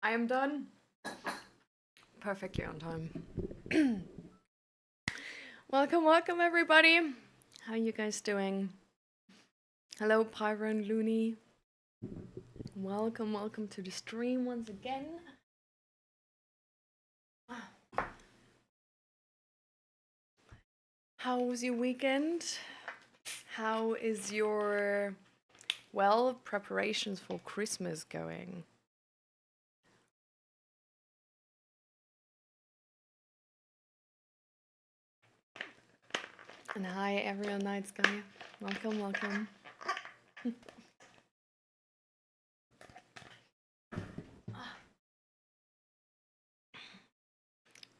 I am done. Perfectly on time. Welcome everybody. How you guys doing? Hello Pyro and Looney. Welcome to the stream once again. How was your weekend? How is your, preparations for Christmas going? And hi everyone, night sky. Welcome.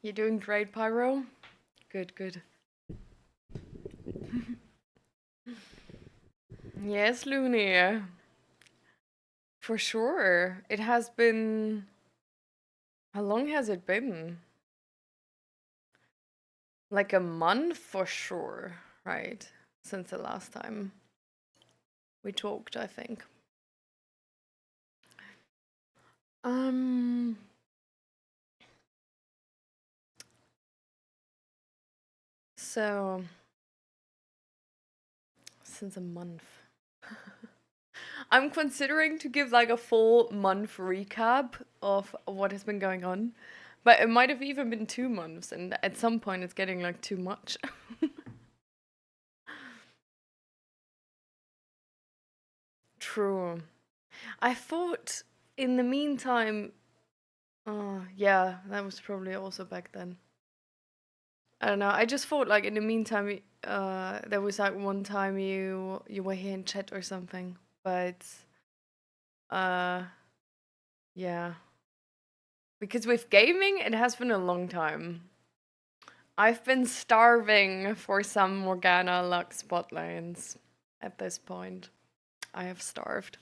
You're doing great, Pyro? Good. Yes, Looney. For sure. It has been. How long has it been? Like a month for sure, right? Since the last time we talked, I think. Um. So, since a month. I'm considering to give like a full month recap of what has been going on. But it might have even been 2 months, and at some point it's getting like too much. True. I thought in the meantime, yeah, that was probably also back then. I don't know. I just thought like in the meantime, there was like one time you were here in chat or something, but uh, yeah, because with gaming it has been a long time. I've been starving for some Morgana Lux bot lanes at this point. I have starved.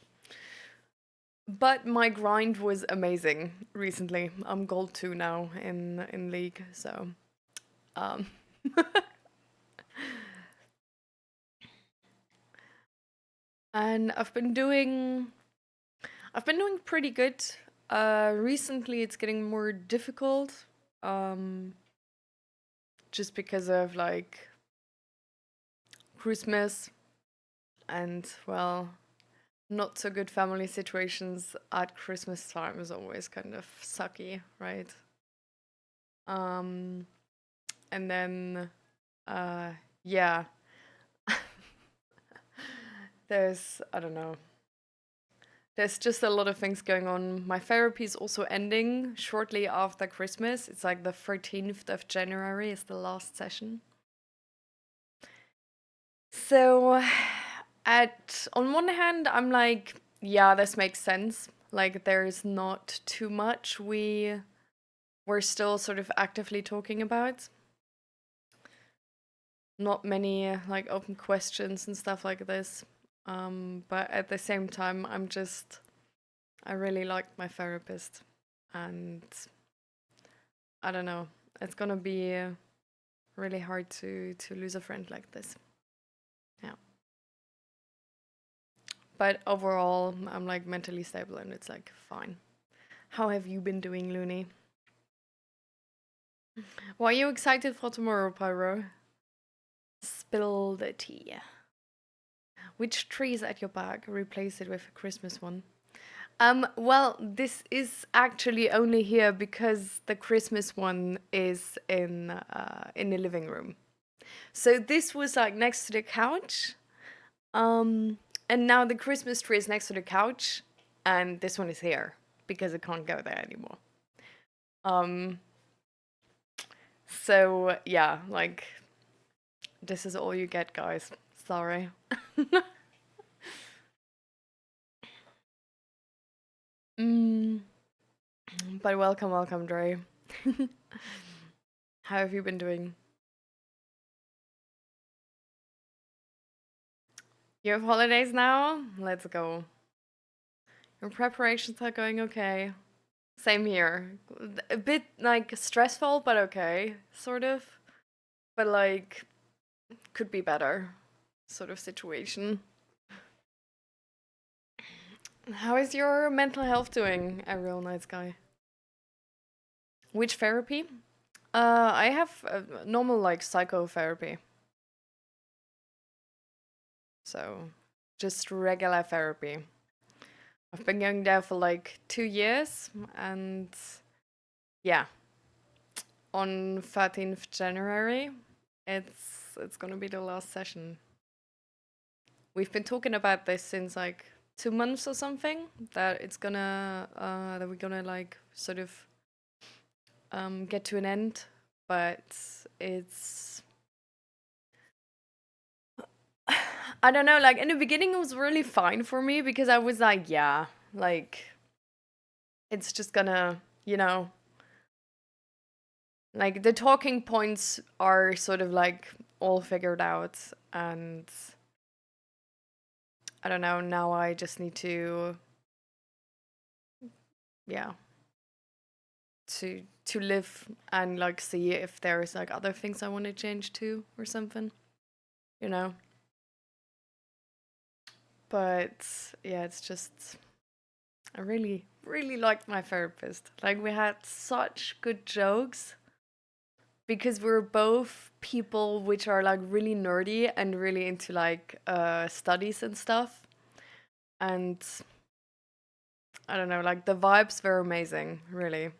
But my grind was amazing recently. I'm gold 2 now in League, so um and I've been doing pretty good. Recently it's getting more difficult. Um just because of like Christmas and well, not so good family situations at Christmas time is always kind of sucky, right? Um and then yeah, I don't know. There's just a lot of things going on. My therapy is also ending shortly after Christmas. It's like the 13th of January is the last session. So at on one hand, I'm like, yeah, this makes sense. Like there's not too much we're still sort of actively talking about. Not many like open questions and stuff like this. But at the same time, I really like my therapist, and I don't know. It's gonna be really hard to lose a friend like this. Yeah. But overall, I'm like mentally stable, and it's like fine. How have you been doing, Looney? Why are you excited for tomorrow, Pyro? Spill the tea. Which tree is at your back? Replace it with a Christmas one. Well, this is actually only here because the Christmas one is in the living room. So this was like next to the couch. And now the Christmas tree is next to the couch, and this one is here because it can't go there anymore. Um, so yeah, like this is all you get, guys. Sorry. mm, but welcome, Dre. How have you been doing? You have holidays now? Let's go. Your preparations are going okay. Same here. A bit like stressful, but okay, sort of. But like, could be better, sort of situation. How is your mental health doing, a real nice guy? Which therapy? I have normal like psychotherapy. So just regular therapy. I've been going there for like 2 years, and yeah, on 13th January, it's gonna be the last session. We've been talking about this since like 2 months or something, that it's gonna that we're gonna like sort of get to an end, but it's I don't know, like in the beginning it was really fine for me because I was like, yeah, like it's just gonna, like the talking points are sort of like all figured out, and I don't know, now I just need to, yeah, to live and like see if there's like other things I want to change too or something, you know. But yeah, it's just I really really liked my therapist. Like we had such good jokes because we're both people which are like really nerdy and really into like studies and stuff. And I don't know, like the vibes were amazing, really.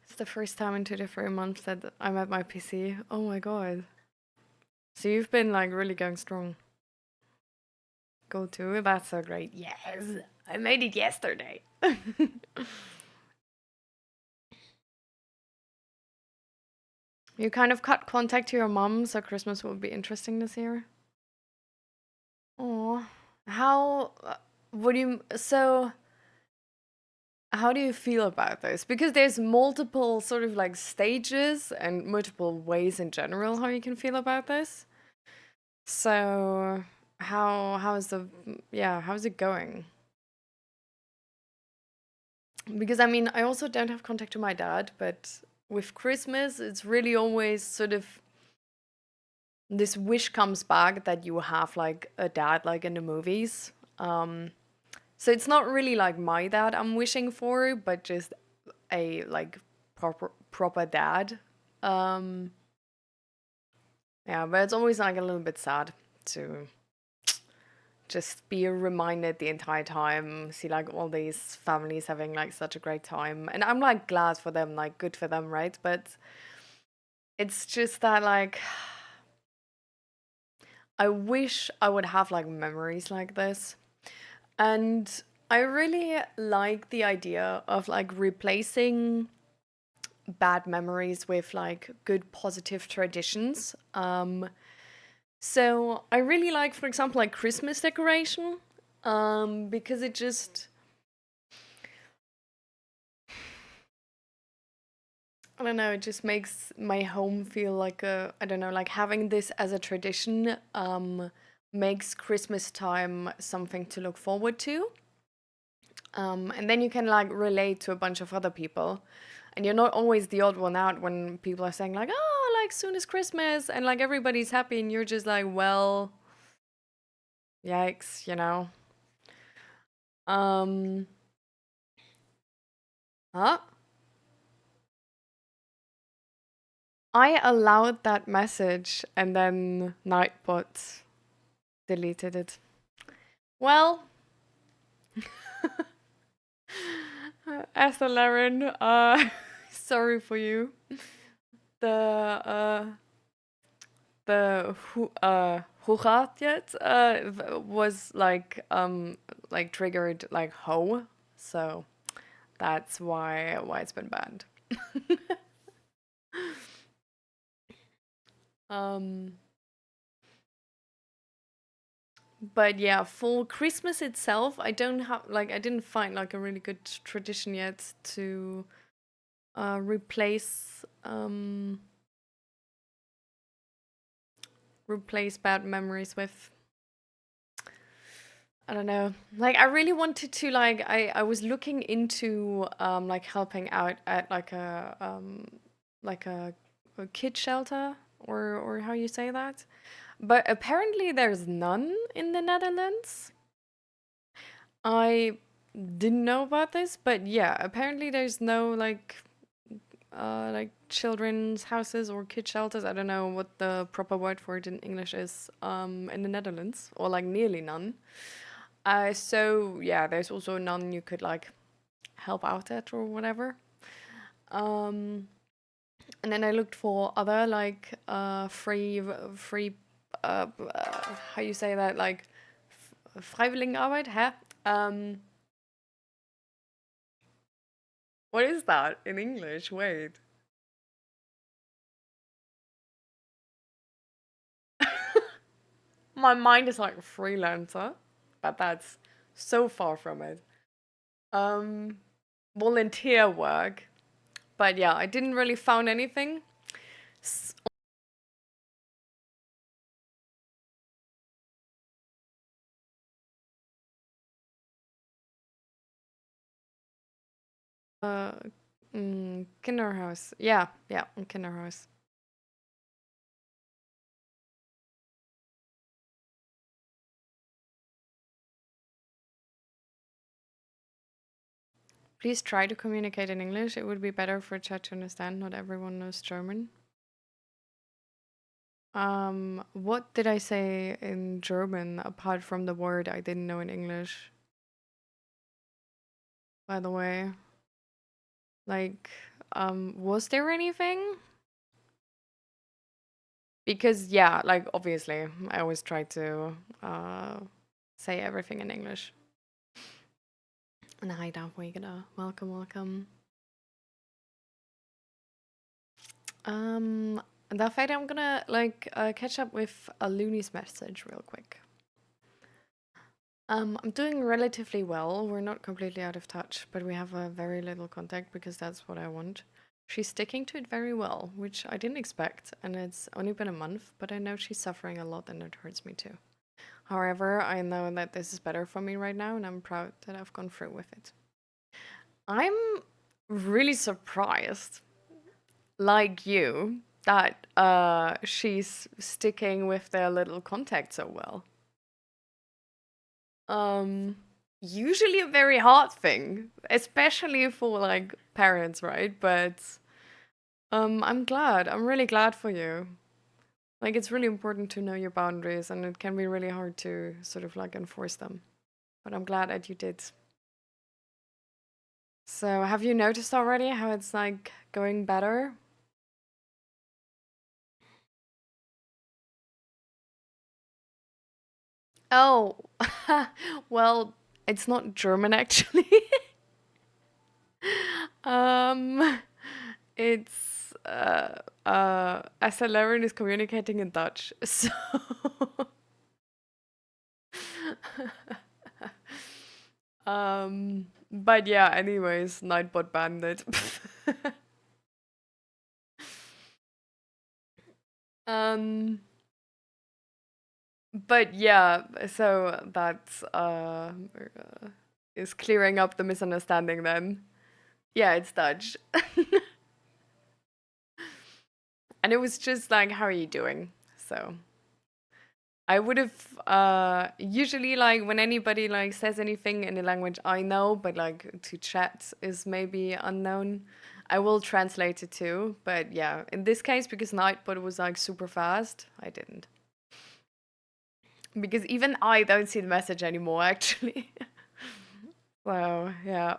It's the first time in 2 to 3 months that I'm at my PC. Oh my god. So you've been like really going strong. Go to. That's so great. Yes. I made it yesterday. You kind of cut contact to your mom, so Christmas will be interesting this year. Oh, how? What do you? So, how do you feel about this? Because there's multiple sort of like stages and multiple ways in general how you can feel about this. So, how's the yeah? How's it going? Because I mean, I also don't have contact to my dad, but with Christmas, it's really always sort of this wish comes back that you have like a dad like in the movies. Um, so it's not really like my dad I'm wishing for, but just a like proper dad. Um, yeah, but it's always like a little bit sad to just be reminded the entire time, see like all these families having like such a great time. And I'm like glad for them, like good for them, right? But it's just that like I wish I would have like memories like this. And I really like the idea of like replacing bad memories with like good positive traditions. So I really like, for example, like Christmas decoration, because it just I don't know, it just makes my home feel like a I don't know, like having this as a tradition makes Christmas time something to look forward to. And then you can like relate to a bunch of other people. And you're not always the odd one out when people are saying like, "Oh, like soon is Christmas," and like everybody's happy, and you're just like, "Well, yikes," you know. Um, huh? I allowed that message, and then Nightbot deleted it. Well, Laren, sorry for you. The Hochart was like triggered like ho, so that's why it's been banned. um but yeah, for Christmas itself, I don't have like I didn't find like a really good tradition yet to replace bad memories with. I don't know. Like I really wanted to like I was looking into like helping out at like a kid shelter or how you say that. But apparently there's none in the Netherlands. I didn't know about this, but yeah, apparently there's no like children's houses or kid shelters. I don't know what the proper word for it in English is in the Netherlands, or like nearly none. So yeah, there's also none you could like help out at or whatever. Um, and then I looked for other like free how you say that, like Freiwilligenarbeit, huh? What is that in English? Wait. My mind is like freelancer, but that's so far from it. Um, Volunteer work. But yeah, I didn't really found anything. S- Uh, Kinderhouse. Yeah, yeah, Kinderhouse. Please try to communicate in English. It would be better for chat to understand. Not everyone knows German. What did I say in German apart from the word I didn't know in English, by the way? Like, was there anything? Because yeah, like obviously, I always try to say everything in English. And hi, Wegener. Welcome, welcome. Um, that fight, I'm gonna like catch up with a Looney's message real quick. I'm doing relatively well. We're not completely out of touch, but we have a very little contact because that's what I want. She's sticking to it very well, which I didn't expect, and it's only been a month, but I know she's suffering a lot and it hurts me too. However, I know that this is better for me right now, and I'm proud that I've gone through with it. I'm really surprised, like you, that she's sticking with their little contact so well. Um, Usually a very hard thing, especially for like parents, right? But I'm glad. I'm really glad for you. Like it's really important to know your boundaries, and it can be really hard to sort of like enforce them. But I'm glad that you did. So, have you noticed already how it's like going better? Oh, well, it's not German actually. um, it's SLRN is communicating in Dutch, so but yeah, anyways, Nightbot Bandit. um, but yeah, so that's is clearing up the misunderstanding then. Yeah, it's Dutch. And it was just like, how are you doing? So I would have usually like when anybody like says anything in a language I know, but like to chat is maybe unknown. I will translate it too, but yeah, in this case because Nightbot was like super fast, I didn't. Because even I don't see the message anymore actually. So yeah.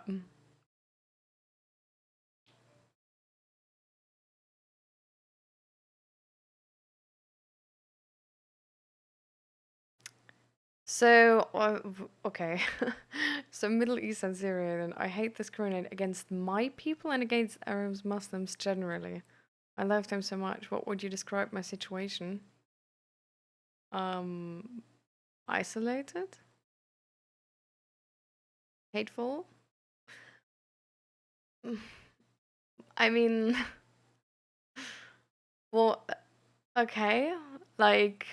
So, okay. So, Middle East and Syria, then I hate discriminate against my people and against Arabs, Muslims generally. I love them so much. What would you describe my situation? Um, Isolated? Hateful? I mean, well, okay. Like,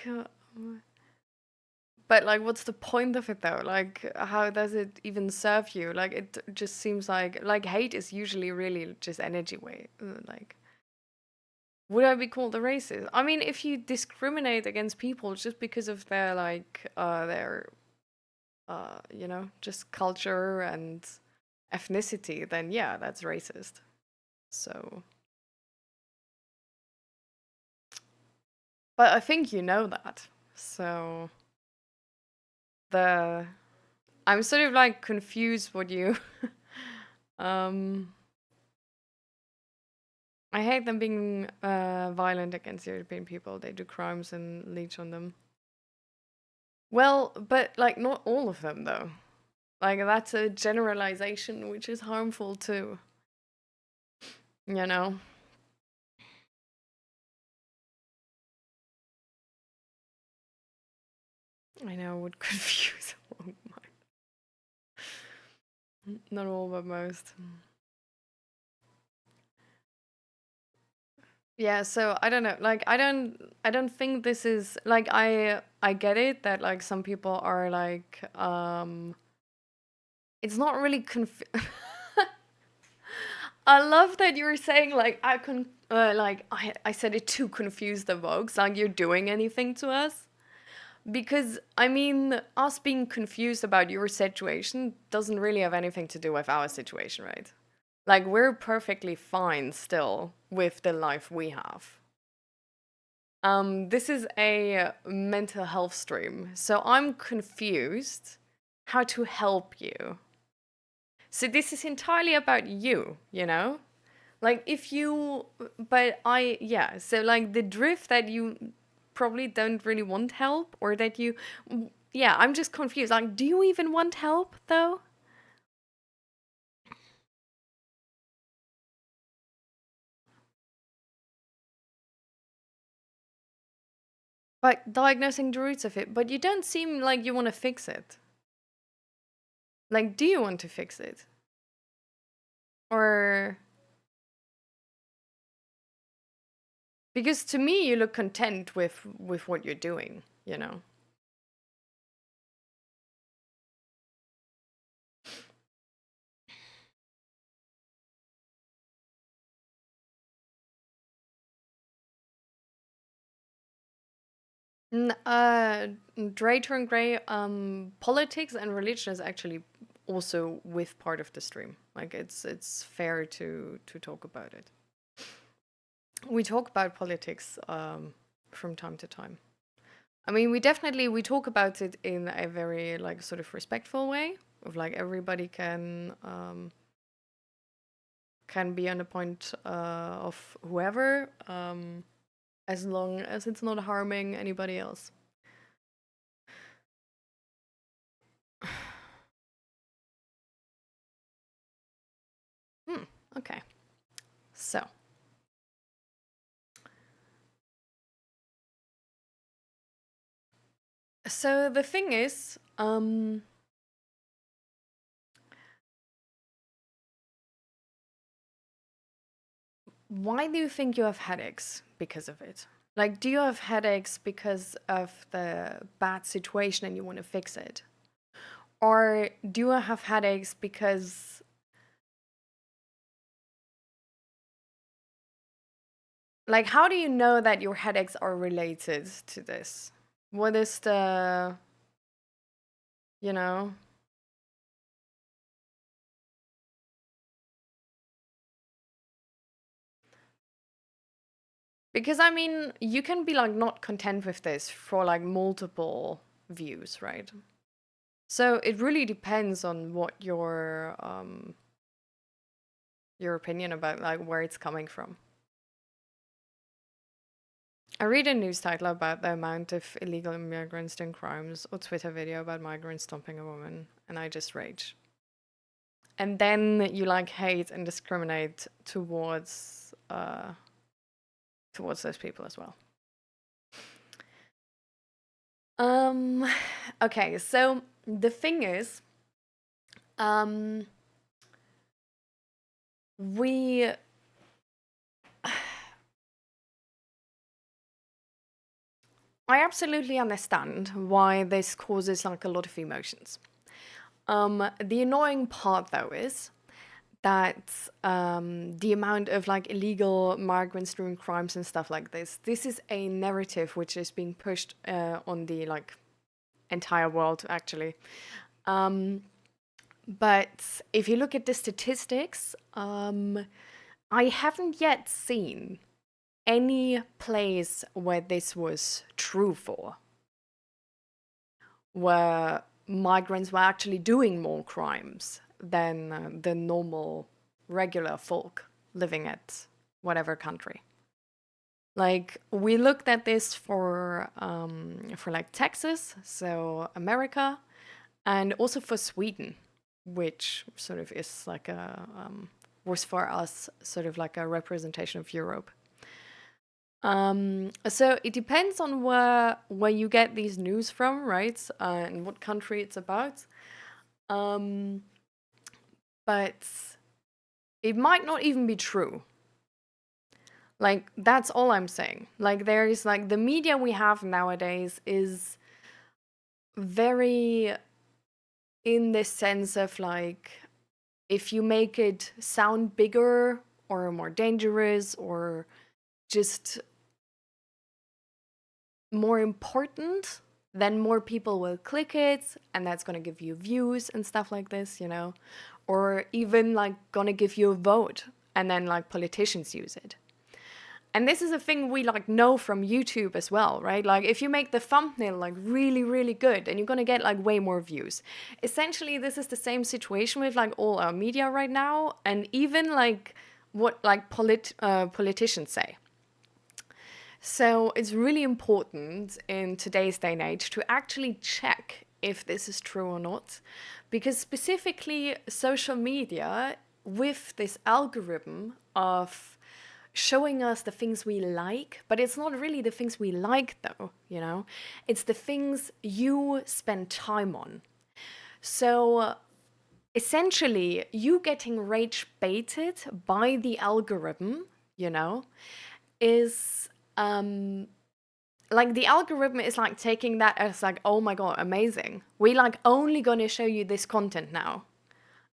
but like, what's the point of it though? Like, how does it even serve you? Like, it just seems like hate is usually really just energy way. Like, would I be called a racist? I mean, if you discriminate against people just because of their just culture and ethnicity, then yeah, that's racist. So, but I think you know that. So the I'm sort of like confused what you um I hate them being violent against European people. They do crimes and leech on them. Well, but like not all of them though. Like that's a generalization which is harmful too. You know? I know, would confuse not all, but most. Yeah, so I don't know. Like I don't think this is like I get it that like some people are like it's not really I love that you were saying like I said it to confuse the Vogues, like you're doing anything to us. Because I mean, us being confused about your situation doesn't really have anything to do with our situation, right? Like we're perfectly fine still with the life we have. This is a mental health stream, so I'm confused how to help you. So this is entirely about you, you know? Like if you, but I, yeah, so like the drift that you probably don't really want help or that you, yeah, I'm just confused. Like, do you even want help though? Like diagnosing the roots of it, but you don't seem like you want to fix it. Like, do you want to fix it? Or because to me you look content with what you're doing, you know. N- uh Dre turn gray, politics and religion is actually also with part of the stream. Like it's fair to talk about it. We talk about politics from time to time. I mean, we talk about it in a very like sort of respectful way of like everybody can be on the point of whoever, as long as it's not harming anybody else. Hmm. Okay. So, the thing is, why do you think you have headaches because of it? Like, do you have headaches because of the bad situation and you want to fix it? Or do you have headaches because, like, how do you know that your headaches are related to this? What is the, you know? Because I mean, you can be like not content with this for like multiple views, right? So it really depends on what your opinion about like where it's coming from. I read a news title about the amount of illegal immigrants doing crimes or Twitter video about migrants stomping a woman, and I just rage. And then you like hate and discriminate towards those people as well. Um okay, so the thing is, um we I absolutely understand why this causes like a lot of emotions. The annoying part though is that the amount of like illegal migrants doing crimes and stuff like this is a narrative which is being pushed on the like entire world actually. But if you look at the statistics, I haven't yet seen any place where this was true for, where migrants were actually doing more crimes than the normal, regular folk living at whatever country. Like, we looked at this for like Texas, so America, and also for Sweden, which sort of is like was for us sort of like a representation of Europe. So it depends on where you get these news from, right? And what country it's about. Um, but it might not even be true. Like, that's all I'm saying. Like, there is like the media we have nowadays is very in this sense of like, if you make it sound bigger or more dangerous or just more important, then more people will click it, and that's gonna give you views and stuff like this, you know? Or even like gonna give you a vote, and then like politicians use it. And this is a thing we like know from YouTube as well, right? Like if you make the thumbnail like really, really good, and you're gonna get like way more views. Essentially, this is the same situation with like all our media right now, and even like what like politicians say. So it's really important in today's day and age to actually check if this is true or not, because specifically social media with this algorithm of showing us the things we like, but it's not really the things we like though, you know? It's the things you spend time on. So essentially, you getting rage baited by the algorithm, you know, is like the algorithm is like taking that as like, oh my god, amazing. We like only gonna show you this content now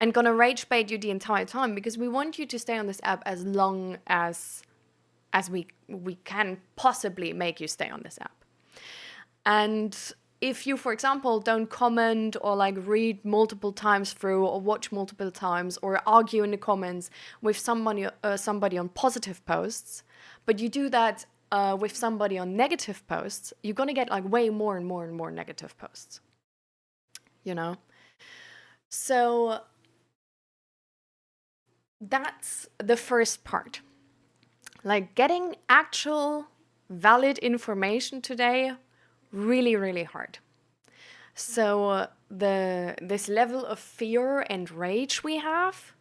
and gonna rage bait you the entire time because we want you to stay on this app as long as we can possibly make you stay on this app. And if you, for example, don't comment or like read multiple times through or watch multiple times or argue in the comments with somebody on positive posts, but you do that with somebody on negative posts, you're gonna get like way more and more and more negative posts, you know? So that's the first part. Like getting actual valid information today, really, really hard. So this level of fear and rage we have,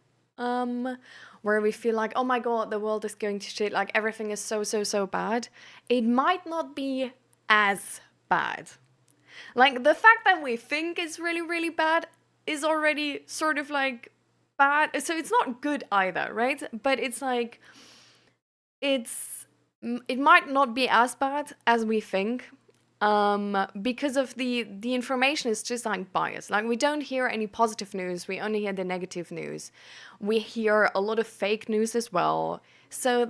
where we feel like, oh my god, the world is going to shit, like everything is so, so, so bad, it might not be as bad. Like the fact that we think it's really, really bad is already sort of like bad. So it's not good either, right? But it's like, it might not be as bad as we think, because of the information is just like biased. Like we don't hear any positive news, we only hear the negative news. We hear a lot of fake news as well. So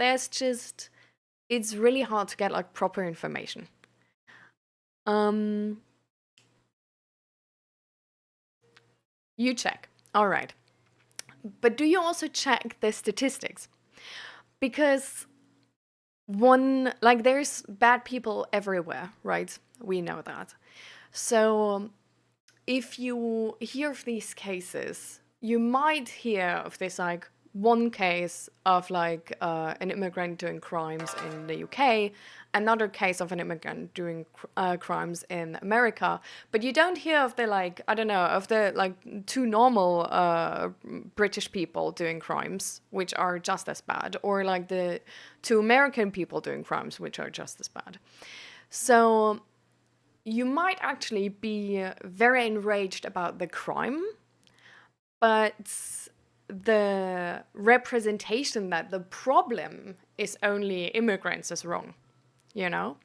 it's really hard to get like proper information. You check. All right. But do you also check the statistics? Because there's bad people everywhere, right? We know that. So if you hear of these cases, you might hear of this like one case of like an immigrant doing crimes in the UK, another case of an immigrant doing crimes in America, but you don't hear of the like, I don't know, of the like two normal British people doing crimes, which are just as bad, or like the two American people doing crimes, which are just as bad. So you might actually be very enraged about the crime, but the representation that the problem is only immigrants is wrong, you know?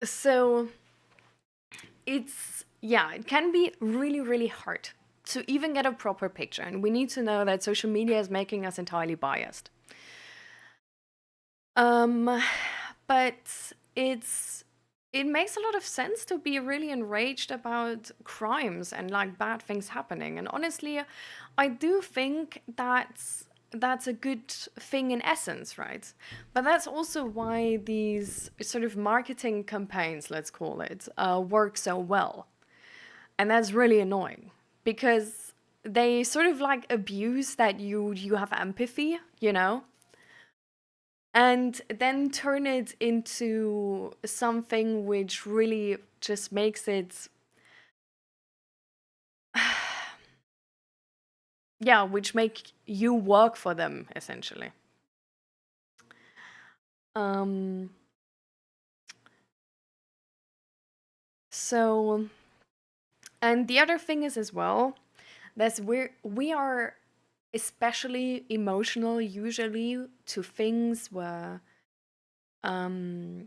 So it can be really, really hard to even get a proper picture. And we need to know that social media is making us entirely biased. But it's it makes a lot of sense to be really enraged about crimes and like bad things happening. And honestly, I do think that's a good thing in essence, right? But that's also why these sort of marketing campaigns, let's call it, work so well. And that's really annoying because they sort of like abuse that you have empathy, you know? And then turn it into something which really just makes it yeah, which make you work for them essentially. um so and the other thing is as well that we are especially emotional usually to things where um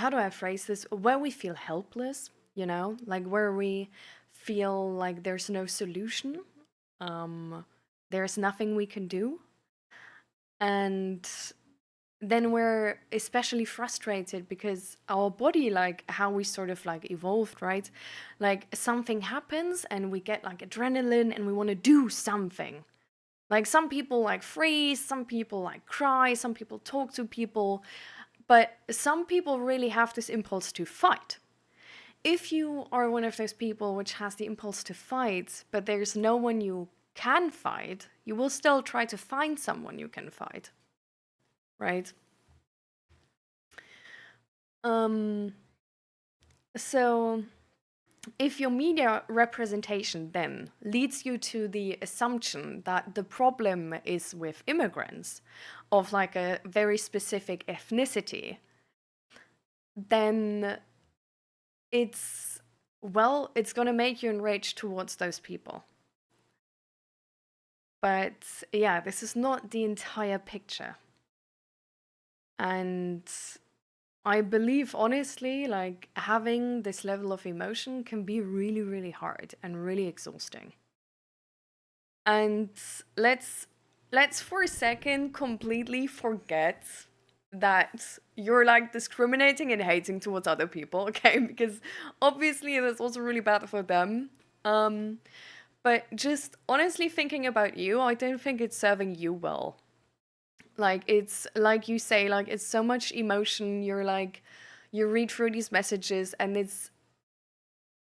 how do I phrase this? Where we feel helpless, you know, like where we feel like there's no solution, there's nothing we can do. And then we're especially frustrated because our body, like how we sort of like evolved, right? Like something happens and we get like adrenaline and we want to do something. Like some people like freeze, some people like cry, some people talk to people, but some people really have this impulse to fight. If you are one of those people which has the impulse to fight, but there's no one you can fight, you will still try to find someone you can fight, right? Um, so if your media representation then leads you to the assumption that the problem is with immigrants of like a very specific ethnicity, then it's, well, it's going to make you enraged towards those people. But yeah, this is not the entire picture. And I believe, honestly, like having this level of emotion can be really, really hard and really exhausting. And let's let's for a second completely forget that you're like discriminating and hating towards other people, okay? Because obviously that's also really bad for them. Um, but just honestly thinking about you, I don't think it's serving you well. Like it's like you say, like it's so much emotion. You're like, you read through these messages and it's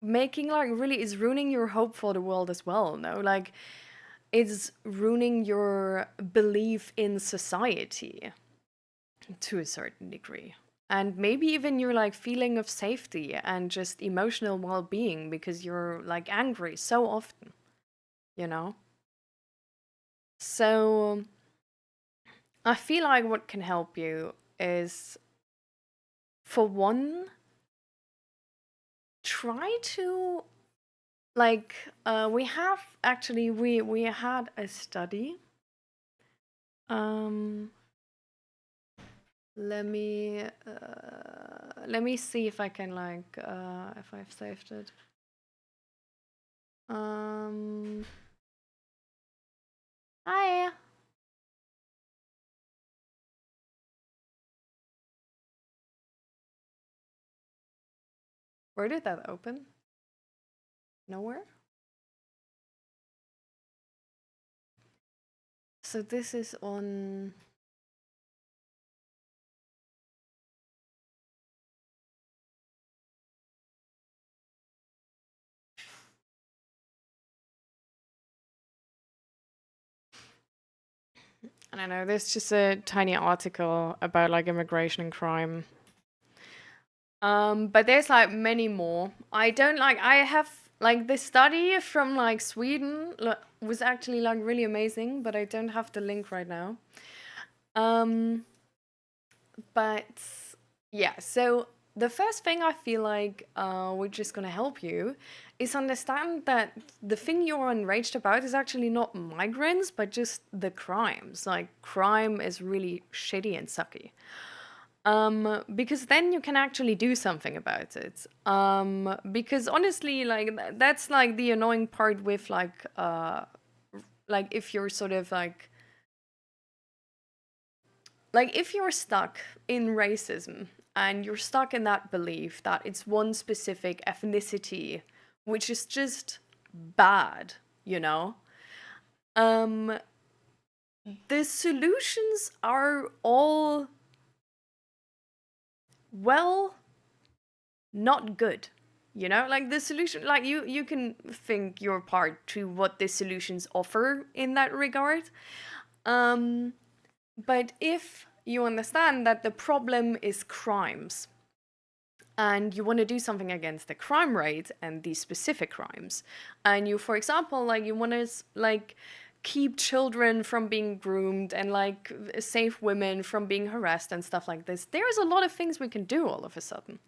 making like really is ruining your hope for the world as well. No, like it's ruining your belief in society to a certain degree. And maybe even your like feeling of safety and just emotional well-being because you're like angry so often, you know? So I feel like what can help you is, for one, try to like we have actually we had a study. um let me see if I can like if I've saved it. um Hi. Where did that open? Nowhere. So this is on. I don't know, there's just a tiny article about like immigration and crime. But there's like many more. I don't like. I have like this study from like Sweden was actually like really amazing, but I don't have the link right now. Um, but yeah, so the first thing I feel like which is gonna help you is understand that the thing you're enraged about is actually not migrants, but just the crimes. Like crime is really shitty and sucky. Because then you can actually do something about it. Because honestly, like that's like the annoying part with like if you're sort of like if you're stuck in racism and you're stuck in that belief that it's one specific ethnicity, which is just bad, you know? Um, the solutions are all, well, not good. You know, like the solution, like you can think your part to what the solutions offer in that regard. Um, but if you understand that the problem is crimes, and you want to do something against the crime rate and these specific crimes, and you, for example, like you want to like keep children from being groomed and like save women from being harassed and stuff like this, there's a lot of things we can do all of a sudden,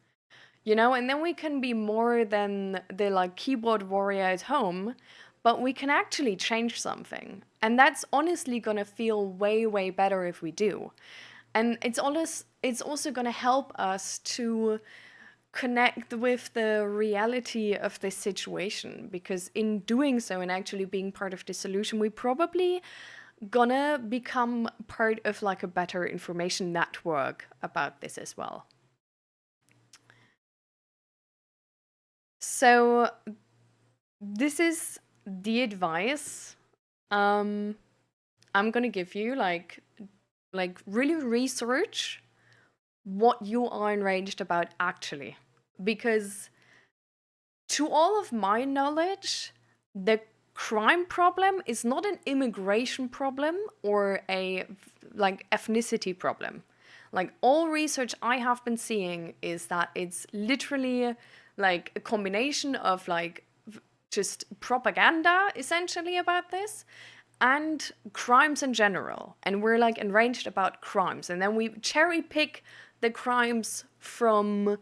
you know, and then we can be more than the like keyboard warrior at home, but we can actually change something, and that's honestly gonna feel way, way better if we do. And it's also gonna help us to connect with the reality of this situation, because in doing so and actually being part of the solution, we probably gonna become part of like a better information network about this as well. So this is the advice um I'm gonna give you, like really research what you are enraged about actually, because to all of my knowledge, the crime problem is not an immigration problem or a like ethnicity problem. Like all research I have been seeing is that it's literally like a combination of like just propaganda essentially about this and crimes in general. And we're like enraged about crimes, and then we cherry pick the crimes from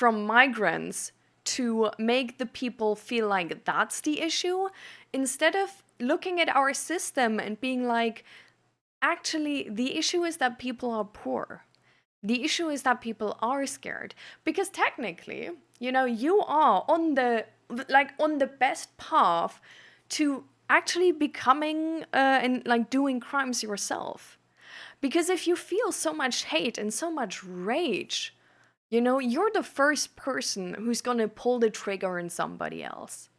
migrants to make the people feel like that's the issue, instead of looking at our system and being like, actually, the issue is that people are poor. The issue is that people are scared. Because technically, you know, you are on the best path to actually becoming and like doing crimes yourself. Because if you feel so much hate and so much rage, you know, you're the first person who's gonna pull the trigger on somebody else.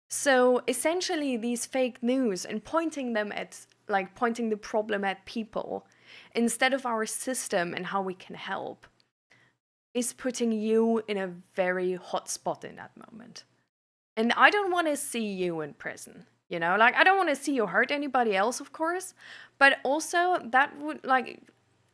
So essentially, these fake news and pointing the problem at people instead of our system and how we can help is putting you in a very hot spot in that moment. And I don't want to see you in prison. You know, like I don't want to see you hurt anybody else, of course, but also that would like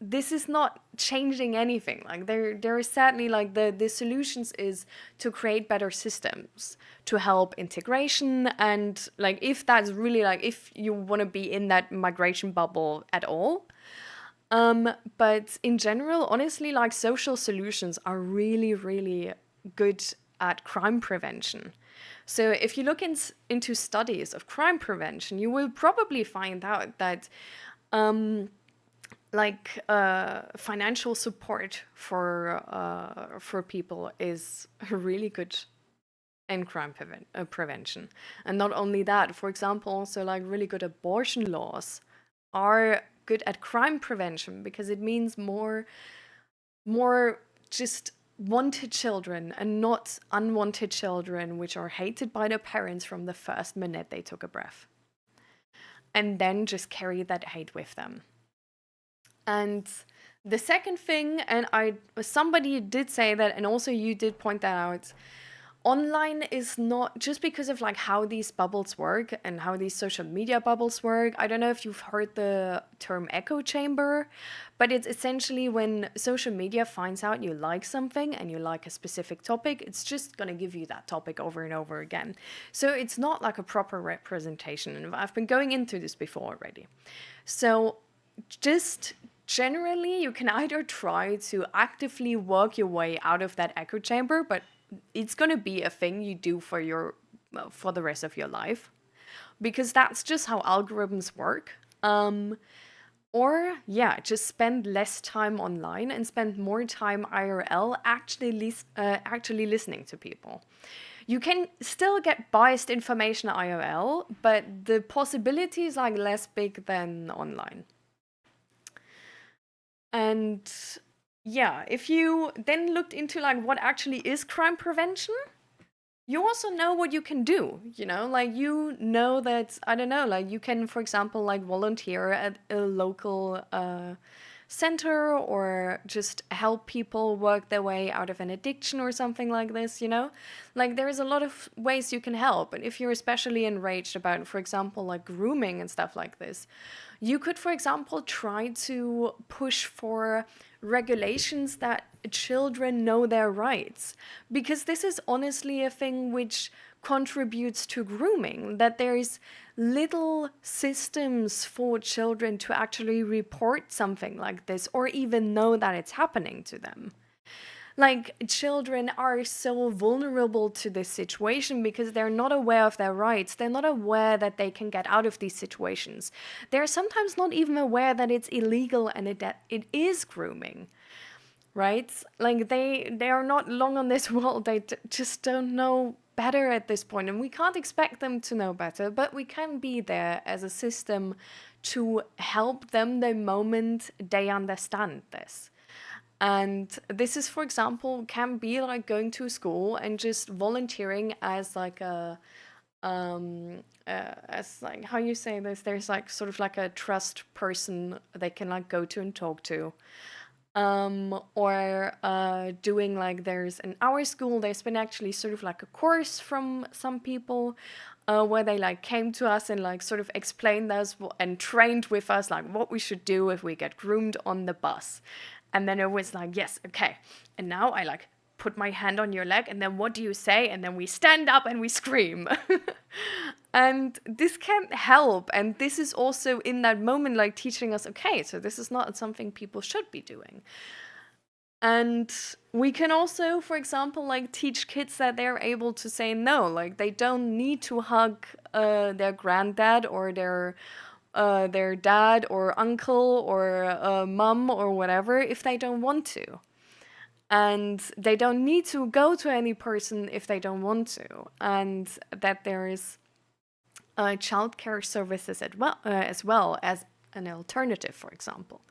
this is not changing anything. Like there is sadly like the solutions is to create better systems to help integration, and like if that's really like if you want to be in that migration bubble at all. But in general, honestly, like social solutions are really, really good at crime prevention. So if you look into studies of crime prevention, you will probably find out that financial support for people is really good in crime prevention. And not only that, for example, also like really good abortion laws are good at crime prevention, because it means more just wanted children and not unwanted children which are hated by their parents from the first minute they took a breath, and then just carry that hate with them. And the second thing, and somebody did say that, and also you did point that out, online is not just because of like how these bubbles work and how these social media bubbles work. I don't know if you've heard the term echo chamber, but it's essentially when social media finds out you like something and you like a specific topic, it's just going to give you that topic over and over again. So it's not like a proper representation. And I've been going into this before already. So just generally, you can either try to actively work your way out of that echo chamber, but it's going to be a thing you do for the rest of your life, because that's just how algorithms work. Or yeah, just spend less time online and spend more time IRL actually listening to people. You can still get biased information IRL, but the possibility is like less big than online. And yeah, if you then looked into like what actually is crime prevention, you also know what you can do, like you know that, I don't know, like you can, for example, like volunteer at a local center, or just help people work their way out of an addiction or something like this. Like there's a lot of ways you can help. And if you're especially enraged about, for example, like grooming and stuff like this, you could, for example, try to push for regulations that children know their rights. Because this is honestly a thing which contributes to grooming, that there's little systems for children to actually report something like this or even know that it's happening to them. Like, children are so vulnerable to this situation because they're not aware of their rights. They're not aware that they can get out of these situations. They're sometimes not even aware that it's illegal and that it is grooming, right? Like, they are not long on this world. They just don't know better at this point, and we can't expect them to know better, but we can be there as a system to help them the moment they understand this. And this is, for example, can be like going to a school and just volunteering as like as like, how you say this, there's like sort of like a trust person they can like go to and talk to. Or doing like, there's in our school, there's been actually sort of like a course from some people where they like came to us and like sort of explained us and trained with us like what we should do if we get groomed on the bus. And then it was like, yes, okay. And now I like put my hand on your leg, and then what do you say? And then we stand up and we scream. And this can help. And this is also in that moment like teaching us, okay, so this is not something people should be doing. And we can also, for example, like teach kids that they're able to say no. Like they don't need to hug their granddad or their dad or uncle or mom or whatever if they don't want to. And they don't need to go to any person if they don't want to. And that there is childcare services as well as an alternative, for example.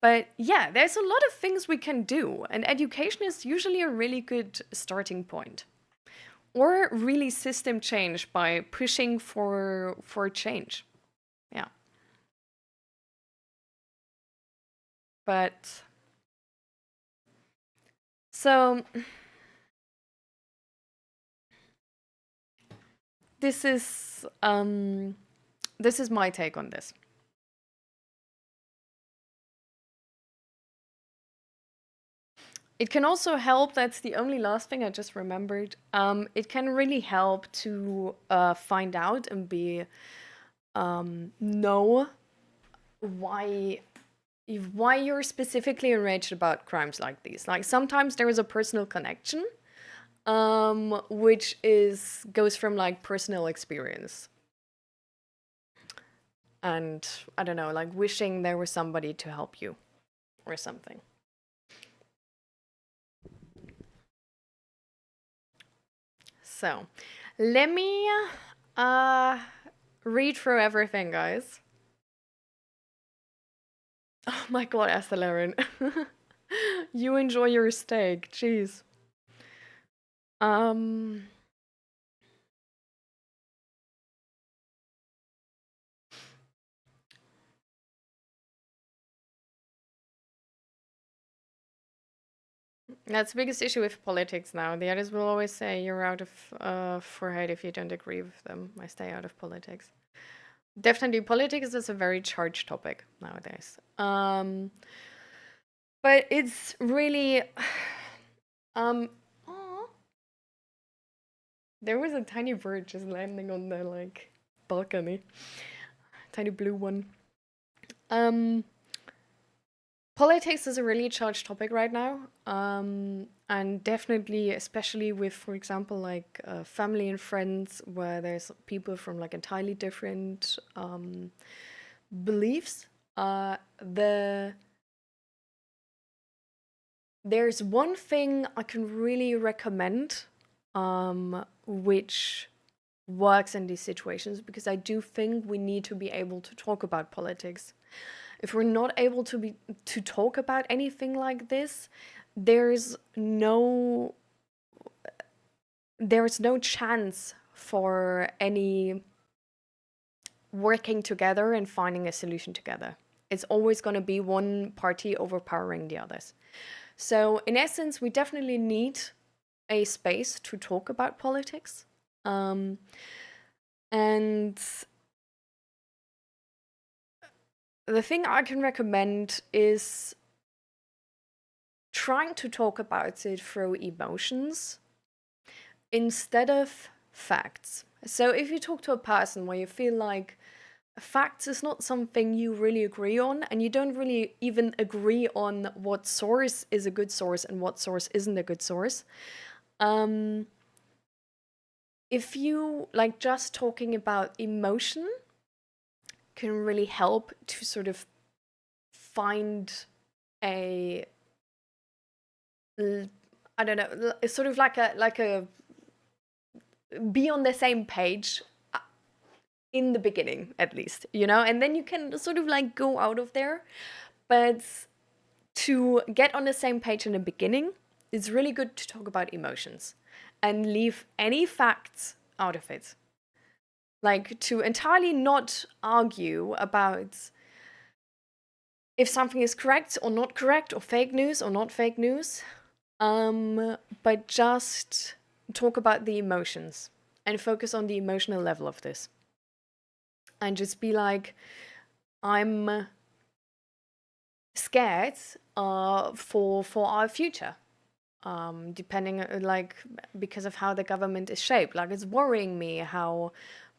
But yeah, there's a lot of things we can do, and education is usually a really good starting point. Or really system change by pushing for change. Yeah. But so this is my take on this. It can also help, that's the only last thing I just remembered. It can really help to find out and know why you're specifically enraged about crimes like these. Like sometimes there is a personal connection, which goes from like personal experience. And I don't know, like wishing there was somebody to help you or something. So, let me read through everything, guys. Oh my god, Estelarin. You enjoy your steak, jeez. Um That's the biggest issue with politics now. The others will always say you're out of forehead if you don't agree with them. I stay out of politics. Definitely, politics is a very charged topic nowadays. But it's really, aw, there was a tiny bird just landing on the like balcony, tiny blue one. Um, Politics is a really charged topic right now, and definitely, especially with, for example, like family and friends, where there's people from like entirely different beliefs. There's one thing I can really recommend, which works in these situations, because I do think we need to be able to talk about politics. if we're not able to talk about anything like this, there's no chance for any working together and finding a solution together. It's always going to be one party overpowering the others. So in essence, we definitely need a space to talk about politics. And the thing I can recommend is trying to talk about it through emotions instead of facts. So if you talk to a person where you feel like facts is not something you really agree on, and you don't really even agree on what source is a good source and what source isn't a good source, if you like just talking about emotion can really help to sort of find a, I don't know, it's sort of like a be on the same page in the beginning, at least, you know, and then you can sort of like go out of there. But to get on the same page in the beginning, it's really good to talk about emotions and leave any facts out of it. Like to entirely not argue about if something is correct or not correct, or fake news or not fake news, but just talk about the emotions and focus on the emotional level of this. And just be like, I'm scared for our future. Depending like because of how the government is shaped. Like it's worrying me how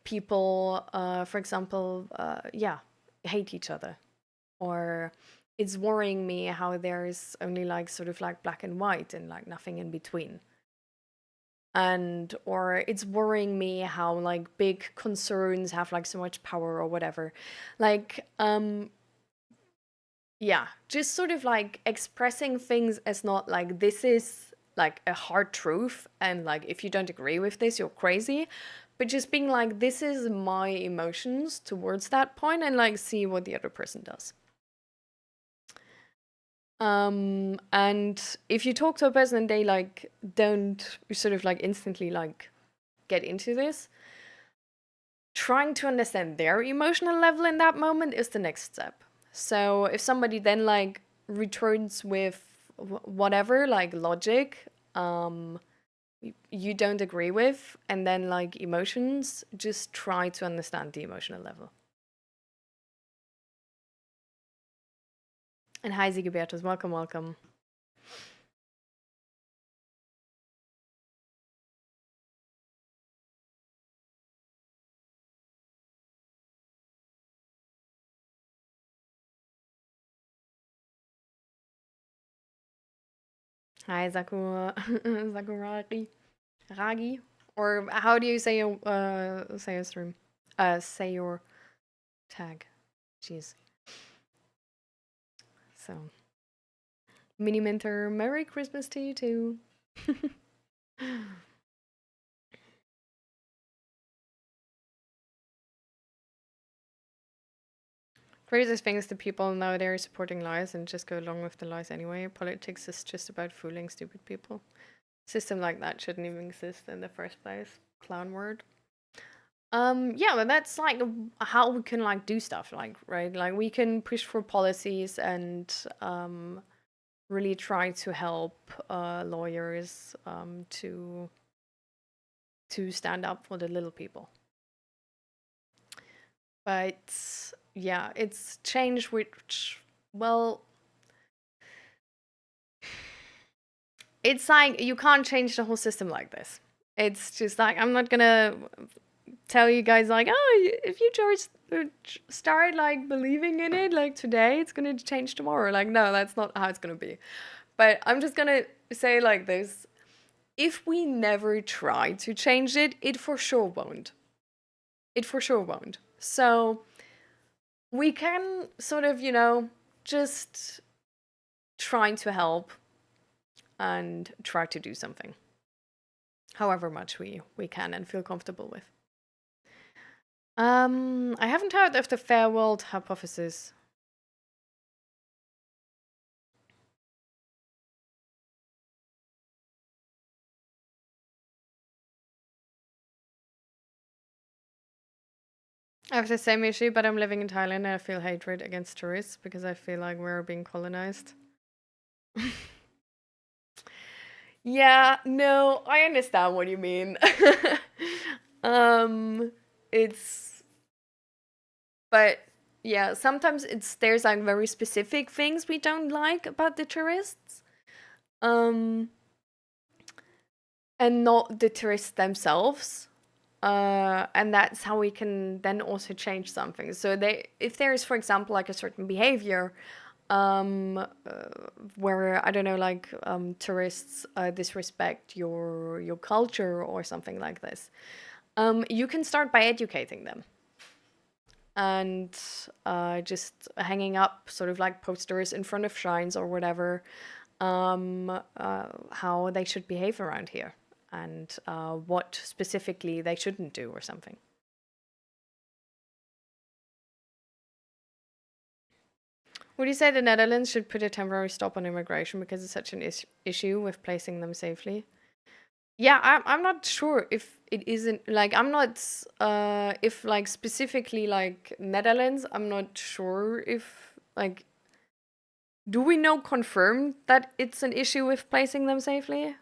people, for example, hate each other, or it's worrying me how there's only like sort of like black and white and like nothing in between. And or it's worrying me how like big concerns have like so much power or whatever. Like yeah, just sort of like expressing things as not like this is like a hard truth and like if you don't agree with this you're crazy, but just being like this is my emotions towards that point and like see what the other person does. And if you talk to a person and they like don't sort of like instantly like get into this, trying to understand their emotional level in that moment is the next step. So if somebody then like returns with whatever like logic you don't agree with and then like emotions, just try to understand the emotional level. And hi Sigebertus, welcome, welcome. Hi Sakurari Ragi, or how do you say your stream? Say your tag. Jeez. So, Mini Minter, Merry Christmas to you too. Craziest thing is the people now they're supporting lies and just go along with the lies anyway. Politics is just about fooling stupid people. System like that shouldn't even exist in the first place. Clown word. Yeah, but that's like how we can like do stuff, like right? Like we can push for policies and really try to help lawyers to stand up for the little people. But yeah, it's change which, well, it's like you can't change the whole system like this. It's just like I'm not gonna tell you guys like, oh, if you start like believing in it like today, it's gonna change tomorrow. Like no, that's not how it's gonna be. But I'm just gonna say like this: if we never try to change it, it for sure won't. It for sure won't. So we can sort of, you know, just trying to help and try to do something, however much we can and feel comfortable with. I haven't heard of the fair world hypothesis. I have the same issue, but I'm living in Thailand and I feel hatred against tourists because I feel like we're being colonized. Yeah, no, I understand what you mean. um, it's, but yeah, sometimes there's like very specific things we don't like about the tourists. Um, and not the tourists themselves. And that's how we can then also change something. So if there is, for example, like a certain behavior, where I don't know, like tourists disrespect your culture or something like this, you can start by educating them and just hanging up sort of like posters in front of shrines or whatever, how they should behave around here and what specifically they shouldn't do or something. Would you say the Netherlands should put a temporary stop on immigration because it's such an issue with placing them safely? Yeah, I'm not sure if it isn't like I'm not if like specifically like Netherlands, I'm not sure if like do we know confirmed that it's an issue with placing them safely?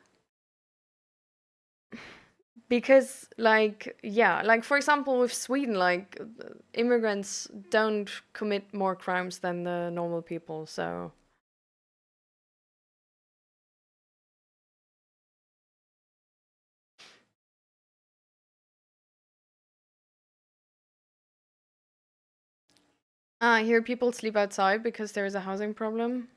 Because like yeah, like for example with Sweden, like immigrants don't commit more crimes than the normal people, so I hear people sleep outside because there is a housing problem.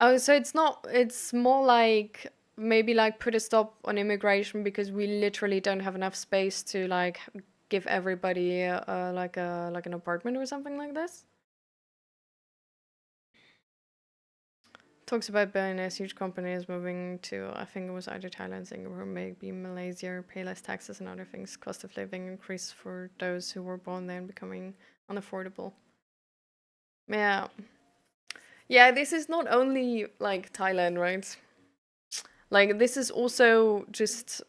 Oh, so it's more like maybe like put a stop on immigration because we literally don't have enough space to like give everybody like an apartment or something like this. Talks about billionaires, huge companies moving to, I think it was either Thailand, Singapore, maybe Malaysia, pay less taxes and other things. Cost of living increase for those who were born there and becoming unaffordable. Yeah. Yeah, this is not only like Thailand, right? Like this is also just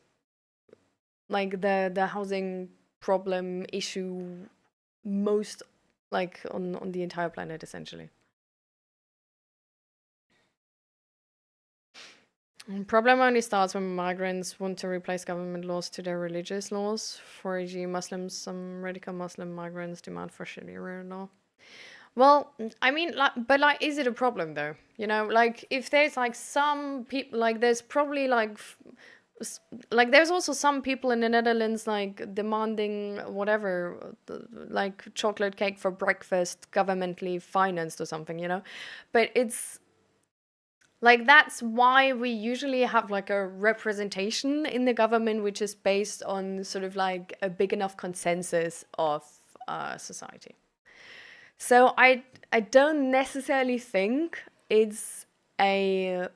like the housing problem issue most like on the entire planet essentially. Problem only starts when migrants want to replace government laws to their religious laws. For e.g., Muslims, some radical Muslim migrants demand for Sharia law. Well, I mean, like, but like, is it a problem though? You know, like if there's like some people, like there's probably like like there's also some people in the Netherlands like demanding whatever like chocolate cake for breakfast governmentally financed or something, you know, but it's like that's why we usually have like a representation in the government which is based on sort of like a big enough consensus of society. So I don't necessarily think it's a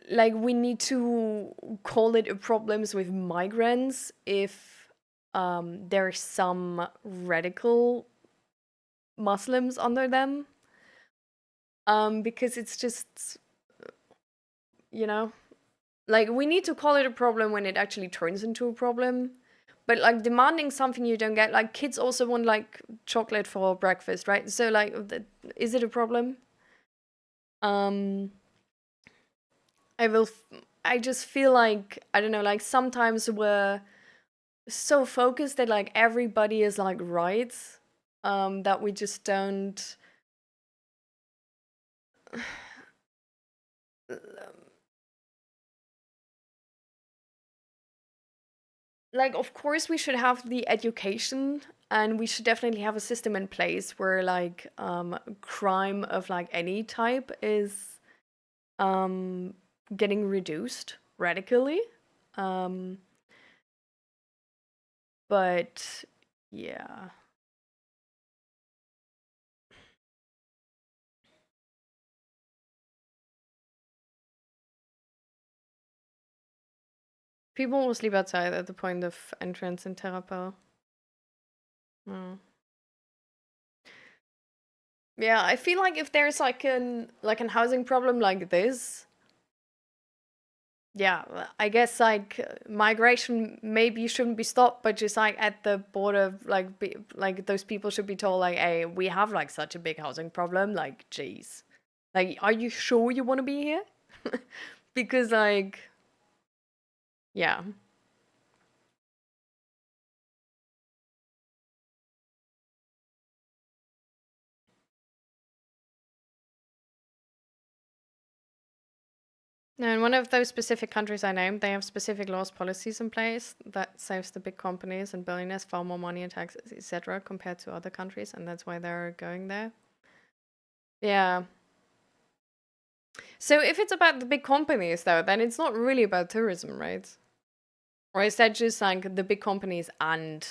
like we need to call it a problems with migrants if there's some radical Muslims under them, because it's just you know like we need to call it a problem when it actually turns into a problem. But like demanding something you don't get, like kids also want like chocolate for breakfast, right? So like, is it a problem? Um, I will. I just feel like I don't know. Like sometimes we're so focused that like everybody is like right, that we just don't. Like, of course, we should have the education, and we should definitely have a system in place where like crime of like any type is um, getting reduced radically. Um, but yeah, people will sleep outside at the point of entrance in Terrapel. Mm. Yeah, I feel like if there's like an housing problem like this, Yeah, I guess like migration maybe shouldn't be stopped, but just like at the border, like like those people should be told like, hey, we have like such a big housing problem. Like, geez, like, are you sure you want to be here? Because like, yeah. No, in one of those specific countries I named, they have specific laws, policies in place that saves the big companies and billionaires far more money in taxes, etc., compared to other countries, and that's why they're going there. Yeah. So if it's about the big companies, though, then it's not really about tourism, right? Or is that just like the big companies and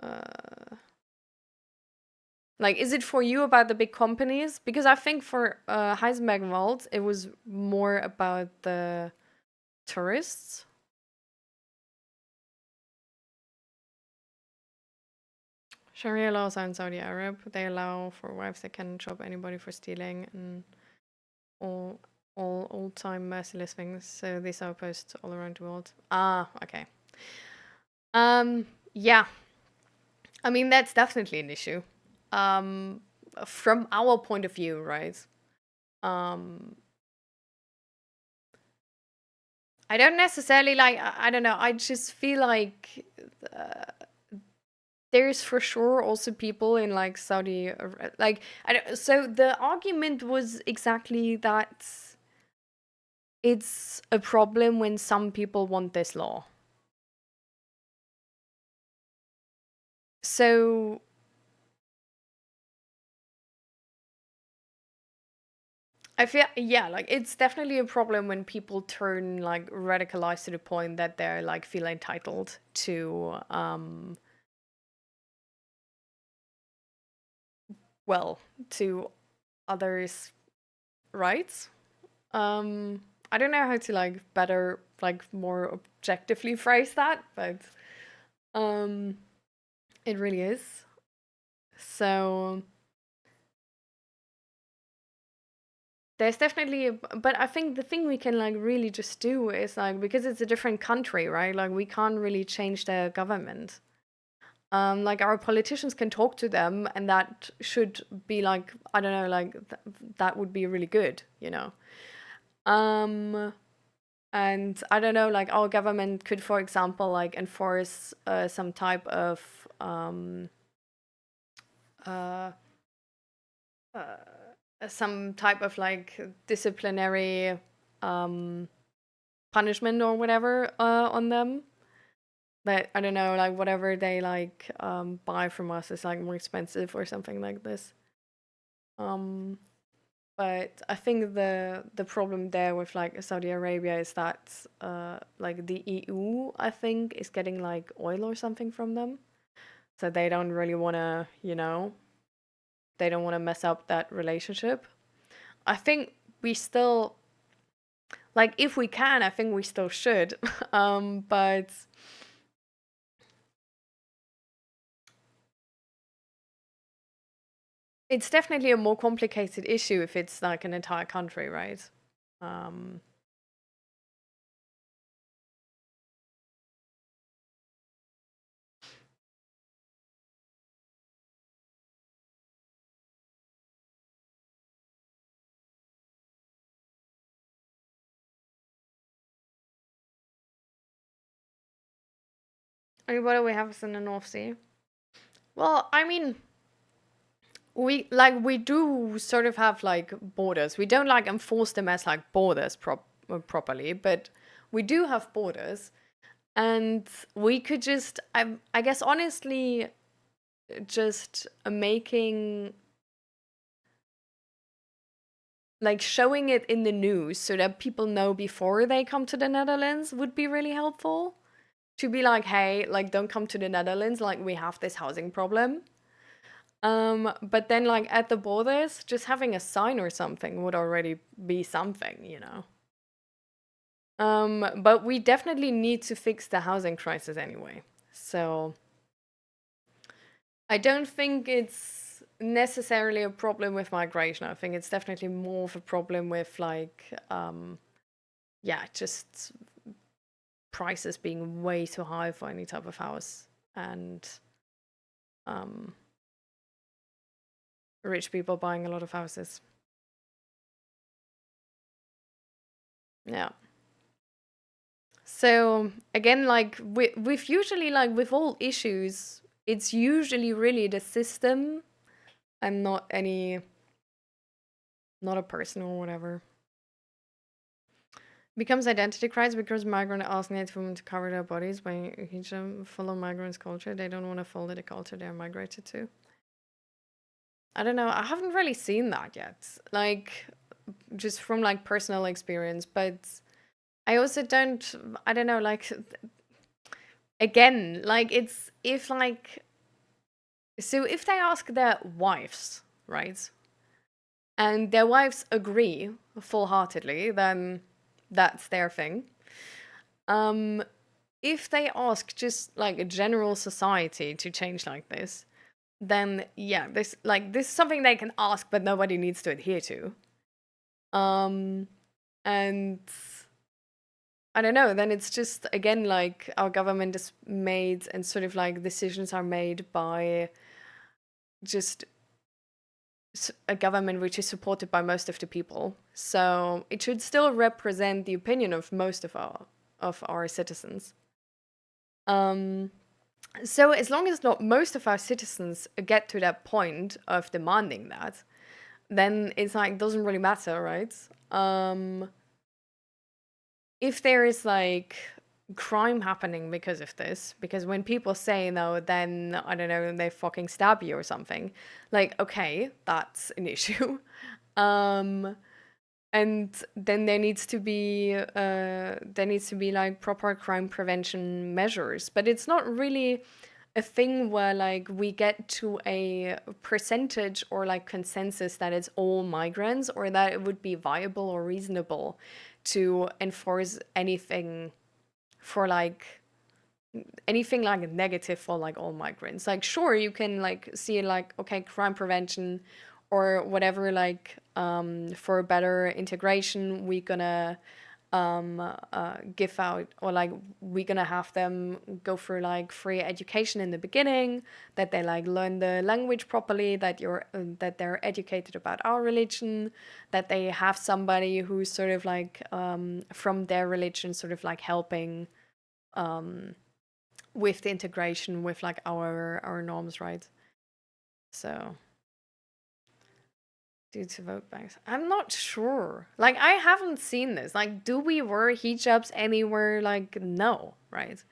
uh, like is it for you about the big companies? Because I think for Heisenberg it was more about the tourists. Sharia laws are in Saudi Arab. They allow for wives that can chop anybody for stealing and all all time merciless things. So these are opposed all around the world. Ah, okay. Um, yeah. I mean that's definitely an issue. Um, from our point of view, right? Um, I don't necessarily like. I don't know. I just feel like uh, there's for sure also people in like Saudi, like I don't, so the argument was exactly that it's a problem when some people want this law. So I feel yeah, like it's definitely a problem when people turn like radicalized to the point that they're like feel entitled to well to others' rights. Um, I don't know how to like better, like more objectively phrase that, but um, it really is. So there's definitely, but I think the thing we can like really just do is like because it's a different country, right? Like we can't really change their government. Like our politicians can talk to them, and that should be like I don't know, like that would be really good, you know. Um, And I don't know, like our government could, for example, like enforce some type of uh, like disciplinary um, punishment or whatever on them. That I don't know, like whatever they like buy from us is like more expensive or something like this. Um, but I think the problem there with like Saudi Arabia is that like the EU I think is getting like oil or something from them. So they don't really want to, you know, they don't want to mess up that relationship. I think we still like if we can, I think we still should. But it's definitely a more complicated issue if it's like an entire country, right? Um I mean, what do we have in the North Sea? Well, I mean, we do sort of have like borders. We don't like enforce them as like borders properly, but we do have borders, and we could just I guess honestly just making like showing it in the news so that people know before they come to the Netherlands would be really helpful. To be like, hey, like don't come to the Netherlands, like we have this housing problem. But then like at the borders, just having a sign or something would already be something, you know. But we definitely need to fix the housing crisis anyway. So I don't think it's necessarily a problem with migration. I think it's definitely more of a problem with like yeah, just prices being way too high for any type of house, and um, rich people buying a lot of houses. Yeah. So again, like with usually like with all issues, it's usually really the system and not a person or whatever. Becomes identity crisis because migrant ask Native women to cover their bodies by hijab, follow migrants' culture. They don't want to follow the culture they're migrated to. I don't know. I haven't really seen that yet. Like, just from like personal experience, but I also don't. I don't know. Like, again, like it's if like so if they ask their wives, right, and their wives agree full-heartedly, then that's their thing. Um, if they ask just like a general society to change like this, then yeah, this is something they can ask, but nobody needs to adhere to. Um, and I don't know, then it's just again like our government is made and sort of like decisions are made by just a government which is supported by most of the people. So it should still represent the opinion of most of our citizens. Um, so as long as not most of our citizens get to that point of demanding that, then it's like doesn't really matter, right? If there is like crime happening because of this, because when people say no, then I don't know, they fucking stab you or something. Like, okay, that's an issue. Um, and then there needs to be like proper crime prevention measures, but it's not really a thing where like we get to a percentage or like consensus that it's all migrants or that it would be viable or reasonable to enforce for anything like negative for like all migrants. Like sure you can like see like okay crime prevention or whatever like for better integration we gonna give out or like we're gonna have them go through like free education in the beginning, that they like learn the language properly, that they're educated about our religion, that they have somebody who's sort of like from their religion sort of like helping with the integration with like our norms, right? So due to vote banks, I'm not sure. Like I haven't seen this. Like, do we wear hijabs anywhere? Like, no, right?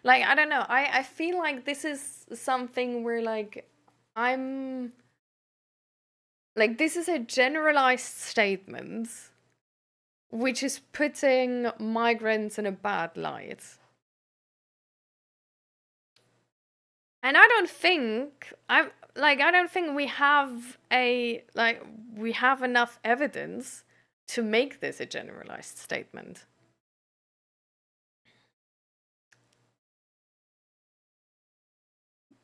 Like I don't know. I feel like this is something where like I'm like this is a generalized statement which is putting migrants in a bad light. And I don't think we have enough evidence to make this a generalized statement.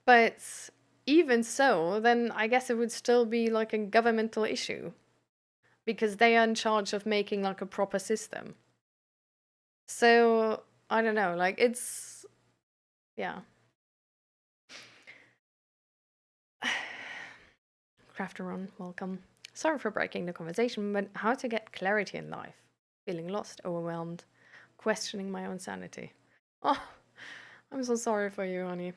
But even so, then I guess it would still be like a governmental issue because they are in charge of making like a proper system. So I don't know, like it's yeah. Crafteron, welcome. Sorry for breaking the conversation, but how to get clarity in life? Feeling lost, overwhelmed, questioning my own sanity. Oh, I'm so sorry for you, honey.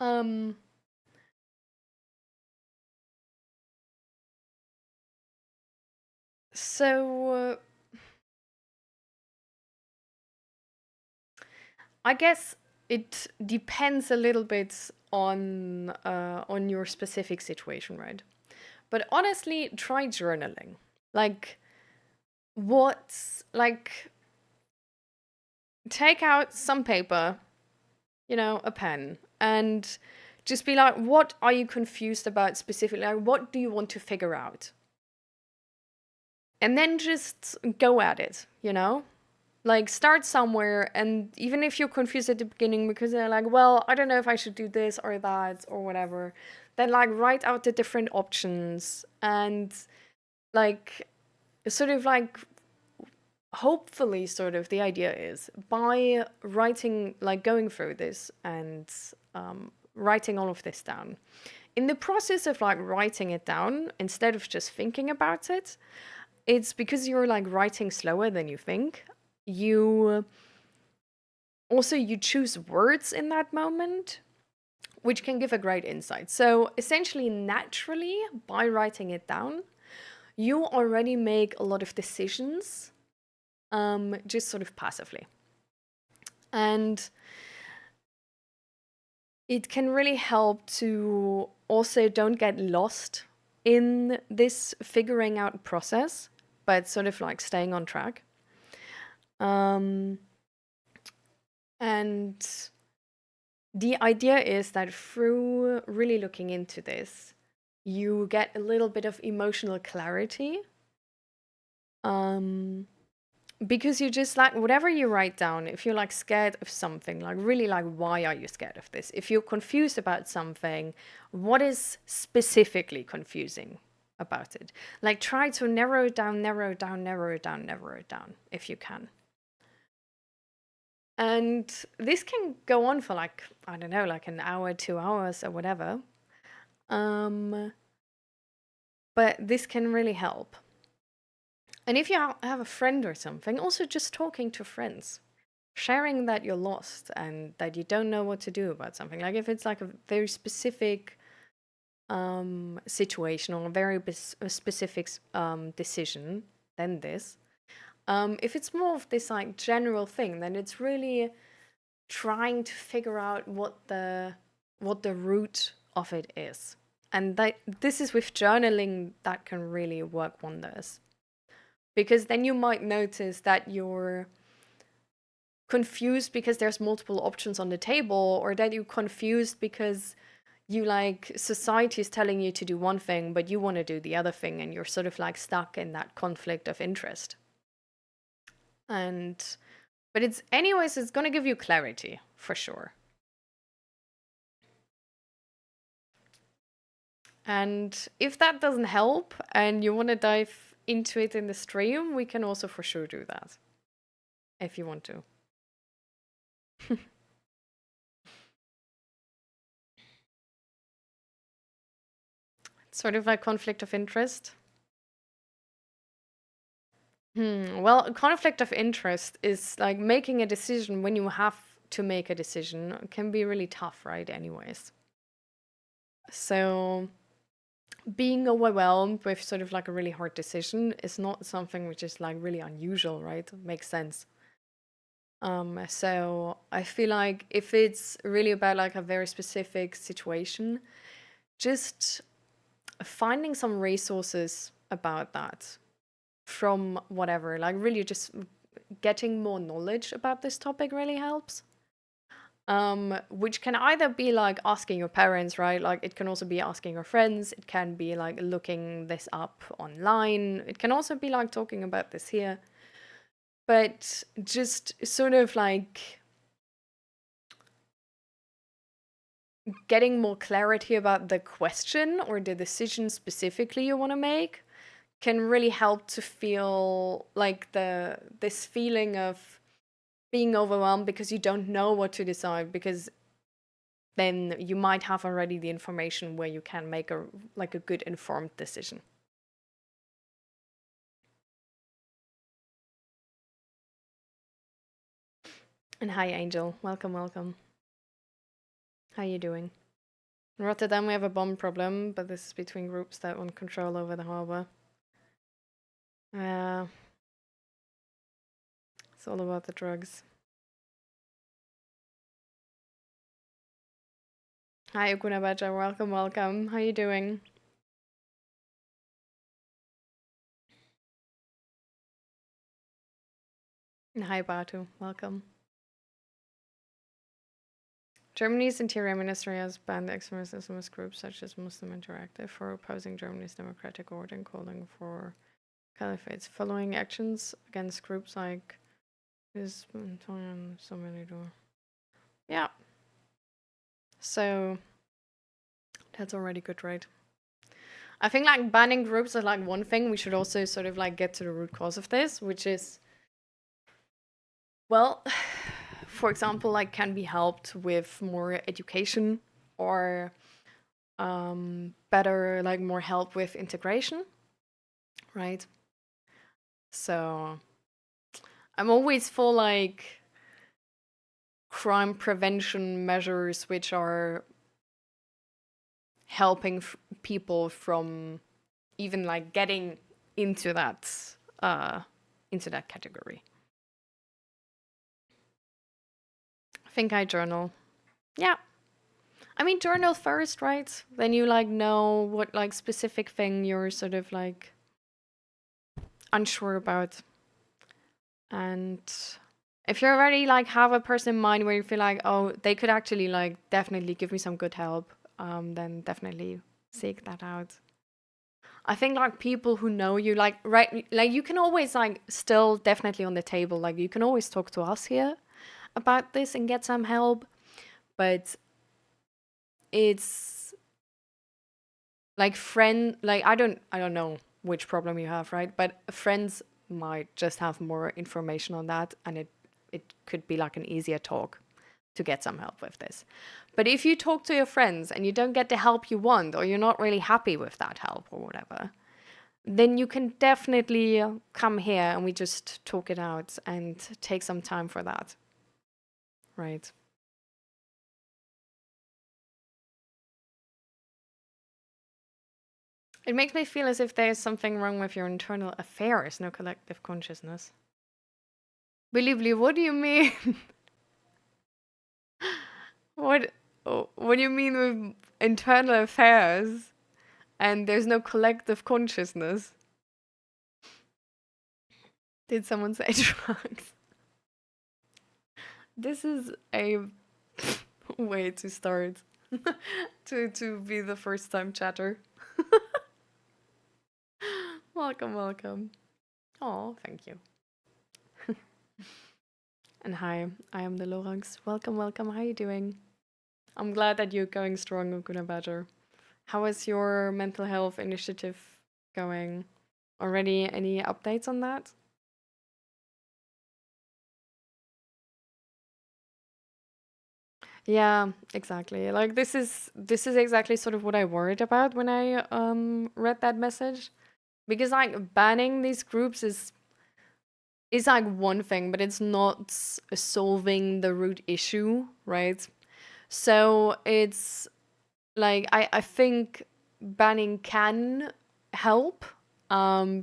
Um, so I guess it depends a little bit on your specific situation, right? But honestly, try journaling. Like, what's like, take out some paper, a pen, and just be like, what are you confused about specifically? Like, what do you want to figure out? And then just go at it. Like, start somewhere, and even if you're confused at the beginning because they're like, well, I don't know if I should do this or that or whatever, then, like, write out the different options and, like, sort of like hopefully, sort of, the idea is by writing, like going through this and writing all of this down, in the process of like writing it down, instead of just thinking about it, it's because you're like writing slower than you think. You also you choose words in that moment, which can give a great insight. So essentially, naturally, by writing it down, you already make a lot of decisions, just sort of passively. And it can really help to also don't get lost in this figuring out process, but sort of like staying on track. And the idea is that through really looking into this, you get a little bit of emotional clarity. Because you just like whatever you write down, if you're like scared of something, like really like why are you scared of this? If you're confused about something, what is specifically confusing about it? Like try to narrow it down, narrow it down, narrow it down, narrow it down if you can. And this can go on for like, I don't know, like an hour, 2 hours or whatever. But this can really help. And if you have a friend or something, also just talking to friends, sharing that you're lost and that you don't know what to do about something. Like if it's like a very specific situation or a very specific decision, then this. If it's more of this like general thing, then it's really trying to figure out what the root of it is. And this is with journaling that can really work wonders. Because then you might notice that you're confused because there's multiple options on the table, or that you're confused because you like society is telling you to do one thing, but you want to do the other thing, and you're sort of like stuck in that conflict of interest. But it's going to give you clarity for sure. And if that doesn't help and you want to dive into it in the stream, we can also for sure do that if you want to. Sort of like conflict of interest. Well, conflict of interest is like making a decision when you have to make a decision can be really tough, right? Anyways. So being overwhelmed with sort of like a really hard decision is not something which is like really unusual, right? Makes sense. So I feel like if it's really about like a very specific situation, just finding some resources about that from whatever, like really just getting more knowledge about this topic really helps. Which can either be like asking your parents, right? Like it can also be asking your friends. It can be like looking this up online. It can also be like talking about this here. But just sort of like getting more clarity about the question or the decision specifically you want to make can really help to feel like this feeling of being overwhelmed because you don't know what to decide, because then you might have already the information where you can make a good informed decision. And hi Angel, welcome. How you doing? In Rotterdam we have a bomb problem, but this is between groups that want control over the harbor. It's all about the drugs. Hi Ukunabaja, welcome. How you doing? And hi Batu, welcome. Germany's interior ministry has banned extremist Islamist groups such as Muslim Interactive for opposing Germany's democratic order and calling for caliphates. Following actions against groups like this, so many do. Yeah. So that's already good, right? I think like banning groups is like one thing. We should also sort of like get to the root cause of this, which is Well, for example, like can be helped with more education or better, like more help with integration, right? So I'm always for like crime prevention measures which are helping people from even like getting into uh that category. I think I journal. Yeah. I mean journal first, right? Then you like know what like specific thing you're sort of like unsure about. And if you already like have a person in mind where you feel like, oh, they could actually like definitely give me some good help, then definitely seek that out. I think like people who know you, like right, like you can always like still definitely on the table, like you can always talk to us here about this and get some help, but it's like like I don't know which problem you have, right? But friends might just have more information on that, and it could be like an easier talk to get some help with this. But if you talk to your friends and you don't get the help you want, or you're not really happy with that help or whatever, then you can definitely come here and we just talk it out and take some time for that. Right. It makes me feel as if there's something wrong with your internal affairs, no collective consciousness. Believe, what do you mean? what what do you mean with internal affairs and there's no collective consciousness? Did someone say drugs? This is a way to start to be the first time chatter. Welcome, welcome. Oh, thank you. And hi, I am the Lorax. Welcome, welcome. How are you doing? I'm glad that you're going strong, Guna Badger. How is your mental health initiative going? Already any updates on that? Yeah, exactly. Like this is exactly sort of what I worried about when I read that message. Because like banning these groups is like one thing, but it's not solving the root issue, right? So it's like I think banning can help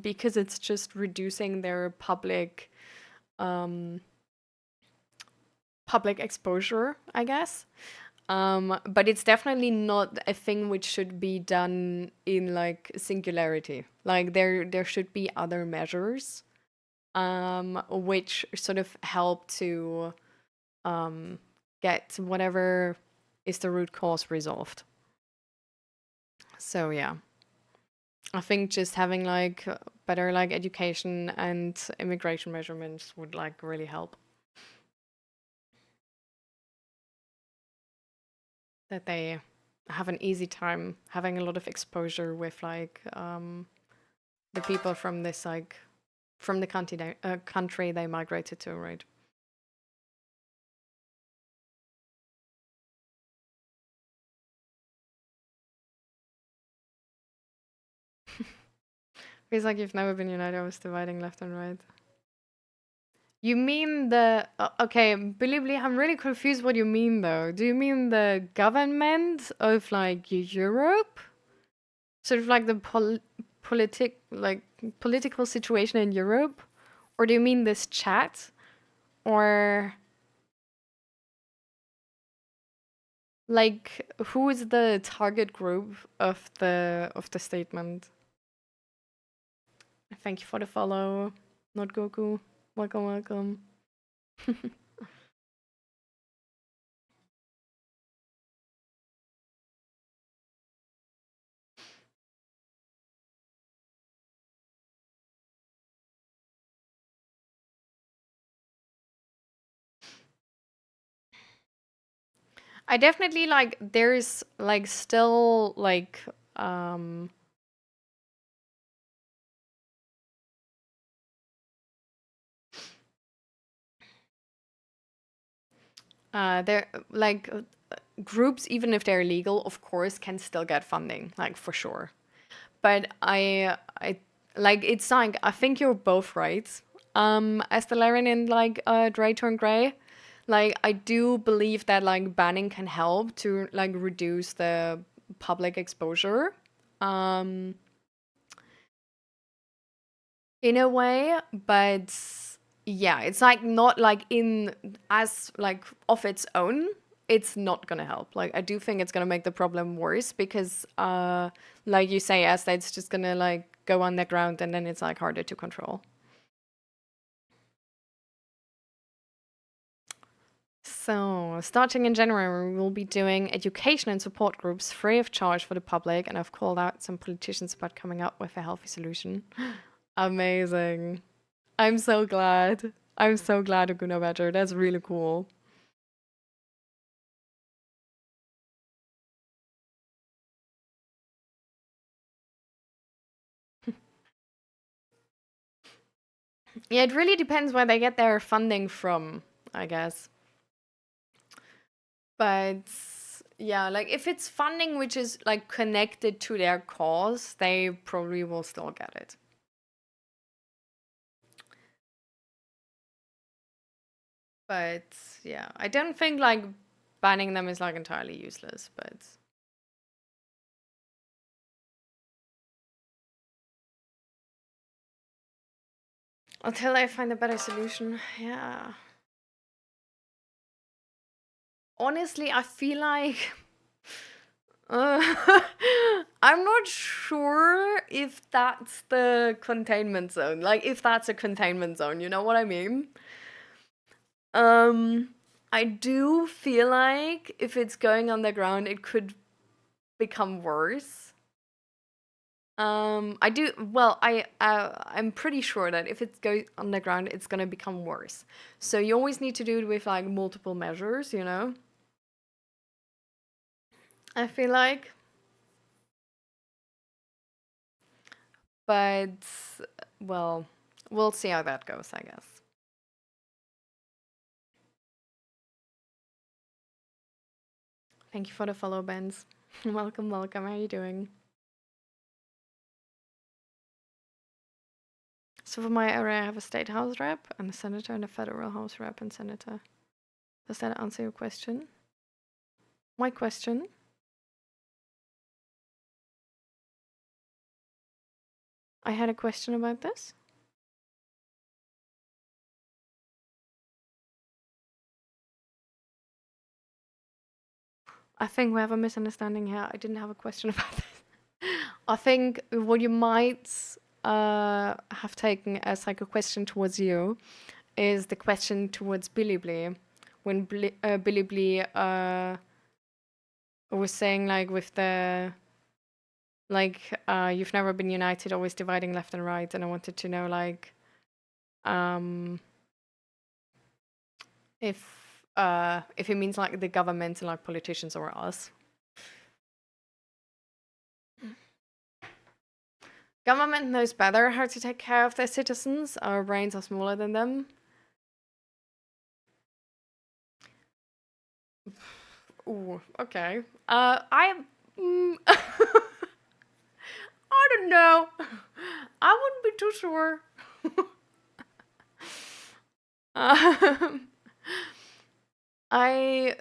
because it's just reducing their um public exposure, I guess. But it's definitely not a thing which should be done in like singularity. Like there should be other measures which sort of help to um, get whatever is the root cause resolved. So yeah, I think just having like better like education and immigration measurements would like really help. That they have an easy time having a lot of exposure with like the people from this like from the country they migrated to, right? Feels like you've never been united. I was dividing left and right. You mean the okay, believe me, I'm really confused what you mean though. Do you mean the government of like Europe? Sort of like the political situation in Europe? Or do you mean this chat? Or like who is the target group of the statement? Thank you for the follow. Not Goku. Welcome, welcome. I definitely like there's like still like They're like groups, even if they're legal, of course, can still get funding, like for sure. But I like it's like I think you're both right. As the Laren and like Dre Turn Gray, like I do believe that like banning can help to like reduce the public exposure. Um, in a way, but yeah, it's like not like in as like of its own, it's not gonna help. Like I do think it's gonna make the problem worse because like you say, as it's just gonna like go underground and then it's like harder to control. So, starting in January, we'll be doing education and support groups free of charge for the public, and I've called out some politicians about coming up with a healthy solution. Amazing. I'm so glad. I'm so glad of Guna Better. That's really cool. Yeah, it really depends where they get their funding from, I guess. But yeah, like if it's funding which is like connected to their cause, they probably will still get it. But yeah, I don't think like banning them is like entirely useless, but until I find a better solution, yeah. Honestly, I feel like uh, I'm not sure if that's the containment zone. Like if that's a containment zone, you know what I mean? Um I do feel like if it's going underground, it could become worse. I do. Well, I'm pretty sure that if it goes underground, it's gonna become worse. So you always need to do it with like multiple measures, you know. I feel like, but well, we'll see how that goes, I guess. Thank you for the follow, Benz. Welcome, welcome. How are you doing? So for my area, I have a state house rep and a senator and a federal house rep and senator. Does that answer your question? My question? I had a question about this. I think we have a misunderstanding here. I didn't have a question about this. I think what you might have taken as like a question towards you is the question towards Billy Blee. When Billy Blee was saying like with the like you've never been united, always dividing left and right, and I wanted to know like um if it means like the government and like politicians or us. Government knows better how to take care of their citizens. Our brains are smaller than them. Ooh, okay. I don't know. I wouldn't be too sure. um, I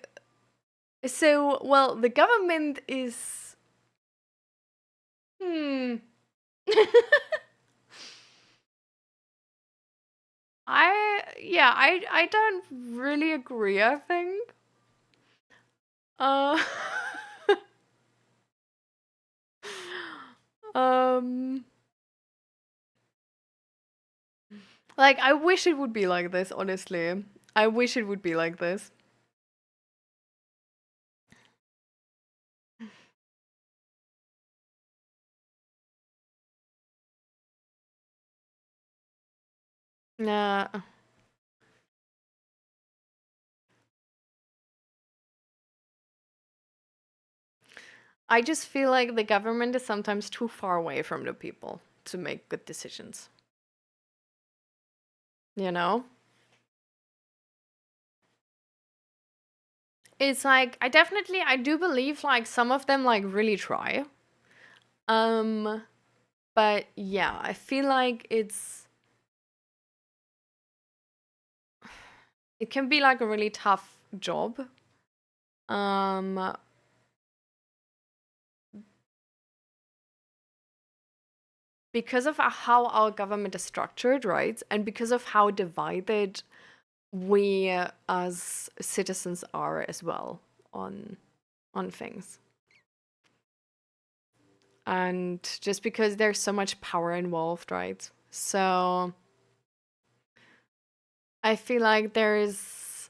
so well the government is hmm. I don't really agree, I think. Uh um like I wish it would be like this, honestly. I wish it would be like this. Nah. I just feel like the government is sometimes too far away from the people to make good decisions. You know? It's like I do believe like some of them like really try. Um but yeah, I feel like it can be like a really tough job. Um because of how our government is structured, right? And because of how divided we as citizens are as well on things. And just because there's so much power involved, right? So I feel like there is,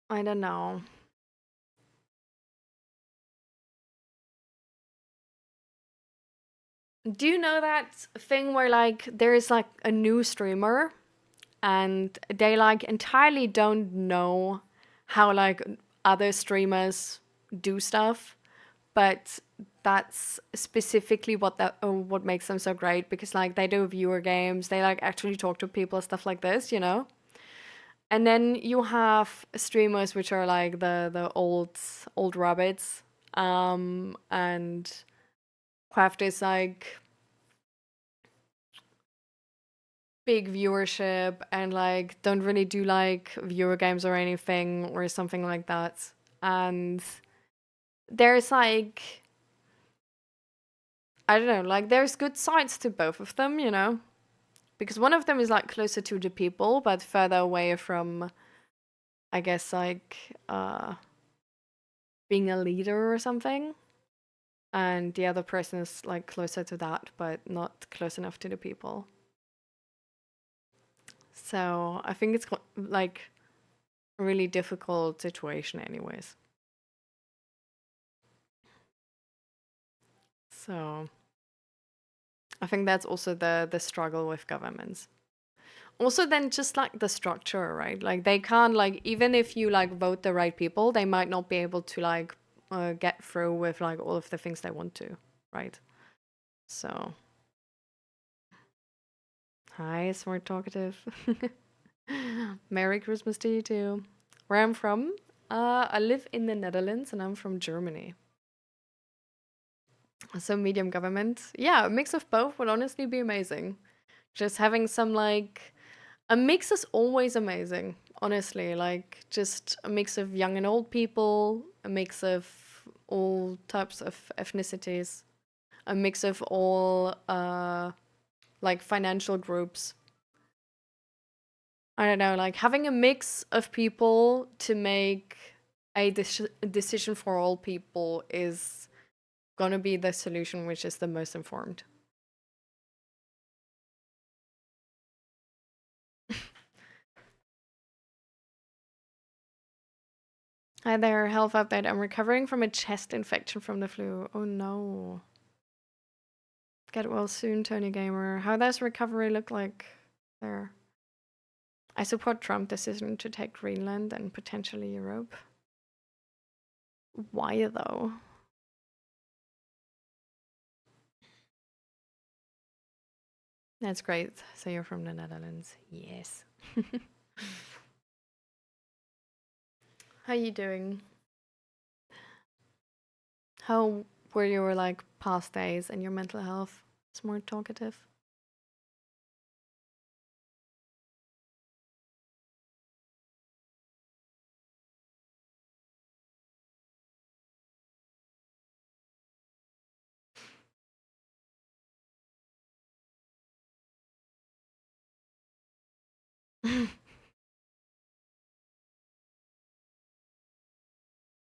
I don't know. Do you know that thing where like there is like a new streamer and they like entirely don't know how like other streamers do stuff, but that's specifically what makes them so great, because like they do viewer games, they like actually talk to people, stuff like this, you know. And then you have streamers which are like the old rabbits, and have this like big viewership and like don't really do like viewer games or anything or something like that. And there's like, I don't know, like there's good sides to both of them, you know? Because one of them is like closer to the people but further away from, I guess, like being a leader or something. And the other person is like closer to that but not close enough to the people. So I think it's like a really difficult situation anyways. So I think that's also the struggle with governments. Also then just like the structure, right? Like they can't, like, even if you like vote the right people, they might not be able to like get through with like all of the things they want to, right? So hi, smart talkative. Merry Christmas to you too. Where I'm from, I live in the Netherlands and I'm from Germany. So medium government. Yeah, a mix of both would honestly be amazing. Just having some like, a mix is always amazing, honestly. Like just a mix of young and old people, a mix of all types of ethnicities, a mix of all like financial groups. I don't know, like having a mix of people to make a decision for all people is gonna be the solution which is the most informed. Hi there, health update. I'm recovering from a chest infection from the flu. Oh no. Get well soon, Tony Gamer. How does recovery look like there? I support Trump's decision to take Greenland and potentially Europe. Why though? That's great. So you're from the Netherlands. Yes. How you doing? How were your like past days and your mental health? Smart talkative.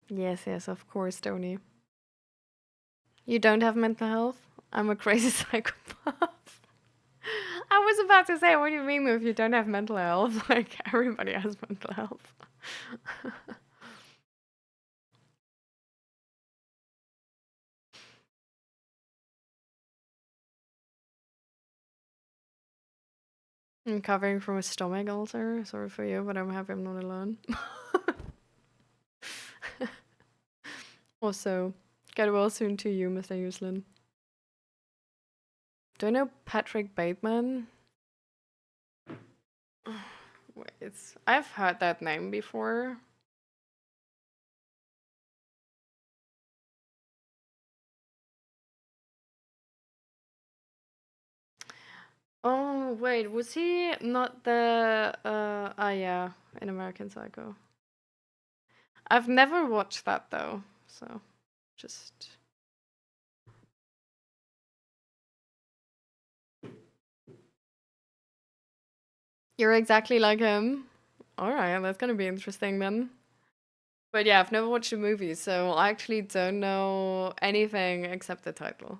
Yes, yes, of course, Tony. You don't have mental health? I'm a crazy psychopath. I was about to say, what do you mean if you don't have mental health? Like, everybody has mental health. I'm recovering from a stomach ulcer. Sorry for you, but I'm happy I'm not alone. Also, get well soon to you, Mr. Uslin. Do I know Patrick Bateman? Wait. States. I've heard that name before. Oh, wait, was he not the yeah, in American Psycho. I've never watched that though, so just you're exactly like him. All right, that's gonna be interesting then. But yeah, I've never watched the movie, so I actually don't know anything except the title.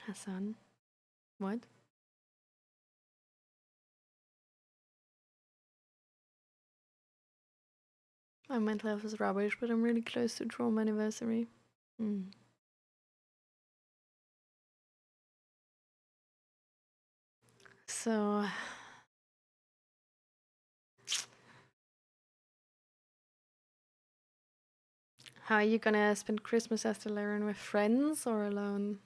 Hassan. What? My mental health is rubbish, but I'm really close to trauma anniversary. Mm. So, how are you gonna spend Christmas after Laren, with friends or alone?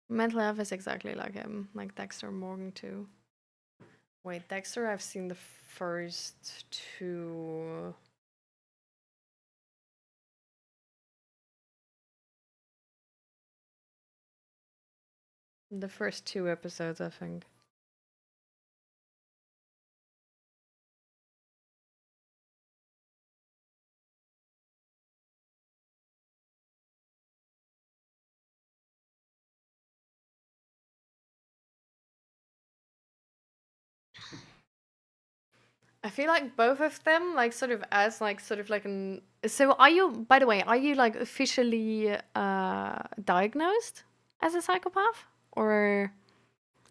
Mental health is exactly like him, like Dexter Morgan too. Wait, Dexter, I've seen the first two. The first two episodes, I think. I feel like both of them, like, sort of as, like, sort of like an. So, are you, by the way, are you, like, officially diagnosed as a psychopath? Or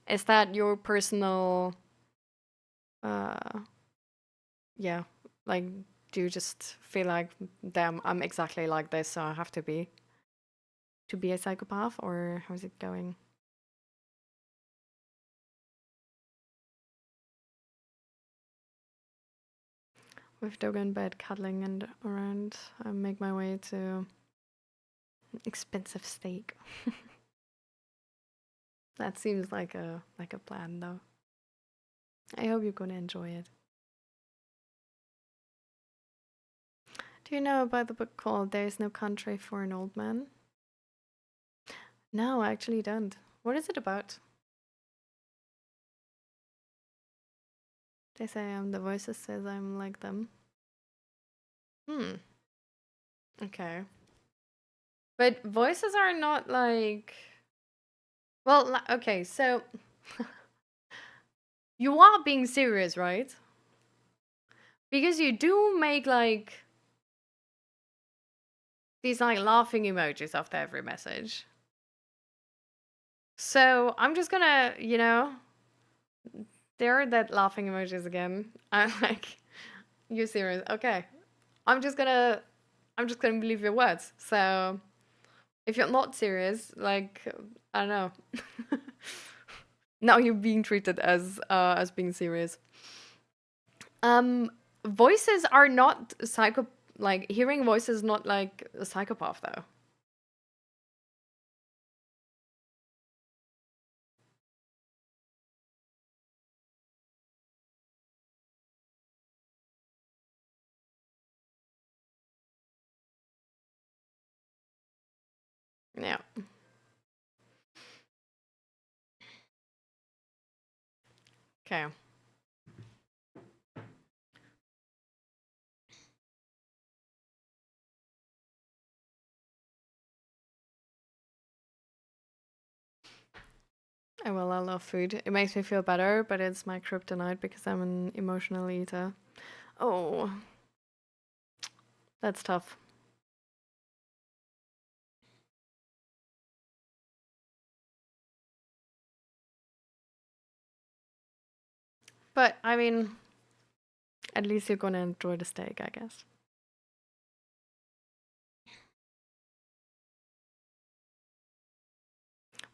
is that your personal, uh, yeah, like, do you just feel like, damn, I'm exactly like this, so I have to be a psychopath? Or how's it going? With dog in bed, cuddling and around, I make my way to expensive steak. That seems like a plan, though. I hope you're gonna enjoy it. Do you know about the book called There Is No Country for an Old Man? No, I actually don't. What is it about? They say the voices says I'm like them. Hmm. Okay. But voices are not like. Well, okay, so you are being serious, right? Because you do make like these like laughing emojis after every message. So I'm just gonna, there are that laughing emojis again. I'm like, you serious? Okay. I'm just gonna I'm just gonna believe your words. So if you're not serious, like, I don't know. Now you're being treated as being serious. Um Voices are not like hearing voices not like a psychopath though. Yeah. Okay. I love food. It makes me feel better, but it's my kryptonite because I'm an emotional eater. Oh, that's tough. But I mean, at least you're gonna enjoy the steak, I guess.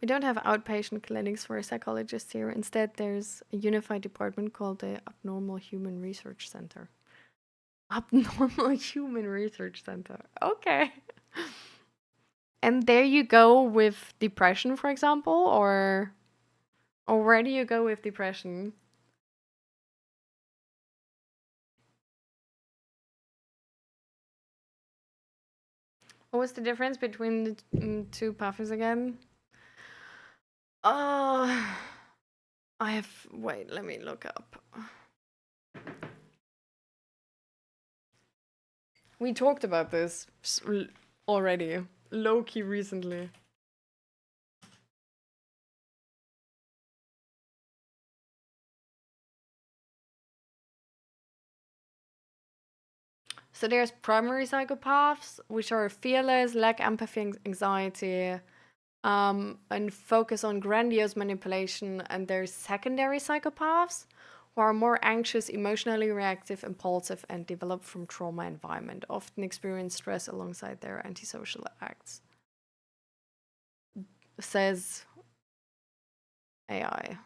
We don't have outpatient clinics for psychologists here. Instead, there's a unified department called the Abnormal Human Research Center. Abnormal Human Research Center. Okay. And there you go with depression, for example, or where do you go with depression? What was the difference between the two paths again? Uh, wait, let me look up. We talked about this already, low-key recently. So there's primary psychopaths, which are fearless, lack empathy, anxiety, and focus on grandiose manipulation. And there's secondary psychopaths, who are more anxious, emotionally reactive, impulsive, and develop from trauma environment, often experience stress alongside their antisocial acts. Says AI.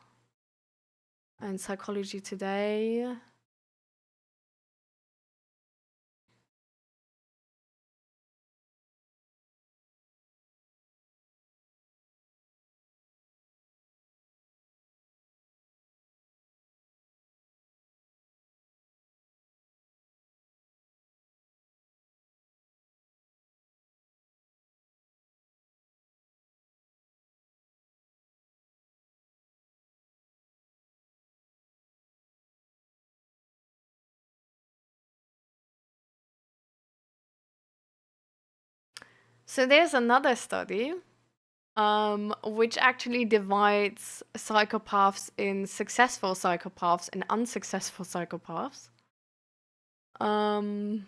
And Psychology Today. So there's another study which actually divides psychopaths in successful psychopaths and unsuccessful psychopaths. Um,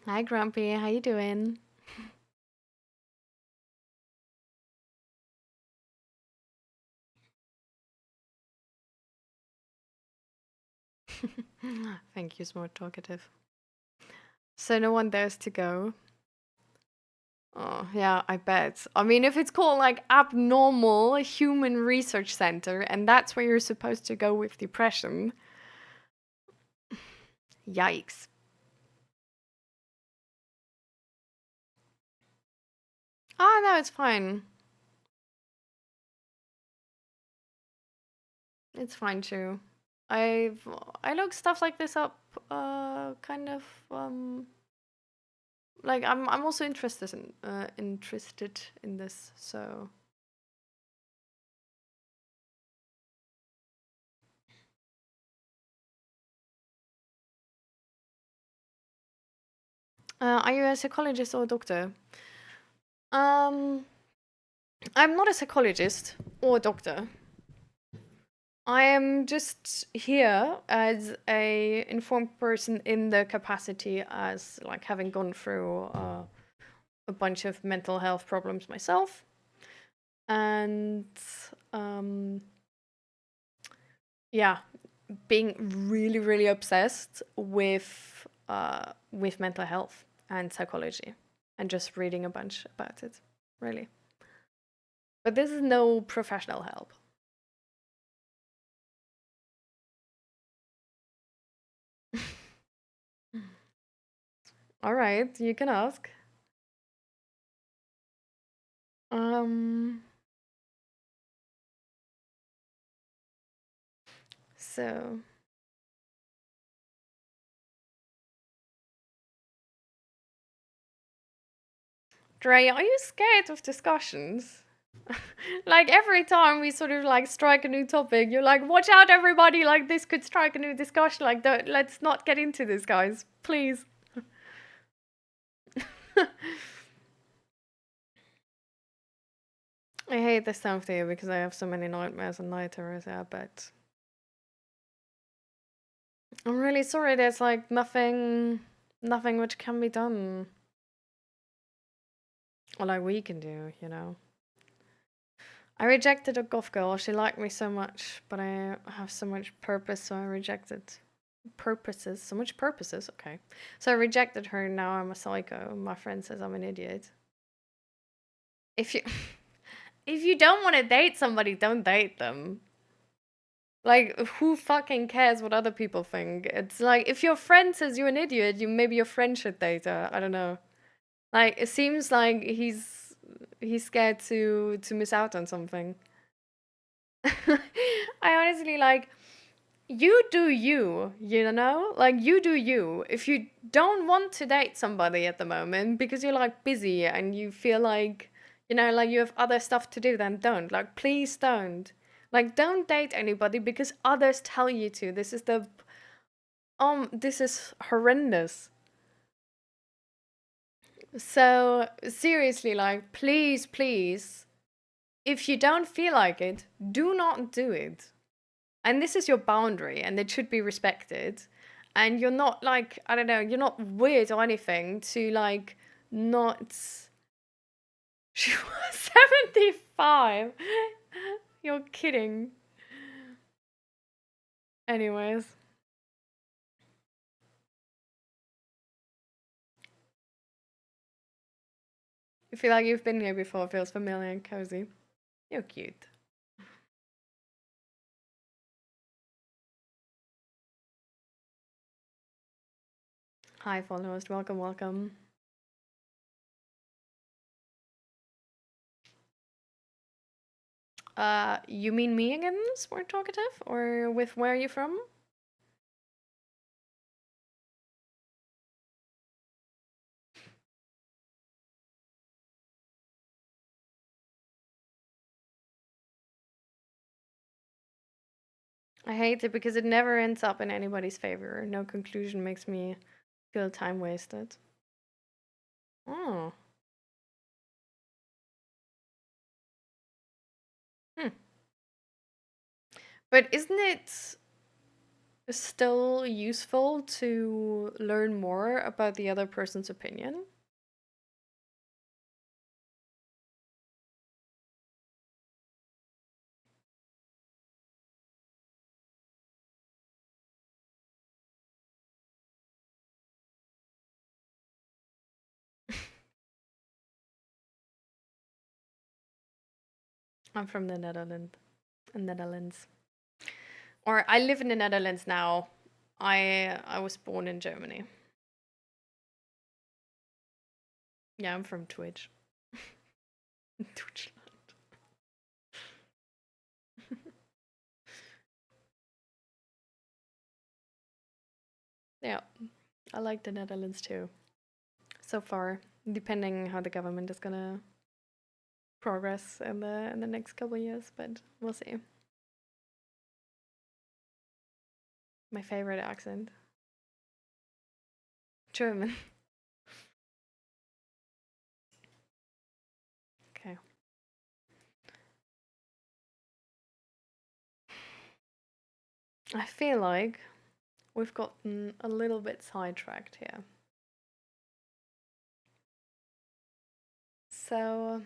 Hi, Grumpy. How you doing? Thank you, smart talkative. So no one dares to go. Oh, yeah, I bet. I mean, if it's called like Abnormal Human Research Center, and that's where you're supposed to go with depression, yikes. Ah, no, it's fine. It's fine too. I've I look stuff like this up, kind of like I'm also interested in this. So are you a psychologist or a doctor? Um, I'm not a psychologist or a doctor. I am just here as a informed person in the capacity as like having gone through a bunch of mental health problems myself, and um, yeah, being really really obsessed with mental health and psychology, and just reading a bunch about it, really. But this is no professional help. All right, you can ask. Um, so Dre, are you scared of discussions? Like every time we sort of like strike a new topic, you're like, watch out, everybody! Like this could strike a new discussion. Like, let's not get into this, guys, please. I hate this time of the year because I have so many nightmares and night terrors. Yeah, but I'm really sorry. There's like nothing which can be done, or like we can do. You know. I rejected a goth girl. She liked me so much, but I have so much purpose, so I rejected purposes. So much purposes. Okay. So I rejected her. Now I'm a psycho. My friend says I'm an idiot. If you if you don't want to date somebody, don't date them. Like, who fucking cares what other people think? It's like, if your friend says you're an idiot, maybe your friend should date her. I don't know. Like, it seems like he's scared to miss out on something. I honestly like, you do you, you know? Like, you do you. If you don't want to date somebody at the moment because you're like busy and you feel like, you know, like you have other stuff to do, then don't. Like, please don't. Like, don't date anybody because others tell you to. This is horrendous. So, seriously, like, please, if you don't feel like it, do not do it. And this is your boundary and it should be respected. And you're not like, I don't know, you're not weird or anything to like not. She was 75. You're kidding. Anyways. You feel like you've been here before, it feels familiar and cozy. You're cute. Hi, followers. Welcome, welcome. You mean me again, Smart Talkative? Or with where are you from? I hate it because it never ends up in anybody's favor. No conclusion makes me feel time wasted. Oh. Hmm. But isn't it still useful to learn more about the other person's opinion? I'm from the Netherlands. Or I live in the Netherlands now. I was born in Germany. Yeah, I'm from Twitch. Twitch. Yeah, I like the Netherlands too. So far, depending how the government is gonna progress in the next couple of years, but we'll see. My favorite accent, German. Okay. I feel like we've gotten a little bit sidetracked here. So,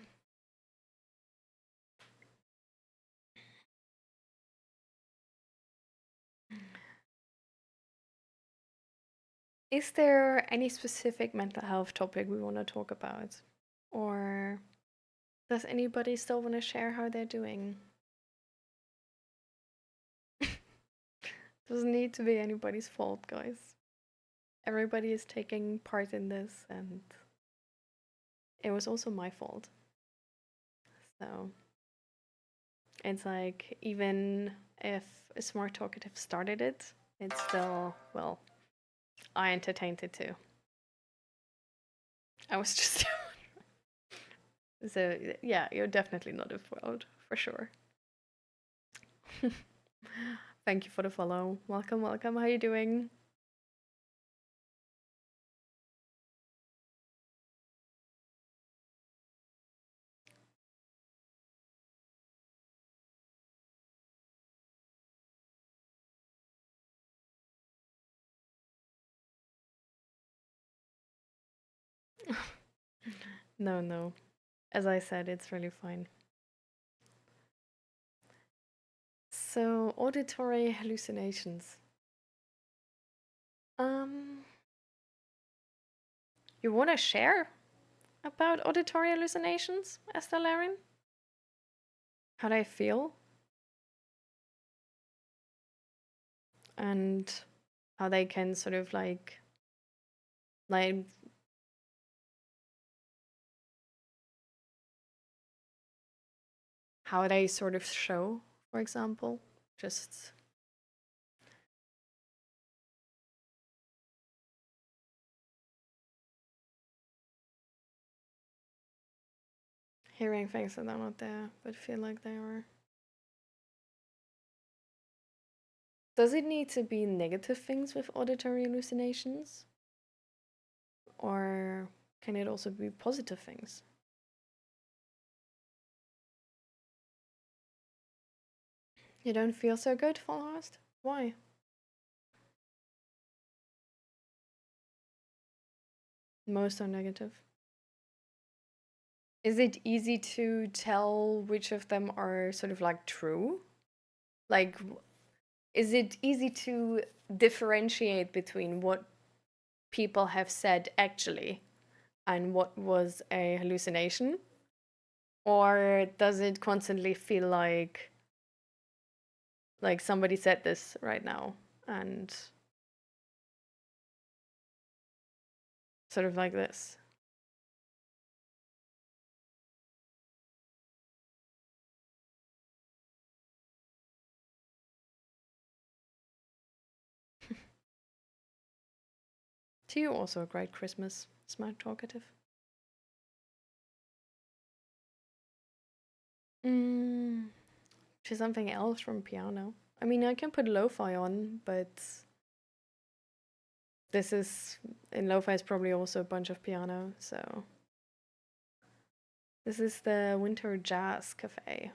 is there any specific mental health topic we want to talk about? Or does anybody still want to share how they're doing? Doesn't need to be anybody's fault, guys. Everybody is taking part in this, and it was also my fault. So, it's like, even if a smart talkative started it, it's still, well, I entertained it too. I was just. So, yeah, you're definitely not a fraud, for sure. Thank you for the follow. Welcome, welcome. How you doing? No, no. As I said, it's really fine. So, auditory hallucinations. Um, you want to share about auditory hallucinations, Esther Laren? How they feel and how they can sort of like how they sort of show, for example, just hearing things that are not there but feel like they are. Does it need to be negative things with auditory hallucinations? Or can it also be positive things? You don't feel so good, Forrest? Why? Most are negative. Is it easy to tell which of them are sort of like true? Like, is it easy to differentiate between what people have said actually and what was a hallucination? Or does it constantly feel like somebody said this right now and sort of like this? To you also a great Christmas, smart talkative. Mm, to something else from piano. I mean, I can put lo-fi on, but this is in lo-fi is probably also a bunch of piano, so this is the Winter Jazz Cafe.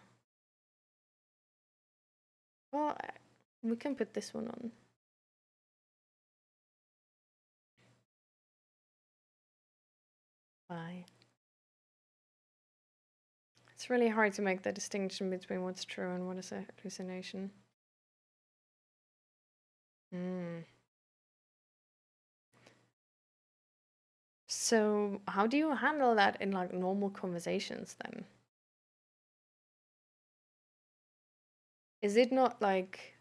Well, we can put this one on. Bye. It's really hard to make the distinction between what's true and what is a hallucination. Mm. So, how do you handle that in like normal conversations then? Is it not like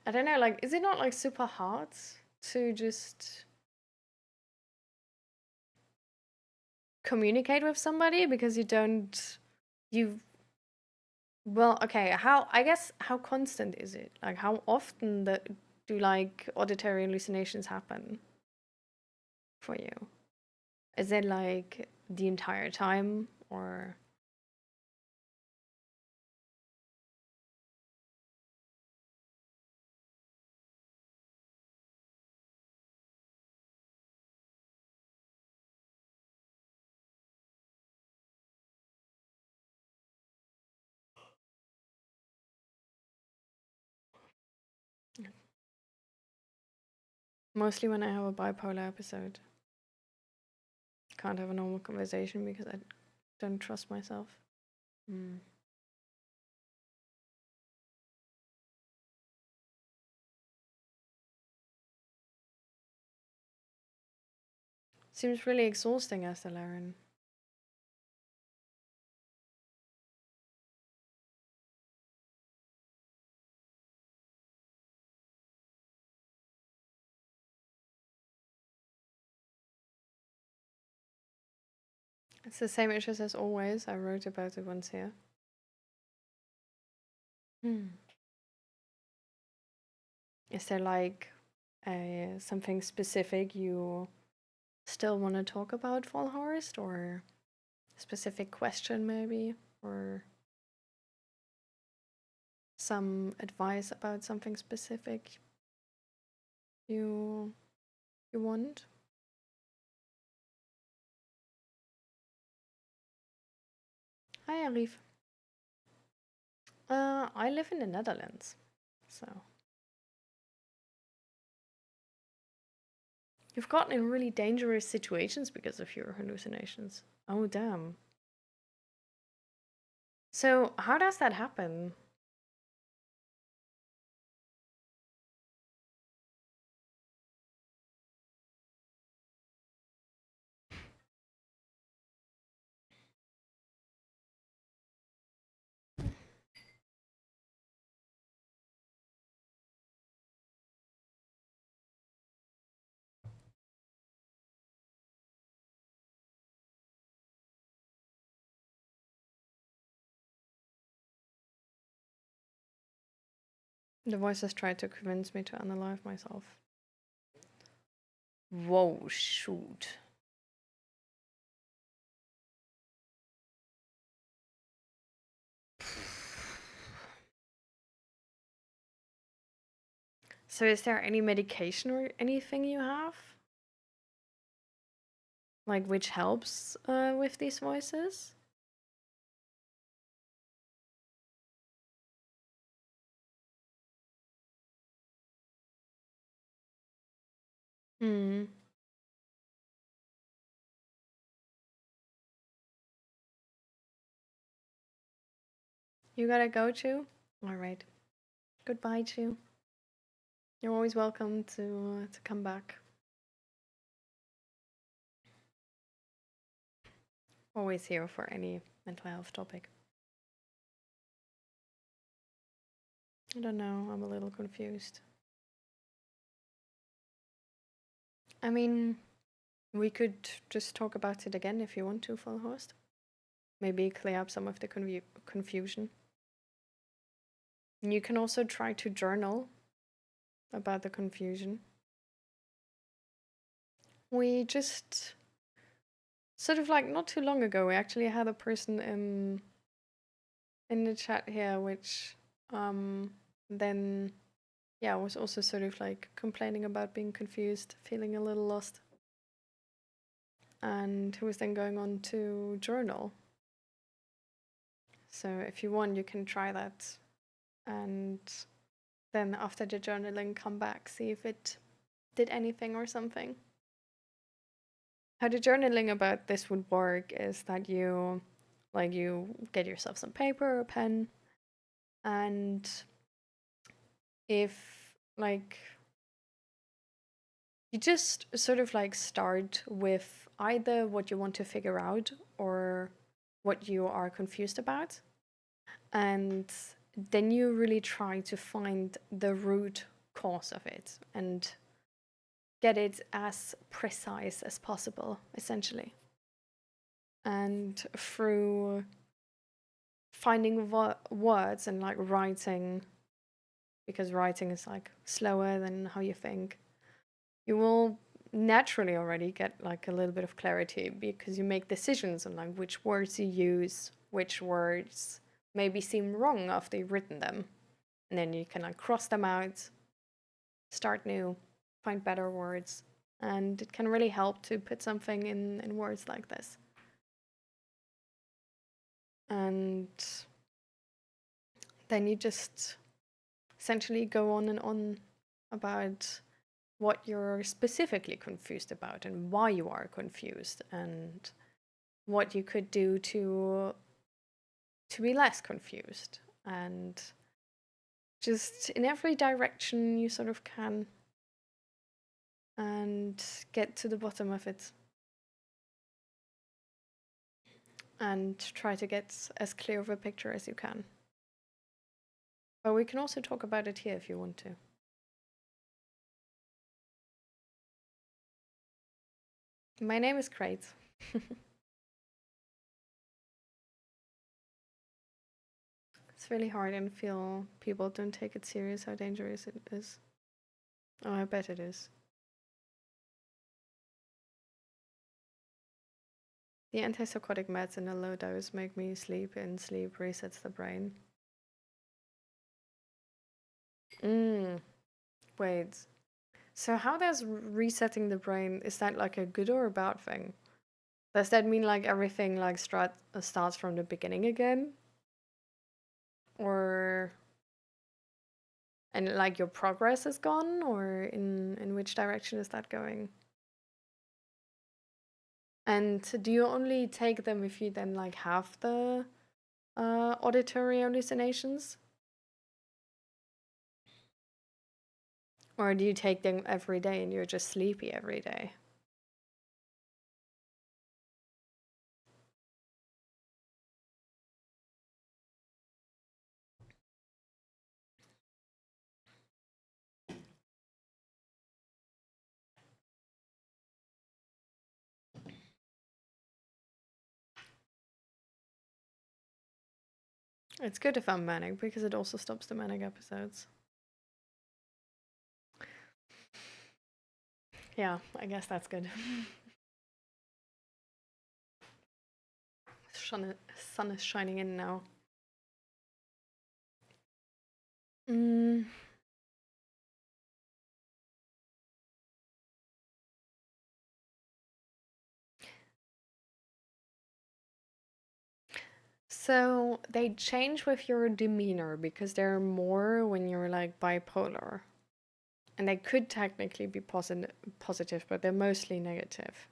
I don't know, like is it not like super hard to just communicate with somebody because you don't you well, okay, how I guess how constant is it? Like how often that do like auditory hallucinations happen for you? Is it like the entire time or mostly when I have a bipolar episode? Can't have a normal conversation because I don't trust myself. Mm. Seems really exhausting, Esther Laren. It's the same issues as always. I wrote about it once here. Hmm. Is there like something specific you still want to talk about, Fallhorst, or a specific question maybe, or some advice about something specific you you want? Hi, Arif. I live in the Netherlands, so you've gotten in really dangerous situations because of your hallucinations. Oh, damn. So, how does that happen? The voices tried to convince me to unalive myself. Whoa, shoot. So, is there any medication or anything you have? Like, which helps with these voices? Hmm. You gotta go, Chu? Alright. Goodbye, Chu. You're always welcome to come back. Always here for any mental health topic. I don't know, I'm a little confused. I mean, we could just talk about it again if you want to, full host. Maybe clear up some of the confusion. And you can also try to journal about the confusion. We just sort of like not too long ago, we actually had a person in the chat here, which then yeah was also sort of like complaining about being confused, feeling a little lost, and who was then going on to journal. So if you want, you can try that, and then after the journaling, come back, see if it did anything or something. How the journaling about this would work is that you get yourself some paper or a pen, and if like you just sort of like start with either what you want to figure out or what you are confused about, and then you really try to find the root cause of it and get it as precise as possible, essentially. And through finding words and like writing, because writing is like slower than how you think, you will naturally already get like a little bit of clarity because you make decisions on like which words you use, which words maybe seem wrong after you've written them. And then you can like cross them out, start new, find better words. And it can really help to put something in words like this. And then you just essentially go on and on about what you're specifically confused about and why you are confused and what you could do to be less confused, and just in every direction you sort of can, and get to the bottom of it and try to get as clear of a picture as you can. But we can also talk about it here if you want to. My name is Crate. It's really hard and feel people don't take it serious how dangerous it is. Oh, I bet it is. The antipsychotic meds in a low dose make me sleep, and sleep resets the brain. Wait. So how does resetting the brain, is that like a good or a bad thing? Does that mean like everything like starts from the beginning again? Or and like your progress is gone, or in which direction is that going? And do you only take them if you then like have the auditory hallucinations? Or do you take them every day and you're just sleepy every day? It's good if I'm manic because it also stops the manic episodes. Yeah, I guess that's good. Sun is shining in now. Mm. So they change with your demeanor because they're more when you're like bipolar. And they could technically be positive, but they're mostly negative.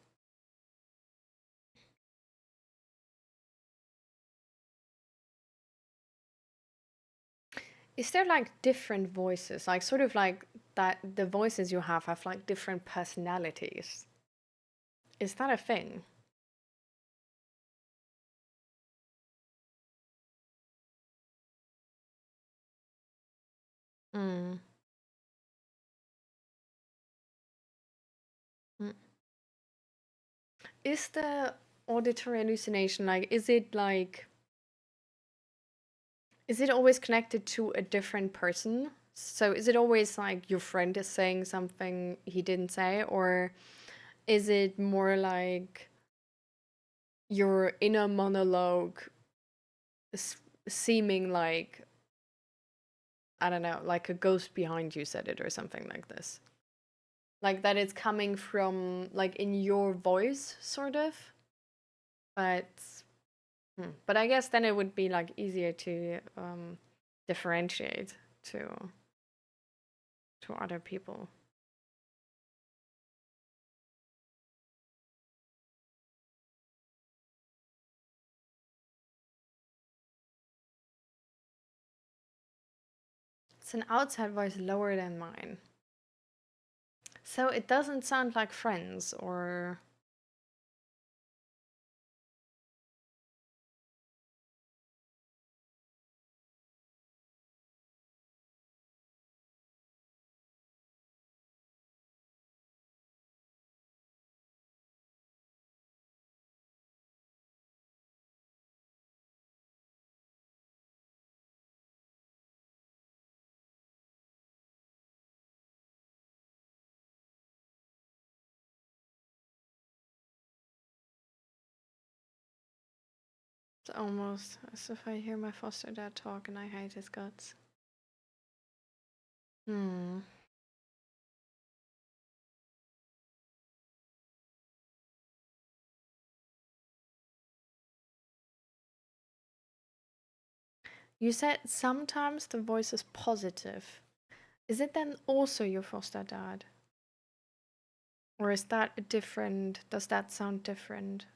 Is there like different voices? Like sort of like that the voices you have like different personalities. Is that a thing? Mm. Mm. Is the auditory hallucination like is it always connected to a different person? So is it always like your friend is saying something he didn't say, or is it more like your inner monologue seeming like, I don't know, like a ghost behind you said it or something like this? Like that it's coming from like in your voice, sort of. But but I guess then it would be like easier to differentiate to other people. It's an outside voice lower than mine. So it doesn't sound like friends or. It's almost as if I hear my foster dad talk and I hate his guts. Hmm. You said sometimes the voice is positive. Is it then also your foster dad? Or is that a different? Does that sound different?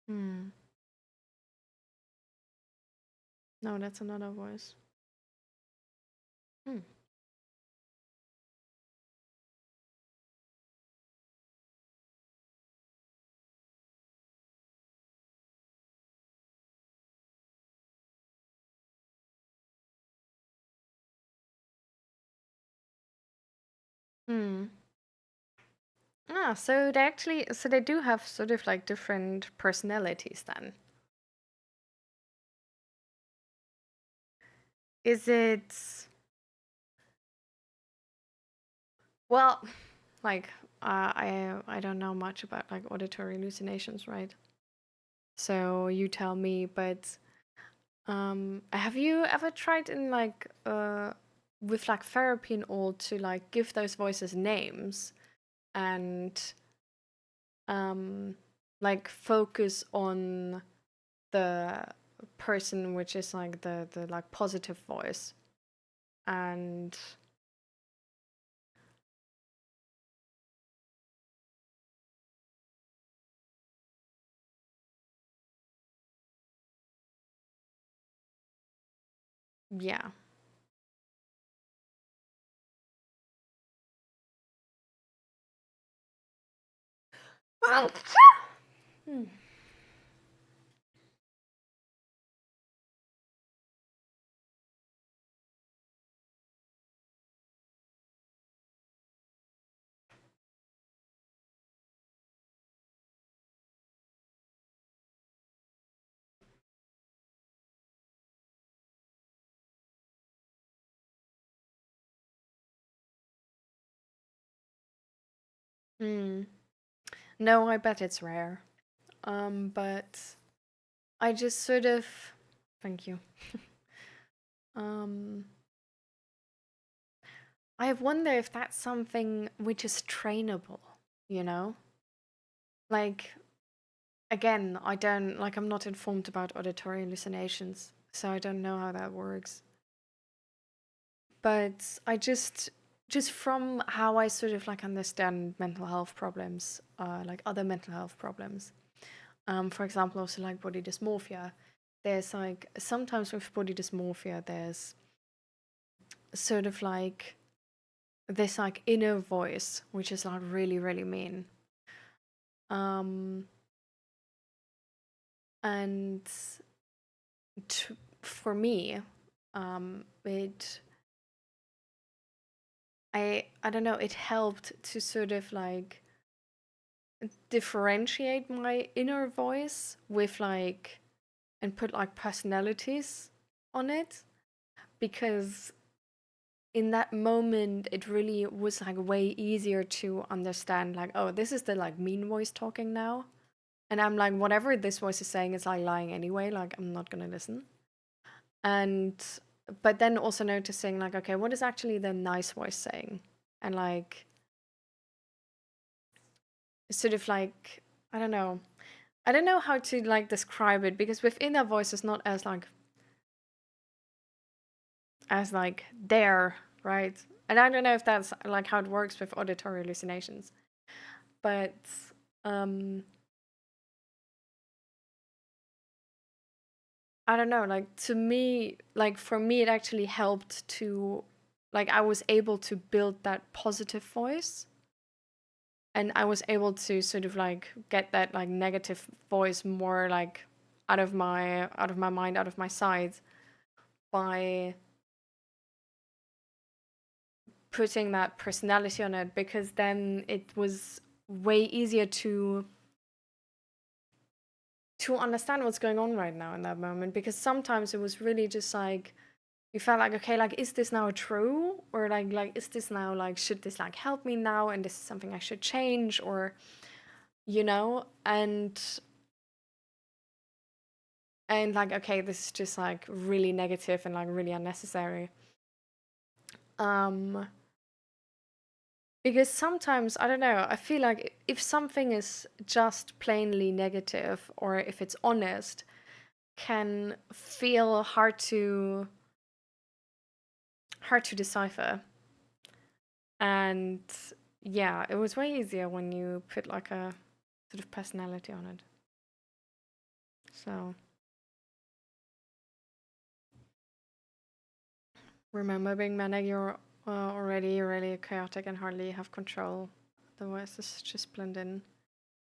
Hmm. No, that's another voice. Hmm. Hmm. Ah, so they do have sort of like different personalities then. Is it, well, like I don't know much about like auditory hallucinations, right? So you tell me, but have you ever tried in like with like therapy and all to like give those voices names and like focus on the person which is like the like positive voice. And yeah. Hmm. Hmm. No, I bet it's rare. But I just sort of, thank you. Um, I wonder if that's something which is trainable, you know? Like, again, I don't, like, I'm not informed about auditory hallucinations, so I don't know how that works. But I just from how I sort of like understand mental health problems, like other mental health problems, for example, also like body dysmorphia, there's like sometimes with body dysmorphia, there's sort of like this like inner voice, which is like really, really mean. Um, and for me, it I don't know, it helped to sort of like differentiate my inner voice with like and put like personalities on it, because in that moment it really was like way easier to understand like, oh, this is the like mean voice talking now, and I'm like, whatever this voice is saying is like lying anyway, like I'm not gonna listen. And but then also noticing like, okay, what is actually the nice voice saying? And like sort of like, I don't know, I don't know how to like describe it, because within that voice is not as like there, right? And I don't know if that's like how it works with auditory hallucinations, but um I don't know, like to me, like for me it actually helped to, like I was able to build that positive voice, and I was able to sort of like get that like negative voice more like out of my mind, out of my sight, by putting that personality on it, because then it was way easier to understand what's going on right now in that moment, because sometimes it was really just like you felt like, okay, like is this now true, or like is this now like, should this like help me now, and this is something I should change, or you know, and like, okay, this is just like really negative and like really unnecessary. um because sometimes, I don't know, I feel like if something is just plainly negative, or if it's honest, can feel hard to decipher. And yeah, it was way easier when you put like a sort of personality on it. So remember, being manic, you're already really chaotic and hardly have control. The voices just blend in.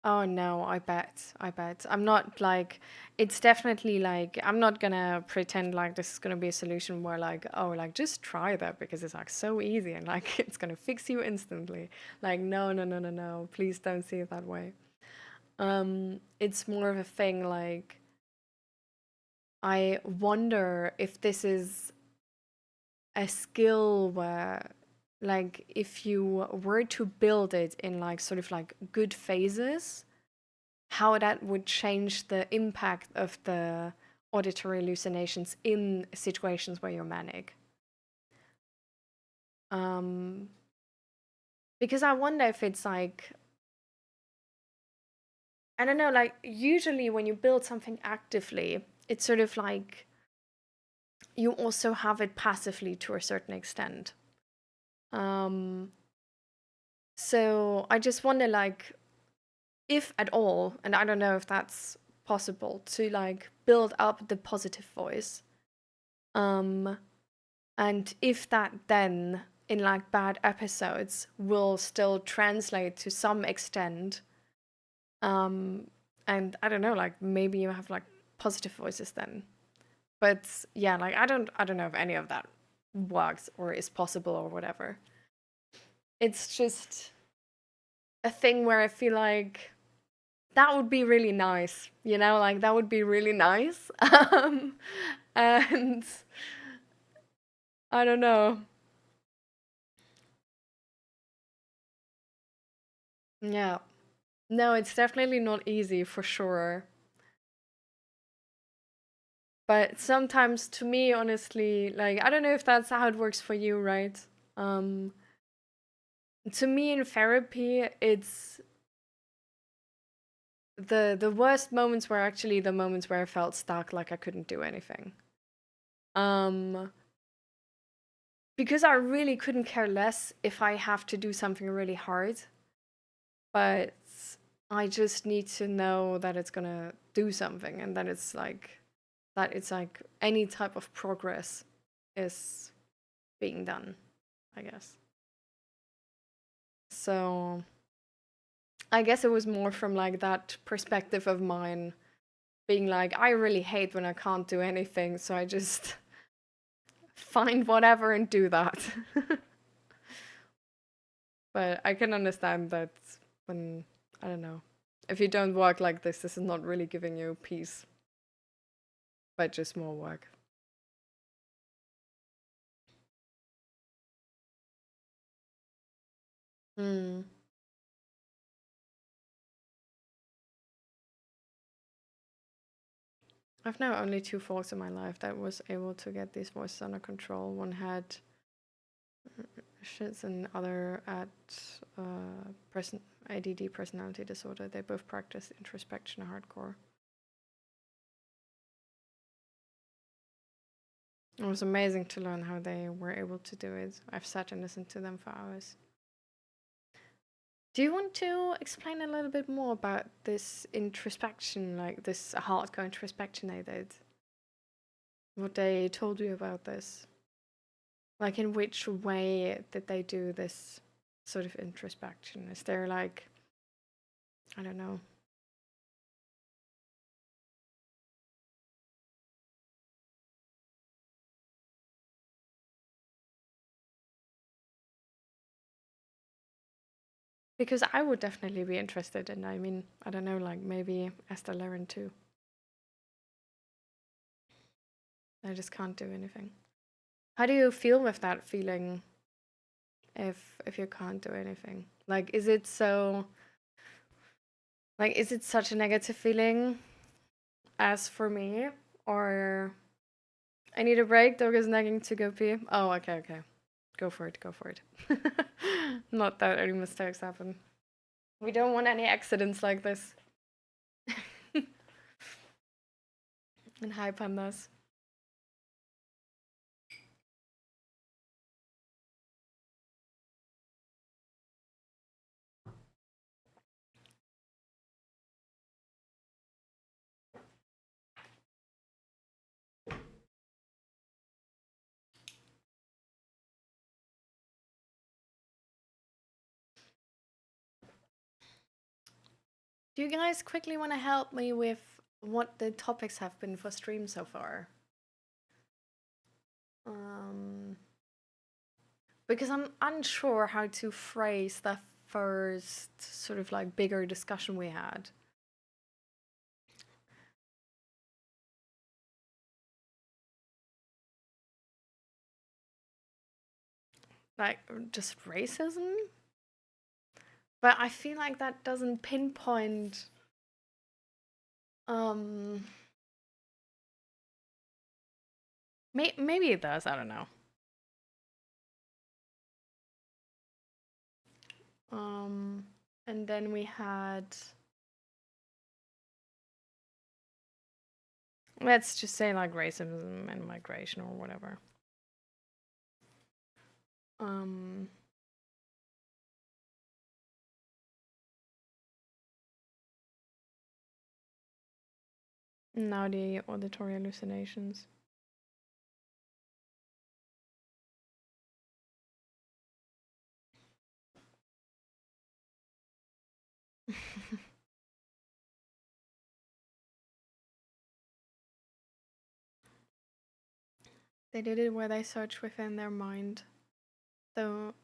Oh no, I bet. I'm not like, it's definitely like, I'm not gonna pretend like this is gonna be a solution where like, oh, like just try that because it's like so easy and like it's gonna fix you instantly. Like, no, no, no, no, no. Please don't see it that way. It's more of a thing like, I wonder if this is a skill where, like, if you were to build it in like sort of like good phases, how that would change the impact of the auditory hallucinations in situations where you're manic. Um, Because I wonder if it's like, I don't know, like usually when you build something actively, it's sort of like you also have it passively to a certain extent. Um, so I just wonder, like, if at all, and I don't know if that's possible, to like build up the positive voice. Um, and if that then in like bad episodes will still translate to some extent. And I don't know, like maybe you have like positive voices then. But yeah, like I don't know if any of that works or is possible or whatever. It's just a thing where I feel like that would be really nice, you know, like that would be really nice. And I don't know. Yeah. No, it's definitely not easy for sure. But sometimes to me, honestly, like I don't know if that's how it works for you, right? Um, to me in therapy, it's the worst moments were actually the moments where I felt stuck, like I couldn't do anything. Um, because I really couldn't care less if I have to do something really hard, but I just need to know that it's gonna do something and that it's like any type of progress is being done, I guess. So I guess it was more from like that perspective of mine being like, I really hate when I can't do anything, so I just find whatever and do that. But I can understand that when, I don't know, if you don't work like this is not really giving you peace, but just more work. Hmm. I've now only two folks in my life that was able to get these voices under control. One had shits and other at person ADD personality disorder. They both practice introspection hardcore. It was amazing to learn how they were able to do it. I've sat and listened to them for hours. Do you want to explain a little bit more about this introspection, like this hardcore introspection they did? What they told you about this? Like, in which way did they do this sort of introspection? Is there like, I don't know. Because I would definitely be interested, and I mean, I don't know, like maybe Esther Laren too. I just can't do anything. How do you feel with that feeling if you can't do anything? Like, is it so, like, is it such a negative feeling as for me? Or I need a break, dog is nagging to go pee. Oh, okay, okay. Go for it, go for it. Not that any mistakes happen. We don't want any accidents like this. And hi, pandas. Do you guys quickly want to help me with what the topics have been for stream so far? Um, because I'm unsure how to phrase the first sort of like bigger discussion we had. Like, just racism? But I feel like that doesn't pinpoint. Um, maybe it does. I don't know. And then we had, let's just say like racism and migration or whatever. Now the auditory hallucinations. They did it where they search within their mind. So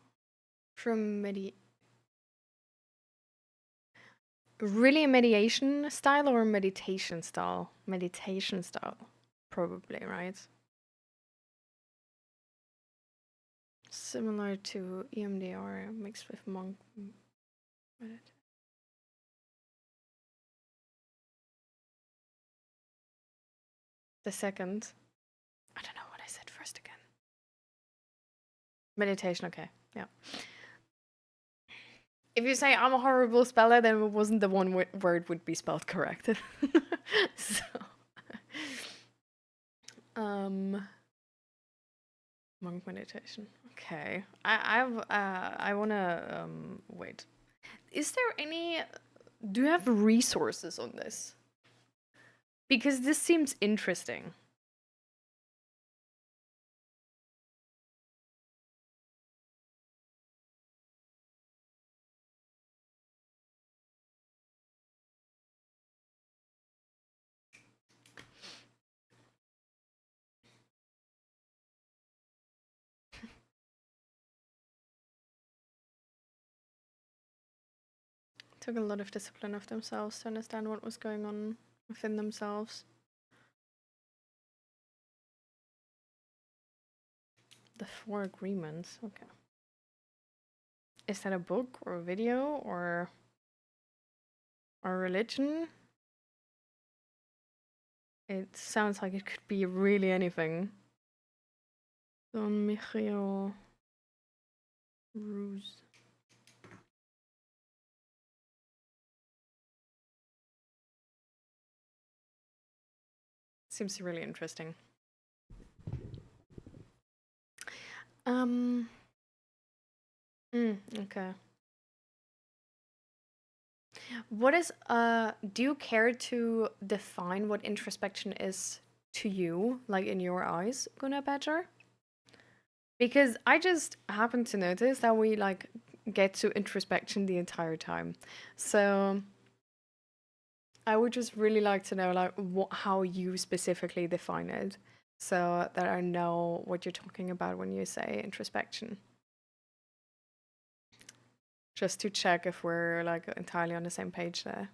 from really a mediation style or a meditation style? Meditation style, probably, right? Similar to EMDR mixed with monk. The second. I don't know what I said first again. Meditation, okay. Yeah. If you say I'm a horrible speller, then it wasn't the one word would be spelled correct. So, monk meditation. Okay. I wanna wait. Is there any? Do you have resources on this? Because this seems interesting. Took a lot of discipline of themselves to understand what was going on within themselves. The 4 agreements. Okay. Is that a book or a video or religion? It sounds like it could be really anything. Don Michael Ruse. Seems really interesting. Okay. What is do you care to define what introspection is to you, like in your eyes, Gunnar Badger? Because I just happen to notice that we like get to introspection the entire time. So I would just really like to know like how you specifically define it so that I know what you're talking about when you say introspection. Just to check if we're like entirely on the same page there.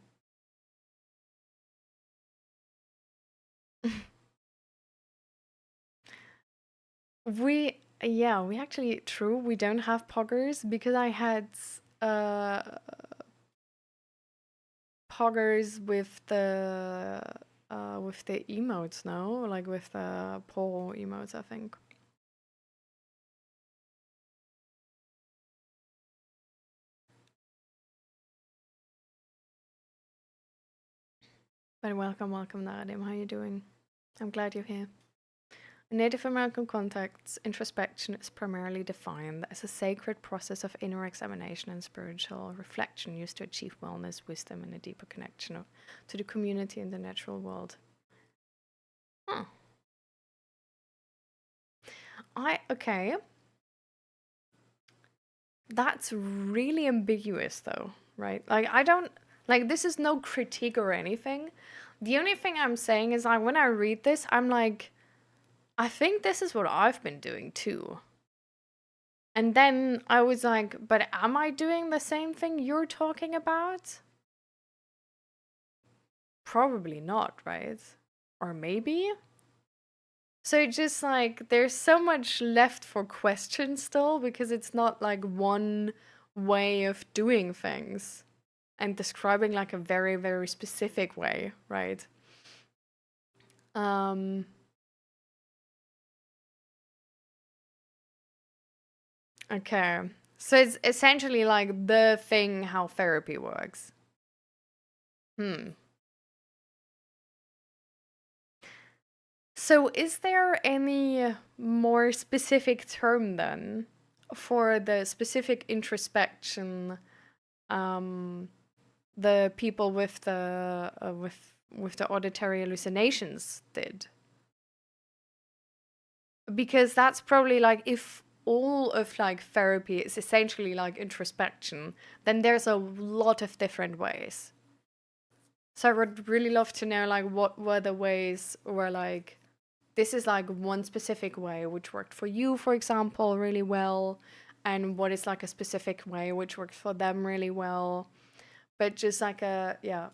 We actually, true, we don't have poggers because I had uh poggers with the emotes now, like with the poll emotes, I think. But welcome, Nadim. How you doing? I'm glad you're here. In Native American contexts, introspection is primarily defined as a sacred process of inner examination and spiritual reflection used to achieve wellness, wisdom, and a deeper connection to the community and the natural world. Huh. Okay. That's really ambiguous though, right? Like I don't like this is no critique or anything. The only thing I'm saying is like when I read this, I'm like, I think this is what I've been doing too. And then I was like, but am I doing the same thing you're talking about? Probably not, right? Or maybe? So just like there's so much left for question still because it's not like one way of doing things and describing like a very, very specific way, right? Um okay. So it's essentially like the thing how therapy works. Hmm. So is there any more specific term then for the specific introspection um the people with the auditory hallucinations did? Because that's probably like, if all of like therapy is essentially like introspection, then there's a lot of different ways. So I would really love to know like what were the ways where like this is like one specific way which worked for you, for example, really well, and what is like a specific way which worked for them really well. But just like a, yeah,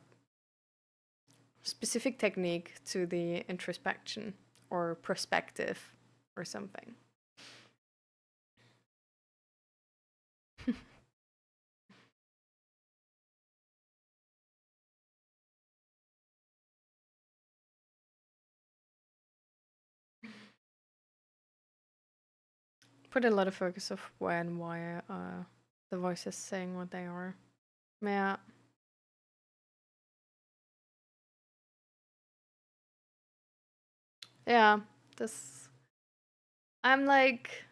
specific technique to the introspection or perspective or something. Put a lot of focus of where and why the voices saying what they are. Yeah. Yeah. This I'm like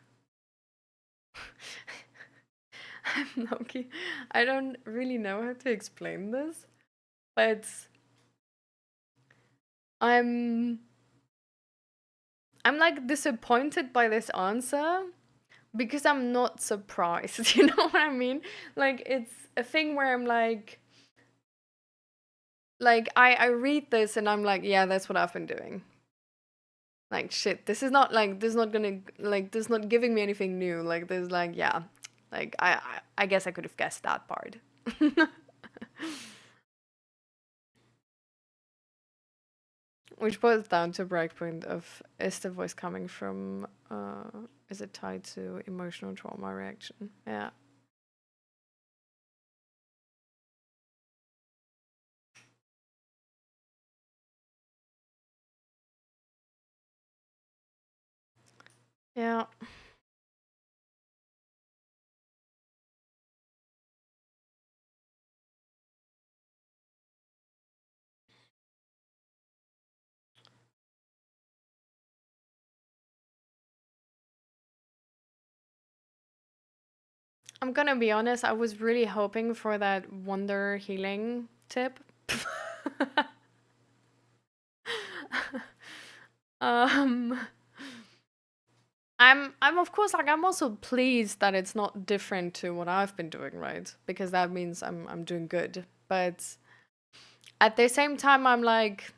I'm Loki. I don't really know how to explain this, but I'm I'm like disappointed by this answer because I'm not surprised. You know what I mean? Like it's a thing where I'm like I read this and I'm like, yeah, that's what I've been doing. Like shit, this is not like, this is not gonna, like, this is not giving me anything new. Like there's like, yeah, like I guess I could have guessed that part. Which boils down to breakpoint of, is the voice coming from is it tied to emotional trauma reaction? Yeah. Yeah. I'm gonna be honest, I was really hoping for that wonder healing tip. um I'm of course like, I'm also pleased that it's not different to what I've been doing, right? Because that means I'm doing good. But at the same time I'm like,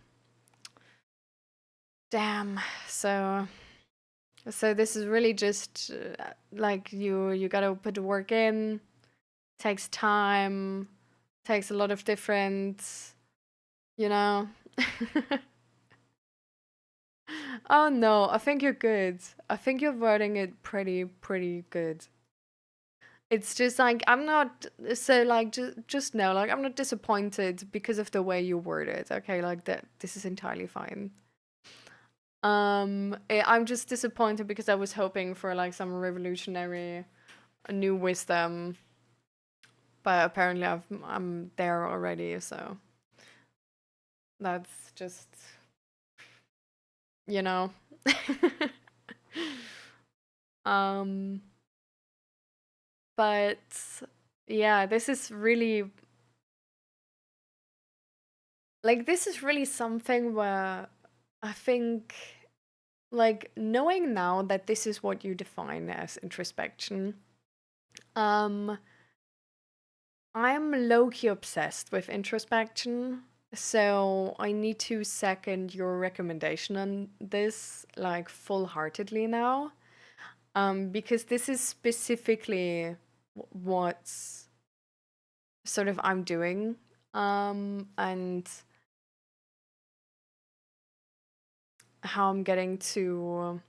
damn. So this is really just like, you got to put the work in, takes time, takes a lot of different, you know. Oh no, I think you're good. I think you're wording it pretty good. It's just like, I'm not, so like, just know, like, I'm not disappointed because of the way you word it. Okay, like that, this is entirely fine. I'm just disappointed because I was hoping for like some revolutionary new wisdom, but apparently I'm there already. So that's just, you know. um, but yeah, this is really like, this is really something where I think, like, knowing now that this is what you define as introspection, um, I'm low key obsessed with introspection. So I need to second your recommendation on this, like, full heartedly now. Because this is specifically what's sort of I'm doing. And how I'm getting to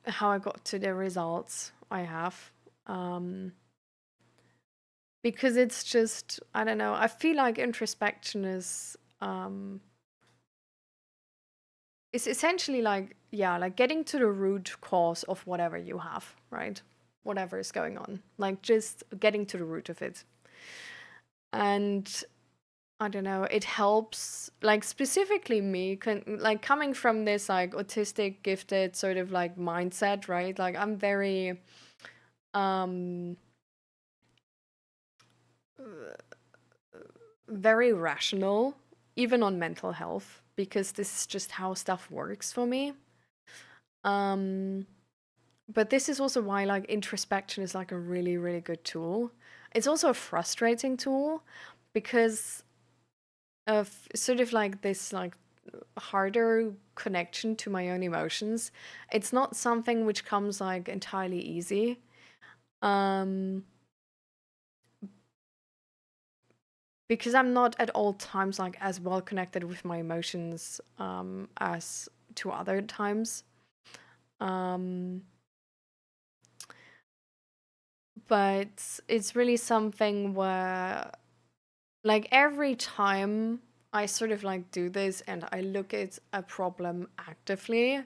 how I got to the results I have. Um, because it's just, I don't know, I feel like introspection it's essentially like, yeah, like getting to the root cause of whatever you have, right? Whatever is going on, like just getting to the root of it. And I don't know, it helps, like specifically me, like coming from this like autistic, gifted sort of like mindset, right? Like I'm um, very rational, even on mental health, because this is just how stuff works for me. Um, but this is also why like introspection is like a really, really good tool. It's also a frustrating tool because of sort of like this like harder connection to my own emotions. It's not something which comes like entirely easy. Um because I'm not at all times like as well connected with my emotions as to other times. Um but it's really something where like every time I sort of like do this and I look at a problem actively,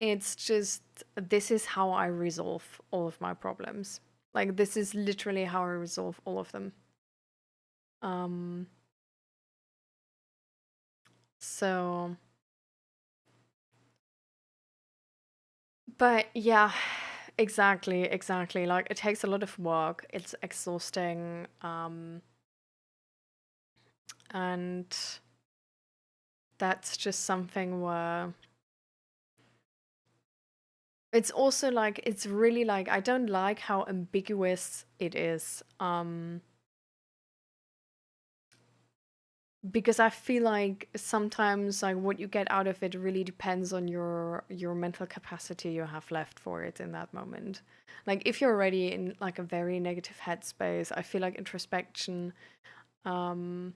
it's just this is how I resolve all of my problems. Like this is literally how I resolve all of them. Um so but yeah, exactly. Like it takes a lot of work. It's exhausting. And that's just something where it's also like it's really like I don't like how ambiguous it is. Because I feel like sometimes like what you get out of it really depends on your mental capacity you have left for it in that moment. Like if you're already in like a very negative headspace, I feel like introspection um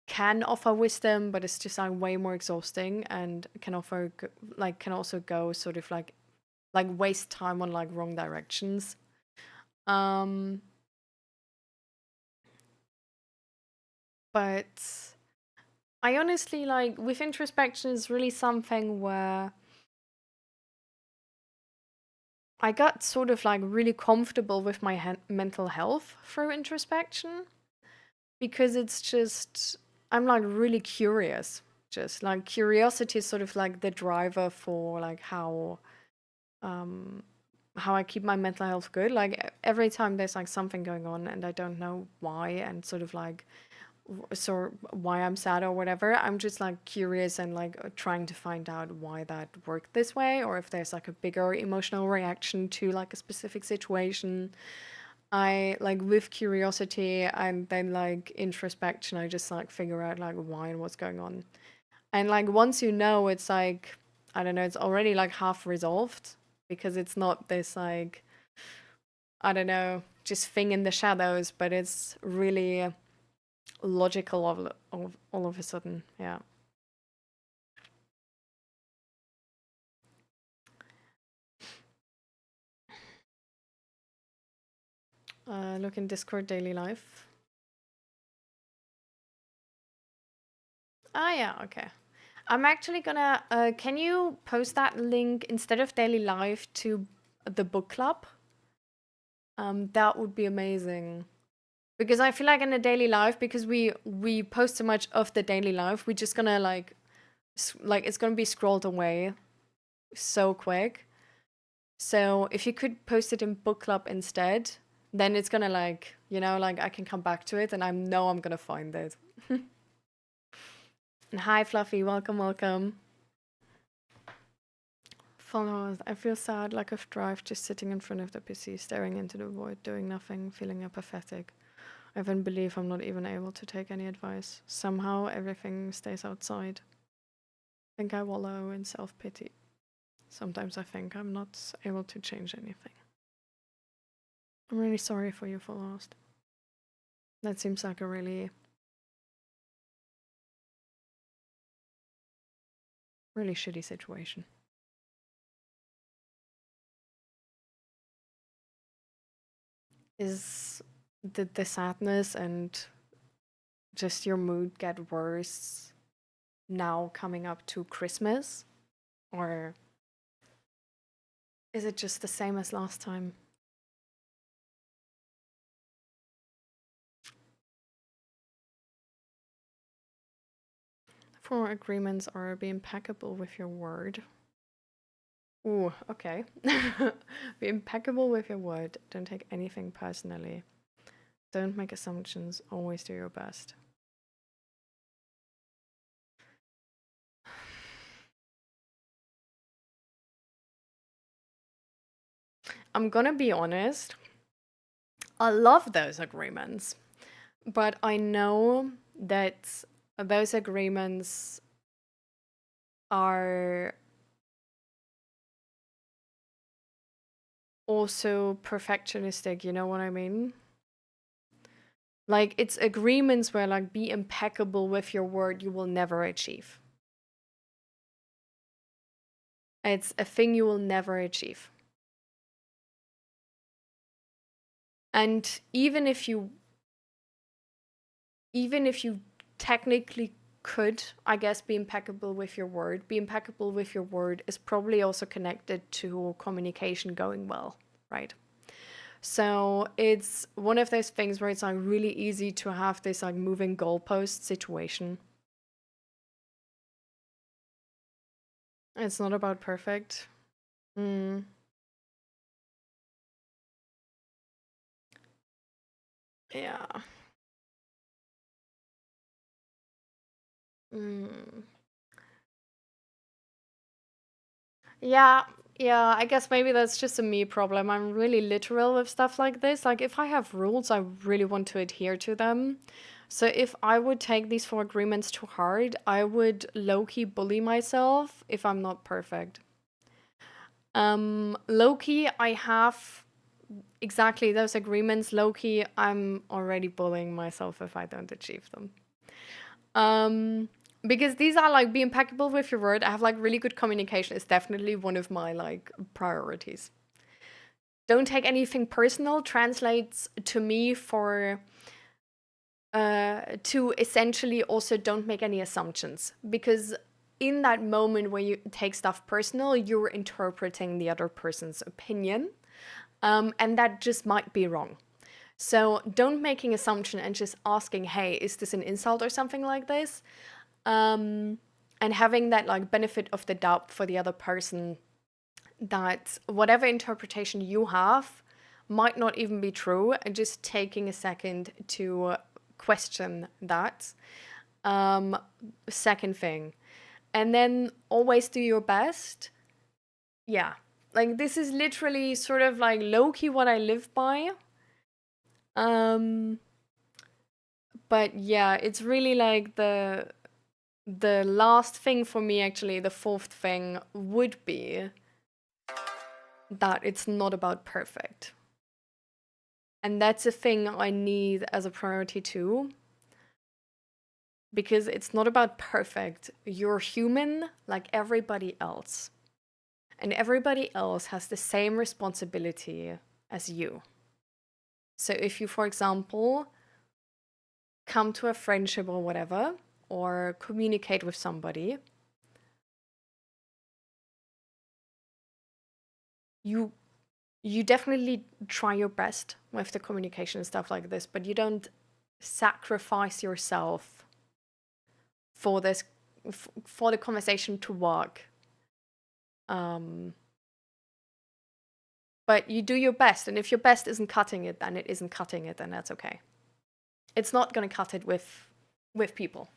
can offer wisdom, but it's just like way more exhausting and can offer like can also go sort of like waste time on like wrong directions. Um but I honestly like with introspection is really something where I got sort of like really comfortable with my mental health through introspection because it's just, I'm like really curious. Just like curiosity is sort of like the driver for like um, how I keep my mental health good. Like every time there's like something going on and I don't know why and sort of like so why I'm sad or whatever, I'm just like curious and like trying to find out why that worked this way or if there's like a bigger emotional reaction to like a specific situation. I like with curiosity and then like introspection, I just like figure out like why and what's going on. And like once you know, it's like I don't know, it's already like half resolved because it's not this like I don't know, just thing in the shadows, but it's really logical all of a sudden. Yeah. Look in Discord daily life. Ah, yeah, okay. I'm actually gonna. Can you post that link instead of daily life to the book club? That would be amazing. Because I feel like in the daily life, because we post so much of the daily life, we're just gonna like it's gonna be scrolled away so quick. So if you could post it in book club instead, then it's gonna like like I can come back to it and I know I'm gonna find it. And hi Fluffy, welcome. Followers, I feel sad, lack of drive, just sitting in front of the PC, staring into the void, doing nothing, feeling apathetic. I even believe I'm not even able to take any advice. Somehow everything stays outside. I think I wallow in self pity. Sometimes I think I'm not able to change anything. I'm really sorry for you for lost. That seems like a really shitty situation. Is did the sadness and just your mood get worse now coming up to Christmas? Or is it just the same as last time? For agreements are be impeccable with your word. Ooh, okay. Be impeccable with your word. Don't take anything personally. Don't make assumptions. Always do your best. I'm gonna be honest. I love those agreements, but I know that those agreements are also perfectionistic, you know what I mean? Like, it's agreements where, like, be impeccable with your word you will never achieve. It's a thing you will never achieve. And even if you technically could, I guess, be impeccable with your word, be impeccable with your word is probably also connected to communication going well, right? So it's one of those things where it's like really easy to have this like moving goalpost situation. It's not about perfect. Mm. Yeah. Mm. Yeah, yeah, I guess maybe that's just a me problem. I'm really literal with stuff like this. Like, if I have rules, I really want to adhere to them. So if I would take these 4 agreements too hard, I would low-key bully myself if I'm not perfect. Low-key, I have exactly those agreements. Low-key, I'm already bullying myself if I don't achieve them. Because these are like be impeccable with your word. I have like really good communication. It's definitely one of my like priorities. Don't take anything personal translates to me for to essentially also don't make any assumptions, because in that moment where you take stuff personal, you're interpreting the other person's opinion, and that just might be wrong. So don't make an assumption and just asking, hey, is this an insult or something like this? And having that like benefit of the doubt for the other person, that whatever interpretation you have might not even be true, and just taking a second to question that. Second thing. And then always do your best. Yeah. Like, this is literally sort of like low-key what I live by. Um but yeah, it's really like the last thing for me, actually, the fourth thing would be that it's not about perfect. And that's a thing I need as a priority too. Because it's not about perfect. You're human like everybody else. And everybody else has the same responsibility as you. So if you, for example, come to a friendship or whatever, or communicate with somebody, you definitely try your best with the communication and stuff like this, but you don't sacrifice yourself for this, for the conversation to work. But you do your best, and if your best isn't cutting it, then it isn't cutting it, and that's okay. It's not gonna cut it with people,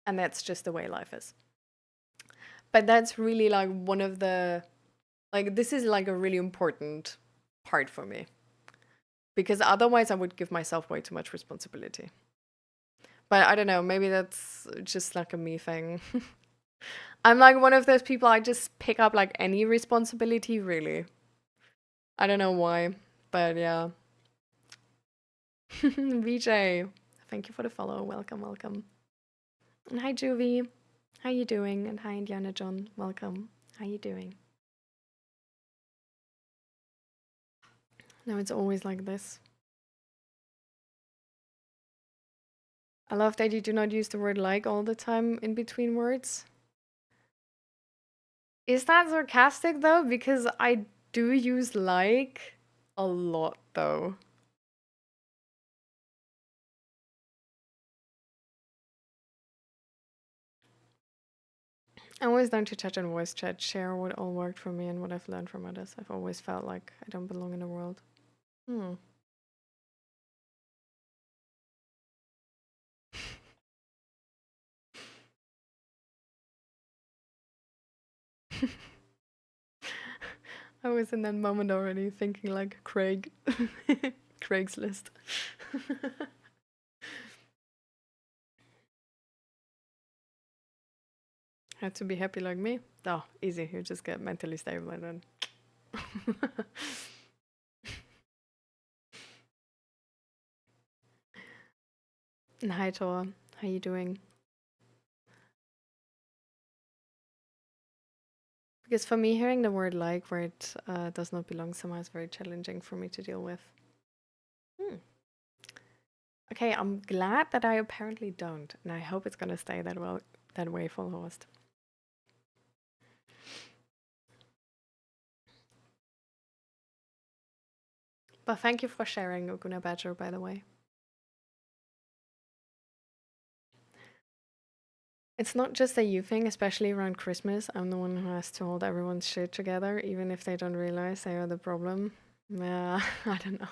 and that's just the way life is. But that's really like one of the, like, this is like a really important part for me, because otherwise I would give myself way too much responsibility. But I don't know, maybe that's just like a me thing. I'm like one of those people, I just pick up like any responsibility, really. I don't know why, but yeah. VJ, thank you for the follow. Welcome, welcome. And hi, Juvie. How you doing? And hi, Indiana John. Welcome. How you doing? No, it's always like this. I love that you do not use the word like all the time in between words. Is that sarcastic though? Because I do use like a lot though. I always learn to chat and voice chat, share what all worked for me and what I've learned from others. I've always felt like I don't belong in the world. Hmm. I was in that moment already thinking like Craig. Craigslist. Had to be happy like me? Oh, easy. You just get mentally stable and then. And hi, Tor. How you doing? Because for me, hearing the word like where it does not belong somewhere is very challenging for me to deal with. Hmm. Okay, I'm glad that I apparently don't, and I hope it's gonna stay that way for the host. But thank you for sharing, Oguna Badger, by the way. It's not just a you thing, especially around Christmas. I'm the one who has to hold everyone's shit together, even if they don't realize they are the problem. Yeah, I don't know.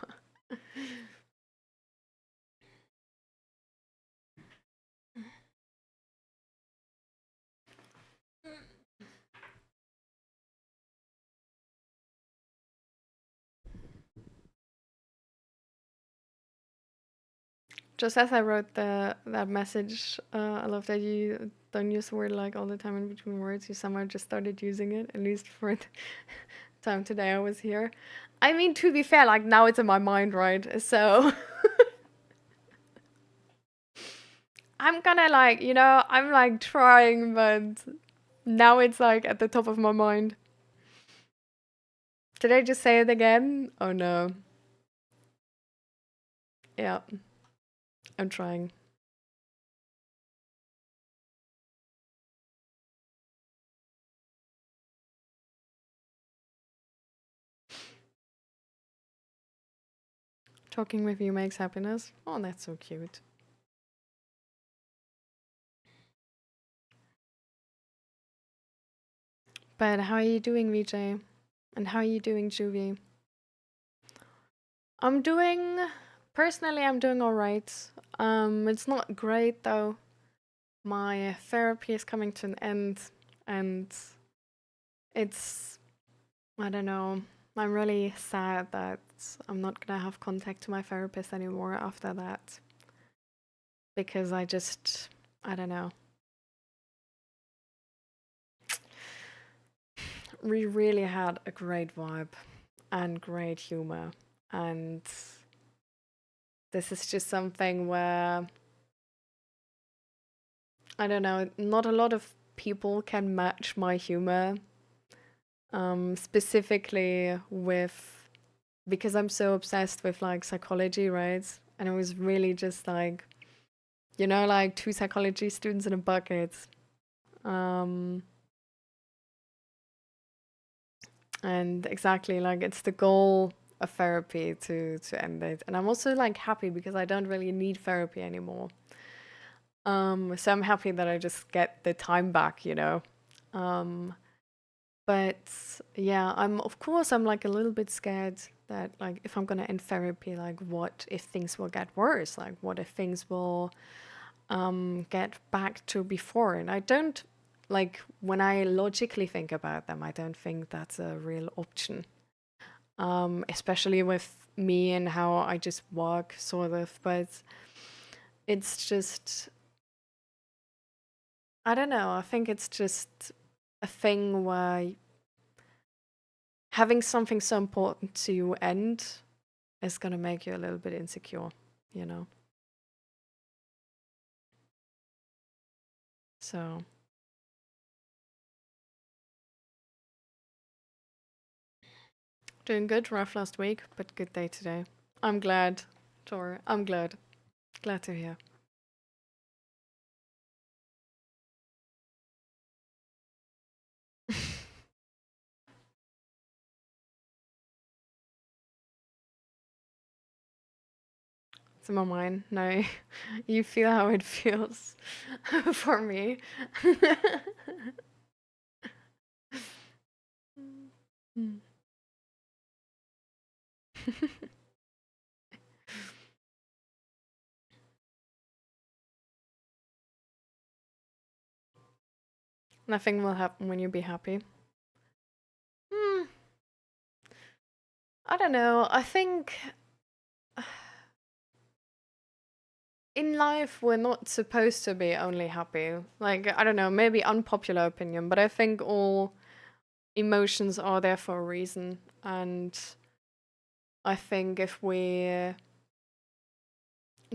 Just as I wrote that message, I love that you don't use the word like all the time in between words. You somehow just started using it, at least for the time today I was here. I mean, to be fair, like now it's in my mind, right? So I'm gonna like, I'm like trying, but now it's like at the top of my mind. Did I just say it again? Oh no. Yeah, I'm trying. Talking with you makes happiness. Oh, that's so cute. But how are you doing, VJ? And how are you doing, Juvie? I'm doing personally I'm doing all right. It's not great though. My therapy is coming to an end and it's I don't know. I'm really sad that I'm not gonna have contact to my therapist anymore after that because I don't know. We really had a great vibe and great humor and this is just something where I don't know, not a lot of people can match my humor. Specifically with because I'm so obsessed with like psychology, right? And it was really just like, like two psychology students in a bucket. Um, and exactly like it's the goal of therapy to end it. And I'm also like happy because I don't really need therapy anymore. So I'm happy that I just get the time back. Um, But yeah, I'm like a little bit scared that like if I'm gonna end therapy, like what if things will get worse? Like what if things will get back to before? And I don't like when I logically think about them, I don't think that's a real option. Especially with me and how I just work sort of, but it's just I don't know, I think it's just a thing where having something so important to you end is gonna make you a little bit insecure, you know? So, doing good, rough last week, but good day today. I'm glad, Tor. I'm glad. Glad to hear. It's in my mind. No, you feel how it feels for me. Mm. Nothing will happen when you be happy. Hmm, I don't know. I think in life we're not supposed to be only happy. Like, I don't know, maybe unpopular opinion, but I think all emotions are there for a reason. And I think if we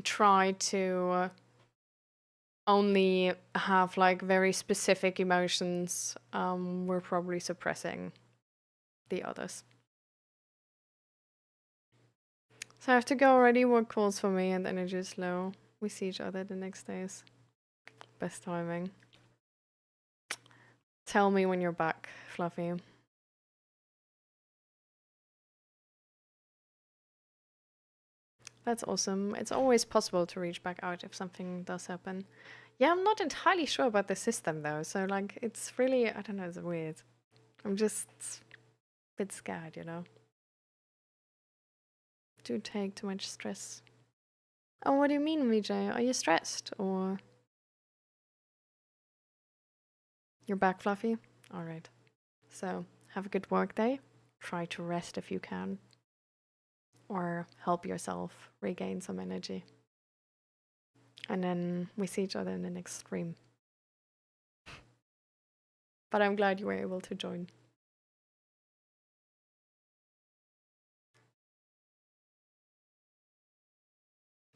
try to only have like very specific emotions, we're probably suppressing the others. So I have to go already. Work calls for me and energy is low. We see each other the next days. Best timing. Tell me when you're back, Fluffy. That's awesome. It's always possible to reach back out if something does happen. Yeah, I'm not entirely sure about the system though. So like, it's really, I don't know, it's weird. I'm just a bit scared, you know. Do take too much stress. Oh, what do you mean, VJ? Are you stressed or you're back, Fluffy? All right. So have a good work day. Try to rest if you can, or help yourself regain some energy. And then we see each other in the next stream. But I'm glad you were able to join.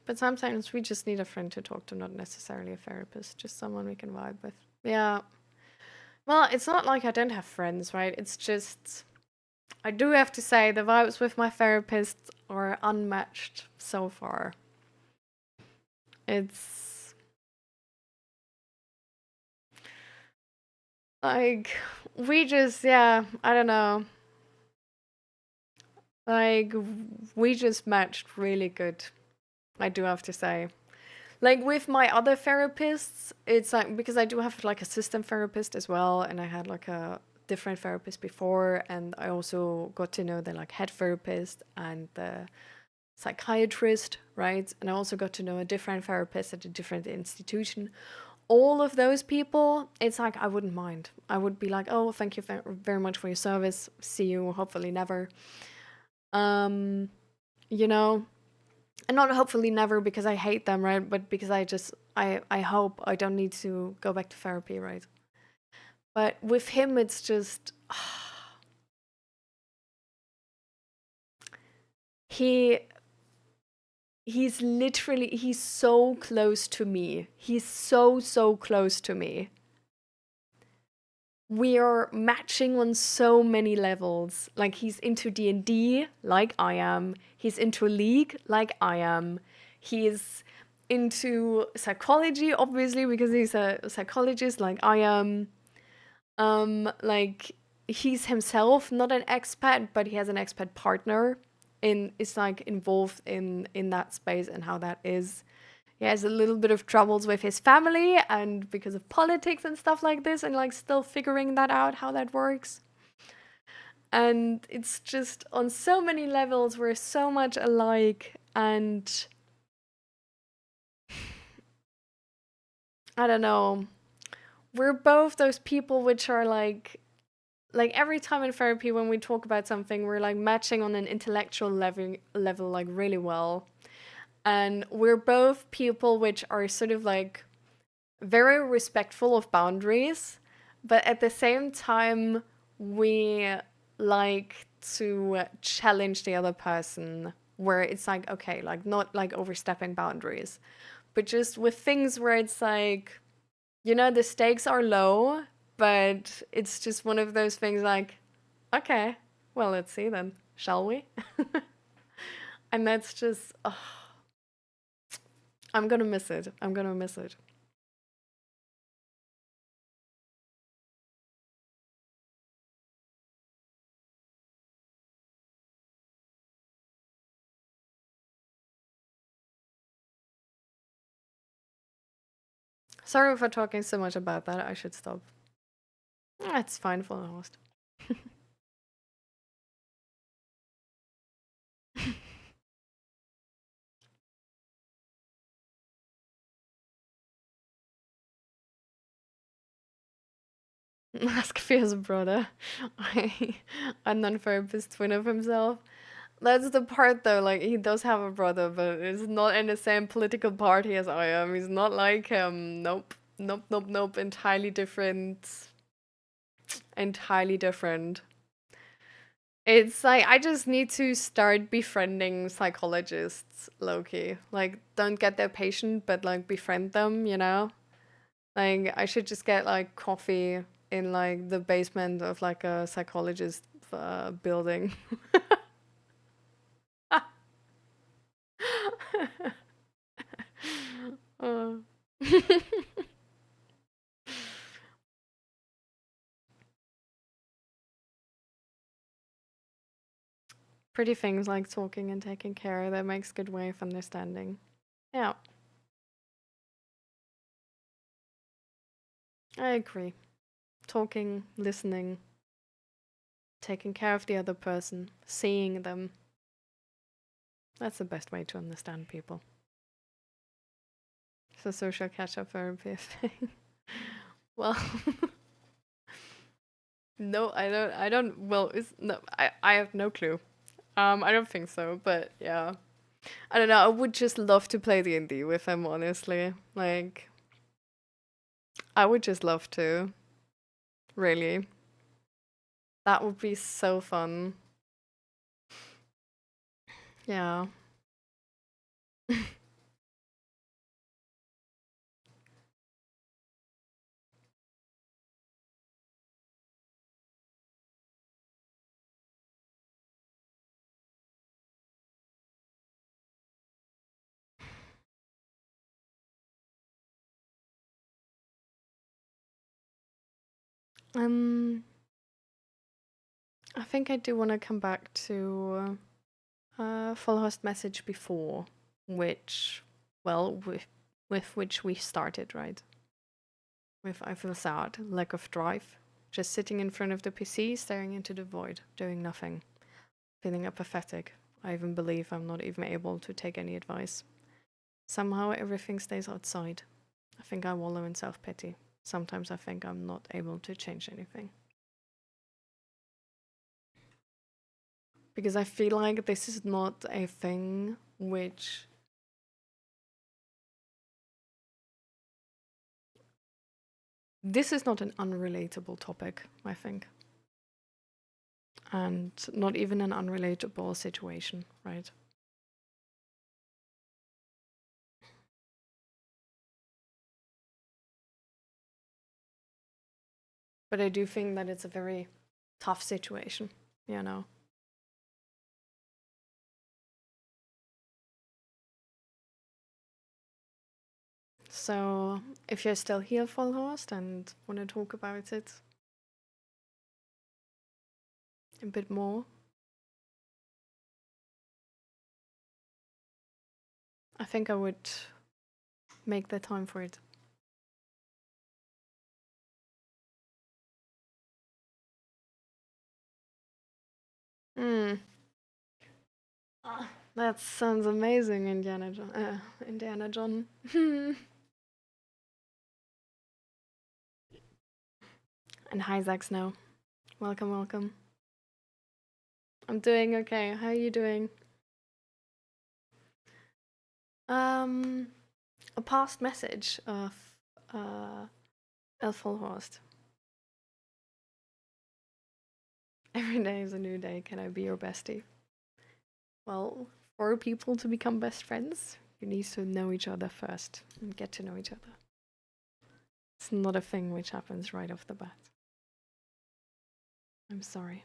But sometimes we just need a friend to talk to, not necessarily a therapist, just someone we can vibe with. Yeah. Well, it's not like I don't have friends, right? It's just, I do have to say, the vibes with my therapist are unmatched so far. It's like, we just, yeah, I don't know. Like, we just matched really good, I do have to say. Like with my other therapists, it's like, because I do have like a system therapist as well, and I had like a different therapist before, and I also got to know the like head therapist and the psychiatrist, right? And I also got to know a different therapist at a different institution. All of those people, it's like I wouldn't mind. I would be like, oh, thank you very much for your service. See you hopefully never. Um, you know, and not hopefully never because I hate them, right? But because I hope I don't need to go back to therapy, right? But with him, it's just he he's so close to me. He's so close to me. We are matching on so many levels. Like he's into D&D like I am. He's into League like I am. He's into psychology obviously because he's a psychologist like I am. Like he's himself not an expat, but he has an expat partner in is like involved in that space and how that is. He has a little bit of troubles with his family and because of politics and stuff like this, and like still figuring that out how that works. And it's just on so many levels we're so much alike, and I don't know, we're both those people which are like every time in therapy when we talk about something we're like matching on an intellectual level like really well, and we're both people which are sort of like very respectful of boundaries, but at the same time we like to challenge the other person where it's like, okay, like not like overstepping boundaries, but just with things where it's like, you know, the stakes are low, but it's just one of those things like, okay, well, let's see then, shall we? And that's just, oh, I'm gonna miss it. I'm gonna miss it. Sorry for talking so much about that. I should stop. It's fine for the host. Ask Fear's brother, a non-therapist twin of himself. That's the part though, like he does have a brother, but it's not in the same political party as I am. He's not like him. Nope. Nope, nope, nope. Entirely different. Entirely different. It's like I just need to start befriending psychologists, low-key. Like, don't get their patient, but like befriend them, you know? Like, I should just get like coffee in like the basement of like a psychologist building. Uh. Pretty things like talking and taking care, that makes good way of understanding. Yeah, I agree. Talking, listening, taking care of the other person, seeing them. That's the best way to understand people. It's a social catch-up therapy thing. Well, no, I don't, well, it's, no, I have no clue. I don't think so, but yeah. I don't know, I would just love to play D&D with him, honestly. Like, I would just love to, really. That would be so fun. Yeah. Um, I think I do want to come back to full host message before, which, well, with which we started, right? With I feel sad, lack of drive, just sitting in front of the PC, staring into the void, doing nothing, feeling apathetic. I even believe I'm not even able to take any advice. Somehow everything stays outside. I think I wallow in self pity. Sometimes I think I'm not able to change anything. Because I feel like this is not a thing which this is not an unrelatable topic, I think. And not even an unrelatable situation, right? But I do think that it's a very tough situation, you know. So if you're still here, full host, and want to talk about it a bit more, I think I would make the time for it. Hmm. That sounds amazing, Indiana John. Indiana John. And hi, Zack Snow. Welcome, welcome. I'm doing okay. How are you doing? Um, a past message of uh, Elfholhorst. Every day is a new day. Can I be your bestie? Well, for people to become best friends, you need to know each other first and get to know each other. It's not a thing which happens right off the bat. I'm sorry.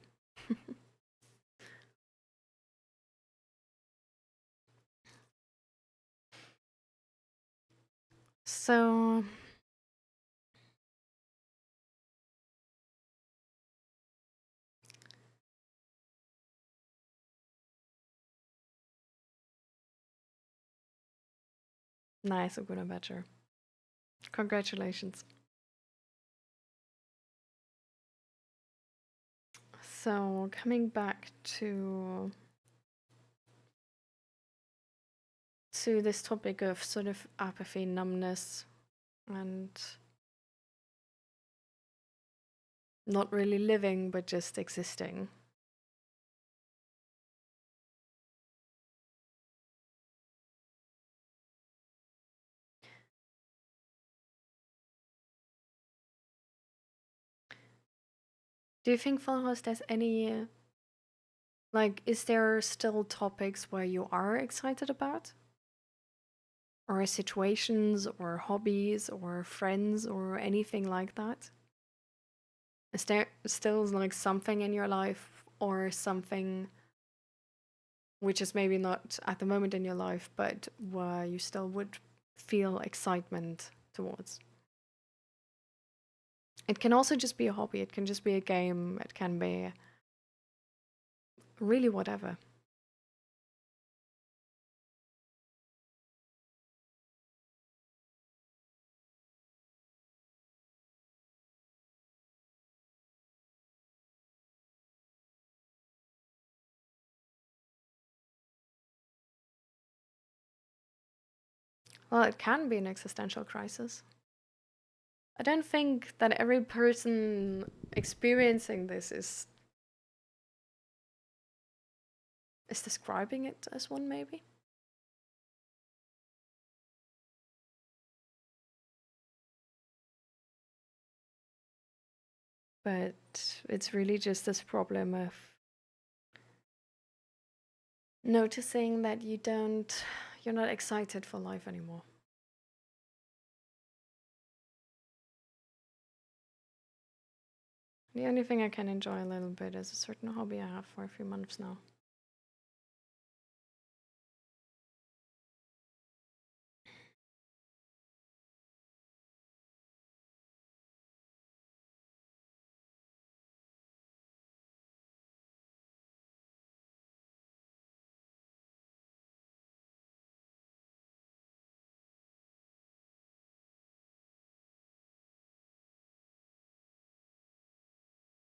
So, nice, a good adventure. Congratulations. So, coming back to this topic of sort of apathy, numbness, and not really living but just existing. Do you think, Falhos, there's any, like, is there still topics where you are excited about? Or situations or hobbies or friends or anything like that? Is there still like something in your life or something which is maybe not at the moment in your life, but where you still would feel excitement towards? It can also just be a hobby, it can just be a game, it can be really whatever. Well, it can be an existential crisis. I don't think that every person experiencing this is describing it as one, maybe. But it's really just this problem of noticing that you're not excited for life anymore. The only thing I can enjoy a little bit is a certain hobby I have for a few months now.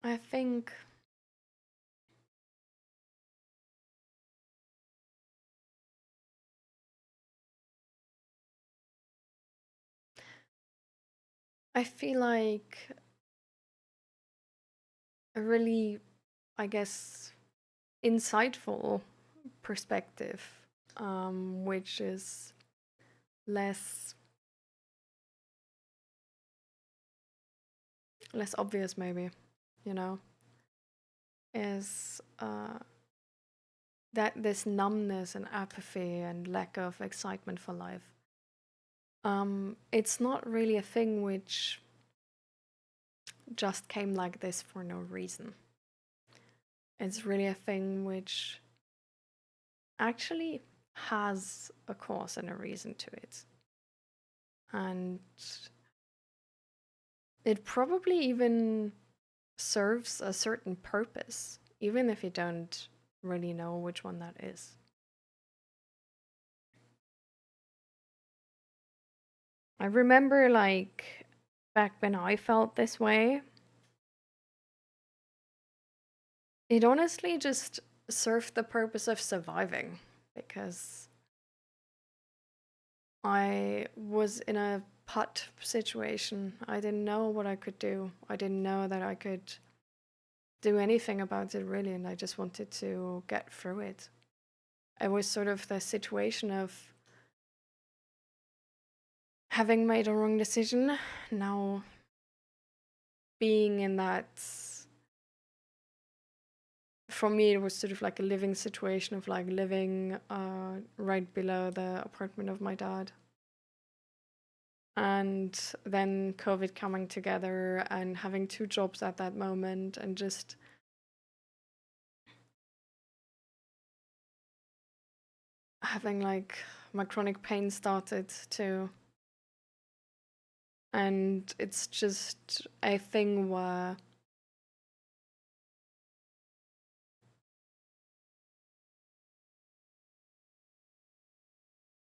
I think I feel like a really, I guess, insightful perspective, which is less less obvious, maybe, you know, is that this numbness and apathy and lack of excitement for life. It's not really a thing which just came like this for no reason. It's really a thing which actually has a cause and a reason to it. And it probably even serves a certain purpose, even if you don't really know which one that is. I remember, like, back when I felt this way, it honestly just served the purpose of surviving because I was in a put situation. I didn't know what I could do. I didn't know that I could do anything about it really, and I just wanted to get through it. It was sort of the situation of having made a wrong decision, now being in that. For me, it was sort of like a living situation of like living right below the apartment of my dad. And then COVID coming together and having two jobs at that moment and just having like my chronic pain started too. And it's just a thing where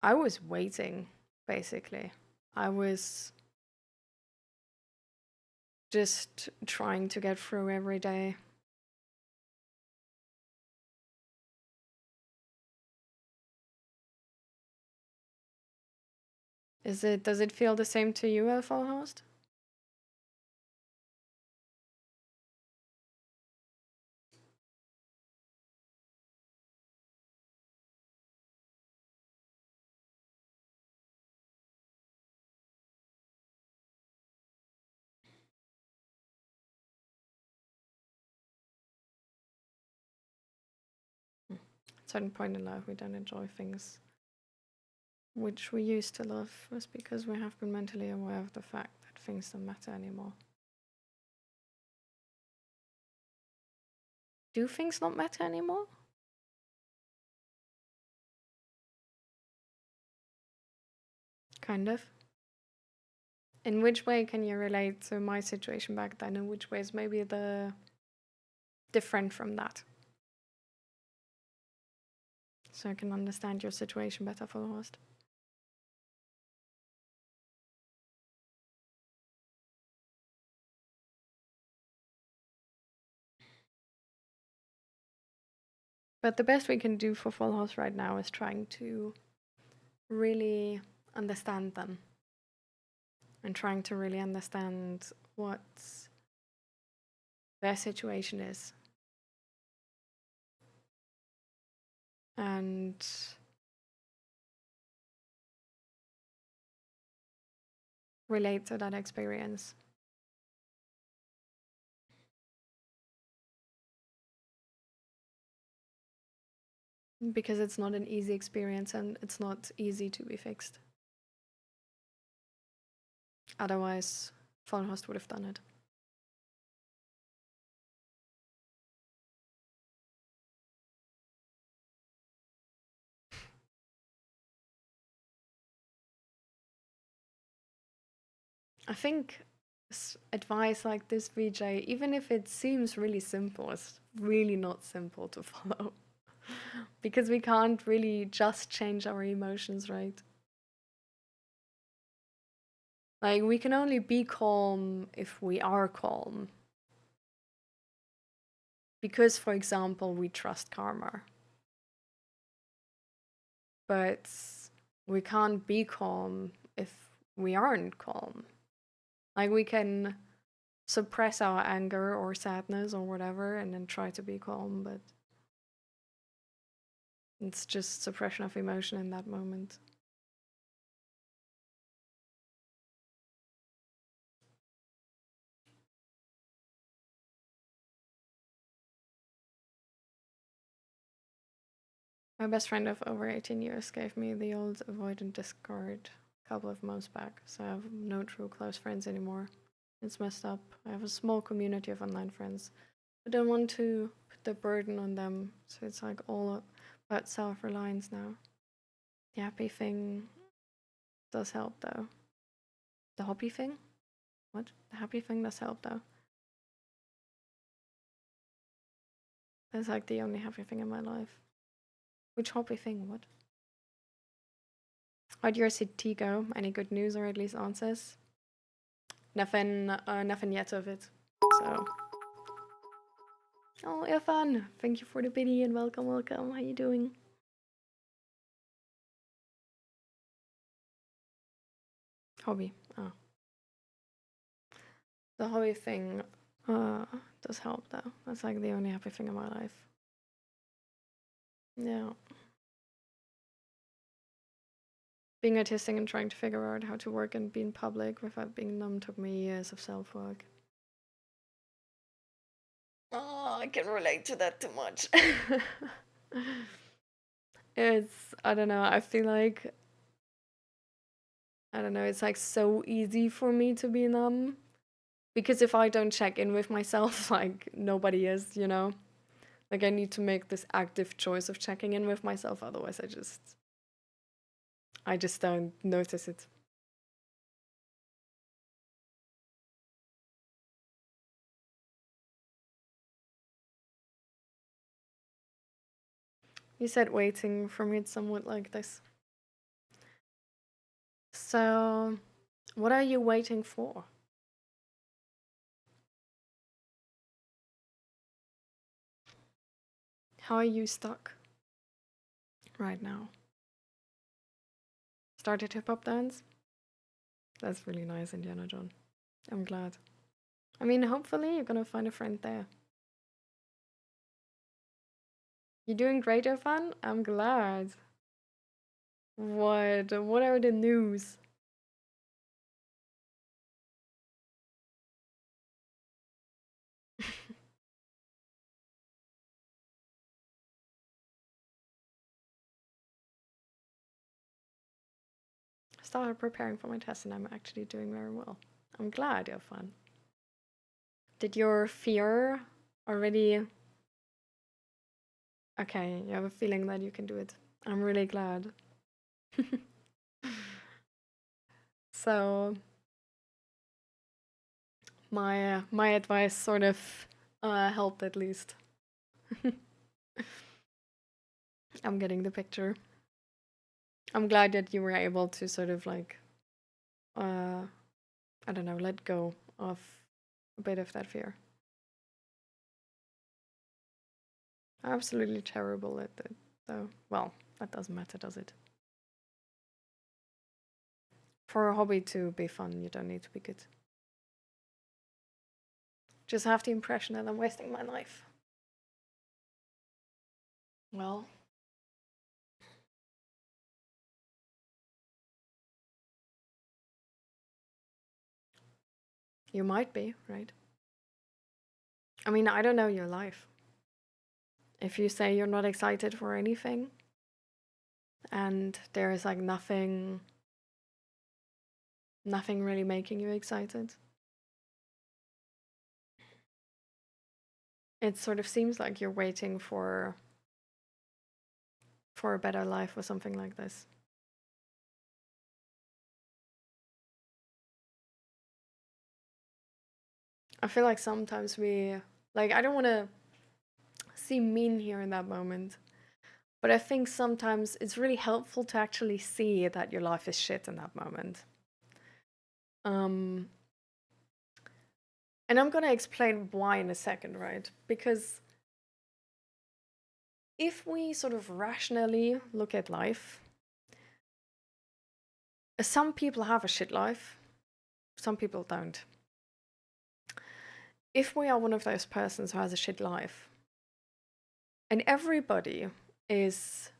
I was waiting, basically. I was just trying to get through every day. Does it feel the same to you, a full host? At a certain point in life, we don't enjoy things which we used to love, just because we have been mentally aware of the fact that things don't matter anymore. Do things not matter anymore? Kind of. In which way can you relate to my situation back then? In which ways maybe the different from that? So I can understand your situation better, for the host. But the best we can do for Full House right now is trying to really understand them and trying to really understand what their situation is. And relate to that experience. Because it's not an easy experience and it's not easy to be fixed. Otherwise, Full Host would have done it. I think advice like this, VJ, even if it seems really simple, it's really not simple to follow. Because we can't really just change our emotions, right? Like, we can only be calm if we are calm. Because, for example, we trust karma. But we can't be calm if we aren't calm. Like, we can suppress our anger or sadness or whatever and then try to be calm, but it's just suppression of emotion in that moment. My best friend of over 18 years gave me the old avoid and discard a couple of months back, so I have no true close friends anymore. It's messed up. I have a small community of online friends. I don't want to put the burden on them, so it's like all about self-reliance now. The happy thing does help though. The hobby thing? What? The happy thing does help though. That's like the only happy thing in my life. Which hobby thing? What? How'd your city go? Any good news or at least answers? Nothing yet of it. So. Oh, Irfan, thank you for the pity and welcome, welcome. How you doing? Hobby. Oh. The hobby thing does help though. That's like the only happy thing in my life. Yeah. Being autistic and trying to figure out how to work and be in public without being numb took me years of self-work. Oh, I can relate to that too much. I don't know, I feel like, I don't know, it's like so easy for me to be numb. Because if I don't check in with myself, like nobody is, you know? Like I need to make this active choice of checking in with myself, otherwise I just don't notice it. You said waiting for me, it's somewhat like this. So, what are you waiting for? How are you stuck right now? Started hip-hop dance? That's really nice, Indiana John. I'm glad. I mean, hopefully you're gonna find a friend there. You doing great, Irfan? I'm glad. What? What are the news? I started preparing for my test and I'm actually doing very well. I'm glad, Irfan. Did your fear already... Okay, you have a feeling that you can do it. I'm really glad. So, my advice sort of helped at least. I'm getting the picture. I'm glad that you were able to sort of like, I don't know, let go of a bit of that fear. Absolutely terrible at it, though. Well, that doesn't matter, does it? For a hobby to be fun, you don't need to be good. Just have the impression that I'm wasting my life. Well, you might be, right? I mean, I don't know your life. If you say you're not excited for anything and there is like nothing really making you excited, it sort of seems like you're waiting for a better life or something like this. I feel like sometimes we, like, I don't want to seem mean here in that moment, but I think sometimes it's really helpful to actually see that your life is shit in that moment. Um, and I'm gonna explain why in a second, right? Because if we sort of rationally look at life, some people have a shit life, some people don't. If we are one of those persons who has a shit life, and everybody is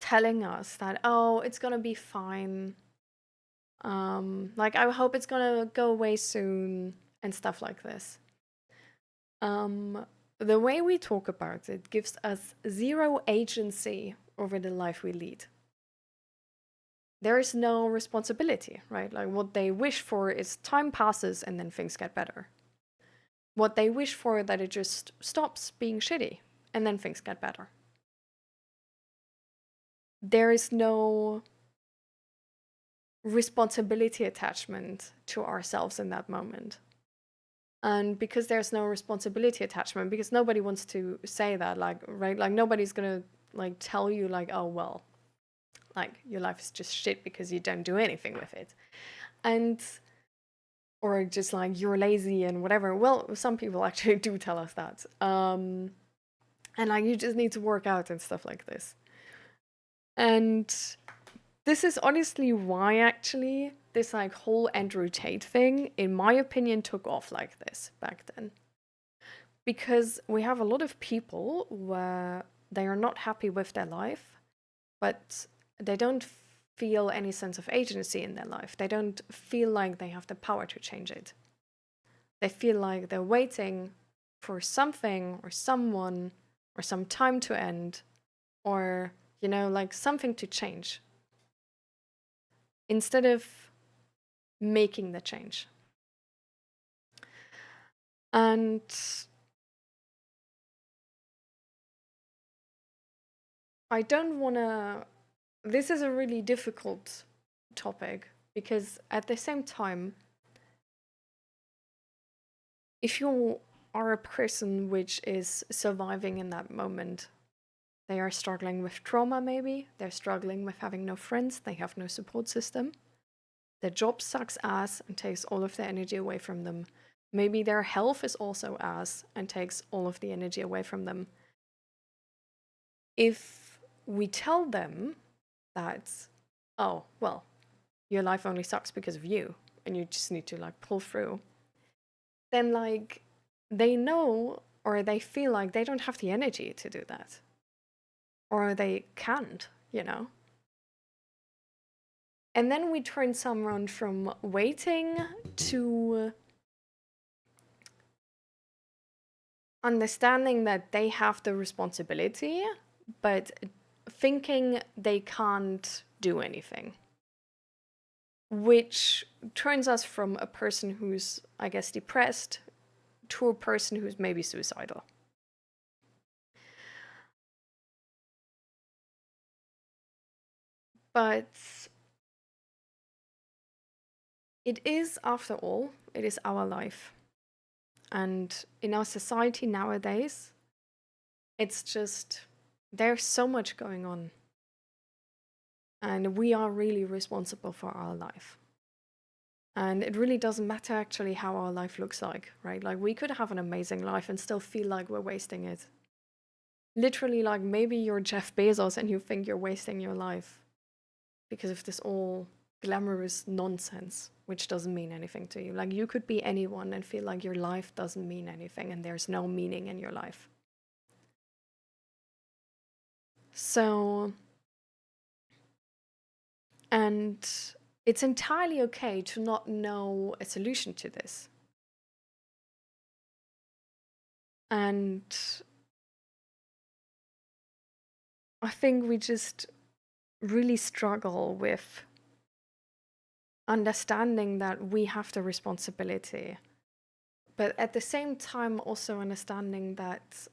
telling us that, oh, it's gonna be fine, like I hope it's gonna go away soon and stuff like this. The way we talk about it gives us zero agency over the life we lead. There is no responsibility, right? Like what they wish for is time passes and then things get better. What they wish for that it just stops being shitty and then things get better. There is no responsibility attachment to ourselves in that moment. And because there's no responsibility attachment, because nobody wants to say that, like, right, like nobody's gonna like tell you like, oh well, like your life is just shit because you don't do anything with it, and or just like you're lazy and whatever. Well, some people actually do tell us that, and like you just need to work out and stuff like this. And this is honestly why actually this like whole Andrew Tate thing, in my opinion, took off like this back then. Because we have a lot of people where they are not happy with their life, but they don't feel any sense of agency in their life. They don't feel like they have the power to change it. They feel like they're waiting for something or someone or some time to end or, you know, like something to change instead of making the change. And I don't want to. This is a really difficult topic because at the same time, if you are a person which is surviving in that moment, they are struggling with trauma, maybe. They're struggling with having no friends, they have no support system. Their job sucks ass and takes all of their energy away from them. Maybe their health is also ass and takes all of the energy away from them. if we tell them that, oh, well, your life only sucks because of you and you just need to like pull through, then like they know or they feel like they don't have the energy to do that. Or they can't, you know? And then we turn someone from waiting to understanding that they have the responsibility, but thinking they can't do anything. Which turns us from a person who's, I guess, depressed to a person who's maybe suicidal. But it is, after all, it is our life. And in our society nowadays, it's just, there's so much going on. And we are really responsible for our life. And it really doesn't matter actually how our life looks like, right? Like we could have an amazing life and still feel like we're wasting it. Literally, like maybe you're Jeff Bezos and you think you're wasting your life because of this all glamorous nonsense, which doesn't mean anything to you. Like you could be anyone and feel like your life doesn't mean anything and there's no meaning in your life. So, and it's entirely okay to not know a solution to this. And I think we just really struggle with understanding that we have the responsibility, but at the same time also understanding that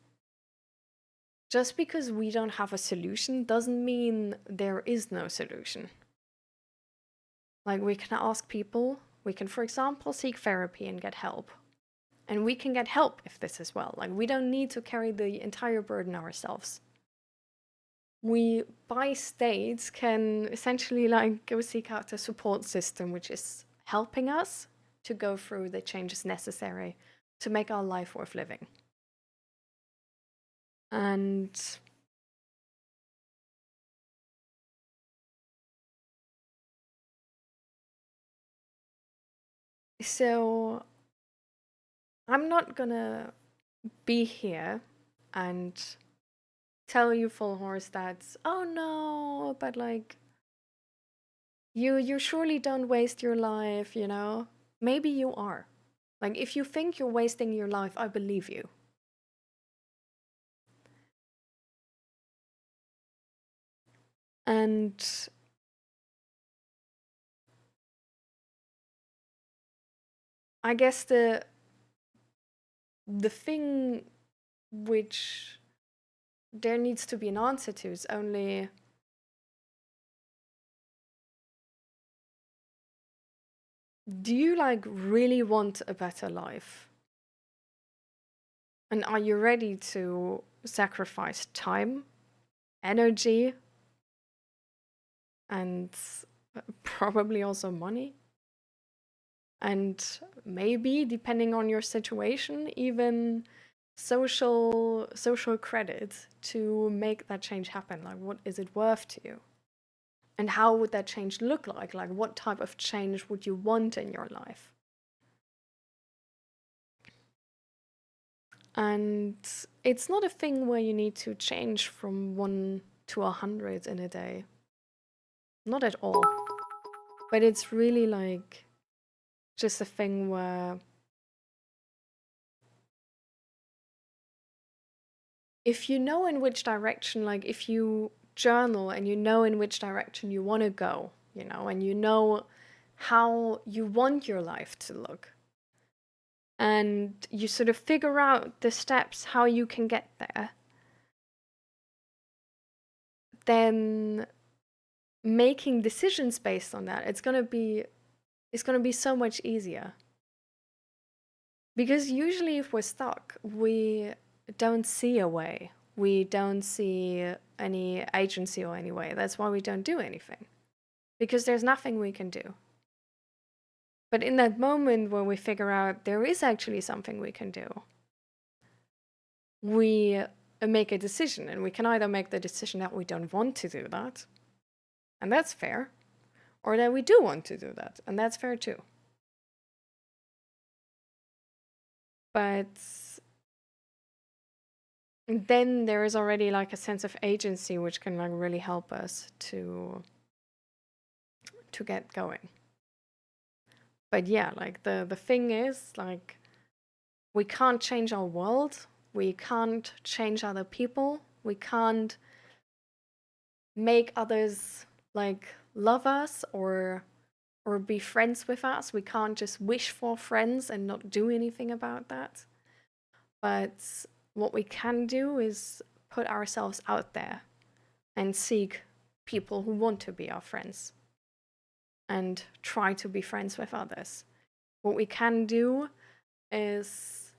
just because we don't have a solution doesn't mean there is no solution. Like we can ask people, we can, for example, seek therapy and get help. And we can get help if this as well. Like we don't need to carry the entire burden ourselves. We, by states, can essentially like go seek out a support system which is helping us to go through the changes necessary to make our life worth living. And so I'm not gonna be here and tell you full horse that, oh no, but like you surely don't waste your life, you know? Maybe you are. Like if you think you're wasting your life, I believe you. And I guess the thing which there needs to be an answer to is only, do you like really want a better life? And are you ready to sacrifice time, energy, and probably also money? And maybe, depending on your situation, even social credit to make that change happen. Like, what is it worth to you? And how would that change look like? Like, what type of change would you want in your life? And it's not a thing where you need to change from 1 to 100 in a day. Not at all. But it's really like just a thing where if you know in which direction, like if you journal and you know in which direction you want to go, you know, and you know how you want your life to look, and you sort of figure out the steps how you can get there, then making decisions based on that, it's going to be so much easier. Because usually if we're stuck, we don't see a way. We don't see any agency or any way. That's why we don't do anything. Because there's nothing we can do. But in that moment where we figure out there is actually something we can do, we make a decision, and we can either make the decision that we don't want to do that, and that's fair, or that we do want to do that, and that's fair too. But then there is already like a sense of agency which can like really help us to get going. But yeah, like the thing is, like, we can't change our world, we can't change other people, we can't make others like love us or be friends with us. We can't just wish for friends and not do anything about that. But what we can do is put ourselves out there and seek people who want to be our friends and try to be friends with others. What we can do is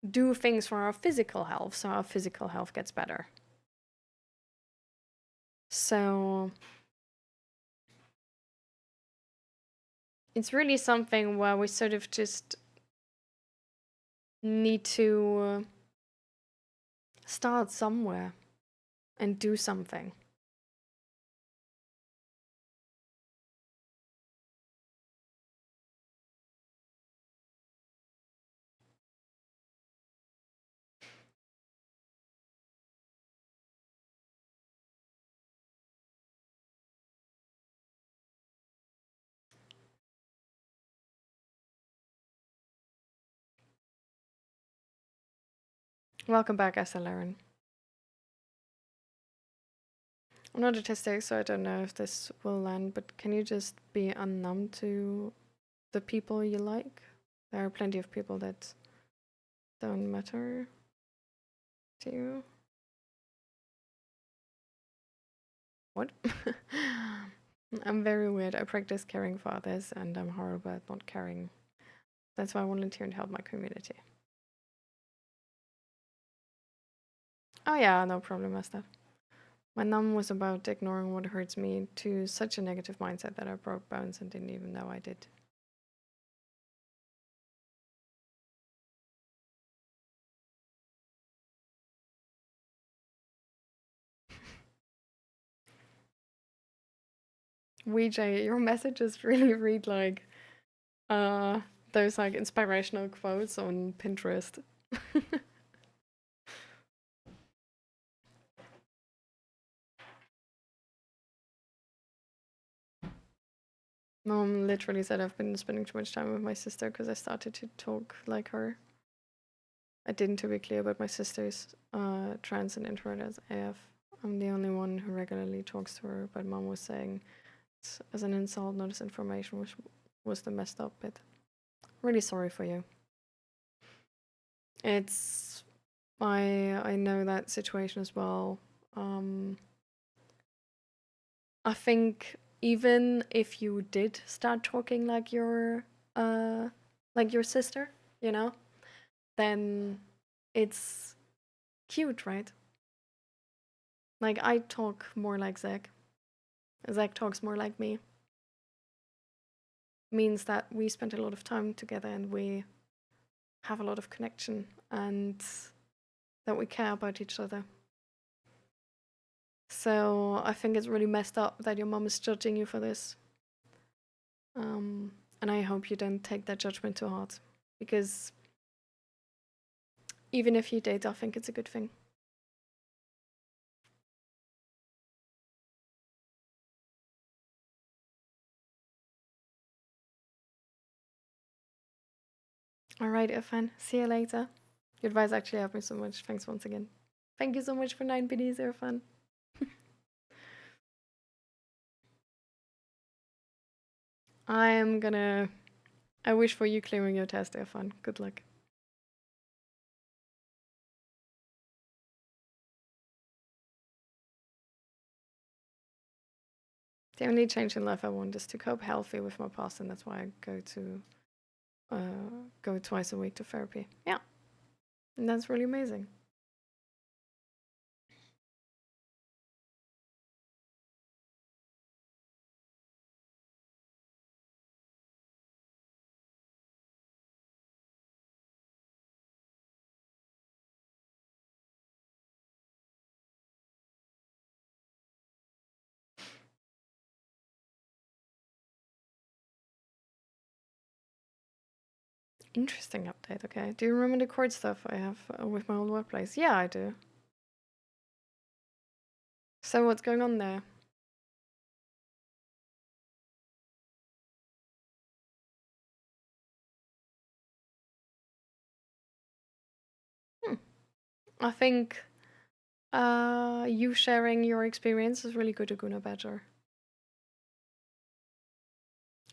do things for our physical health so our physical health gets better. So it's really something where we sort of just need to start somewhere and do something. Welcome back, SLRN. I'm not autistic, so I don't know if this will land, but can you just be unnumb to the people you like? There are plenty of people that don't matter to you. What? I'm very weird. I practice caring for others, and I'm horrible at not caring. That's why I volunteer and help my community. Oh yeah, no problem, Esther. My numb was about ignoring what hurts me to such a negative mindset that I broke bones and didn't even know I did. Weejay, your messages really read like those like inspirational quotes on Pinterest. Mom literally said I've been spending too much time with my sister because I started to talk like her. I didn't, to be clear, but my sister's trans and introvert as AF. I'm the only one who regularly talks to her, but Mom was saying it's as an insult, not as information, which was the messed up bit. Really sorry for you. It's I know that situation as well. I think even if you did start talking like your sister, you know, then it's cute, right? Like, I talk more like Zach. Zach talks more like me. Means that we spend a lot of time together and we have a lot of connection and that we care about each other. So I think it's really messed up that your mom is judging you for this. And I hope you don't take that judgment to heart, because even if you did, I think it's a good thing. Alright, Irfan. See you later. Your advice actually helped me so much. Thanks once again. Thank you so much for 9 biddies, Irfan. I wish for you clearing your test, Irfan. Good luck. The only change in life I want is to cope healthy with my past, and that's why I go twice a week to therapy. Yeah, and that's really amazing. Interesting update, okay. Do you remember the court stuff I have with my old workplace? Yeah, I do. So what's going on there? Hmm. I think you sharing your experience is really good to Guna Badger.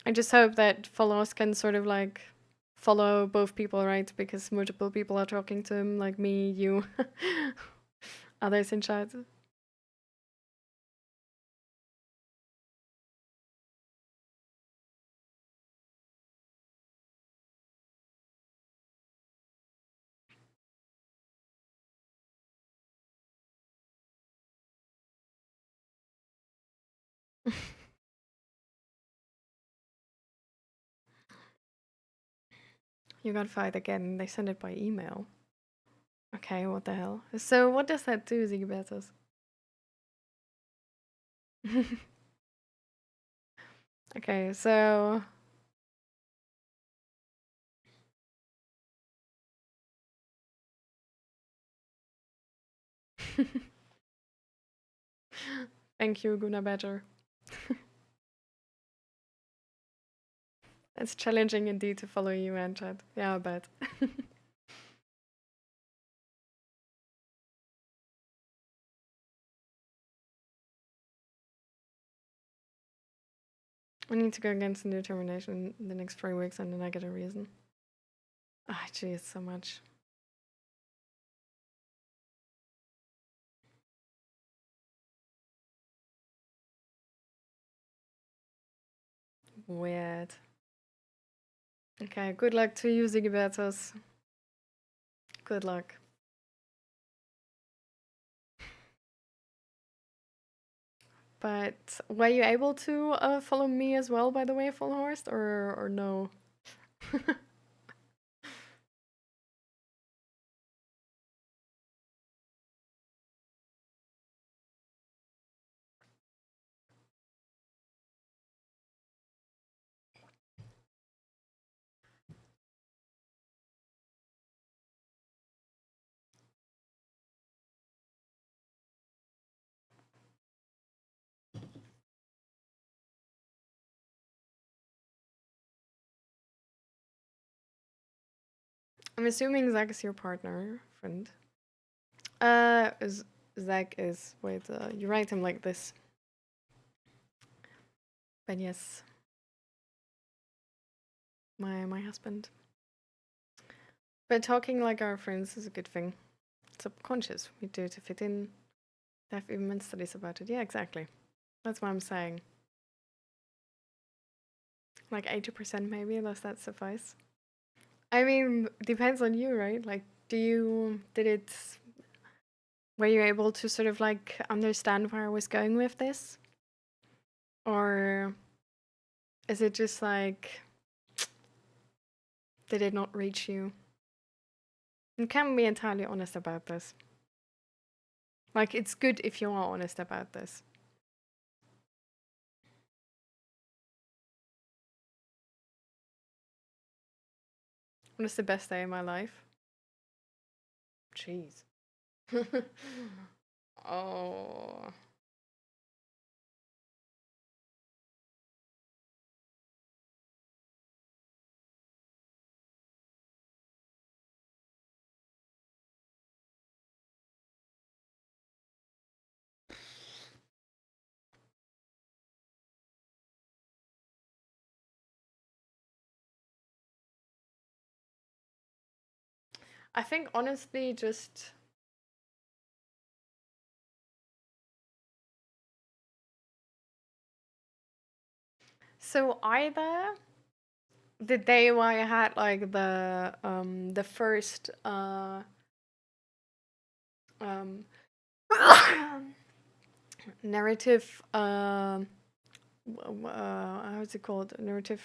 I just hope that followers can sort of like follow both people, right? Because multiple people are talking to him, like me, you, others in chat. You got fired again. They send it by email. Okay, what the hell? So what does that do, Zigibertus? Okay, so thank you, Guna Badger. It's challenging indeed to follow you and chat. Yeah, I bet. I need to go against the determination in the next 3 weeks and then I get a reason. Ah, jeez, so much. Weird. Okay, good luck to you, Zigibertus. Good luck. But were you able to follow me as well, by the way, Full Horst, or no? I'm assuming Zach is your partner, friend. Uh, Z- Zach is. Wait, you write him like this. But yes, my husband. But talking like our friends is a good thing. Subconscious. We do it to fit in. There have even been studies about it. Yeah, exactly. That's what I'm saying. Like 80% maybe, does that suffice? I mean, depends on you, right? Like, did it, were you able to sort of like understand where I was going with this? Or is it just like, did it not reach you? You can be entirely honest about this. Like, it's good if you are honest about this. What is the best day of my life? Jeez. Oh. I think honestly, just so either the day where I had like the first um narrative how's it called, narrative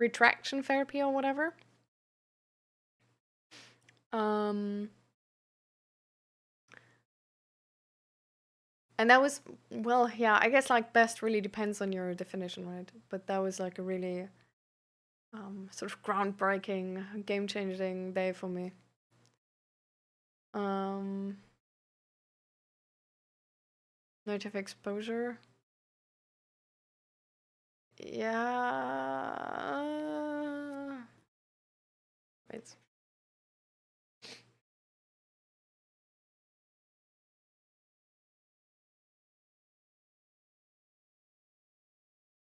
retraction therapy or whatever, um and that was, well, yeah, I guess like best really depends on your definition, right? But that was like a really sort of groundbreaking, game-changing day for me. Um, Native exposure. Yeah. Wait.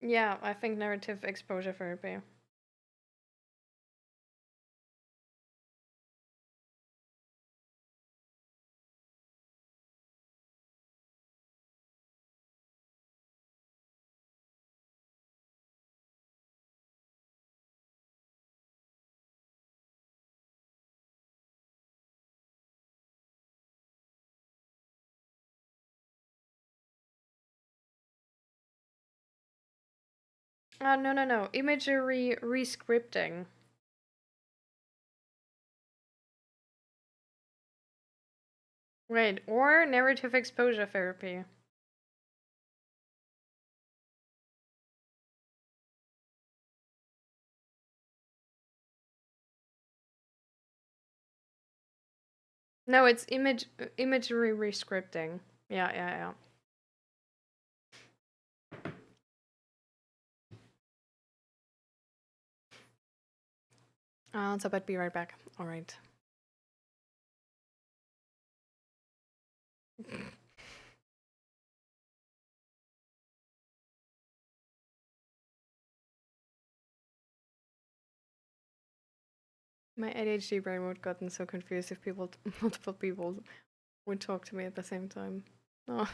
Yeah, I think narrative exposure therapy. No. Imagery rescripting. Right, or narrative exposure therapy. No, it's imagery rescripting. Yeah. So I'd be right back. All right. My ADHD brain would gotten so confused if multiple people would talk to me at the same time. Oh.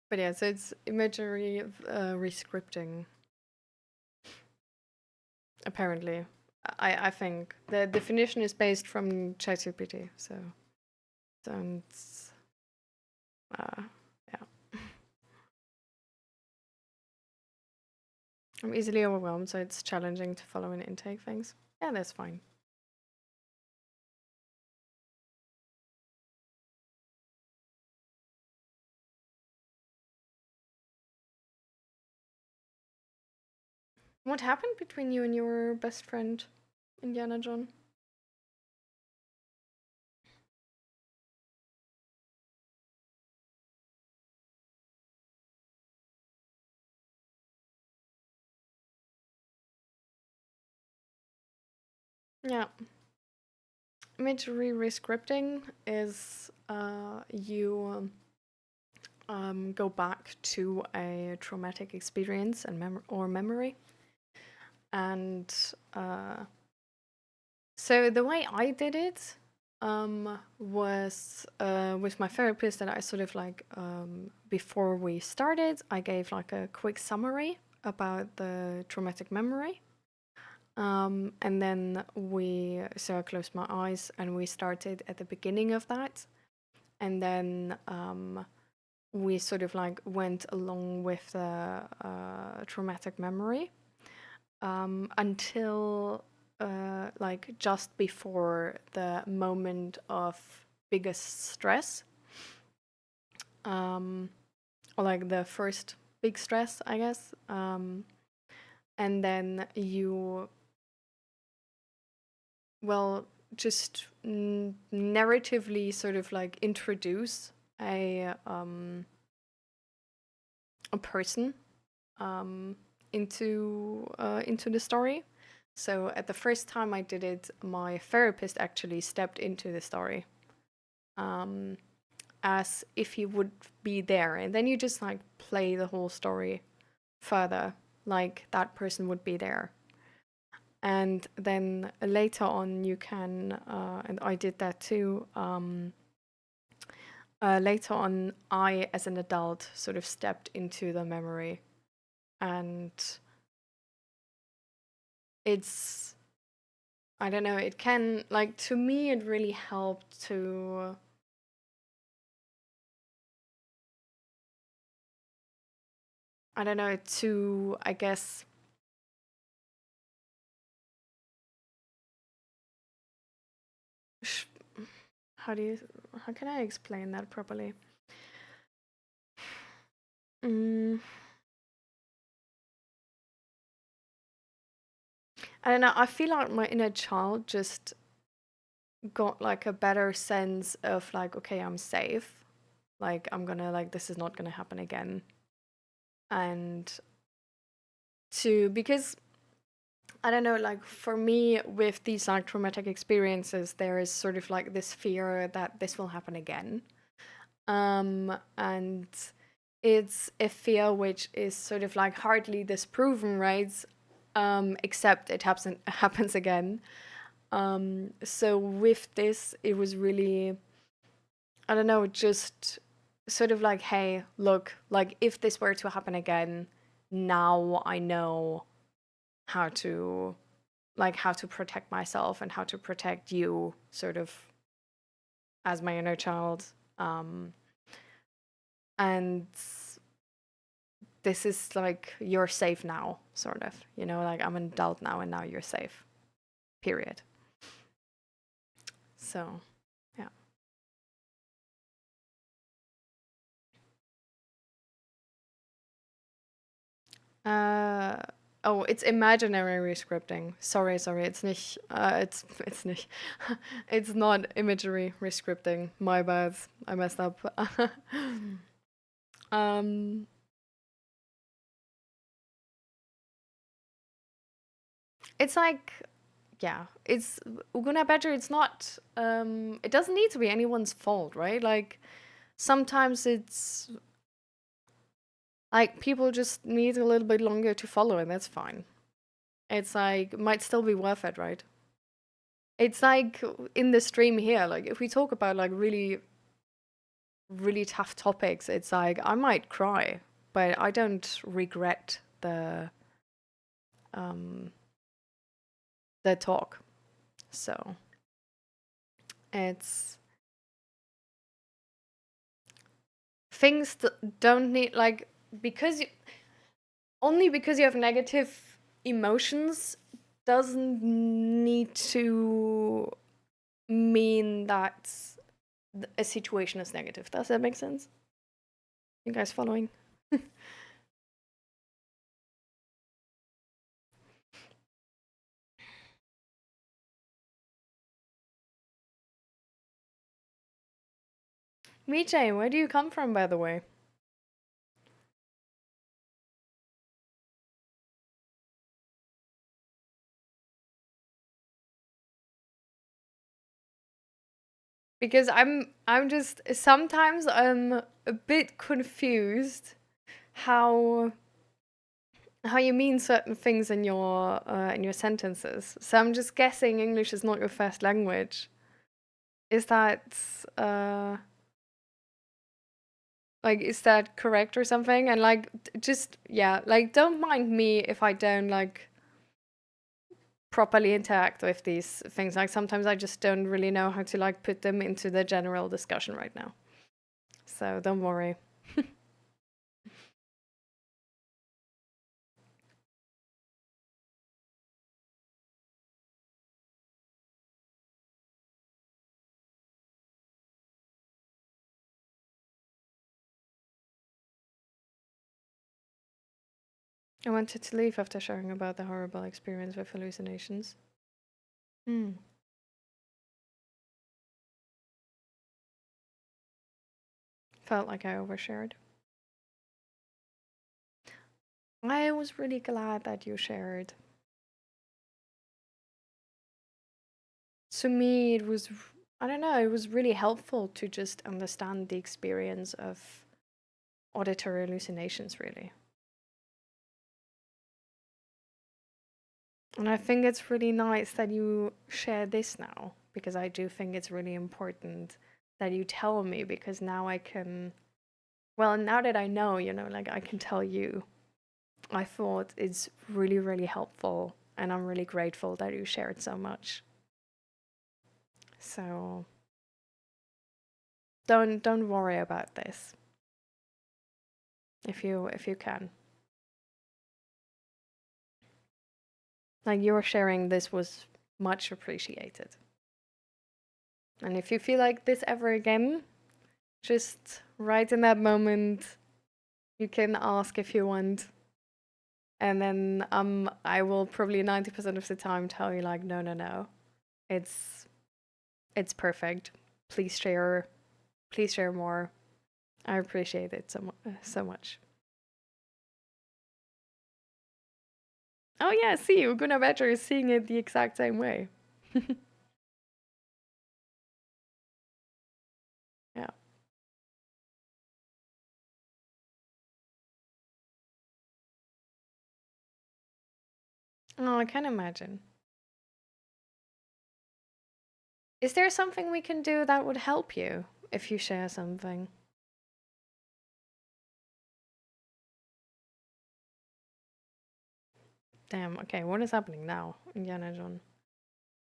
But yeah, so it's imagery rescripting. Apparently, I think the definition is based from ChatGPT. So sounds yeah. I'm easily overwhelmed, so it's challenging to follow and intake things. Yeah, that's fine. What happened between you and your best friend, Indiana John? Yeah. Imagery rescripting is you go back to a traumatic experience and memory, and so the way I did it was with my therapist, that I sort of like before we started, I gave like a quick summary about the traumatic memory. And then so I closed my eyes and we started at the beginning of that. And then we sort of like went along with the traumatic memory until like just before the moment of biggest stress, or like the first big stress, I guess. And then you, well, just narratively sort of like introduce a person into the story. So at the first time I did it, my therapist actually stepped into the story, as if he would be there, and then you just like play the whole story further, like that person would be there. And then later on, you can, and I did that too. Later on, I, as an adult, sort of stepped into the memory, and it's, I don't know, it can, like, to me, it really helped to, I don't know, to, I guess, how do you, how can I explain that properly? Mm, I don't know, I feel like my inner child just got like a better sense of like, okay, I'm safe. Like I'm gonna like this is not gonna happen again. And because I don't know, like for me with these like traumatic experiences, there is sort of like this fear that this will happen again. And it's a fear which is sort of like hardly disproven, right? Except it happens again. So with this, it was really, I don't know, just sort of like, hey, look, like if this were to happen again, now I know how to how to protect myself and how to protect you, sort of as my inner child. Um, and this is like you're safe now, sort of. Like I'm an adult now, and now you're safe. Period. So, yeah. Uh, oh, it's imaginary rescripting. Sorry, it's nicht. It's nicht. It's not imagery rescripting. My bad. I messed up. um, it's like, yeah, it's Uguna Badger. It's not. It doesn't need to be anyone's fault, right? Like sometimes it's like people just need a little bit longer to follow, and that's fine. It's like might still be worth it, right? It's like in the stream here, like if we talk about like really, really tough topics, it's like I might cry, but I don't regret um the talk. So it's things that don't need like because you, only because you have negative emotions doesn't need to mean that a situation is negative. Does that make sense? You guys following? Vijay, where do you come from, by the way? Because I'm just sometimes I'm a bit confused how you mean certain things in your sentences. So I'm just guessing English is not your first language. Is that uh like is that correct or something? And like just yeah, like don't mind me if I don't like properly interact with these things. Like sometimes I just don't really know how to like put them into the general discussion right now. So don't worry. I wanted to leave after sharing about the horrible experience with hallucinations. Hmm. Felt like I overshared. I was really glad that you shared. To me, it was, I don't know, it was really helpful to just understand the experience of auditory hallucinations, really. And I think it's really nice that you share this now, because I do think it's really important that you tell me, because now I can, well, now that I know, like I can tell you. I thought it's really, really helpful, and I'm really grateful that you shared so much. So don't worry about this if you can. Like your sharing this was much appreciated. And if you feel like this ever again, just right in that moment, you can ask if you want. And then I will probably 90% of the time tell you like, no, no, no. It's it's perfect. Please share more. I appreciate it so much. Oh yeah, see, Gunnar Badger is seeing it the exact same way. Yeah. Oh, I can imagine. Is there something we can do that would help you if you share something? Damn, okay, what is happening now, Indiana John?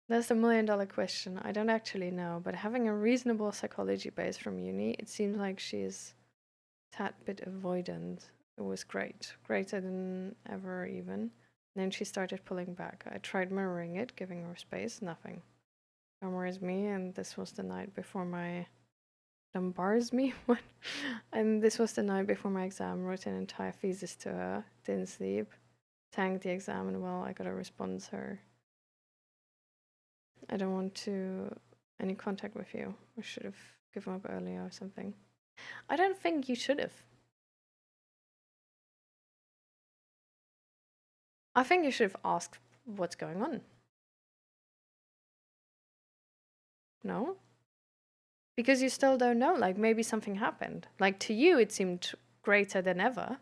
That's the $1 million question. I don't actually know, but having a reasonable psychology base from uni, it seems like she's a tad bit avoidant. It was great, greater than ever even. Then she started pulling back. I tried mirroring it, giving her space, nothing. Karma is me, and this was the night before my Lumbars me one. And this was the night before my exam. Wrote an entire thesis to her. Didn't sleep. Tanked the exam, and well, I got a response. Her. I don't want to any contact with you. I should have given up earlier or something. I don't think you should have. I think you should have asked what's going on. No? Because you still don't know. Like maybe something happened. Like to you, it seemed greater than ever.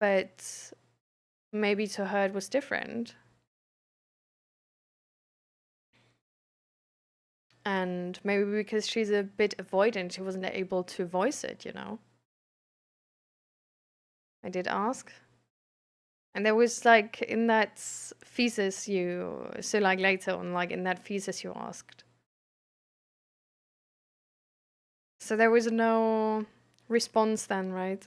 But maybe to her it was different. And maybe because she's a bit avoidant, she wasn't able to voice it, you know? I did ask. And there was like in that thesis so like later on, like in that thesis you asked. So there was no response then, right?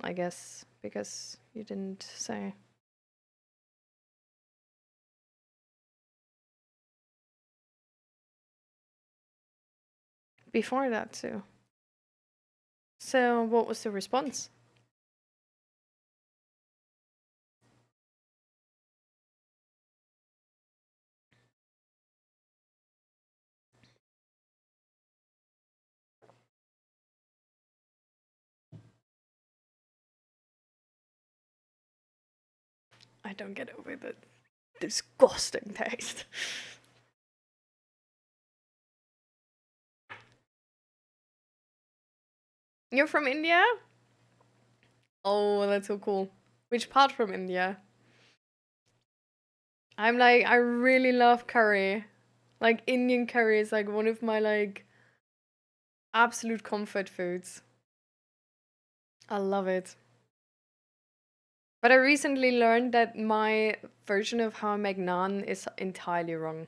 I guess because you didn't say. Before that too. So what was the response? I don't get over the disgusting taste. You're from India? Oh, that's so cool. Which part from India? I really love curry. Like Indian curry is like one of my like absolute comfort foods. I love it. But I recently learned that my version of how I make naan is entirely wrong.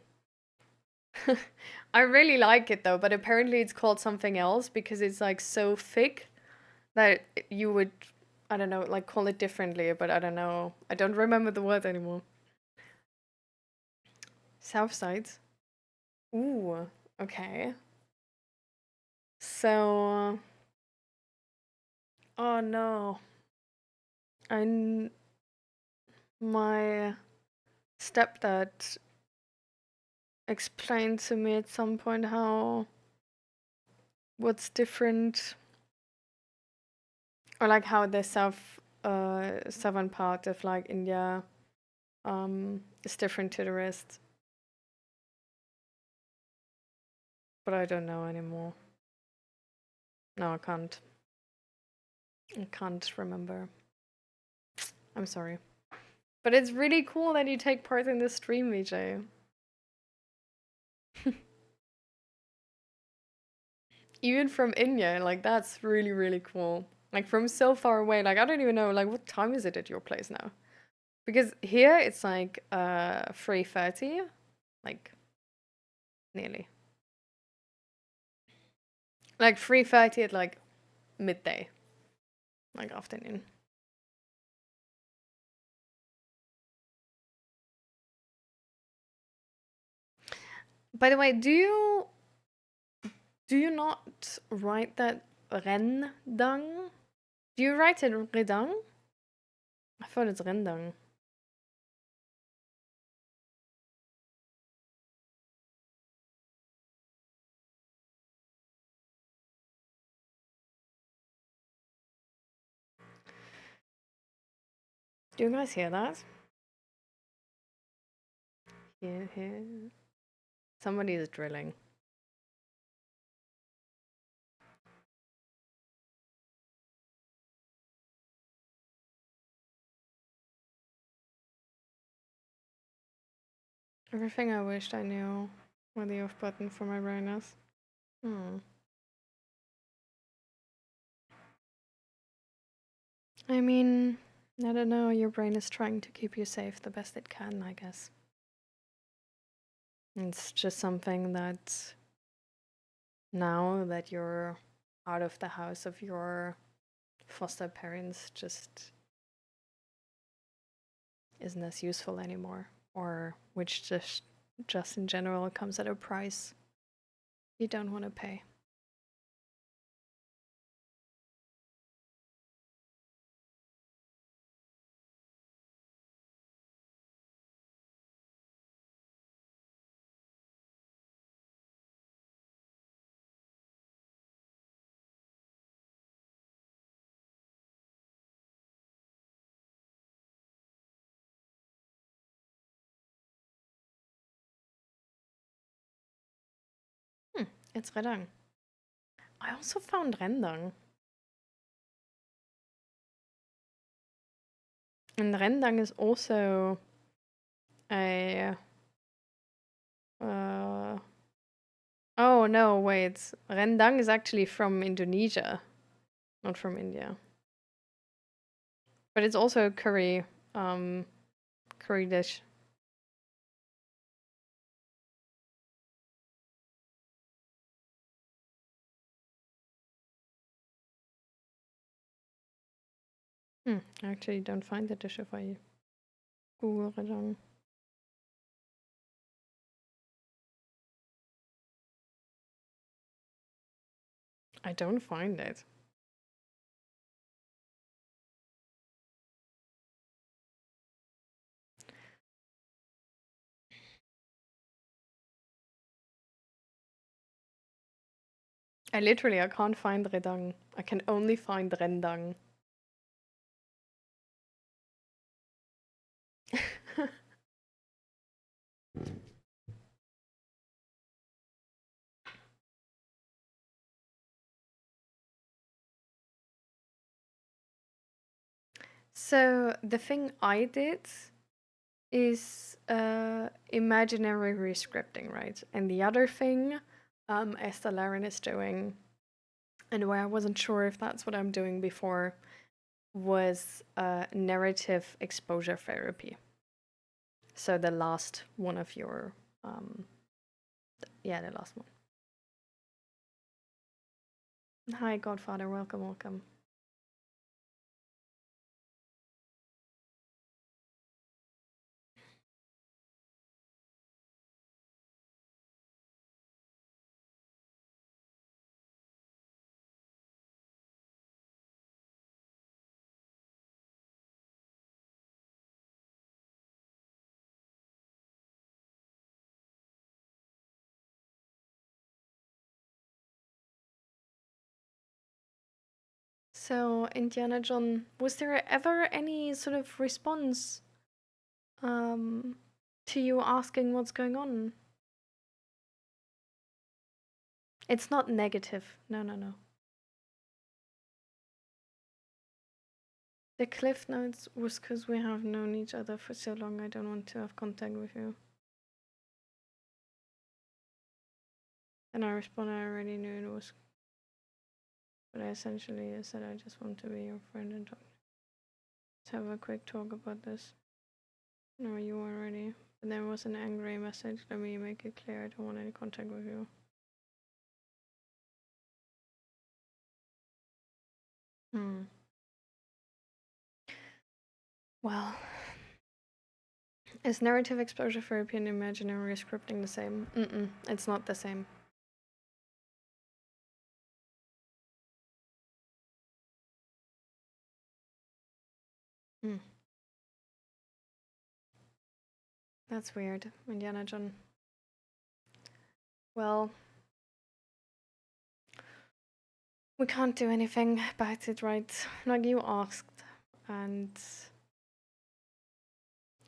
I really like it though, but apparently it's called something else because it's like so thick that you would, I don't know, like call it differently, but I don't know. I don't remember the word anymore. South sides. Ooh, okay. So, oh no. I my stepdad explained to me at some point how what's different or like how the southern part of like India is different to the rest. But I don't know anymore. No, I can't. I can't remember. I'm sorry. But it's really cool that you take part in this stream, VJ. Even from India, like that's really, really cool. Like from so far away, like I don't even know, like what time is it at your place now? Because here it's like 3:30, like nearly. Like 3:30 at like midday, like afternoon. By the way, Do you not write that rendang? Do you write it redang? I thought it's rendang. Do you guys hear that? Here. Somebody is drilling. Everything I wished I knew where the off button for my brain is. I mean, I don't know, your brain is trying to keep you safe the best it can, I guess. It's just something that now that you're out of the house of your foster parents just isn't as useful anymore, or which just in general comes at a price you don't want to pay. It's Redang. I also found Rendang. And Rendang is also a oh no, wait. Rendang is actually from Indonesia, not from India. But it's also a curry dish. I actually don't find the dish if I Google Rendang. I don't find it. I can't find Redang. I can only find Rendang. So the thing I did is imaginary rescripting, right? And the other thing Esther Laren is doing, and where I wasn't sure if that's what I'm doing before, was narrative exposure therapy. So the last one of your, the last one. Hi, Godfather. Welcome. So, Indiana John, was there ever any sort of response to you asking what's going on? It's not negative. No. The cliff notes was because we have known each other for so long. I don't want to have contact with you. And I responded, I already knew it was. But I essentially said, I just want to be your friend and talk. Let's have a quick talk about this. No, you already. But there was an angry message. Let me make it clear I don't want any contact with you. Well, is narrative exposure therapy and imaginary scripting the same? It's not the same. Hmm. That's weird, Indiana John. Well, we can't do anything about it, right? Like you asked, and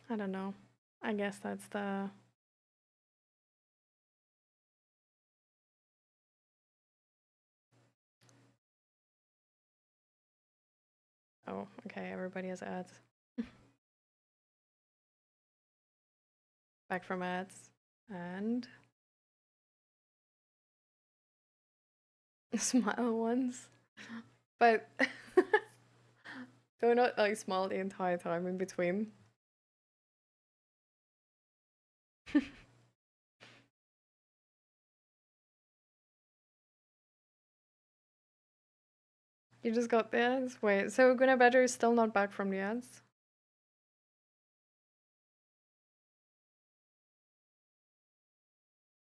I don't know. I guess that's the. Oh, okay, everybody has ads. Back from ads. And smile ones. But do not like smile the entire time in between. You just got the ads? Wait, so Gunnar Badger is still not back from the ads?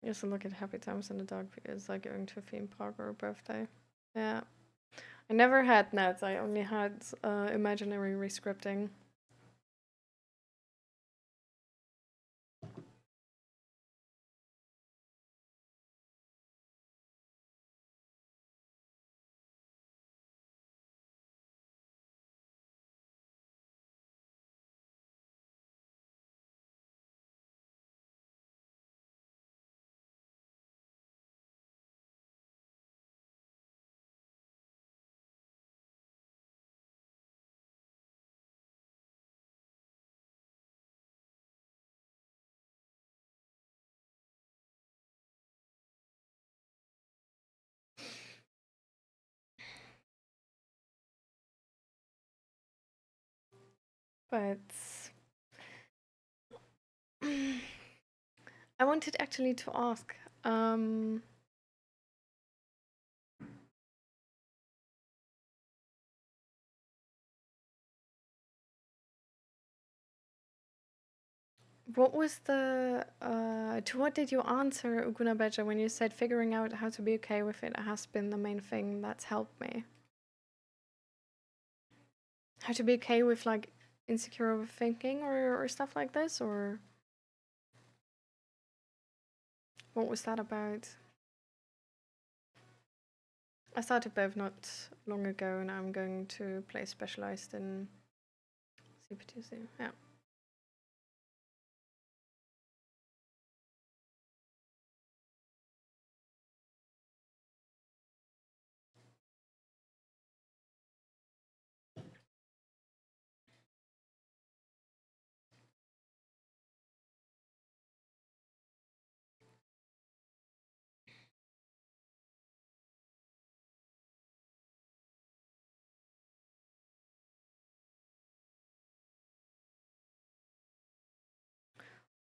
Just look at Happy Times and the Dog because like going to a theme park or a birthday. Yeah. I never had nets, I only had imaginary rescripting. But I wanted actually to ask, what was the to what did you answer Uguna Beja when you said figuring out how to be okay with it has been the main thing that's helped me? How to be okay with like insecure overthinking or stuff like this, or what was that about? I started both not long ago and I'm going to play specialized in CPTC. Yeah.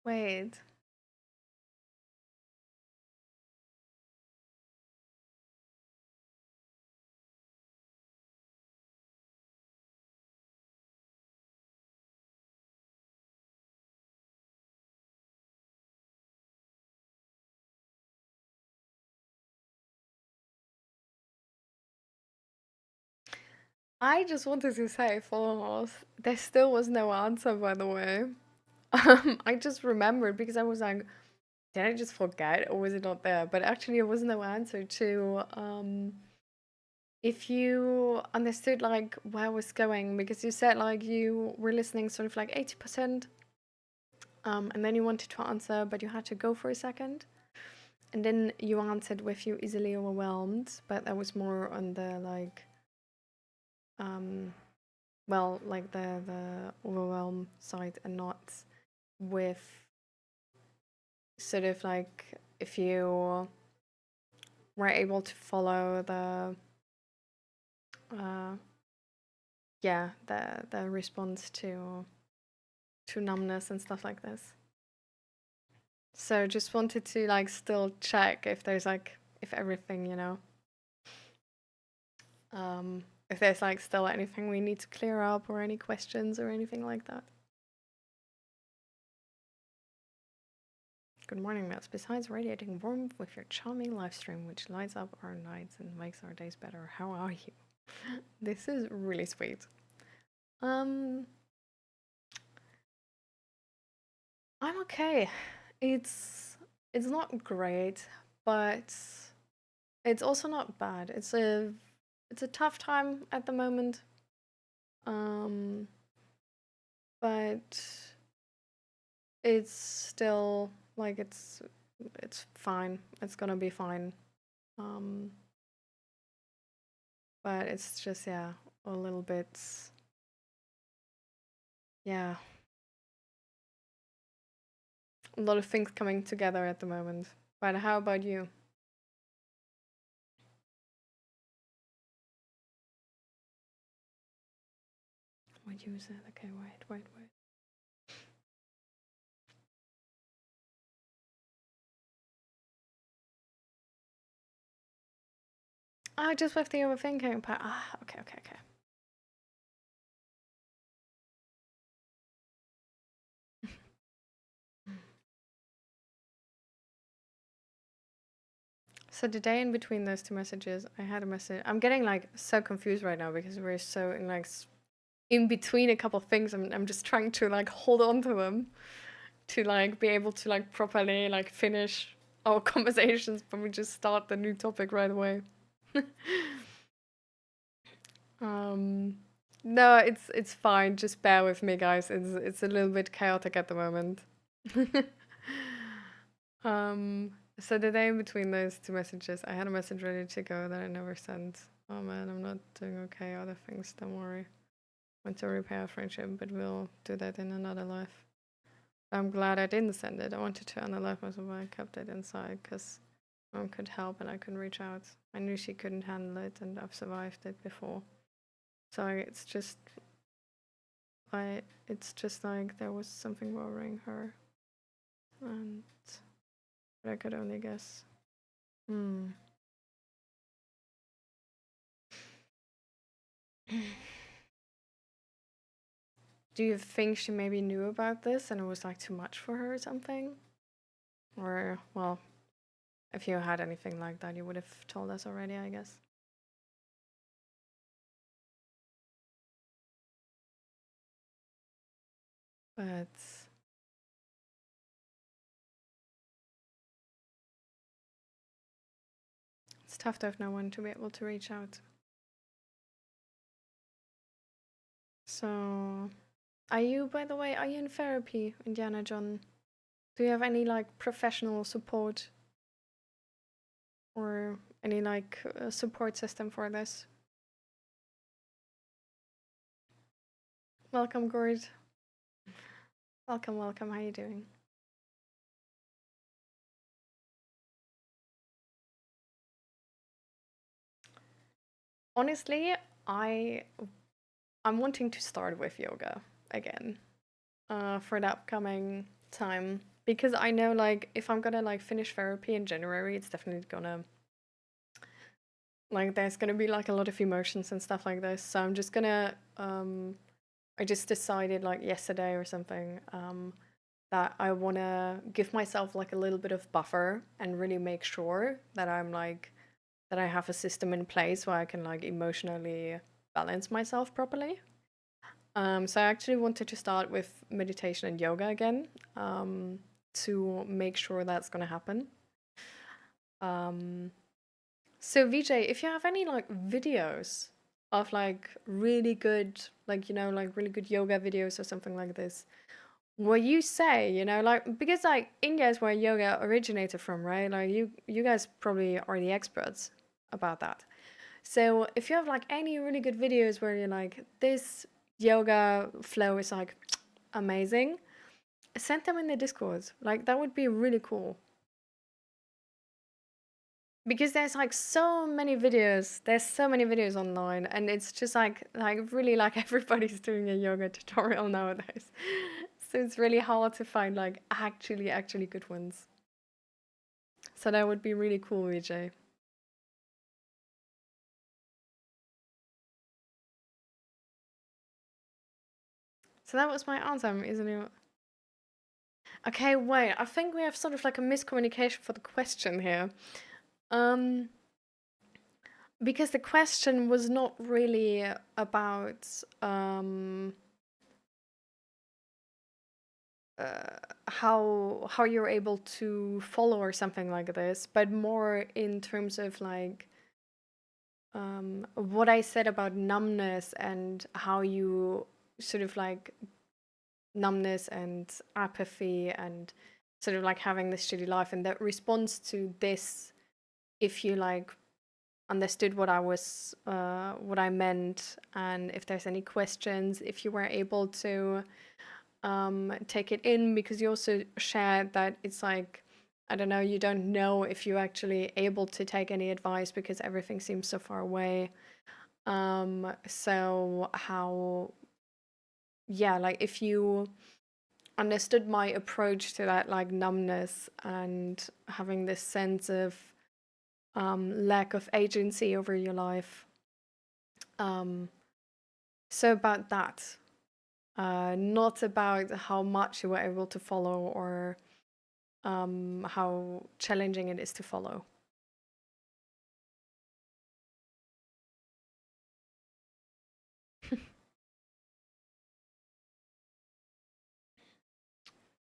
Wait. I just wanted to say, foremost, there still was no answer, by the way. I just remembered because I was like, did I just forget or was it not there? But actually, there was no answer to if you understood like where I was going because you said like you were listening sort of like 80%, and then you wanted to answer, but you had to go for a second. And then you answered with you easily overwhelmed, but that was more on the like um well, like the overwhelm side and not with sort of like if you were able to follow the uh yeah, the response to numbness and stuff like this. So just wanted to like still check if there's like if everything, if there's like still anything we need to clear up or any questions or anything like that. Good morning, Mouse. Besides radiating warmth with your charming live stream, which lights up our nights and makes our days better, how are you? This is really sweet. I'm okay. It's not great, but it's also not bad. It's a tough time at the moment. Um, but it's still like it's fine. It's gonna be fine. Um, but it's just yeah, a little bit yeah, a lot of things coming together at the moment. But how about you? What you said? Okay, wait. Ah, just with the overthinking part. Ah, okay. So the day in between those two messages, I had a message. I'm getting like so confused right now because we're so in like in between a couple of things. I'm just trying to like hold on to them to like be able to like properly like finish our conversations, but we just start the new topic right away. um, no, it's fine. Just bear with me, guys. It's a little bit chaotic at the moment. So the day in between those two messages, I had a message ready to go that I never sent. Oh man, I'm not doing okay. Other things, don't worry. Want to repair a friendship, but we'll do that in another life. I'm glad I didn't send it. I wanted to unalive myself, but I kept it inside because mom could help and I couldn't reach out. I knew she couldn't handle it, and I've survived it before. So it's just like there was something worrying her, and I could only guess. Hmm. Do you think she maybe knew about this and it was like too much for her or something? Or, well, if you had anything like that, you would have told us already, I guess. But it's tough to have no one to be able to reach out. So, by the way, are you in therapy, Indiana John? Do you have any like professional support or any like support system for this? Welcome, Gord. Welcome. How you doing? Honestly, I I'm wanting to start with yoga again for the upcoming time because I know like if I'm gonna like finish therapy in January, it's definitely gonna like there's gonna be like a lot of emotions and stuff like this. So I'm just gonna I just decided like yesterday or something that I wanna give myself like a little bit of buffer and really make sure that I'm like that I have a system in place where I can like emotionally balance myself properly. So I actually wanted to start with meditation and yoga again, to make sure that's gonna happen. Um, so VJ, if you have any like videos of like really good, like like really good yoga videos or something like this, where you say, like because like India is where yoga originated from, right? Like you guys probably are the experts about that. So if you have like any really good videos where you're like this yoga flow is like amazing, send them in the Discord. Like that would be really cool. Because there's like so many videos. There's so many videos online and it's just like really like everybody's doing a yoga tutorial nowadays. So it's really hard to find like actually good ones. So that would be really cool, VJ. So that was my answer, isn't it? Okay, wait. I think we have sort of like a miscommunication for the question here. Um, because the question was not really about how you're able to follow or something like this, but more in terms of like what I said about numbness and how you sort of like numbness and apathy and sort of like having this shitty life, and that response to this, if you like understood what I meant, and if there's any questions, if you were able to take it in, because you also shared that it's like, I don't know, you don't know if you're actually able to take any advice because everything seems so far away. So how, yeah, like if you understood my approach to that, like numbness and having this sense of lack of agency over your life. Um, so about that, not about how much you were able to follow or how challenging it is to follow.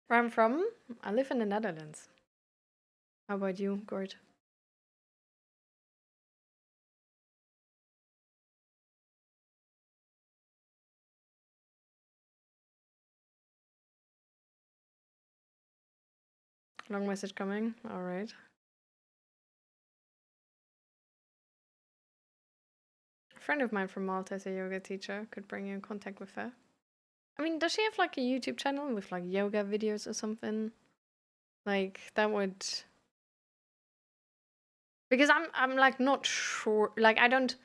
Where I'm from, I live in the Netherlands. How about you, Gord? Long message coming. All right. A friend of mine from Malta is a yoga teacher. Could bring you in contact with her. I mean, does she have like a YouTube channel with like yoga videos or something? Like that would, because I'm like not sure. Like I don't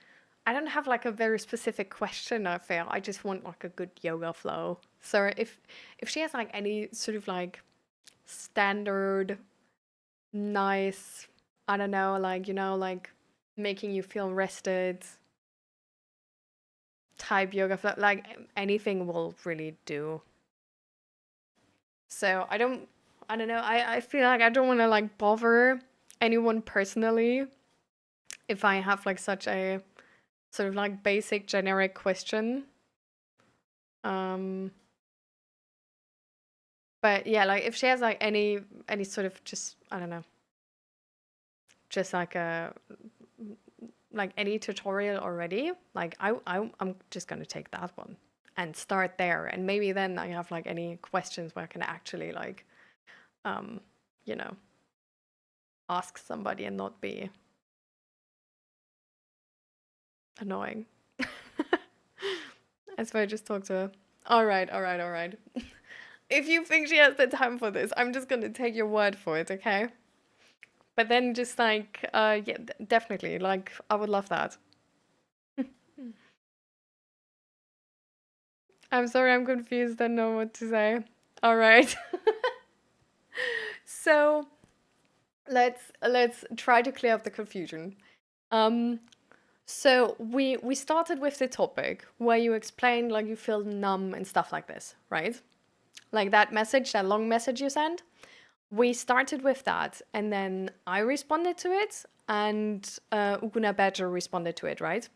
have like a very specific question. I feel I just want like a good yoga flow. So if she has like any sort of like standard, nice, I don't know, like like making you feel rested type yoga flow, like anything will really do. So I don't know. I feel like I don't want to like bother anyone personally if I have like such a sort of like basic generic question. Um but yeah, like if she has like any sort of just I don't know, just like a like any tutorial already, like I'm just gonna take that one and start there, and maybe then I have like any questions where I can actually like um you know ask somebody and not be annoying. That's why I just talk to her. All right, all right, all right. If you think she has the time for this, I'm just gonna take your word for it, okay? But then just like, yeah, definitely. Like, I would love that. I'm sorry, I'm confused. I don't know what to say. All right. So let's try to clear up the confusion. Um, so we started with the topic where you explained like you feel numb and stuff like this, right? Like that message, that long message you sent. We started with that, and then I responded to it, and Uguna Badger responded to it, right?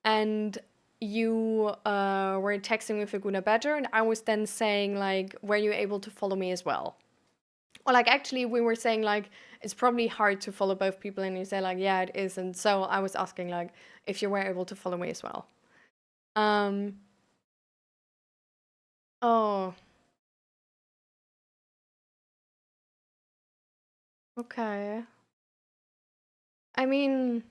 And you were texting with Uguna Badger, and I was then saying, like, were you able to follow me as well? Or, like, actually, we were saying, like, it's probably hard to follow both people, and you say, like, yeah, it is. And so I was asking, like, if you were able to follow me as well. Um, oh, okay. I mean,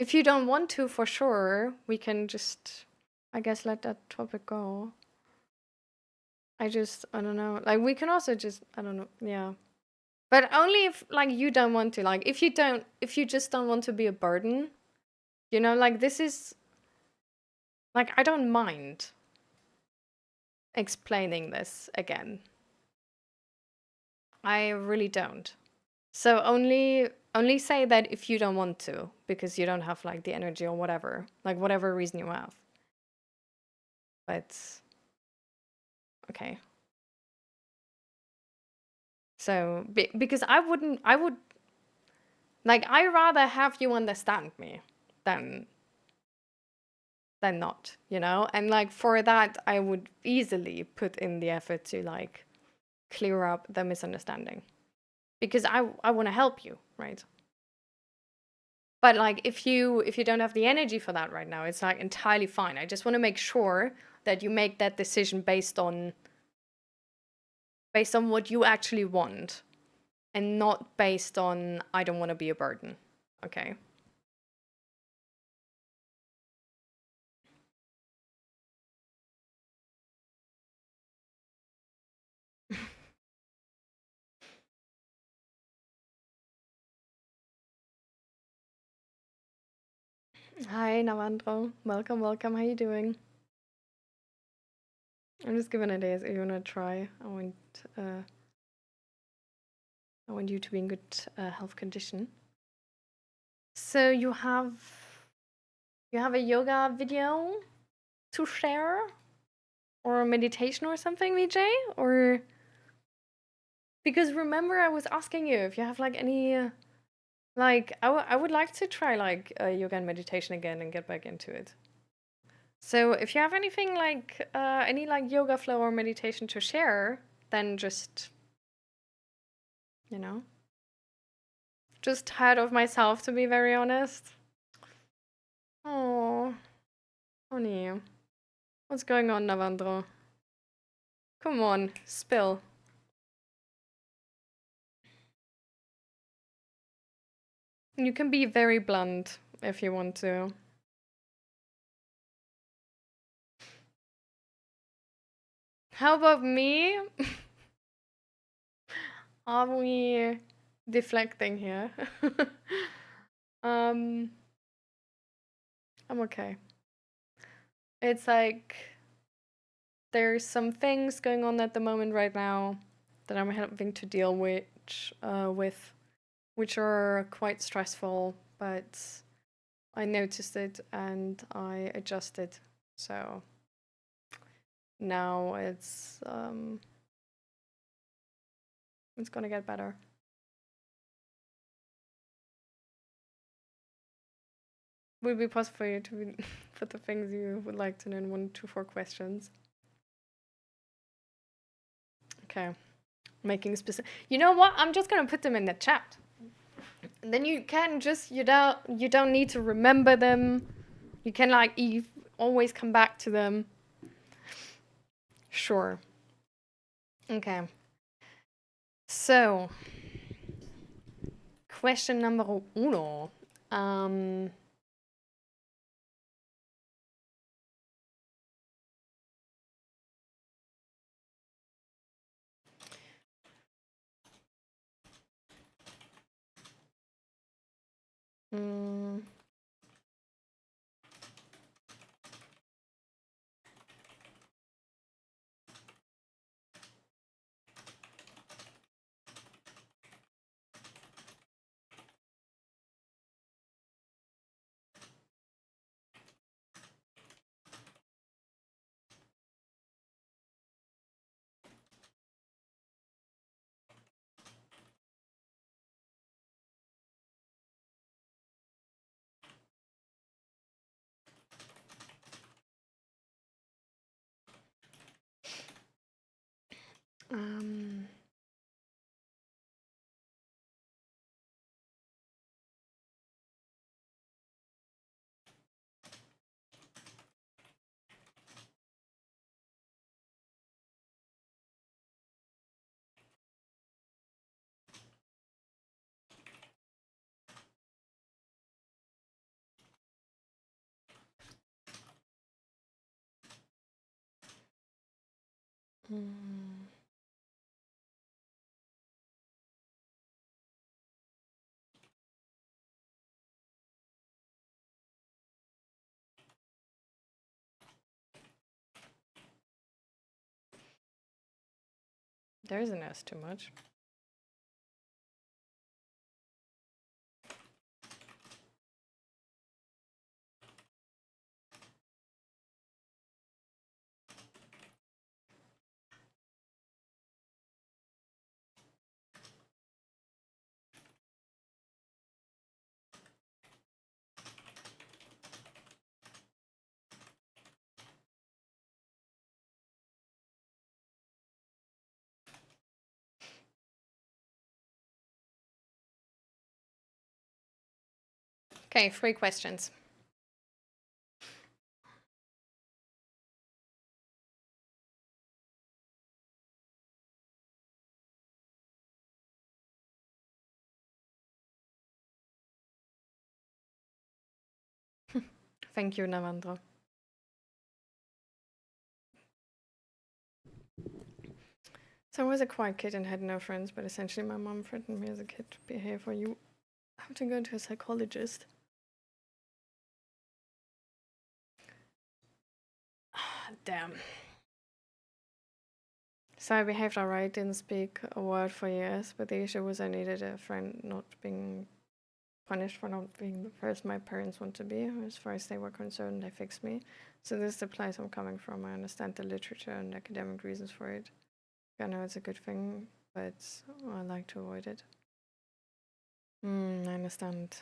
if you don't want to, for sure, we can just, I guess, let that topic go. I don't know. Like, we can also just, I don't know, yeah. But only if, like, you don't want to. Like, if you just don't want to be a burden, like, this is, like, I don't mind explaining this again. I really don't. So only say that if you don't want to, because you don't have, like, the energy or whatever. Like, whatever reason you have. But, okay. So, because I would, like, I rather have you understand me than than not, you know? And like for that, I would easily put in the effort to like clear up the misunderstanding because I want to help you, right? But like if you don't have the energy for that right now, it's like entirely fine. I just want to make sure that you make that decision based on what you actually want and not based on I don't want to be a burden. Okay? Hi, Navandro. Welcome, welcome. How you doing? I'm just giving ideas if you want to try. Uh, I want you to be in good health condition. So you have a yoga video to share, or a meditation or something, VJ, or because remember I was asking you if you have like any like I would like to try like yoga and meditation again and get back into it. So if you have anything like any like yoga flow or meditation to share, then just you know, just tired of myself to be very honest. Oh, honey, what's going on, Navandro? Come on, spill. You can be very blunt if you want to. How about me? Are we deflecting here? um, I'm okay. It's like there's some things going on at the moment right now that I'm having to deal with, which are quite stressful, but I noticed it and I adjusted. So now it's gonna get better. Would it be possible for you to put the things you would like to know in 1, 2, 4 questions? Okay. Making specific. You know what? I'm just gonna put them in the chat. And then you can just you don't need to remember them. You can like always come back to them. Sure. Okay. So, question number uno. Mm, um, mm, there isn't as too much. Okay, 3 questions. Thank you, Navandra. So I was a quiet kid and had no friends, but essentially my mom threatened me as a kid to behave or you have to go to a psychologist. Damn. So I behaved alright, didn't speak a word for years, but the issue was I needed a friend, not being punished for not being the person my parents want to be. As far as they were concerned, they fixed me. So this is the place I'm coming from. I understand the literature and academic reasons for it. I know it's a good thing, but I like to avoid it. I understand.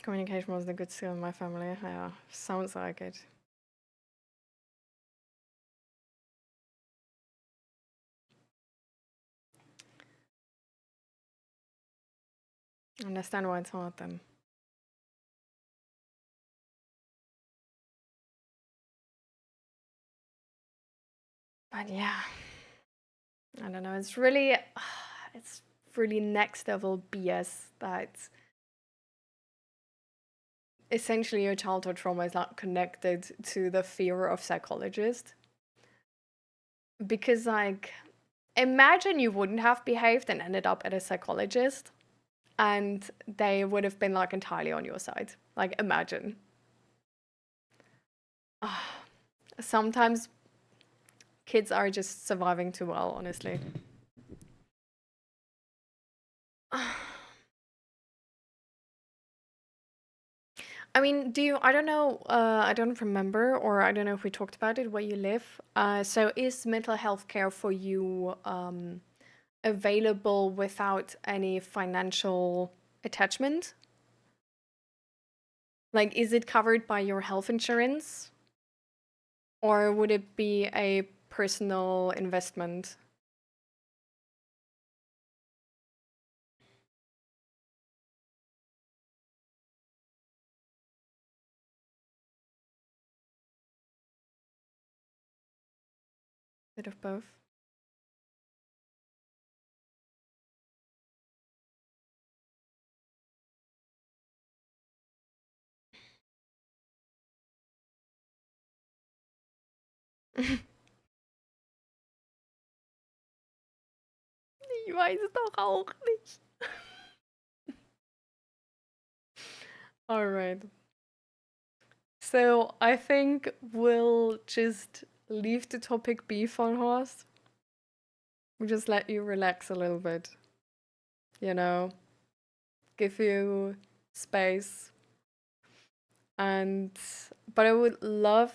Communication was the good skill in my family. Yeah, sounds like it. I understand why it's hard then. But yeah, I don't know. It's really next level BS that essentially your childhood trauma is not connected to the fear of psychologists. Because like, imagine you wouldn't have behaved and ended up at a psychologist and they would have been like entirely on your side. Like, imagine. Sometimes kids are just surviving too well, honestly. I mean, I don't know, I don't remember, or I don't know if we talked about it, where you live. So is mental health care for you available without any financial attachment? Like, is it covered by your health insurance? Or would it be a personal investment? Bit of both. Ich weiß es doch auch nicht. All right. So I think we'll just leave the topic be, Von Horst. We just let you relax a little bit. You know, give you space. And, but I would love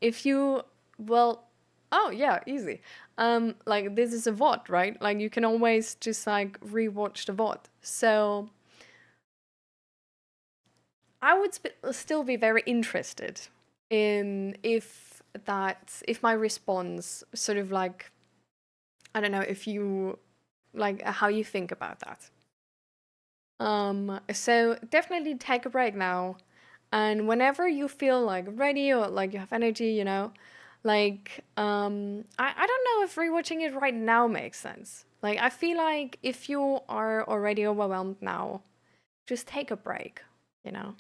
if you, well, oh yeah, easy. Like this is a VOD, right? Like you can always just like rewatch the VOD. So I would still be very interested in if my response sort of like, I don't know if you like how you think about that. So definitely take a break now. And whenever you feel like ready or like you have energy, you know, like I don't know if rewatching it right now makes sense. Like I feel like if you are already overwhelmed now, just take a break, you know.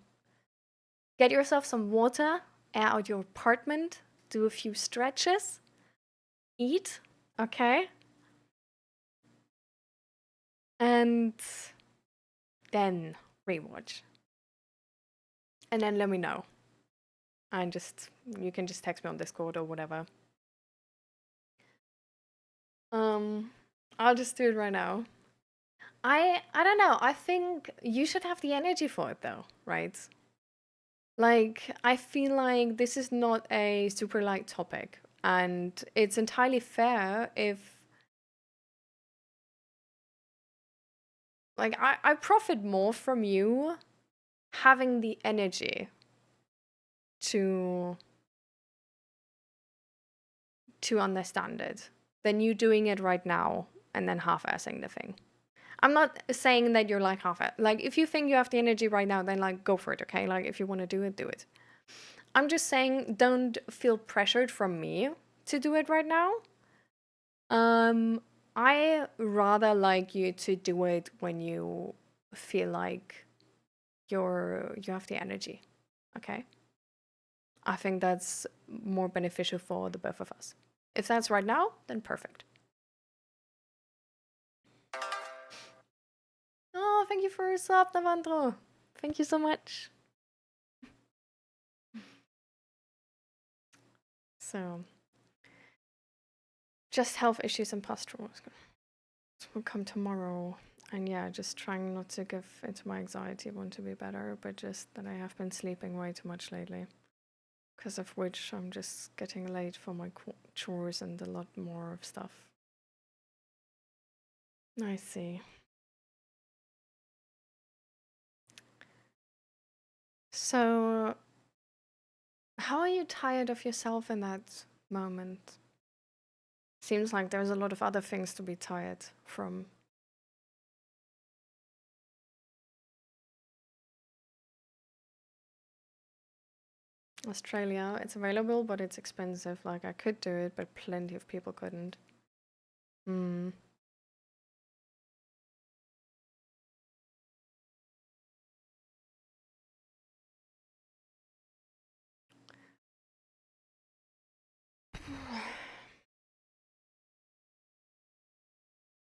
Get yourself some water, air out your apartment, do a few stretches, eat, okay? And then rewatch. And then let me know. And just you can just text me on Discord or whatever. Um I'll just do it right now. I don't know. I think you should have the energy for it though, right? Like I feel like this is not a super light topic and it's entirely fair if like I profit more from you having the energy to understand it than you doing it right now and then half-assing the thing. I'm not saying that you're like like if you think you have the energy right now, then like go for it, okay? Like if you want to do it, do it. I'm just saying don't feel pressured from me to do it right now. I rather like you to do it when you feel like you have the energy. Okay? I think that's more beneficial for the both of us. If that's right now, then perfect. Oh, thank you for your sub, Navandro. Thank you so much. So, just health issues and pustules will come tomorrow. And yeah, just trying not to give into my anxiety, want to be better, but just that I have been sleeping way too much lately. Because of which I'm just getting late for my chores and a lot more of stuff. I see. So, how are you tired of yourself in that moment? Seems like there's a lot of other things to be tired from. Australia, it's available, but it's expensive. Like, I could do it, but plenty of people couldn't. Hmm.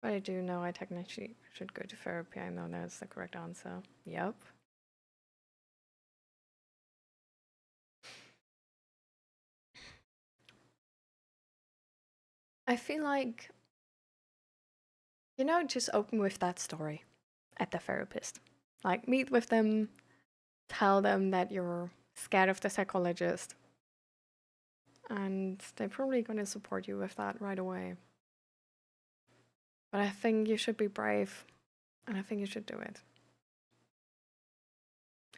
But I do know I technically should go to therapy. I know that's the correct answer. Yep. I feel like, just open with that story at the therapist. Like, meet with them, tell them that you're scared of the psychologist, and they're probably going to support you with that right away. But I think you should be brave, and I think you should do it.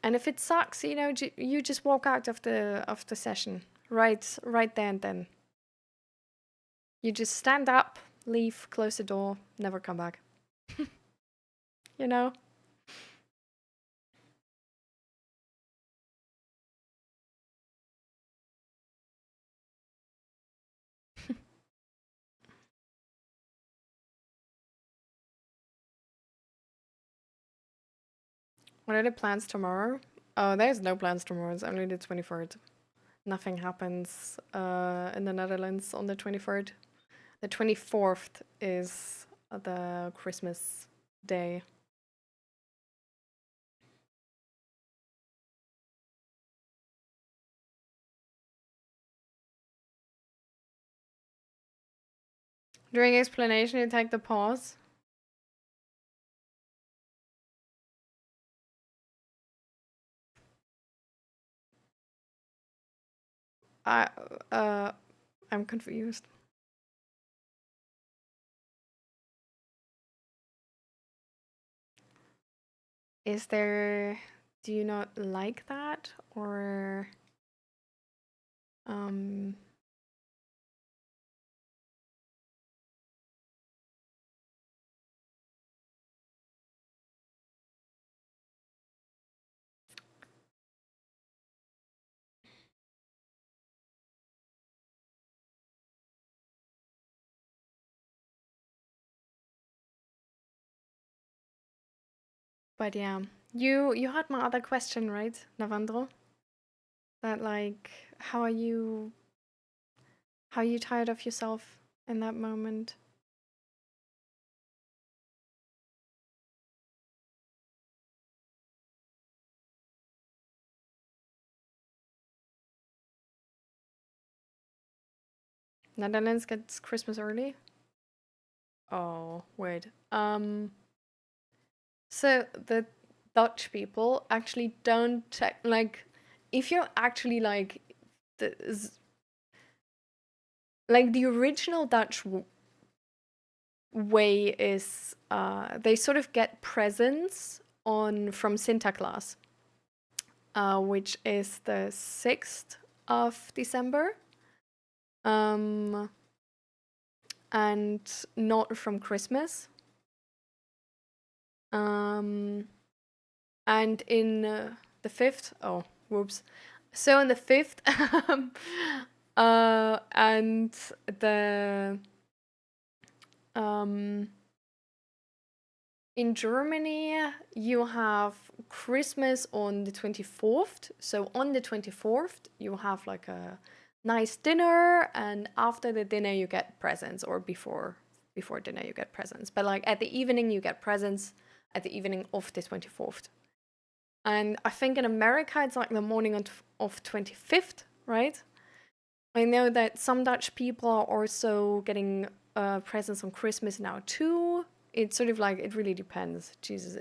And if it sucks, you just walk out of the session right there and then. You just stand up, leave, close the door, never come back. you know? What are the plans tomorrow? Oh, there's no plans tomorrow. It's only the 23rd. Nothing happens in the Netherlands on the 23rd. The 24th is the Christmas day. During explanation, you take the pause. I'm confused. Do you not like that, or but yeah, you had my other question, right, Navandro? That like, how are you tired of yourself in that moment? Netherlands gets Christmas early? Oh, weird. So the Dutch people actually don't check, like, if you're actually like the original Dutch way is they sort of get presents from Sinterklaas, which is the 6th of December. and not from Christmas. And in the fifth, oh, whoops. So in the fifth, and the in Germany, you have Christmas on the 24th. So on the 24th, you have like a nice dinner, and after the dinner, you get presents, or before dinner, you get presents. But like at the evening, you get presents at the evening of the 24th. And I think in America, it's like the morning of 25th, right? I know that some Dutch people are also getting presents on Christmas now too. It's sort of like, it really depends. Jesus,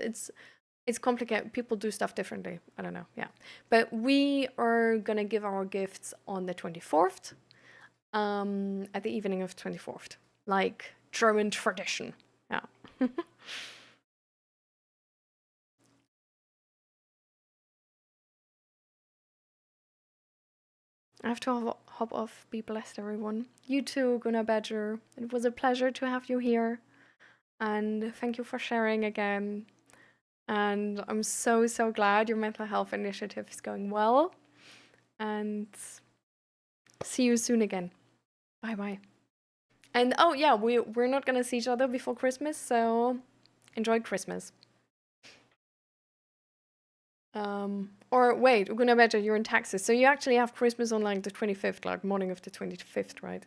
it's complicated. People do stuff differently. I don't know. Yeah, but we are gonna give our gifts on the 24th, at the evening of 24th, like German tradition. Yeah. I have to hop off. Be blessed, everyone. You too, Gunnar Badger. It was a pleasure to have you here. And thank you for sharing again. And I'm so, so glad your mental health initiative is going well. And see you soon again. Bye bye. And oh, yeah, we're not going to see each other before Christmas. So enjoy Christmas. Or wait, we're gonna bet you're in Texas. So you actually have Christmas on like the 25th, like morning of the 25th, right?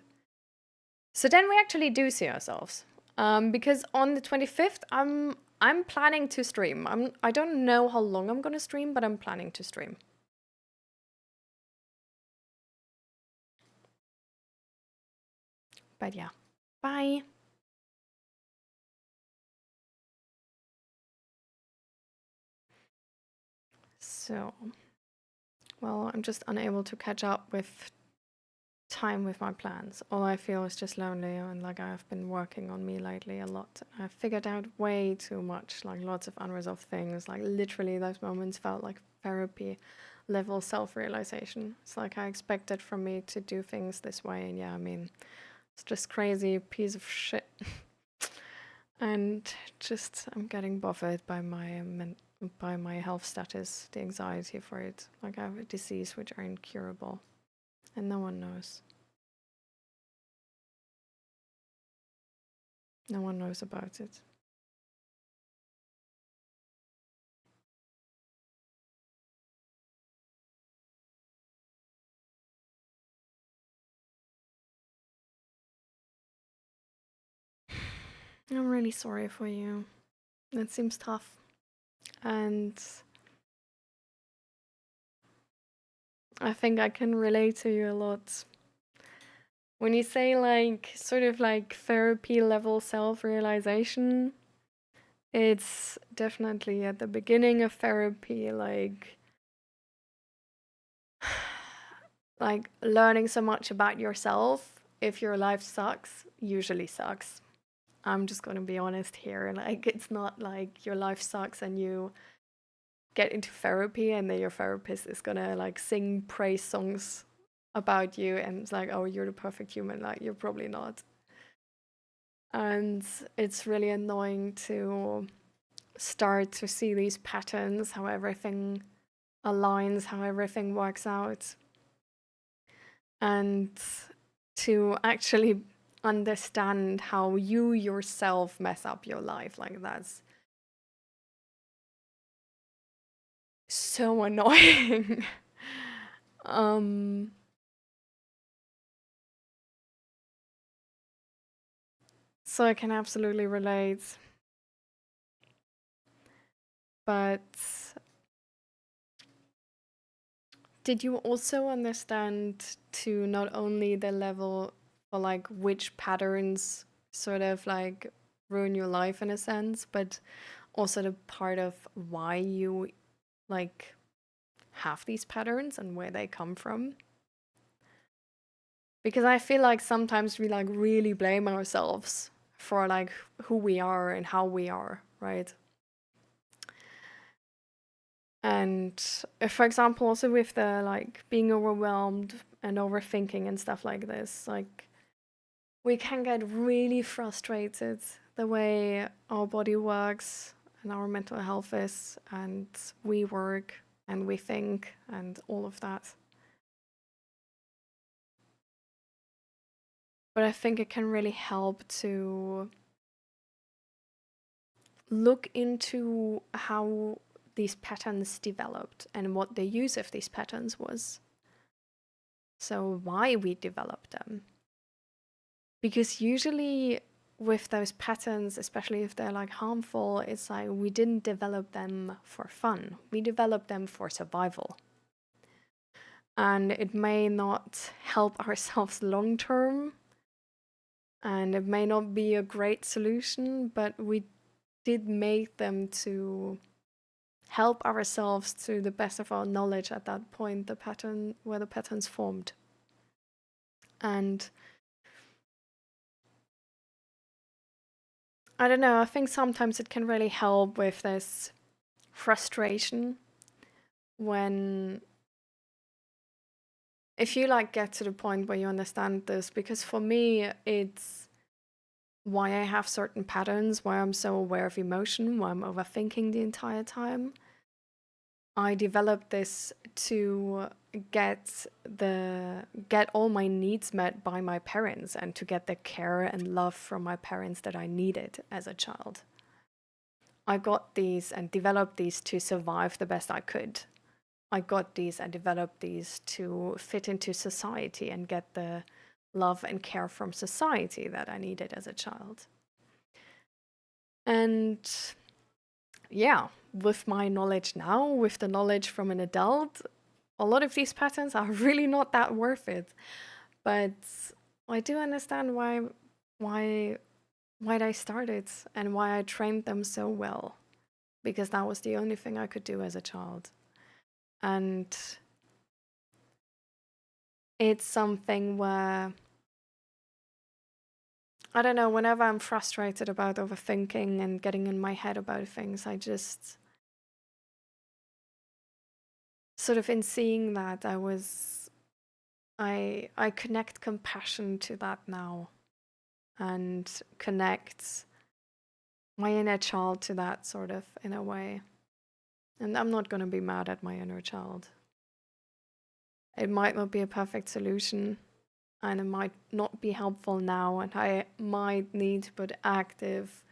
So then we actually do see ourselves. Because on the 25th, I'm planning to stream. I don't know how long I'm gonna stream, but I'm planning to stream. But yeah, bye. So, well, I'm just unable to catch up with time with my plans. All I feel is just lonely, and like I've been working on me lately a lot. I've figured out way too much, like lots of unresolved things. Like literally those moments felt like therapy level self-realization. It's like I expected from me to do things this way, and yeah, I mean, it's just crazy piece of shit. And just I'm getting bothered by my health status, the anxiety for it. Like I have a disease which are incurable, and no one knows. No one knows about it. I'm really sorry for you. That seems tough. And I think I can relate to you a lot. When you say like sort of like therapy level self-realization, it's definitely at the beginning of therapy, like learning so much about yourself. If your life sucks, usually sucks. I'm just gonna be honest here. Like it's not like your life sucks and you get into therapy and then your therapist is gonna like sing praise songs about you and it's like, oh, you're the perfect human. Like you're probably not. And it's really annoying to start to see these patterns, how everything aligns, how everything works out, and to actually understand how you yourself mess up your life. Like that's so annoying. um so I can absolutely relate. But did you also understand to not only the level or like which patterns sort of like ruin your life in a sense, but also the part of why you like have these patterns and where they come from? Because I feel like sometimes we like really blame ourselves for like who we are and how we are, right? And for example, also with the like being overwhelmed and overthinking and stuff like this, like we can get really frustrated the way our body works and our mental health is, and we work and we think and all of that. But I think it can really help to look into how these patterns developed and what the use of these patterns was. So why we developed them. Because usually with those patterns, especially if they're like harmful, it's like we didn't develop them for fun. We developed them for survival. And it may not help ourselves long term, and it may not be a great solution, but we did make them to help ourselves to the best of our knowledge at that point, the pattern where the patterns formed. And I don't know, I think sometimes it can really help with this frustration when if you like get to the point where you understand this, because for me it's why I have certain patterns, why I'm so aware of emotion, why I'm overthinking the entire time. I developed this to get all my needs met by my parents and to get the care and love from my parents that I needed as a child. I got these and developed these to survive the best I could. I got these and developed these to fit into society and get the love and care from society that I needed as a child. And yeah, with my knowledge now, with the knowledge from an adult, a lot of these patterns are really not that worth it. But I do understand why they started and why I trained them so well, because that was the only thing I could do as a child. And it's something where I don't know, whenever I'm frustrated about overthinking and getting in my head about things, I just sort of in seeing that I connect compassion to that now and connect my inner child to that sort of in a way. And I'm not going to be mad at my inner child. It might not be a perfect solution and it might not be helpful now, and I might need to put active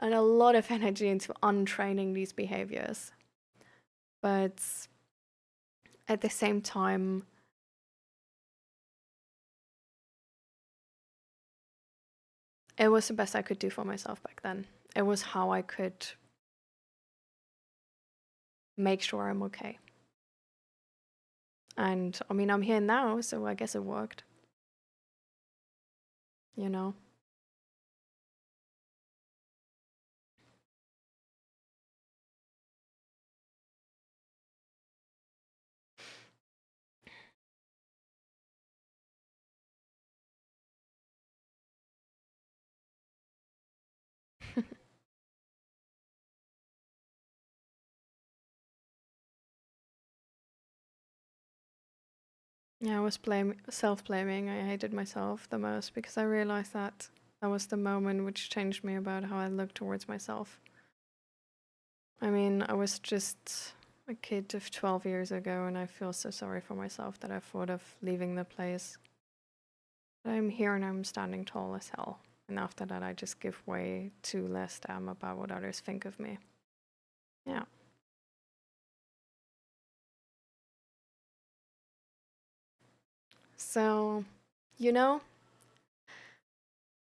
and a lot of energy into untraining these behaviors. But at the same time, it was the best I could do for myself back then. It was how I could make sure I'm okay. And I mean, I'm here now, so I guess it worked. You know? Yeah, I was self-blaming. I hated myself the most because I realized that that was the moment which changed me about how I looked towards myself. I mean, I was just a kid of 12 years ago, and I feel so sorry for myself that I thought of leaving the place. But I'm here and I'm standing tall as hell. And after that, I just give way to less damn about what others think of me. Yeah. So, you know,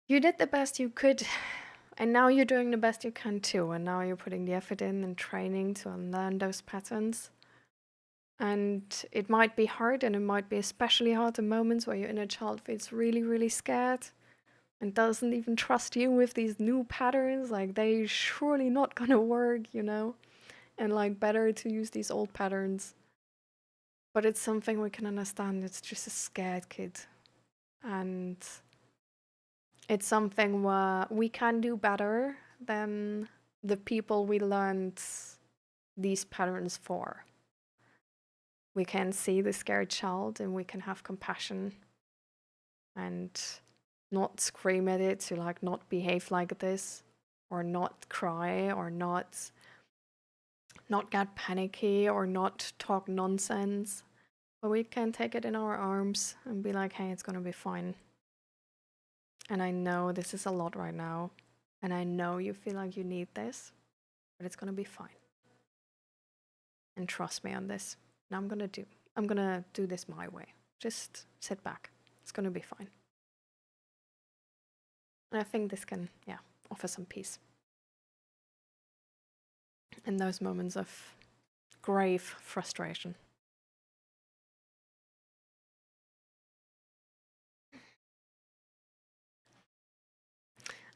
you did the best you could, and now you're doing the best you can too. And now you're putting the effort in and training to unlearn those patterns. And it might be hard, and it might be especially hard in moments where your inner child feels really, really scared and doesn't even trust you with these new patterns. Like, they surely not gonna work, you know? And like, better to use these old patterns. But it's something we can understand. It's just a scared kid. And it's something where we can do better than the people we learned these patterns for. We can see the scared child and we can have compassion and not scream at it, to like not behave like this, or not cry, or not get panicky, or not talk nonsense. But we can take it in our arms and be like, hey, it's gonna be fine. And I know this is a lot right now, and I know you feel like you need this, but it's gonna be fine. And trust me on this. And I'm gonna do this my way. Just sit back. It's gonna be fine. And I think this can, offer some peace in those moments of grave frustration.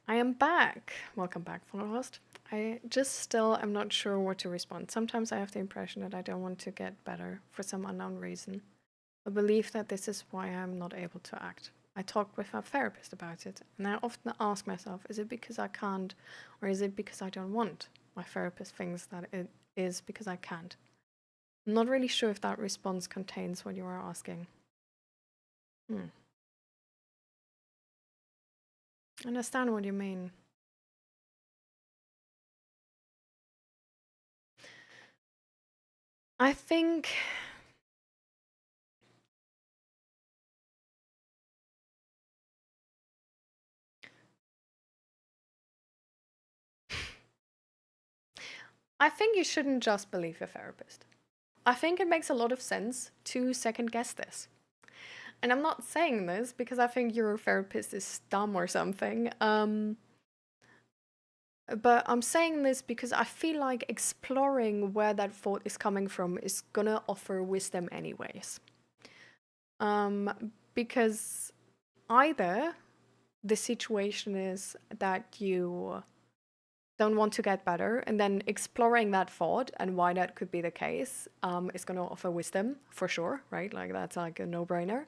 I am back. Welcome back, followhost. I just still am not sure what to respond. Sometimes I have the impression that I don't want to get better for some unknown reason. I believe that this is why I'm not able to act. I talked with a therapist about it, and I often ask myself, is it because I can't, or is it because I don't want? My therapist thinks that it is because I can't. I'm not really sure if that response contains what you are asking. I understand what you mean. I think you shouldn't just believe your therapist. I think it makes a lot of sense to second guess this. And I'm not saying this because I think your therapist is dumb or something. But I'm saying this because I feel like exploring where that thought is coming from is gonna offer wisdom anyways. Because either the situation is that you don't want to get better, and then exploring that thought and why that could be the case is going to offer wisdom for sure, right? Like that's like a no-brainer.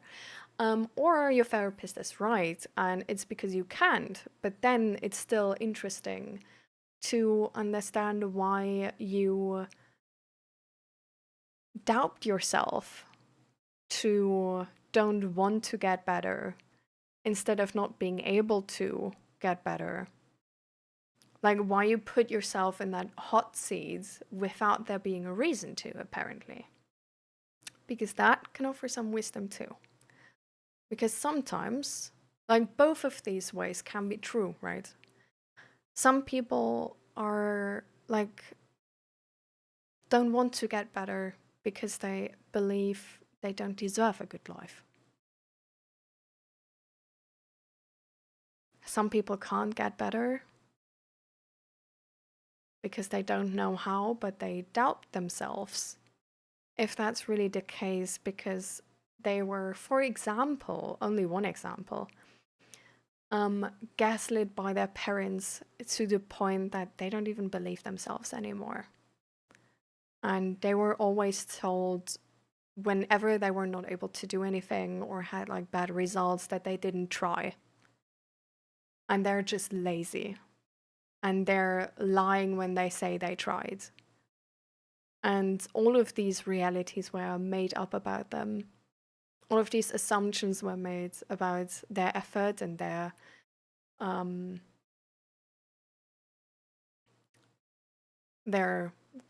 Or your therapist is right and it's because you can't, but then it's still interesting to understand why you doubt yourself, to don't want to get better instead of not being able to get better. Like why you put yourself in that hot seat without there being a reason to, apparently. Because that can offer some wisdom too. Because sometimes, like both of these ways can be true, right? Some people are like, don't want to get better because they believe they don't deserve a good life. Some people can't get better because they don't know how, but they doubt themselves. If that's really the case, because they were, for example, only one example, gaslit by their parents to the point that they don't even believe themselves anymore. And they were always told whenever they were not able to do anything or had like bad results that they didn't try. And they're just lazy. And they're lying when they say they tried. And all of these realities were made up about them. All of these assumptions were made about their effort and their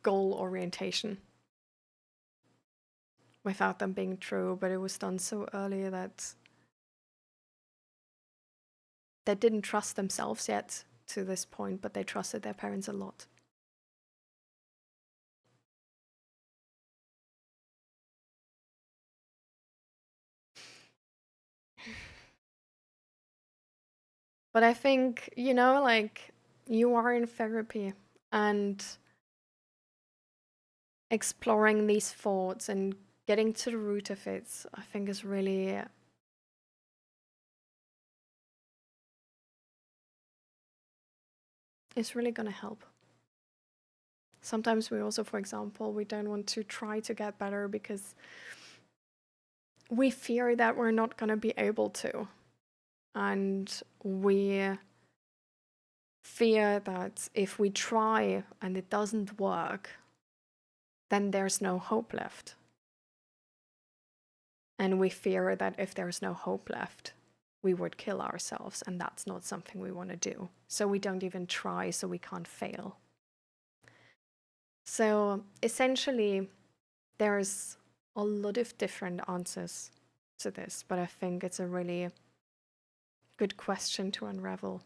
goal orientation without them being true, but it was done so early that they didn't trust themselves yet to this point, but they trusted their parents a lot. But I think, like you are in therapy and exploring these thoughts and getting to the root of it, I think is really going to help. Sometimes we also, for example, we don't want to try to get better because we fear that we're not going to be able to. And we fear that if we try and it doesn't work, then there's no hope left. And we fear that if there's no hope left, we would kill ourselves, and that's not something we want to do. So we don't even try, so we can't fail. So essentially, there's a lot of different answers to this, but I think it's a really good question to unravel.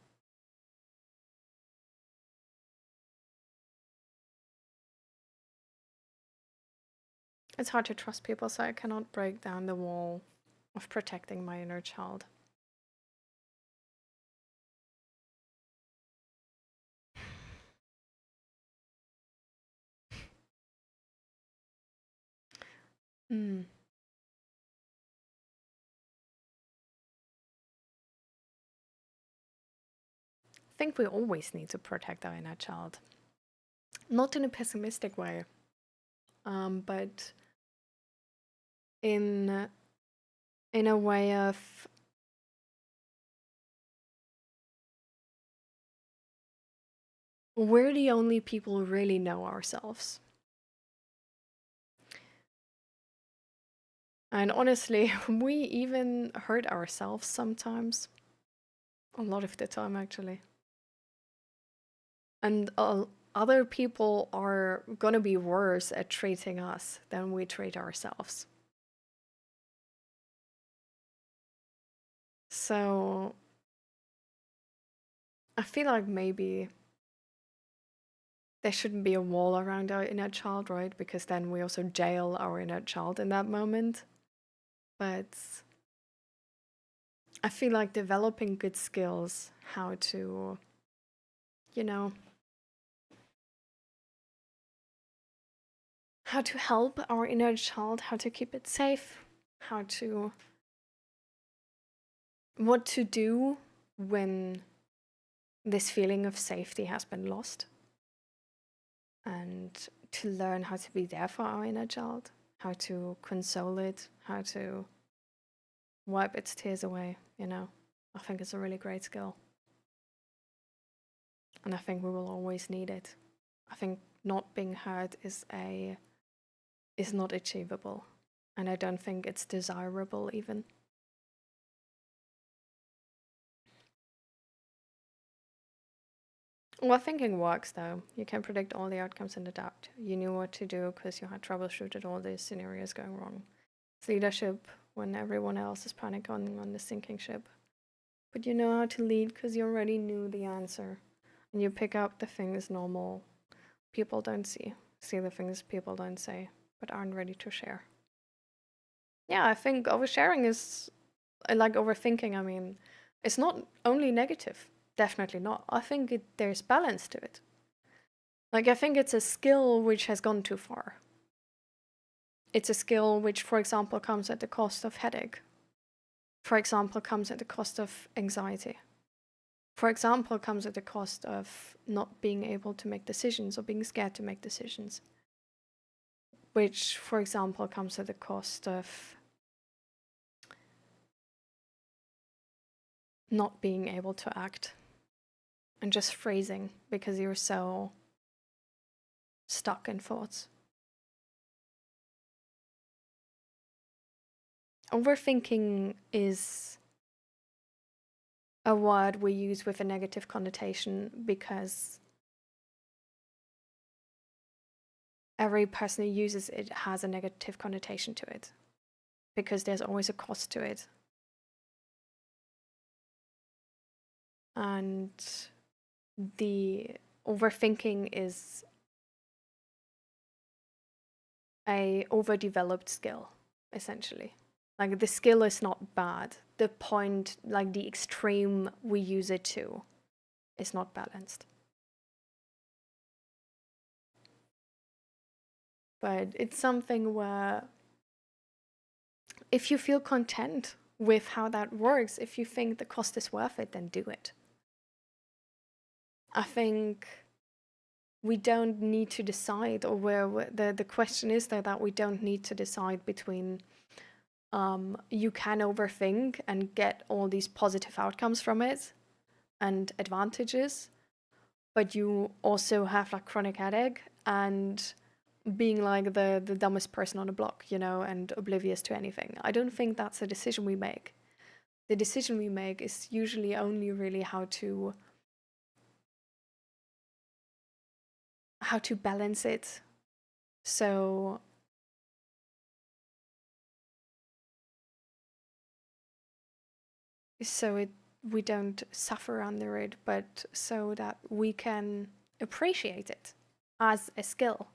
It's hard to trust people, so I cannot break down the wall of protecting my inner child. Mm. I think we always need to protect our inner child. Not in a pessimistic way, but in a way of we're the only people who really know ourselves. And honestly, we even hurt ourselves sometimes. A lot of the time, actually. And other people are gonna be worse at treating us than we treat ourselves. So I feel like maybe there shouldn't be a wall around our inner child, right? Because then we also jail our inner child in that moment. But I feel like developing good skills, how to, you know, how to help our inner child, how to keep it safe, what to do when this feeling of safety has been lost, and to learn how to be there for our inner child, how to console it, how to wipe its tears away, I think it's a really great skill. And I think we will always need it. I think not being hurt is not achievable. And I don't think it's desirable even. Well, thinking works though. You can predict all the outcomes and adapt. You knew what to do because you had troubleshooted all these scenarios going wrong. It's leadership when everyone else is panicking on the sinking ship. But you know how to lead because you already knew the answer. And you pick up the things normal people don't see the things people don't say, but aren't ready to share. Yeah, I think oversharing is like overthinking. I mean, it's not only negative. Definitely not. I think there's balance to it. Like, I think it's a skill which has gone too far. It's a skill which, for example, comes at the cost of headache. For example, comes at the cost of anxiety. For example, comes at the cost of not being able to make decisions or being scared to make decisions. Which, for example, comes at the cost of not being able to act and just phrasing because you're so stuck in thoughts. Overthinking is a word we use with a negative connotation because every person who uses it has a negative connotation to it because there's always a cost to it. And the overthinking is a overdeveloped skill, essentially. Like, the skill is not bad. The point, like the extreme we use it to, is not balanced. But it's something where if you feel content with how that works, if you think the cost is worth it, then do it. I think we don't need to decide, or where the question is that we don't need to decide between you can overthink and get all these positive outcomes from it and advantages, but you also have like chronic headache and being like the dumbest person on the block, and oblivious to anything. I don't think that's a decision we make. the decision we make is usually only really how to balance it. So we don't suffer under it, but so that we can appreciate it as a skill,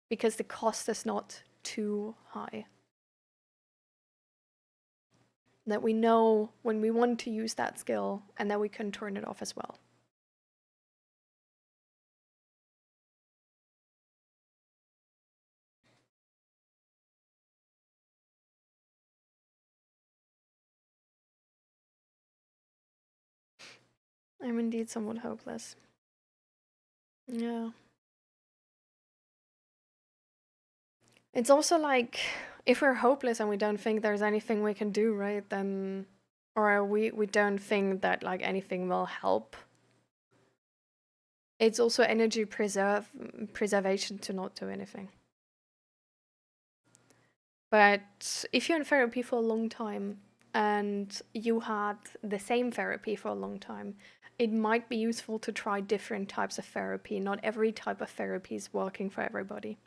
because the cost is not too high. That we know when we want to use that skill, and that we can turn it off as well. I'm indeed somewhat hopeless. Yeah. It's also like, if we're hopeless and we don't think there's anything we can do, right, then, or we don't think that like anything will help, it's also energy preservation to not do anything. But if you're in therapy for a long time and you had the same therapy for a long time, it might be useful to try different types of therapy. Not every type of therapy is working for everybody.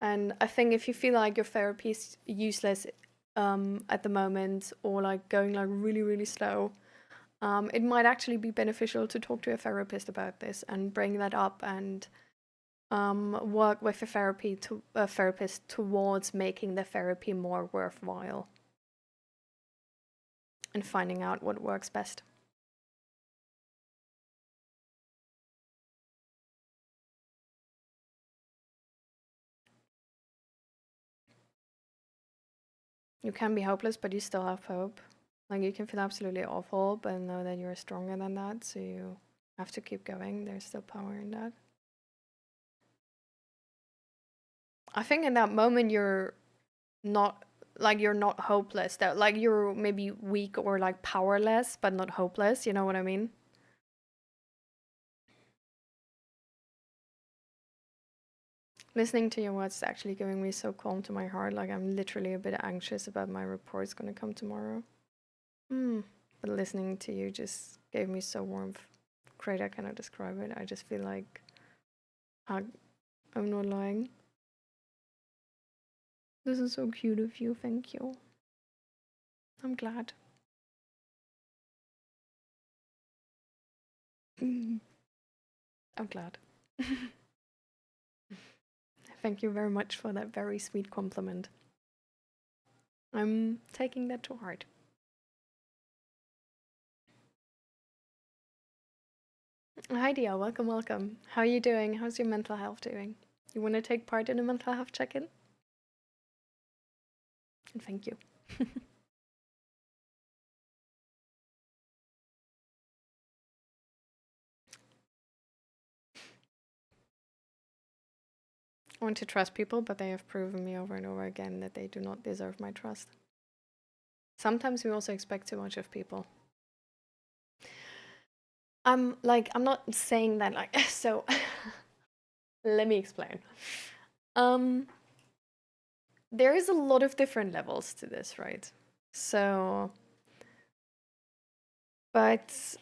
And I think if you feel like your therapy is useless at the moment, or like going like really, really slow, it might actually be beneficial to talk to a therapist about this and bring that up, and work with a therapist towards making the therapy more worthwhile and finding out what works best. You can be hopeless, but you still have hope. Like, you can feel absolutely awful, but know that you're stronger than that, so you have to keep going. There's still power in that. I think in that moment you're not you're not hopeless. That like you're maybe weak or like powerless, but not hopeless. You know what I mean? Listening to your words is actually giving me so calm to my heart. Like, I'm literally a bit anxious about my report's gonna come tomorrow. But listening to you just gave me so warmth. Great, I cannot describe it. I just feel like I'm not lying. This is so cute of you. Thank you. I'm glad. I'm glad. Thank you very much for that very sweet compliment. I'm taking that to heart. Hi, Dia. Welcome, welcome. How are you doing? How's your mental health doing? You want to take part in a mental health check-in? Thank you. I want to trust people, but they have proven me over and over again that they do not deserve my trust. Sometimes we also expect too much of people. I'm not saying that like so. Let me explain. There is a lot of different levels to this, right? So, but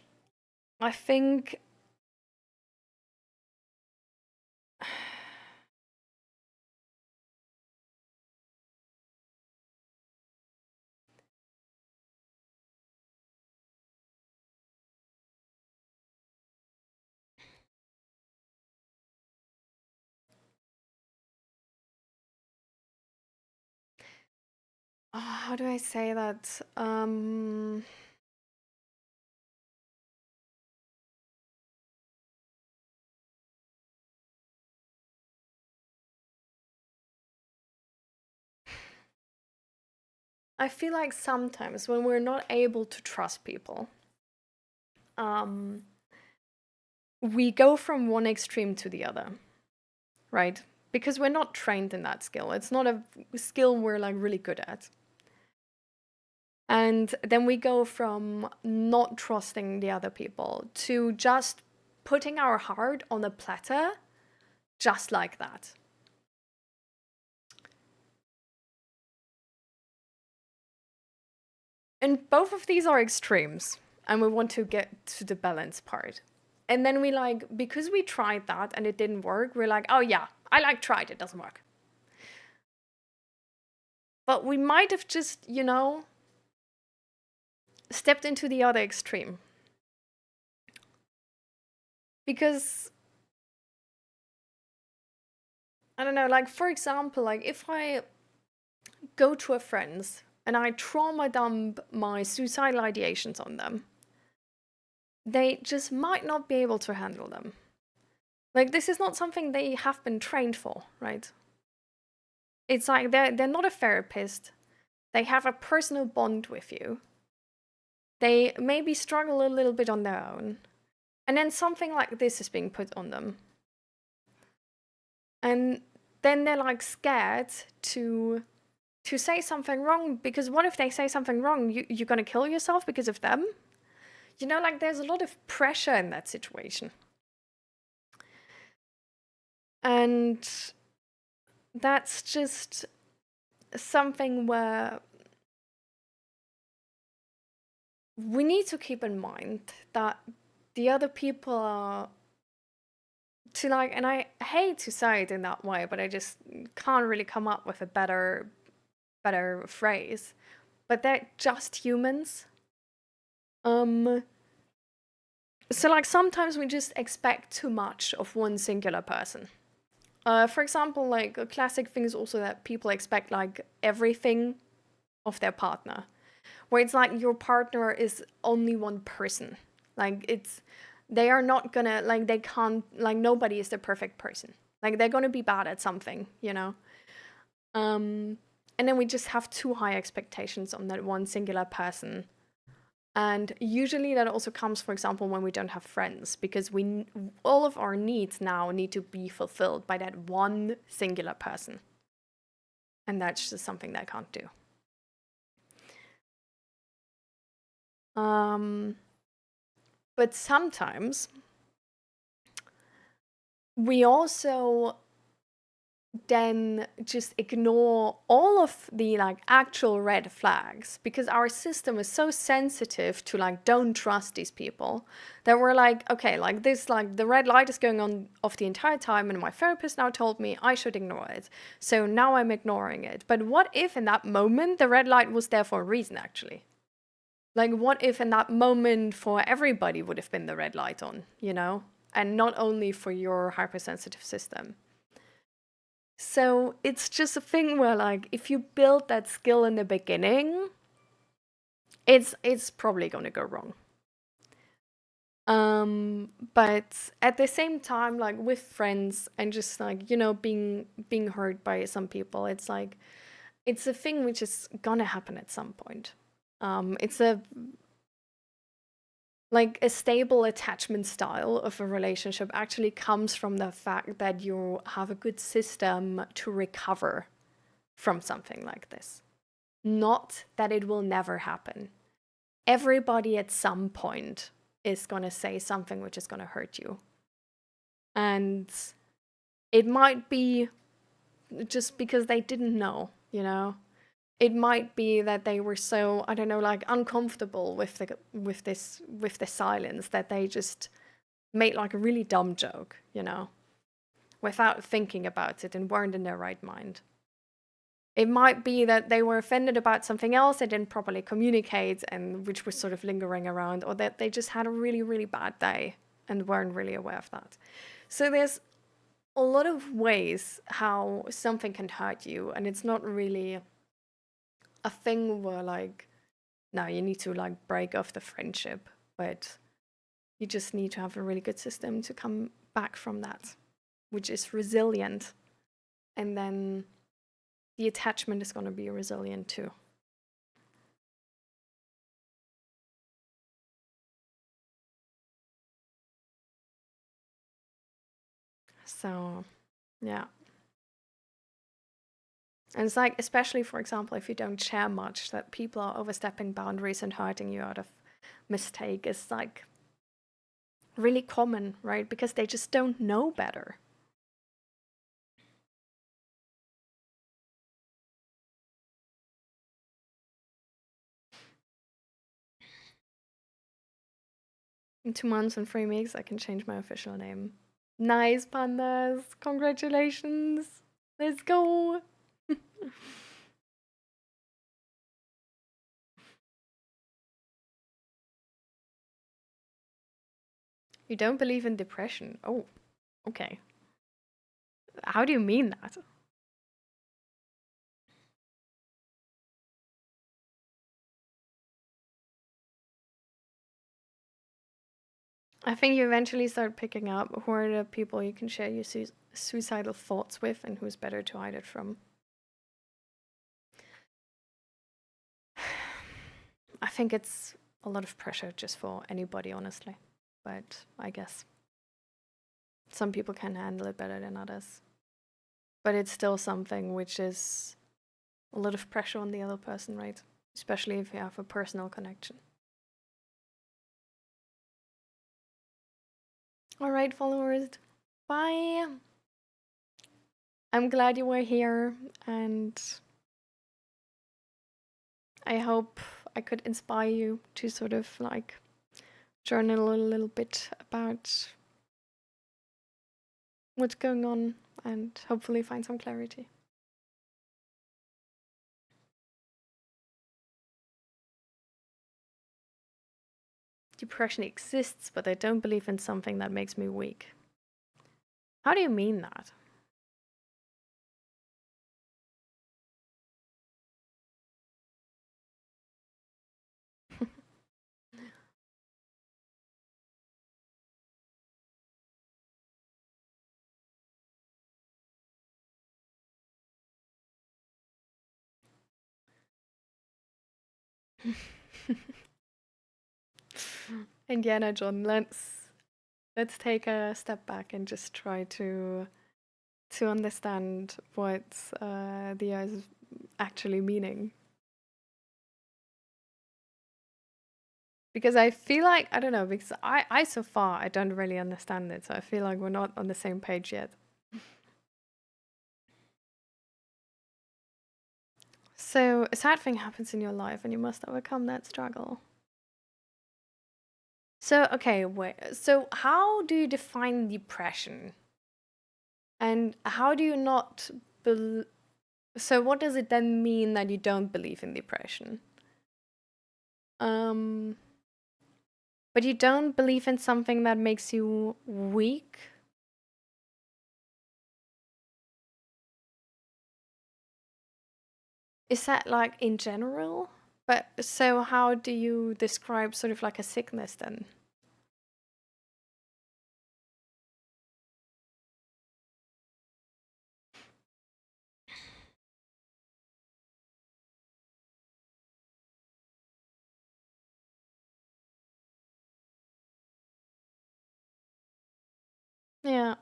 I think how do I say that? I feel like sometimes when we're not able to trust people, we go from one extreme to the other, right? Because we're not trained in that skill. It's not a skill we're like really good at. And then we go from not trusting the other people to just putting our heart on a platter, just like that. And both of these are extremes, and we want to get to the balance part. And then we like, because we tried that and it didn't work, we're like, oh yeah, I like tried, it doesn't work. But we might have just, stepped into the other extreme. Because, I don't know, like, for example, like, if I go to a friend's and I trauma dump my suicidal ideations on them, they just might not be able to handle them. Like, this is not something they have been trained for, right? It's like they're not a therapist. They have a personal bond with you. They maybe struggle a little bit on their own. And then something like this is being put on them. And then they're like scared to say something wrong, because what if they say something wrong? You're gonna kill yourself because of them? Like there's a lot of pressure in that situation. And that's just something where we need to keep in mind that the other people are to like, and I hate to say it in that way, but I just can't really come up with a better phrase. But they're just humans. So like sometimes we just expect too much of one singular person. For example, like a classic thing is also that people expect like everything of their partner, where it's like your partner is only one person. Like they are not gonna, like they can't, like nobody is the perfect person. Like they're gonna be bad at something, And then we just have too high expectations on that one singular person. And usually that also comes, for example, when we don't have friends, because all of our needs now need to be fulfilled by that one singular person. And that's just something that I can't do. But sometimes we also then just ignore all of the like actual red flags, because our system is so sensitive to like don't trust these people, that we're like, okay, like this, like the red light is going on off the entire time and my therapist now told me I should ignore it, so now I'm ignoring it. But what if in that moment the red light was there for a reason, actually? Like what if in that moment for everybody would have been the red light on, and not only for your hypersensitive system? So it's just a thing where like if you build that skill in the beginning, it's probably gonna go wrong. But at the same time, like with friends and just like, being hurt by some people, it's like it's a thing which is gonna happen at some point. It's a stable attachment style of a relationship actually comes from the fact that you have a good system to recover from something like this. Not that it will never happen. Everybody at some point is going to say something which is going to hurt you. And it might be just because they didn't know, It might be that they were so, I don't know, like uncomfortable with the silence that they just made like a really dumb joke, without thinking about it and weren't in their right mind. It might be that they were offended about something else they didn't properly communicate, and which was sort of lingering around, or that they just had a really, really bad day and weren't really aware of that. So there's a lot of ways how something can hurt you, and it's not really a thing where like, no, you need to like break off the friendship, but you just need to have a really good system to come back from that, which is resilient. And then the attachment is going to be resilient too. So, yeah. And it's like, especially, for example, if you don't share much, that people are overstepping boundaries and hurting you out of mistake is like really common, right? Because they just don't know better. In 2 months and 3 weeks, I can change my official name. Nice, pandas. Congratulations. Let's go. You don't believe in depression? Oh, okay. How do you mean that? I think you eventually start picking up who are the people you can share your suicidal thoughts with and who's better to hide it from. I think it's a lot of pressure just for anybody, honestly. But I guess some people can handle it better than others. But it's still something which is a lot of pressure on the other person, right? Especially if you have a personal connection. All right, followers. Bye. I'm glad you were here, and I hope I could inspire you to sort of like journal a little bit about what's going on and hopefully find some clarity. Depression exists, but I don't believe in something that makes me weak. How do you mean that? Indiana John, let's take a step back and just try to understand what the eyes is actually meaning. Because I feel like, I don't know, because I so far I don't really understand it, so I feel like we're not on the same page yet. So a sad thing happens in your life and you must overcome that struggle. So okay, wait. So how do you define depression? And how do you not so what does it then mean that you don't believe in depression? Um but you don't believe in something that makes you weak? Is that like in general? But so how do you describe sort of like a sickness then? Yeah.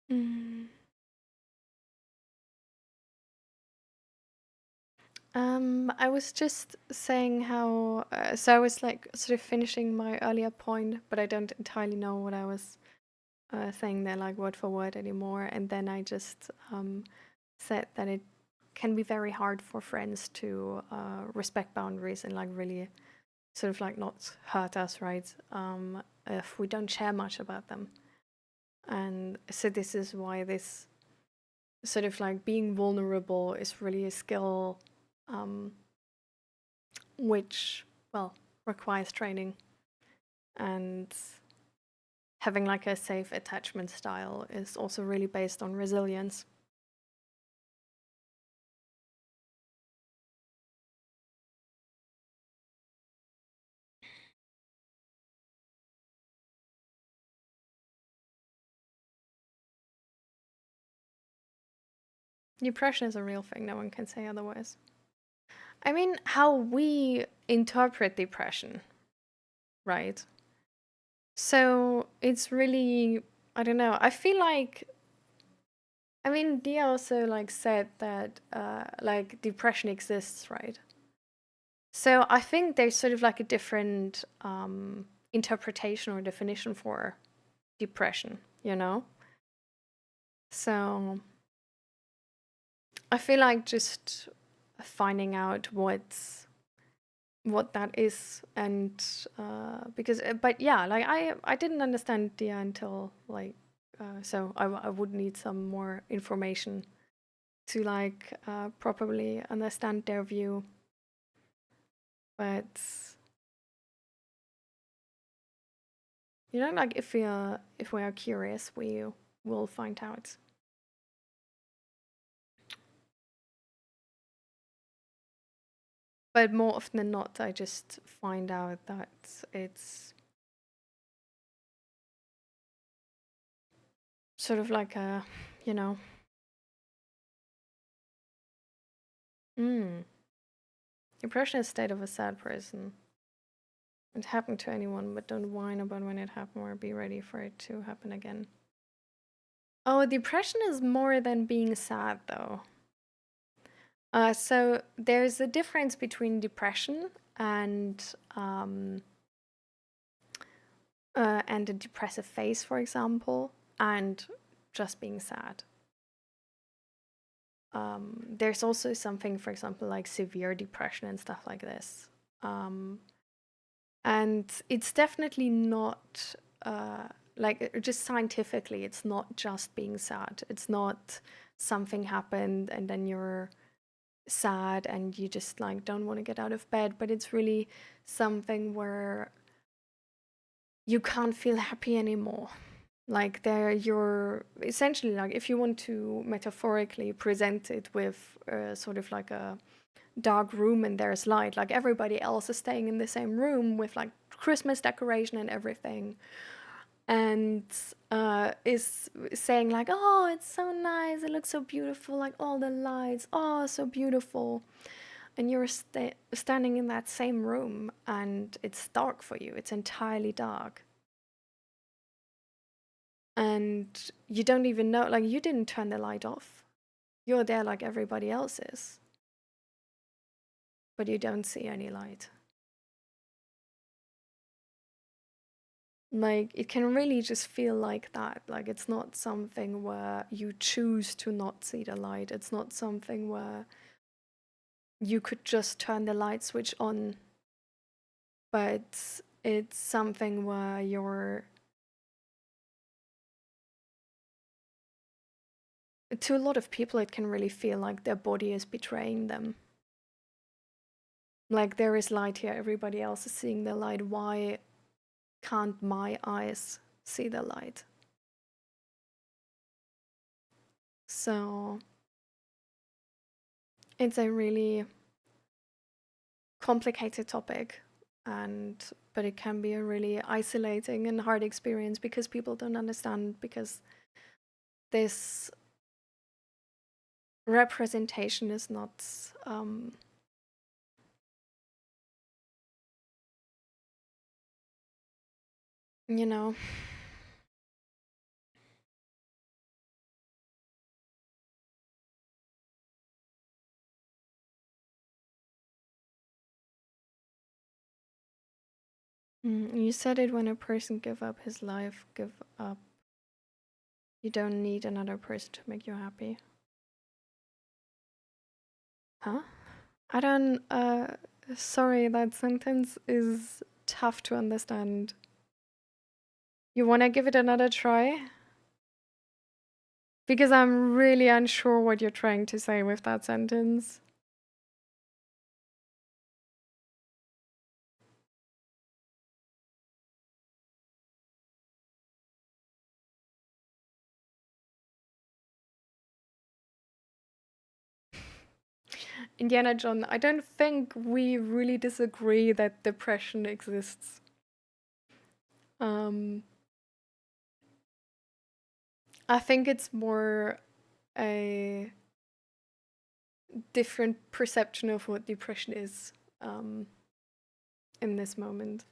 Mm. I was just saying how, so I was like sort of finishing my earlier point, but I don't entirely know what I was saying there, like word for word anymore. And then I just said that it can be very hard for friends to respect boundaries and like really sort of like not hurt us, right? If we don't share much about them. And so this is why this sort of like being vulnerable is really a skill um, which, well, requires training. And having like a safe attachment style is also really based on resilience. Depression is a real thing, no one can say otherwise. I mean, how we interpret depression, right? So it's really, I don't know, I feel like I mean, Dia also like said that like depression exists, right? So I think there's sort of like a different interpretation or definition for depression, you know? So I feel like just finding out what that is, and because but yeah, like I didn't understand Dia until like so I would need some more information to like properly understand their view. But you know, like if we are curious, we will find out. But more often than not, I just find out that it's sort of like a, you know, mm, depression is a state of a sad person. It happened to anyone, but don't whine about when it happened or be ready for it to happen again. Oh, depression is more than being sad, though. So there's a difference between depression um, and a depressive phase, for example, and just being sad. There's also something, for example, like severe depression and stuff like this. And it's definitely not like just scientifically, it's not just being sad. It's not something happened and then you're sad and you just like don't want to get out of bed, but it's really something where you can't feel happy anymore. Like there you're essentially like if you want to metaphorically present it with sort of like a dark room and there's light, like everybody else is staying in the same room with like Christmas decoration and everything, and is saying like, oh, it's so nice, it looks so beautiful, like all the lights, oh, so beautiful, and you're standing in that same room and it's dark for you, it's entirely dark, and you don't even know, like you didn't turn the light off, you're there like everybody else is, but you don't see any light. Like it can really just feel like that. Like it's not something where you choose to not see the light. It's not something where you could just turn the light switch on, but it's something where you're, to a lot of people it can really feel like their body is betraying them. Like there is light here, everybody else is seeing the light. Why can't my eyes see the light? So it's a really complicated topic, and but it can be a really isolating and hard experience because people don't understand, because this representation is not you know. You said it, when a person give up his life, give up. You don't need another person to make you happy. Huh? I don't sorry, that sentence is tough to understand. You want to give it another try? Because I'm really unsure what you're trying to say with that sentence. Indiana John, I don't think we really disagree that depression exists. Um, I think it's more a different perception of what depression is in this moment.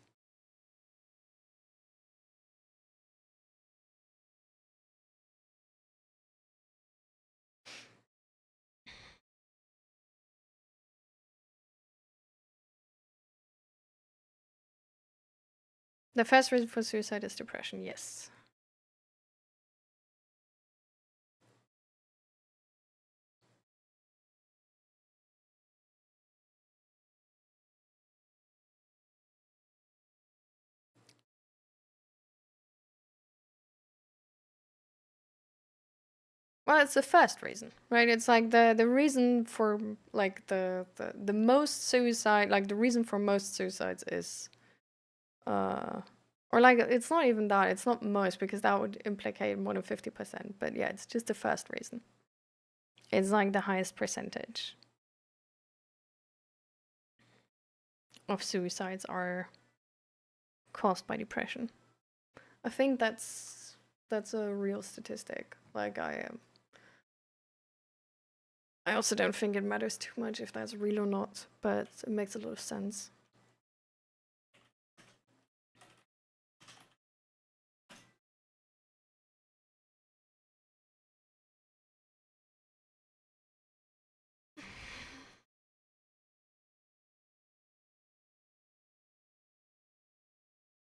The first reason for suicide is depression, yes. Well, it's the first reason, right? It's like the reason for like the most suicide, like the reason for most suicides is uh or like it's not even that, it's not most because that would implicate more than 50%, but yeah, it's just the first reason. It's like the highest percentage of suicides are caused by depression. I think that's a real statistic. Like I also don't think it matters too much if that's real or not, but it makes a lot of sense.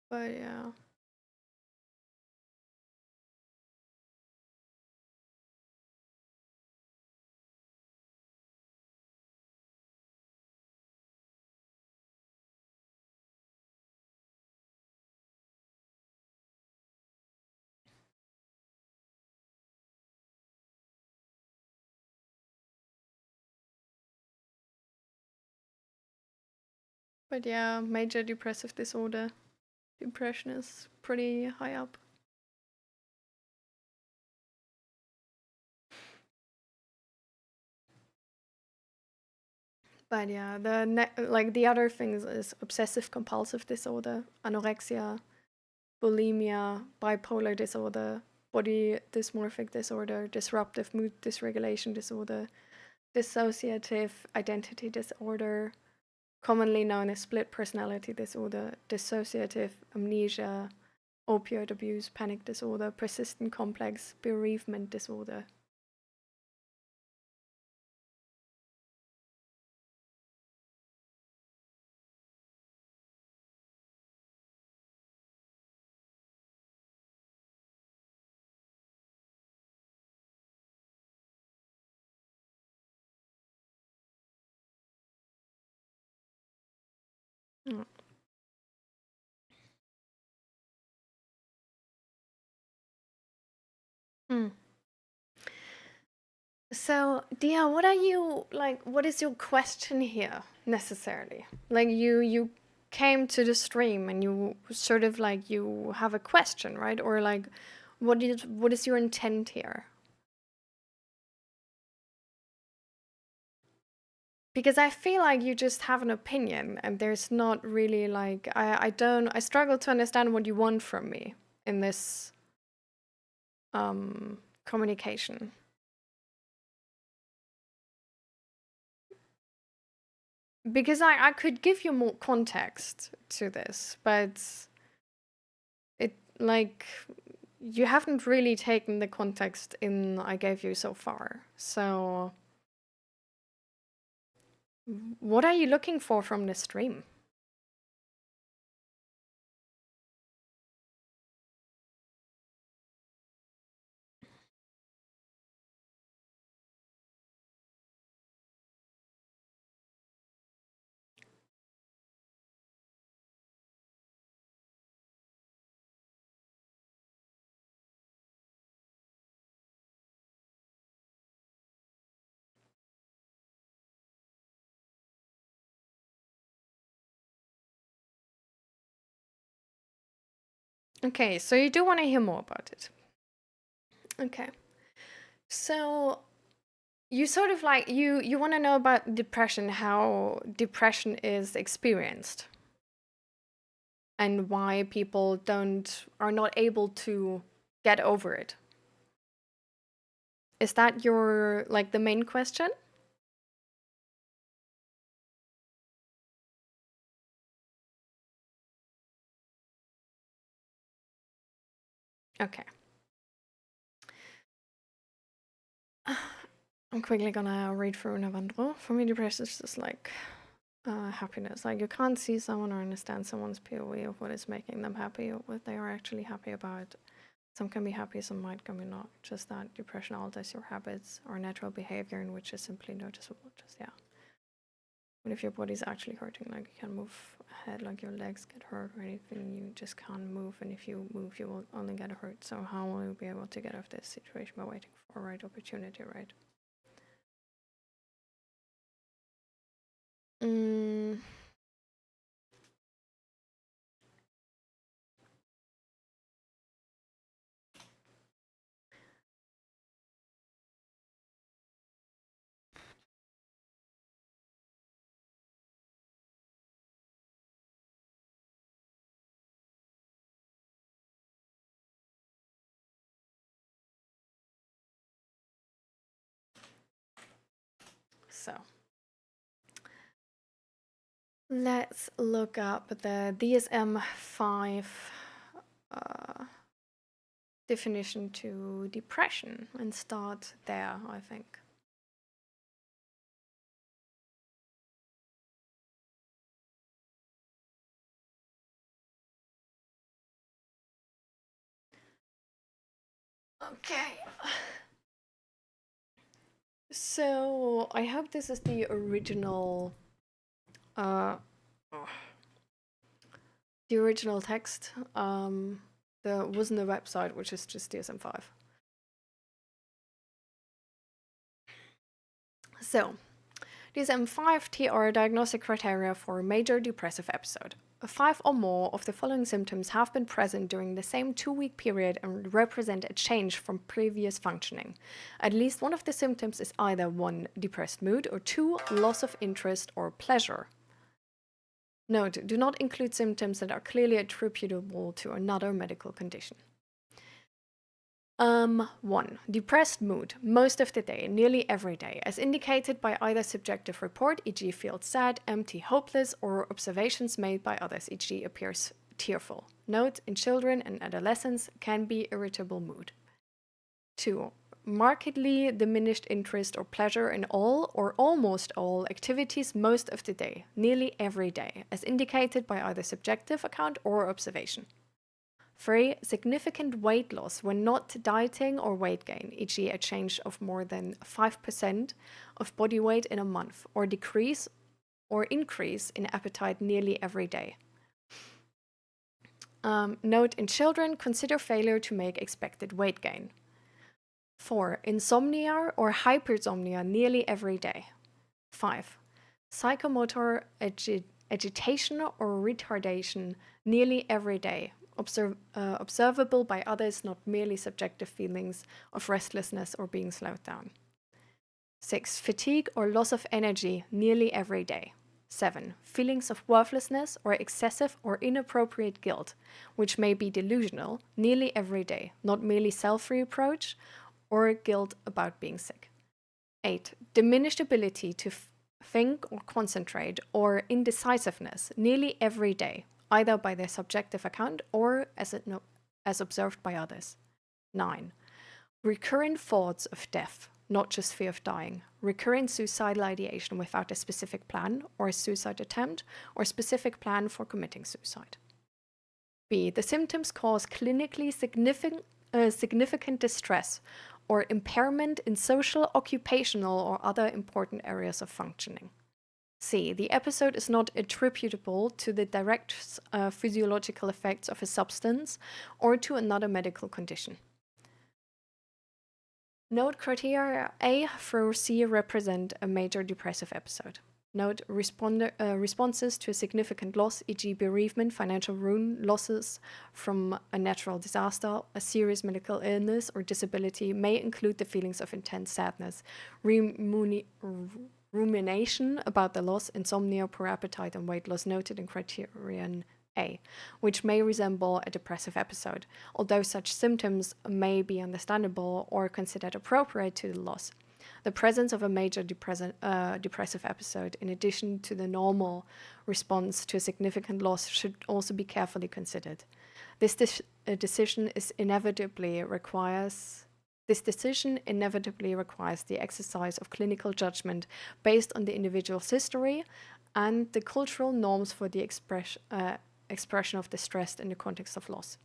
But yeah. But yeah, major depressive disorder. Depression is pretty high up. But yeah, like the other things is obsessive compulsive disorder, anorexia, bulimia, bipolar disorder, body dysmorphic disorder, disruptive mood dysregulation disorder, dissociative identity disorder, commonly known as split personality disorder, dissociative amnesia, opioid abuse, panic disorder, persistent complex bereavement disorder. Mm. Hmm. So, Dia, what are you like? What is your question here necessarily? Like, you came to the stream and you sort of like you have a question, right? Or like, what is your intent here? Because I feel like you just have an opinion, and there's not really like I struggle to understand what you want from me in this communication. Because I could give you more context to this, but it like you haven't really taken the context in I gave you so far. So what are you looking for from the stream? Okay, so you do want to hear more about it. Okay. So you sort of like you want to know about depression, how depression is experienced and why people don't are not able to get over it. Is that your like the main question? Okay. I'm quickly gonna read through Navandro. For me, depression is just like happiness. Like, you can't see someone or understand someone's POV of what is making them happy or what they are actually happy about. Some can be happy, some might can be not. Just that depression alters your habits or natural behavior, in which is simply noticeable. Just, yeah. But if your body's actually hurting, like, you can't move ahead, like your legs get hurt or anything, you just can't move. And if you move, you will only get hurt. So how will you be able to get out of this situation? By waiting for a right opportunity, right? Mm. So let's look up the DSM-5 definition to depression and start there, I think. Okay. So I hope this is the original the original text. There wasn't a website, which is just DSM-5. So, DSM-5 are diagnostic criteria for a major depressive episode. 5 or more of the following symptoms have been present during the same 2-week period and represent a change from previous functioning. At least one of the symptoms is either 1. Depressed mood, or 2. Loss of interest or pleasure. Note, do not include symptoms that are clearly attributable to another medical condition. 1. Depressed mood, most of the day, nearly every day, as indicated by either subjective report, e.g. feels sad, empty, hopeless, or observations made by others, e.g. appears tearful. Note, in children and adolescents can be irritable mood. 2. Markedly diminished interest or pleasure in all or almost all activities most of the day, nearly every day, as indicated by either subjective account or observation. 3. Significant weight loss when not dieting or weight gain, e.g. a change of more than 5% of body weight in a month, or decrease or increase in appetite nearly every day. Note, in children, consider failure to make expected weight gain. 4. Insomnia or hypersomnia nearly every day. 5. Psychomotor agitation or retardation nearly every day, observable by others, not merely subjective feelings of restlessness or being slowed down. 6. Fatigue or loss of energy nearly every day. 7. Feelings of worthlessness or excessive or inappropriate guilt, which may be delusional, nearly every day, not merely self-reproach or guilt about being sick. 8. Diminished ability to think or concentrate, or indecisiveness nearly every day, either by their subjective account or as observed by others. 9. Recurrent thoughts of death, not just fear of dying. Recurrent suicidal ideation without a specific plan or a suicide attempt or specific plan for committing suicide. B. The symptoms cause clinically significant distress or impairment in social, occupational, or other important areas of functioning. C. The episode is not attributable to the direct physiological effects of a substance or to another medical condition. Note, criteria A through C represent a major depressive episode. Note, responses to a significant loss, e.g. bereavement, financial ruin, losses from a natural disaster, a serious medical illness or disability may include the feelings of intense sadness, rumination about the loss, insomnia, poor appetite, and weight loss noted in criterion A, which may resemble a depressive episode, although such symptoms may be understandable or considered appropriate to the loss. The presence of a major depressive episode, in addition to the normal response to a significant loss, should also be carefully considered. This decision inevitably requires the exercise of clinical judgment based on the individual's history and the cultural norms for the expression of distress in the context of loss.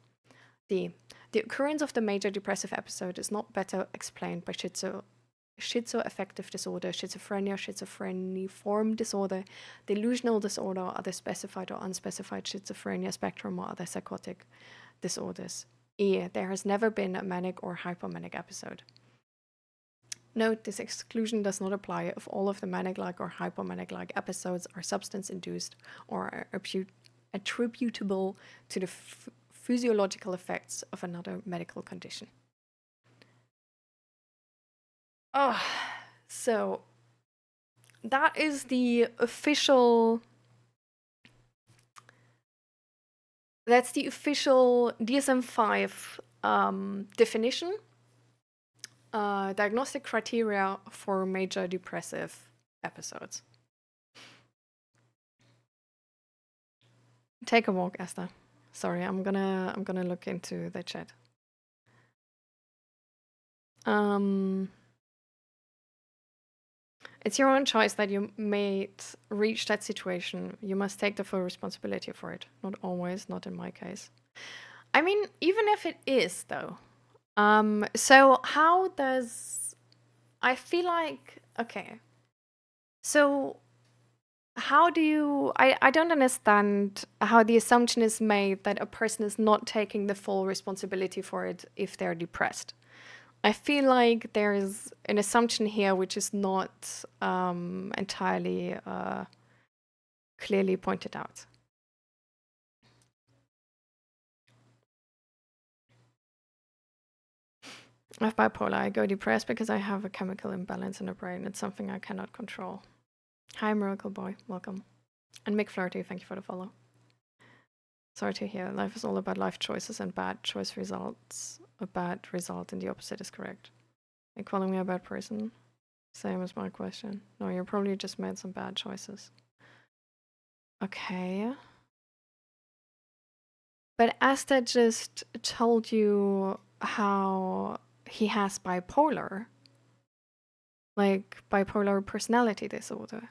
D. The occurrence of the major depressive episode is not better explained by schizoaffective disorder, schizophrenia, schizophreniform disorder, delusional disorder, other specified or unspecified schizophrenia spectrum, or other psychotic disorders. E. There has never been a manic or hypomanic episode. Note, this exclusion does not apply if all of the manic-like or hypomanic-like episodes are substance-induced or are attributable to the physiological effects of another medical condition. Oh, so that is the official. That's the official DSM-5 definition, diagnostic criteria for major depressive episodes. Take a walk, Esther. Sorry, I'm gonna look into the chat. It's your own choice that you may reach that situation. You must take the full responsibility for it. Not always, not in my case. I mean, even if it is, though. So how does... I feel like... Okay. So how do you... I don't understand how the assumption is made that a person is not taking the full responsibility for it if they're depressed. I feel like there is an assumption here which is not entirely clearly pointed out. I have bipolar. I go depressed because I have a chemical imbalance in the brain. It's something I cannot control. Hi, Miracle Boy. Welcome. And Mick Flirty, thank you for the follow. Sorry to hear. Life is all about life choices, and bad choice results. A bad result and the opposite is correct. Are you calling me a bad person? Same as my question. No, you probably just made some bad choices. Okay. But Asta just told you how he has bipolar. Like bipolar personality disorder.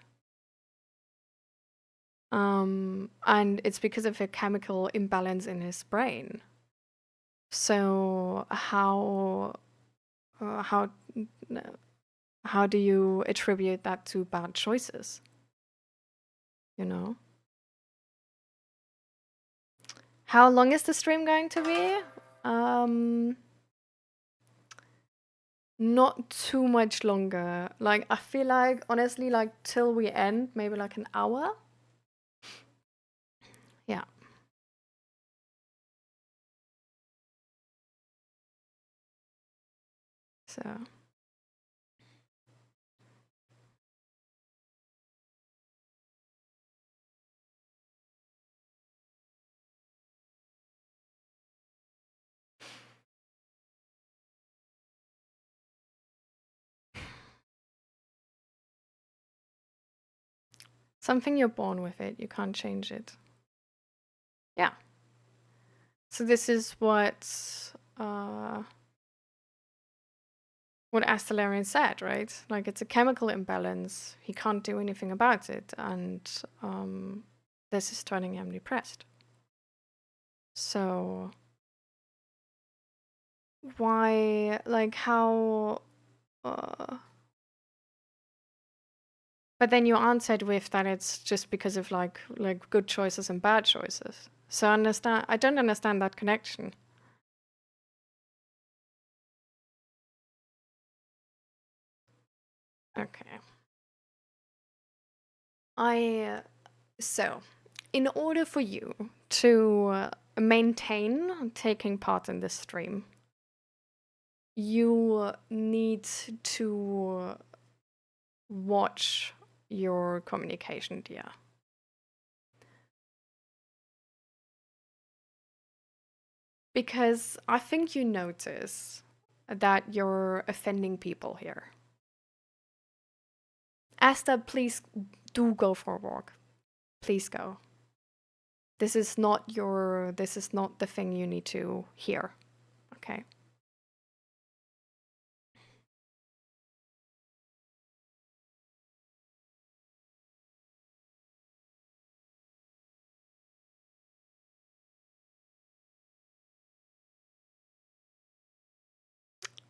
And it's because of a chemical imbalance in his brain. So how do you attribute that to bad choices? You know? How long is the stream going to be? Not too much longer. Like, I feel like, honestly, like, till we end, maybe like an hour. Yeah. So. Something you're born with it. You can't change it. Yeah. So this is what Astelarian said, right? Like, it's a chemical imbalance. He can't do anything about it. And this is turning him depressed. So why, like, how... But then you answered with that it's just because of like good choices and bad choices. So I don't understand that connection. Okay. So, in order for you to maintain taking part in this stream, you need to watch your communication, dear. Because I think you notice that you're offending people here. Asta, please do go for a walk. Please go. This is not the thing you need to hear. Okay?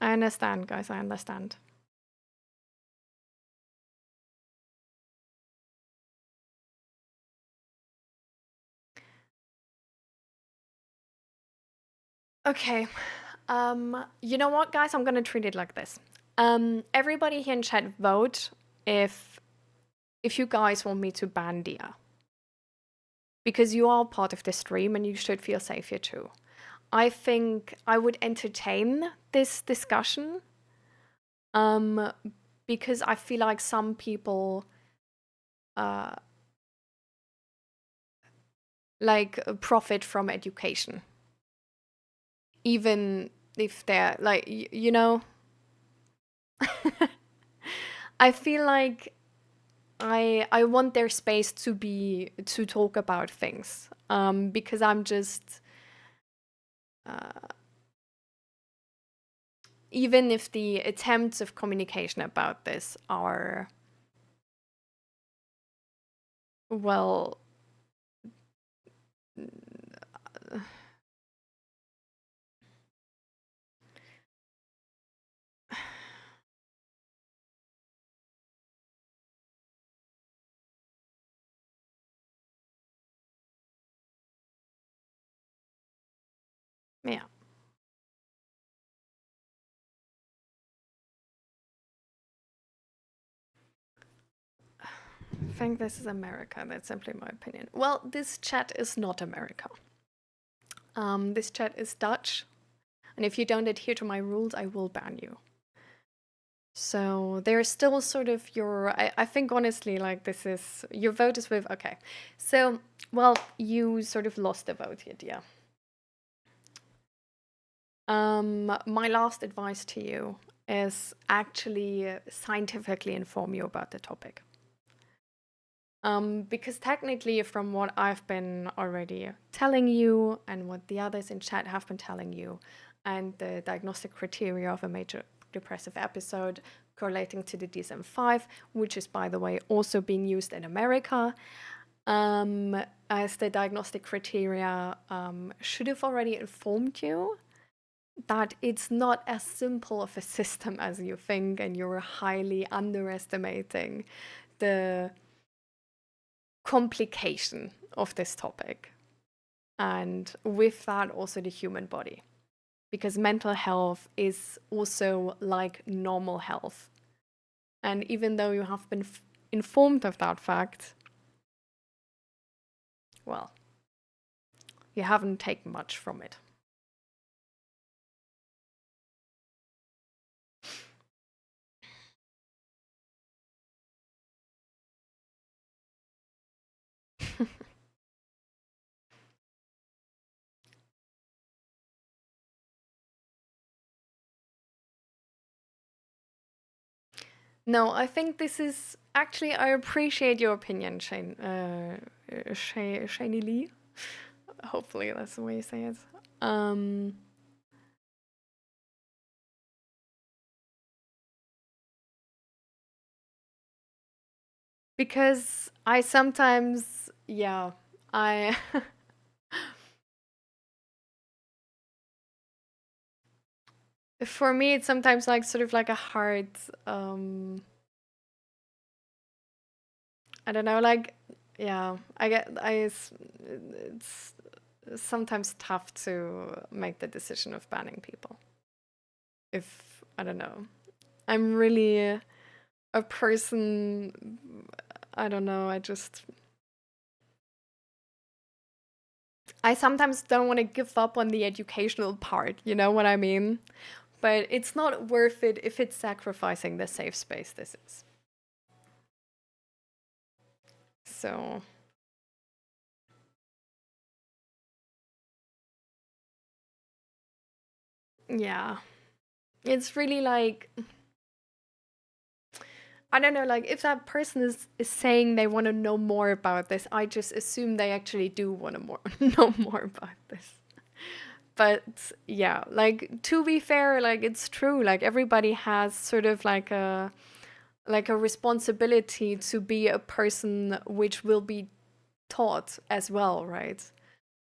I understand, guys. I understand. Okay. You know what, guys? I'm gonna treat it like this. Everybody here in chat vote if you guys want me to ban Dia. Because you are part of the stream and you should feel safe here too. I think I would entertain this discussion. Because I feel like some people profit from education. Even if they're like you know I feel like I want their space to talk about things because I'm just even if the attempts of communication about this are well yeah. I think this is America. That's simply my opinion. Well, this chat is not America. This chat is Dutch, and if you don't adhere to my rules, I will ban you. So there's still sort of I think honestly, like this is, your vote is with, okay. So, well, you sort of lost the vote here, dear. My last advice to you is actually scientifically inform you about the topic. Because technically, from what I've been already telling you and what the others in chat have been telling you, and the diagnostic criteria of a major depressive episode correlating to the DSM-5, which is, by the way, also being used in America, as the diagnostic criteria should have already informed you that it's not as simple of a system as you think, and you're highly underestimating the complication of this topic. And with that, also the human body. Because mental health is also like normal health. And even though you have been informed of that fact, well, you haven't taken much from it. No, I think this is actually, I appreciate your opinion, Shani Lee. Hopefully that's the way you say it. Because I sometimes, yeah, I for me it's sometimes like sort of like a hard I don't know, like, yeah, it's sometimes tough to make the decision of banning people. If, I don't know, I'm really a person, I don't know, I sometimes don't want to give up on the educational part, you know what I mean? But it's not worth it if it's sacrificing the safe space this is. So, yeah. It's really like, I don't know, like if that person is saying they want to know more about this, I just assume they actually do want to know more about this. But yeah, like to be fair, like it's true. Like everybody has sort of like a responsibility to be a person which will be taught as well, right?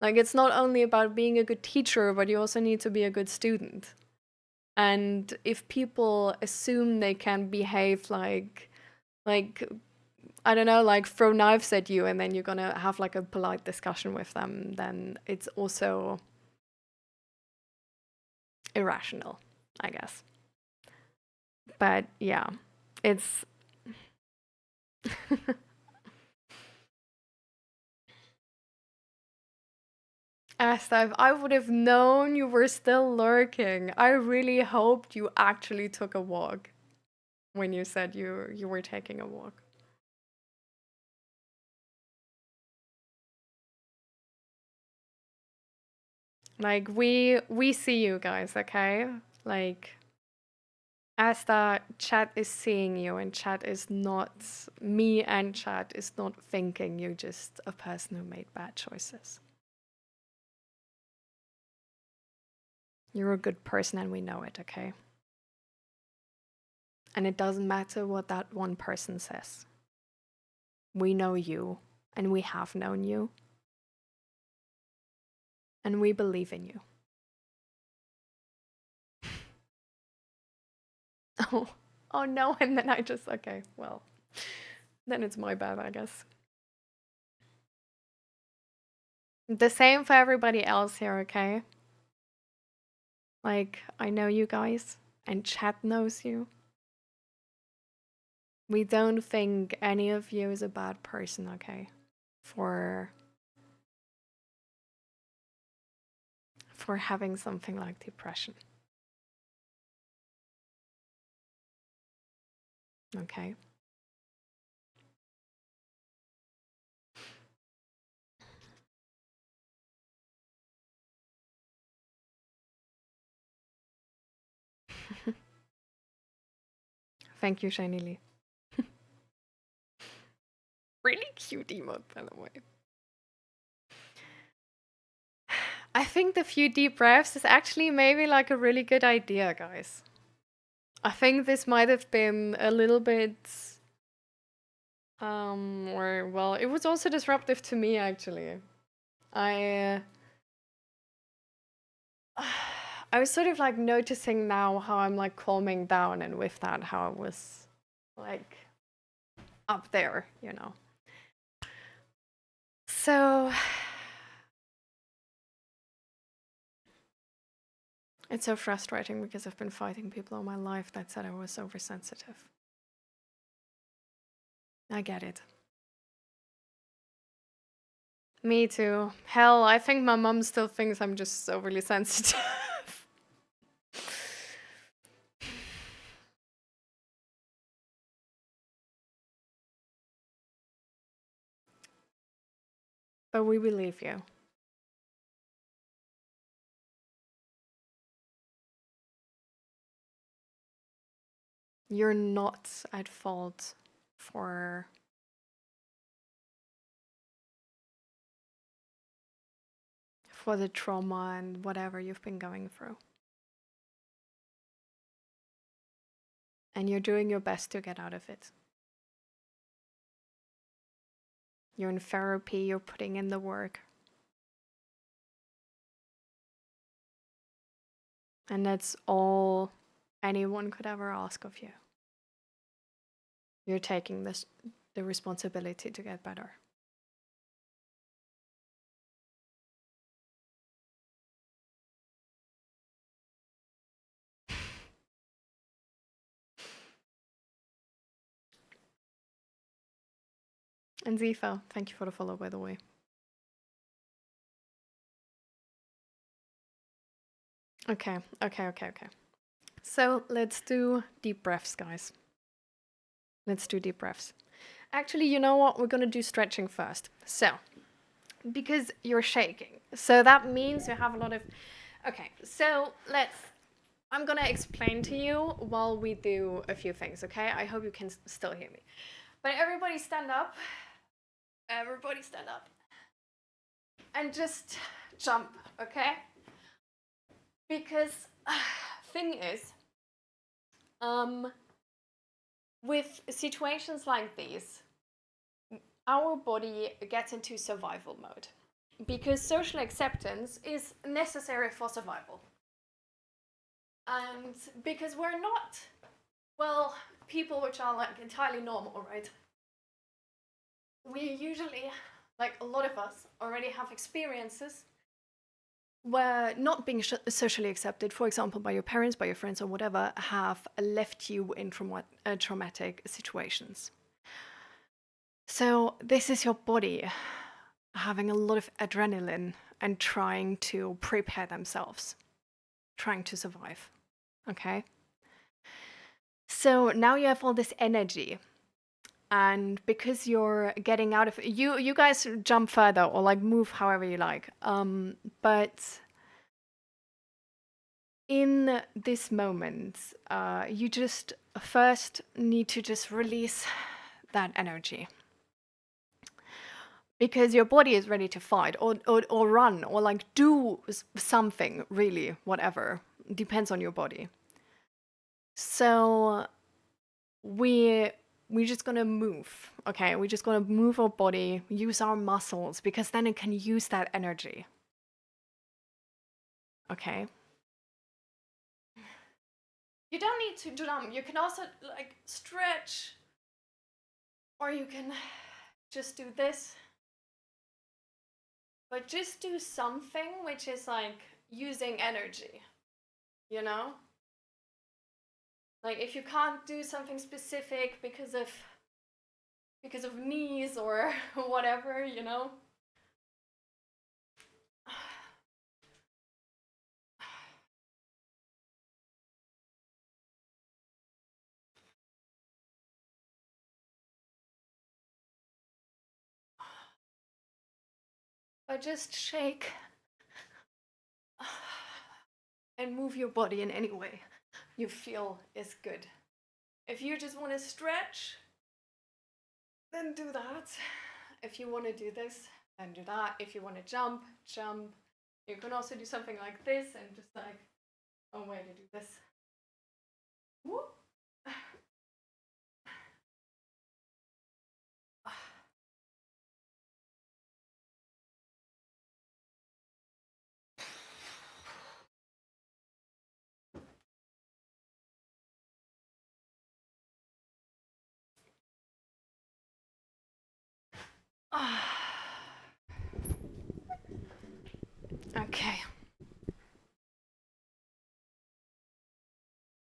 Like it's not only about being a good teacher, but you also need to be a good student. And if people assume they can behave like I don't know, like throw knives at you and then you're gonna have like a polite discussion with them, then it's also irrational, I guess. But yeah, it's Asta, if I would have known you were still lurking, I really hoped you actually took a walk when you said you were taking a walk. Like we see you guys, okay? Like Asta, chat is seeing you, and chat is not me, and chat is not thinking you're just a person who made bad choices. You're a good person, and we know it, okay? And it doesn't matter what that one person says. We know you, and we have known you, and we believe in you. Oh, oh no, and then I just, okay, well, then it's my bad, I guess. The same for everybody else here, okay? Like, I know you guys, and chat knows you. We don't think any of you is a bad person, okay? For having something like depression. Okay? Thank you, Shiny Lee. Really cute emote, by the way. I think the few deep breaths is actually maybe like a really good idea, guys. I think this might have been a little bit or well, it was also disruptive to me actually. I I was sort of like noticing now how I'm like calming down, and with that how I was like up there, you know. So it's so frustrating because I've been fighting people all my life that said I was oversensitive. I get it. Me too. Hell, I think my mom still thinks I'm just overly sensitive. But we believe you. You're not at fault for the trauma and whatever you've been going through. And you're doing your best to get out of it. You're in therapy, you're putting in the work. And that's all anyone could ever ask of you. You're taking the responsibility to get better. And Zifa, thank you for the follow, by the way. Okay. So let's do deep breaths, guys. Let's do deep breaths. Actually, you know what? We're gonna do stretching first. So, because you're shaking. So that means you have a lot of... Okay, so I'm gonna explain to you while we do a few things, okay? I hope you can still hear me. But everybody stand up. Everybody stand up. And just jump, okay? Because thing is, with situations like these, our body gets into survival mode because social acceptance is necessary for survival. And because we're not, well, people which are like entirely normal, right? We usually, like a lot of us, already have experiences where not being socially accepted, for example, by your parents, by your friends, or whatever, have left you in traumatic situations. So this is your body having a lot of adrenaline and trying to prepare themselves, trying to survive. Okay? So now you have all this energy. And because you're getting out of you guys jump further or like move however you like. But in this moment, you just first need to just release that energy. Because your body is ready to fight or run or like do something, really, whatever. Depends on your body. So we're just gonna move, okay? We're just gonna move our body, use our muscles, because then it can use that energy. Okay? You don't need to jump. You can also like stretch, or you can just do this. But just do something which is like using energy, you know? Like if you can't do something specific because of knees or whatever, you know? But just shake and move your body in any way you feel is good. If you just want to stretch, then do that. If you want to do this, then do that. If you want to jump, jump. You can also do something like this and just like, oh, way to do this. Whoop. Okay.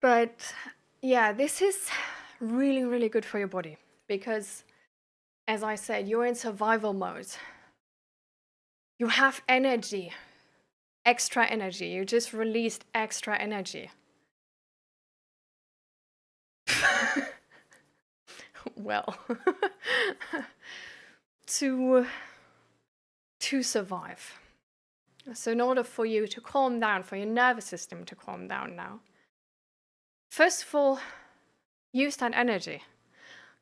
But yeah, this is really, really good for your body because, as I said, you're in survival mode. You have energy, extra energy. You just released extra energy. Well, to survive. So in order for you to calm down, for your nervous system to calm down now, first of all, use that energy.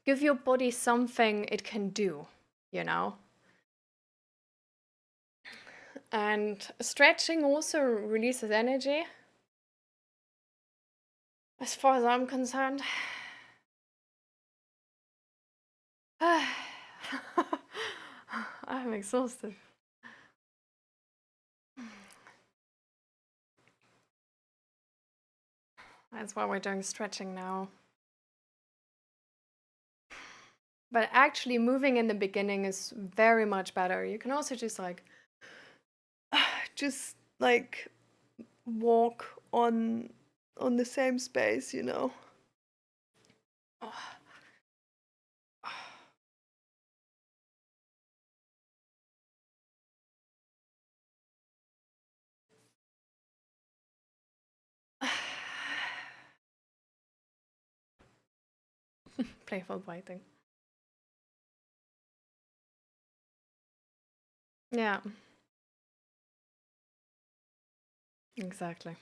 Give your body something it can do, you know? And stretching also releases energy, as far as I'm concerned. I'm exhausted. That's why we're doing stretching now. But actually moving in the beginning is very much better. You can also just like walk on the same space, you know. Playful biting. Yeah. Exactly.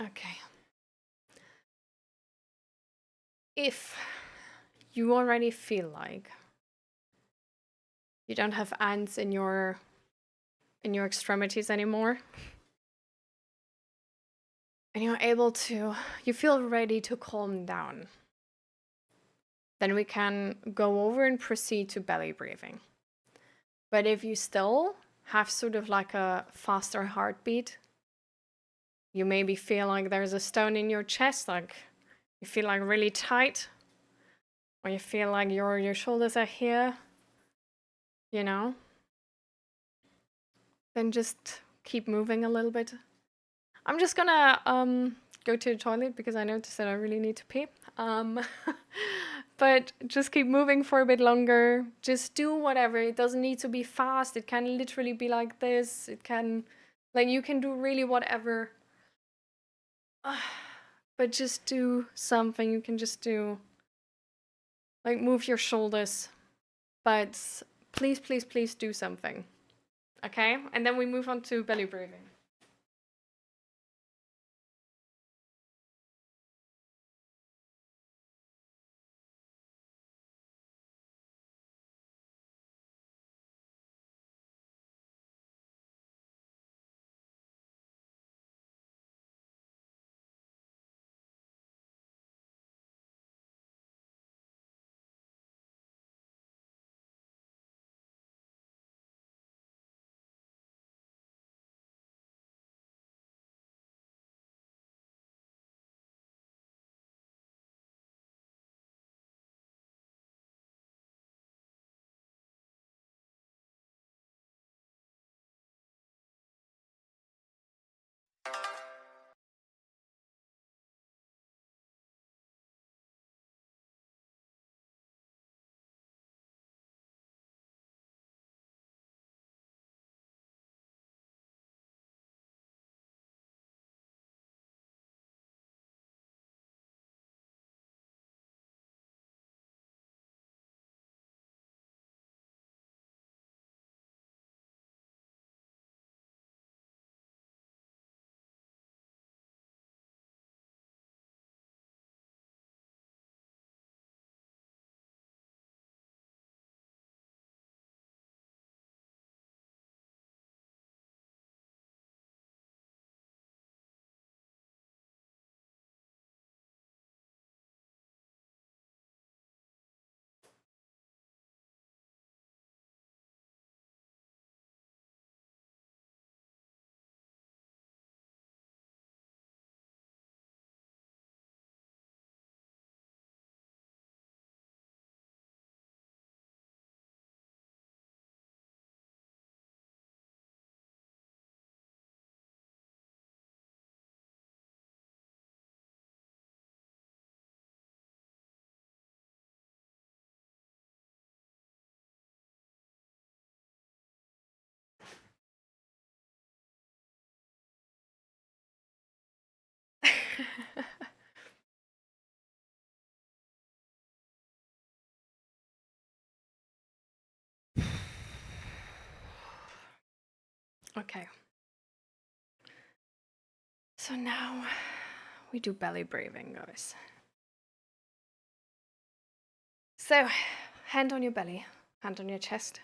Okay. If you already feel like you don't have ants in your extremities anymore, and you feel ready to calm down, then we can go over and proceed to belly breathing. But if you still have sort of like a faster heartbeat, you maybe feel like there's a stone in your chest, like you feel like really tight, or you feel like your shoulders are here, you know, then just keep moving a little bit. I'm just gonna go to the toilet because I noticed that I really need to pee. But just keep moving for a bit longer. Just do whatever. It doesn't need to be fast. It can literally be like this. It can, like, you can do really whatever. But just do something. You can just do, like, move your shoulders. But please, please, please do something. Okay? And then we move on to belly breathing. Okay. So now we do belly breathing, guys. So, hand on your belly, hand on your chest.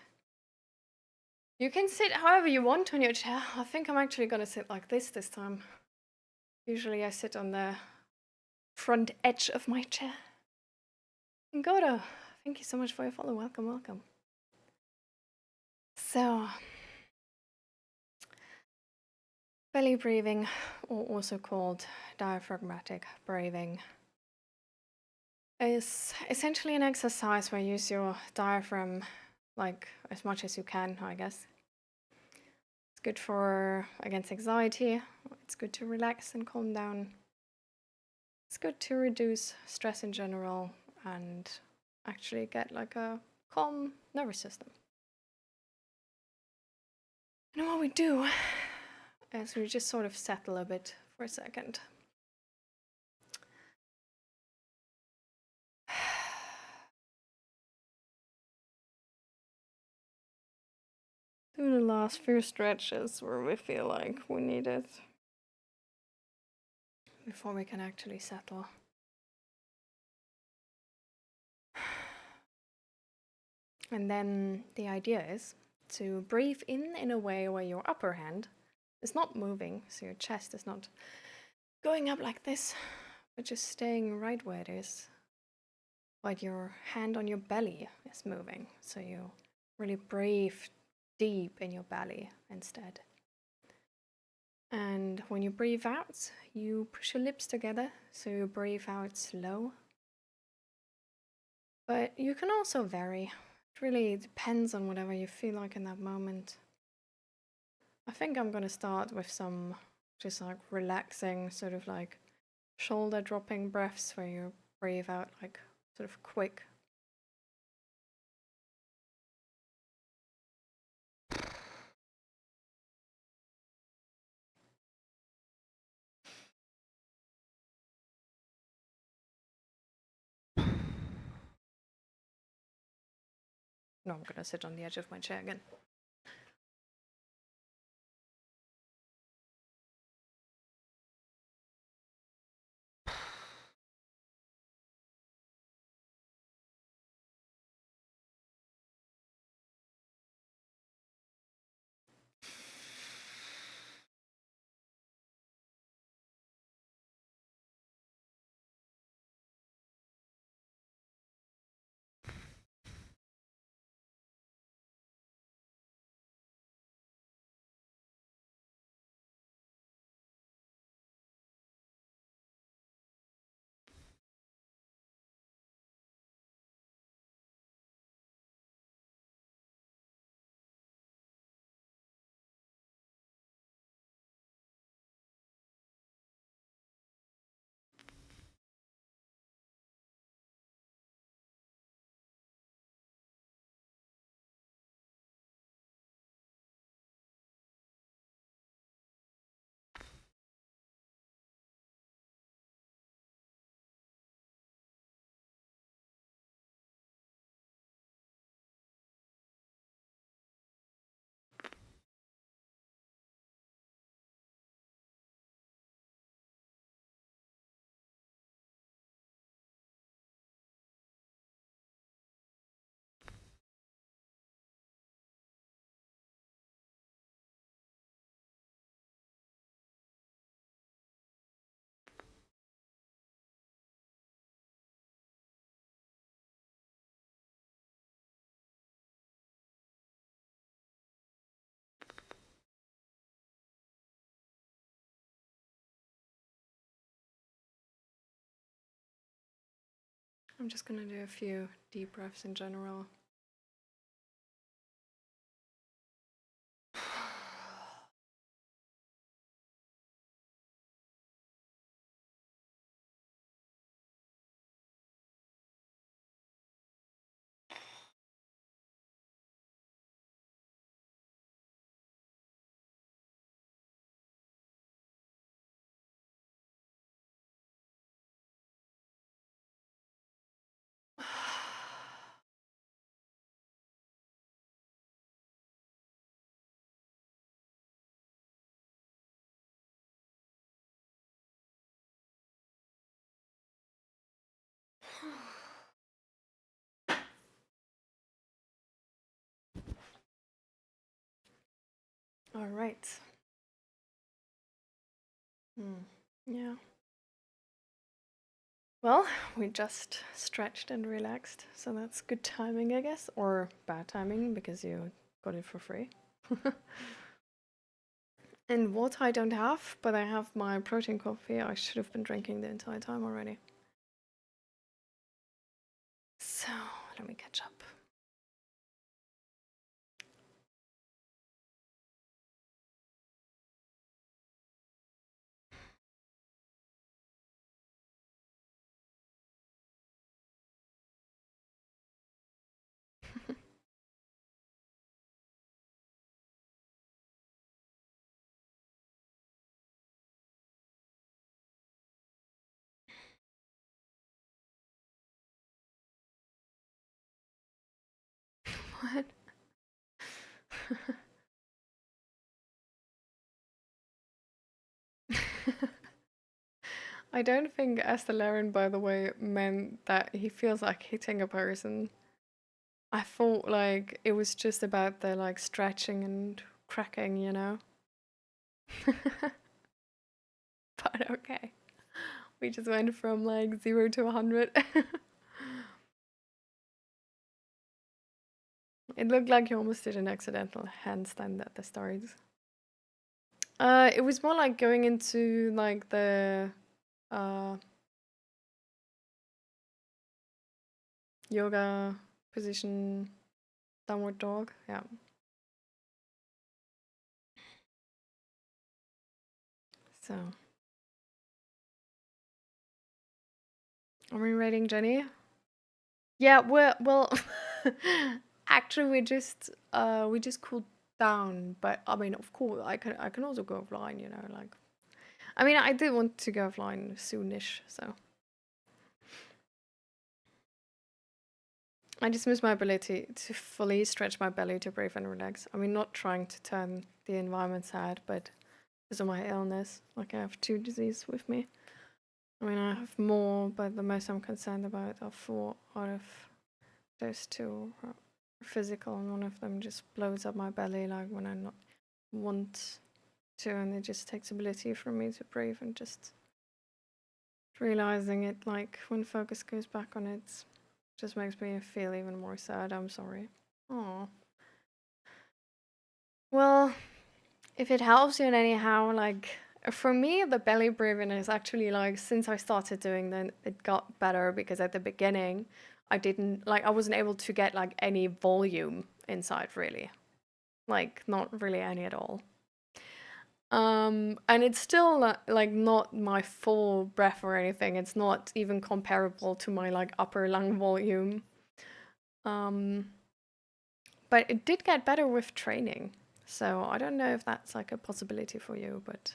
You can sit however you want on your chair. I think I'm actually gonna sit like this time. Usually I sit on the front edge of my chair. And Godo, thank you so much for your follow. Welcome, welcome. So, belly breathing, or also called diaphragmatic breathing, is essentially an exercise where you use your diaphragm like as much as you can, I guess. It's good for against anxiety. It's good to relax and calm down. It's good to reduce stress in general and actually get like a calm nervous system. And what we do is we just sort of settle a bit for a second. Do the last few stretches where we feel like we need it before we can actually settle. And then the idea is to breathe in a way where your upper hand is not moving, so your chest is not going up like this, but just staying right where it is. but your hand on your belly is moving. So you really breathe deep in your belly instead. And when you breathe out, you push your lips together, so you breathe out slow. But you can also vary. It really depends on whatever you feel like in that moment. I think I'm gonna start with some just like relaxing, sort of like shoulder dropping breaths where you breathe out like sort of quick. No, I'm gonna sit on the edge of my chair again. I'm just gonna do a few deep breaths in general. All right. Yeah. Well, we just stretched and relaxed, so that's good timing, I guess, or bad timing because you got it for free. And water I don't have, but I have my protein coffee. I should have been drinking the entire time already. So, let me catch up. What? I don't think Estelaren, by the way, meant that he feels like hitting a person. I thought like it was just about the like stretching and cracking, you know? But okay. We just went from like 0 to 100. It looked like you almost did an accidental handstand at the start. It was more like going into like the uh yoga position, downward dog. Yeah. So, are we rating Jenny? Yeah. Well, actually, we just cooled down. But I mean, of course, I can also go offline. You know, like I mean, I did want to go offline soonish. So I just miss my ability to fully stretch my belly to breathe and relax. I mean, not trying to turn the environment sad, but because of my illness, like I have two diseases with me. I mean, I have more, but the most I'm concerned about are four out of those two are physical, and one of them just blows up my belly, like when I not want to, and it just takes ability from me to breathe, and just realizing it, like when focus goes back on it, just makes me feel even more sad. I'm sorry. Oh. Well, if it helps you in anyhow, like for me, the belly breathing is actually like since I started doing then it got better because at the beginning I wasn't able to get like any volume inside really. Like not really any at all. And it's still like not my full breath or anything. It's not even comparable to my like upper lung volume. Um but it did get better with training. So I don't know if that's like a possibility for you, but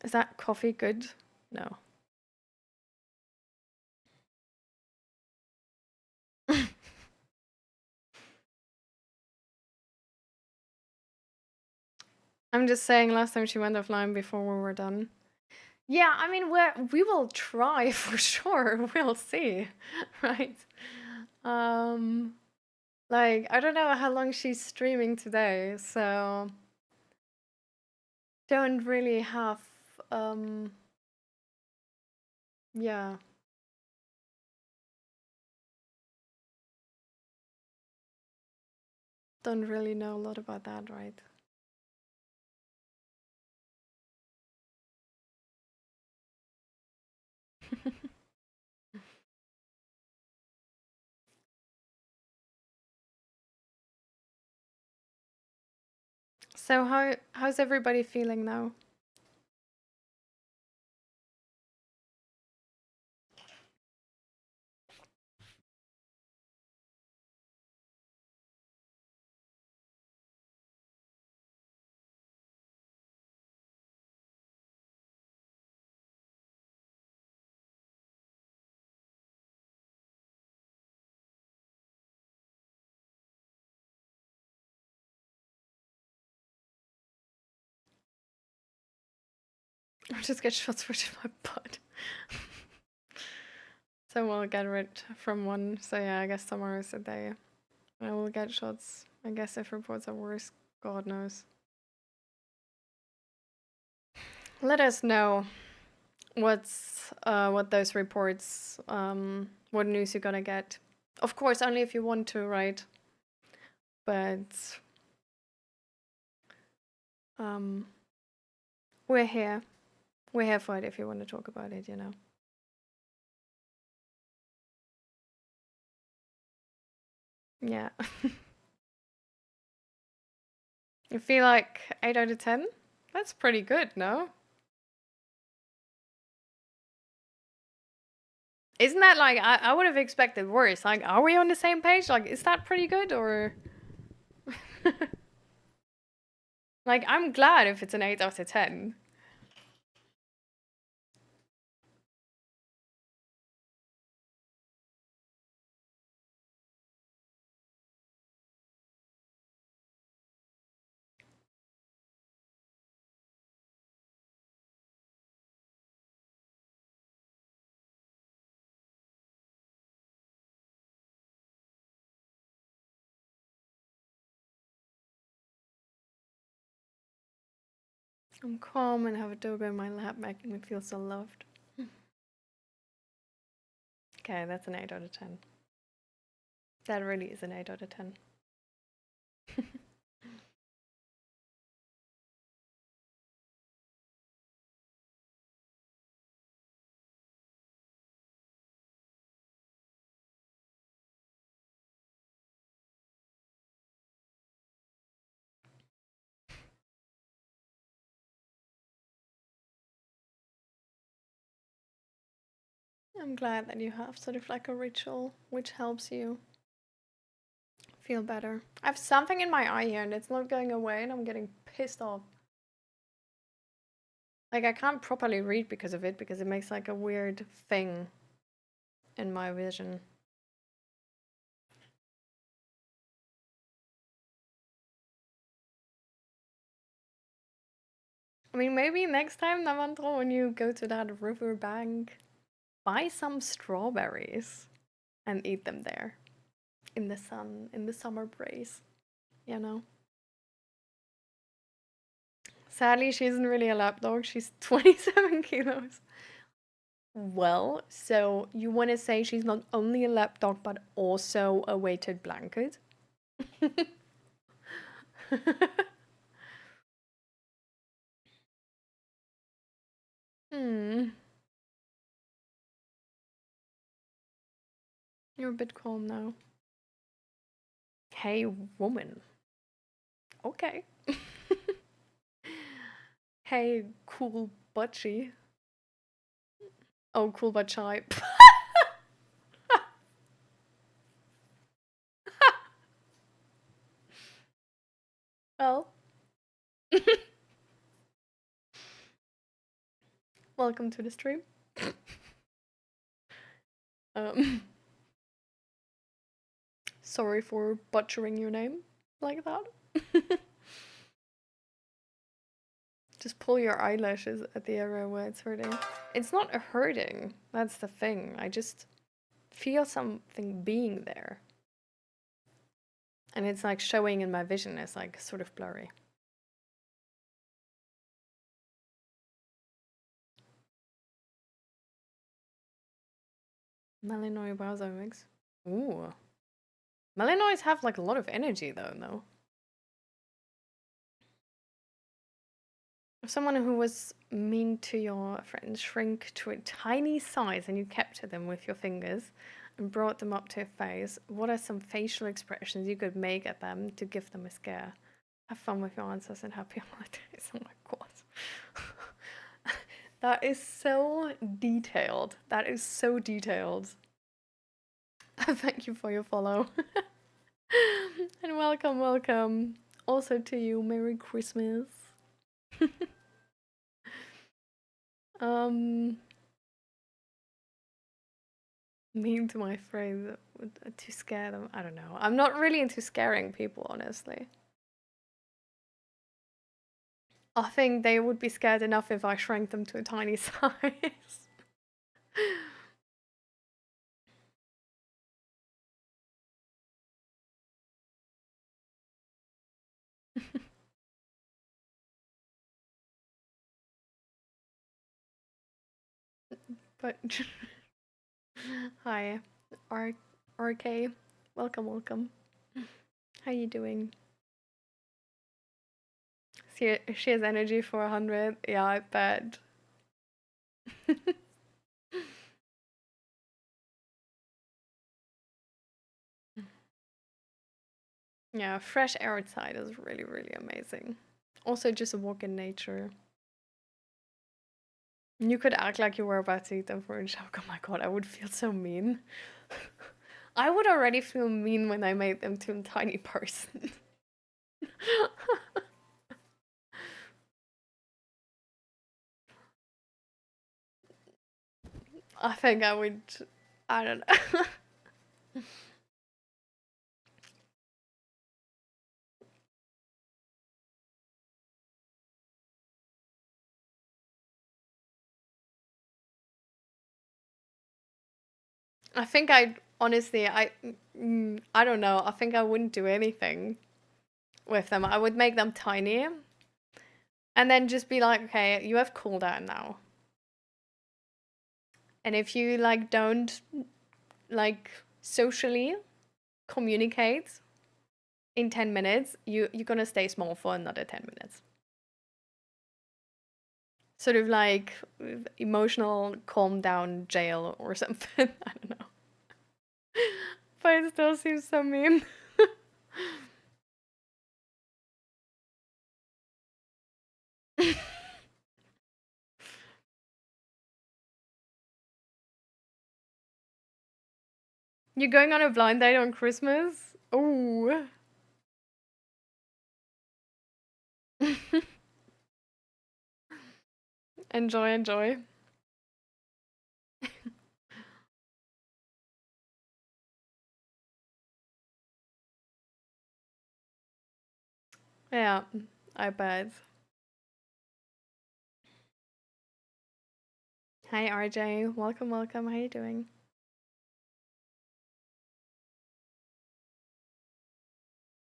is that coffee good? No. I'm just saying last time she went offline before we were done. Yeah, I mean we will try for sure. We'll see. Right? Um like I don't know how long she's streaming today, so don't really have um yeah, don't really know a lot about that, right? So how's everybody feeling now? I just get shots put in my butt. So we'll get rid from one. So yeah, I guess tomorrow is the day. I will get shots. I guess if reports are worse, God knows. Let us know what those reports what news you're gonna get. Of course, only if you want to, right? But um, we're here. We're here for it if you want to talk about it. You know. Yeah. You feel like 8 out of 10? That's pretty good, no? Isn't that like I would have expected worse? Like, are we on the same page? Like, is that pretty good or? Like, I'm glad if it's an 8 out of 10. I'm calm and have a dog in my lap, making me feel so loved. Okay, that's an 8 out of 10. That really is an 8 out of 10. I'm glad that you have sort of like a ritual which helps you feel better. I have something in my eye here and it's not going away and I'm getting pissed off. Like I can't properly read because of it because it makes like a weird thing in my vision. I mean, maybe next time, Navandro, when you go to that riverbank, buy some strawberries and eat them there in the sun, in the summer breeze, you know? Sadly, she isn't really a lapdog. She's 27 kilos. Well, so you want to say she's not only a lapdog, but also a weighted blanket? Hmm. You're a bit calm now. Hey, woman. Okay. Hey, cool butchie. Oh, cool but shy. Well, welcome to the stream. Um, sorry for butchering your name like that. Just pull your eyelashes at the area where it's hurting. It's not hurting. That's the thing. I just feel something being there. And it's like showing in my vision. It's like sort of blurry. Malinois browser mix. Ooh. Malinois have like a lot of energy though, no? If someone who was mean to your friends shrink to a tiny size and you capture them with your fingers and brought them up to a face, what are some facial expressions you could make at them to give them a scare? Have fun with your answers and happy holidays. Oh my god. That is so detailed. That is so detailed. Thank you for your follow. And welcome, welcome. Also to you, Merry Christmas. um Mean to my friends to scare them. I don't know. I'm not really into scaring people, honestly. I think they would be scared enough if I shrank them to a tiny size. But hi, R RK. Welcome, welcome. How you doing? She has energy for 100. Yeah, I bet. Yeah, fresh air outside is really, really amazing. Also, just a walk in nature. You could act like you were about to eat them for a joke. Oh my god, I would feel so mean. I would already feel mean when I made them to a tiny person. I think I would. I don't know. I think I'd honestly, I don't know. I think I wouldn't do anything with them. I would make them tiny and then just be like, okay, you have cooldown now. And if you like don't like socially communicate in 10 minutes, you're gonna stay small for another 10 minutes. Sort of like emotional calm down jail or something. I don't know. But it still seems so mean. You're going on a blind date on Christmas? Oh. Enjoy, enjoy. Yeah, I bet. Hi RJ, welcome, welcome. How you doing?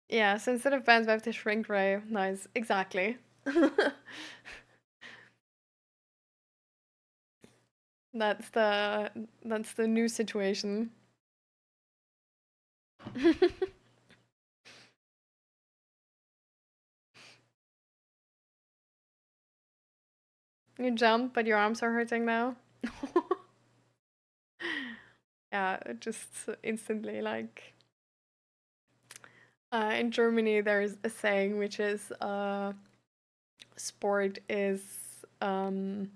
Yeah, so instead of bands, we have to shrink ray. Nice, exactly. That's the new situation. You jump, but your arms are hurting now. Yeah, just instantly like. In Germany, there's a saying which is sport is the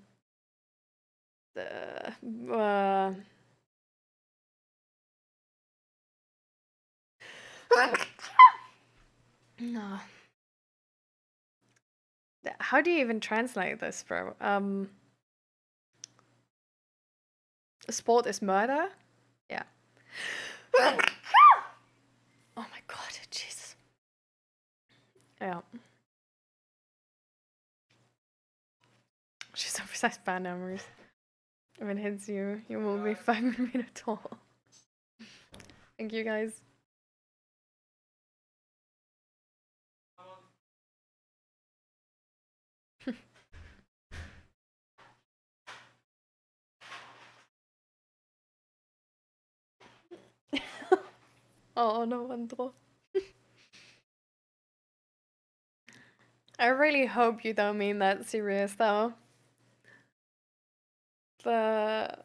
no. How do you even translate this, bro? Sport is murder? Yeah. Oh my god, jeez. Yeah. She's oversized band numbers. If it hits you, you will be 5 mm tall. Thank you guys. Oh no, Andro. I really hope you don't mean that serious though. The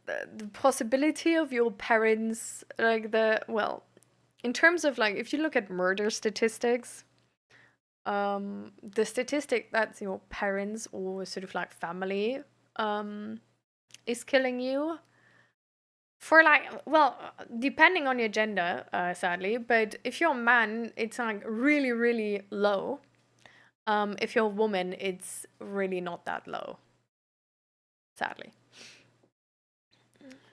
the possibility of your parents like in terms of like if you look at murder statistics, the statistic that's your parents or sort of like family is killing you for like depending on your gender, sadly, but if you're a man it's like really really low. If you're a woman it's really not that low, sadly.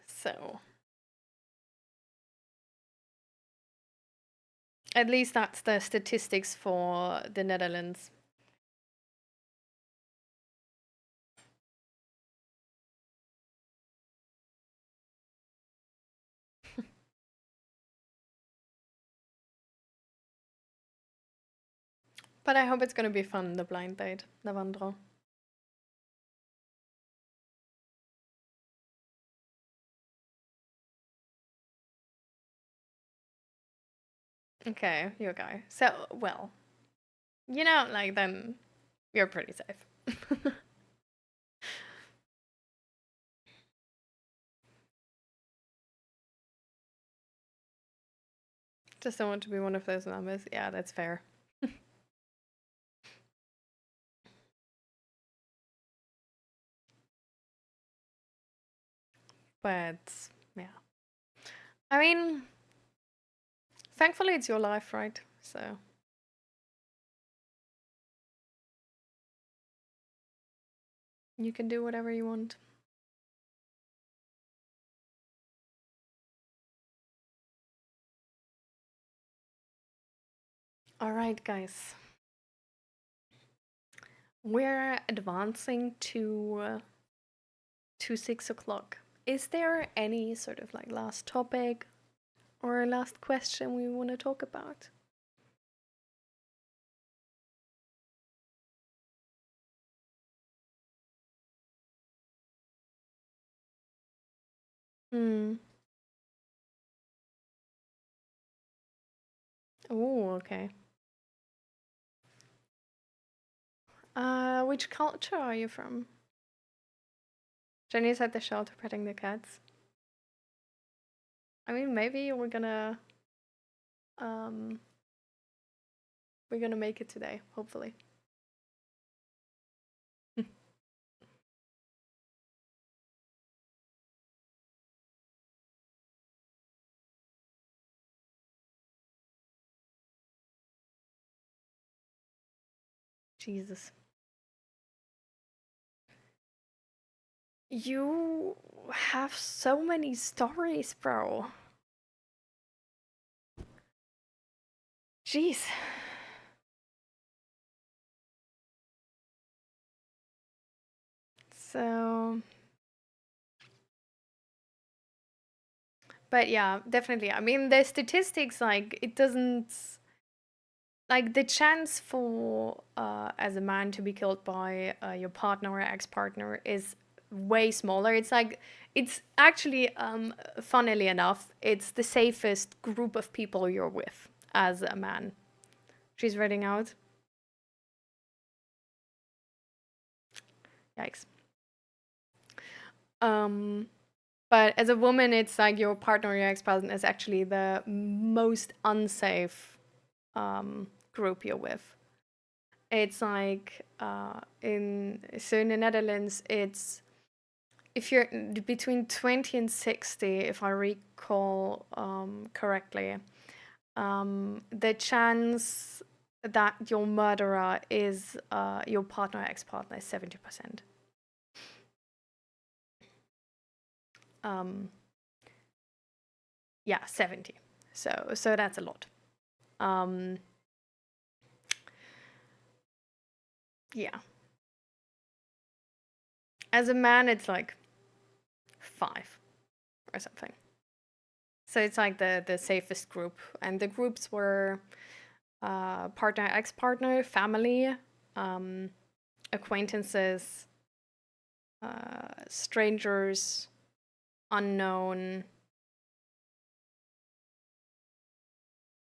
So at least that's the statistics for the Netherlands. But I hope it's gonna be fun, the blind date, Navandro. Okay, you go. So, well, like then you're pretty safe. Just don't want to be one of those numbers. Yeah, that's fair. But yeah, I mean, thankfully it's your life, right? So you can do whatever you want. All right, guys. We're advancing to 6 o'clock. Is there any sort of like last topic or last question we want to talk about? Hmm. Oh, okay. Which culture are you from? Jenny's at the shelter petting the cats. I mean, maybe um we're gonna make it today, hopefully. Jesus. You have so many stories, bro. Jeez. So, but yeah, definitely. I mean, the statistics, like, it doesn't. Like, the chance for, as a man, to be killed by your partner or ex partner is way smaller. It's like, it's actually, funnily enough, it's the safest group of people you're with as a man. She's reading out. Yikes. Um, but as a woman, it's like your partner or your ex-partner is actually the most unsafe group you're with. It's like in the Netherlands, it's if you're between 20 and 60, if I recall correctly, the chance that your murderer is your partner or ex-partner is 70%. Um, yeah, 70. So that's a lot. Um, yeah. As a man, it's like 5 or something. So it's like the safest group, and the groups were partner, ex-partner, family, um, acquaintances, strangers, unknown.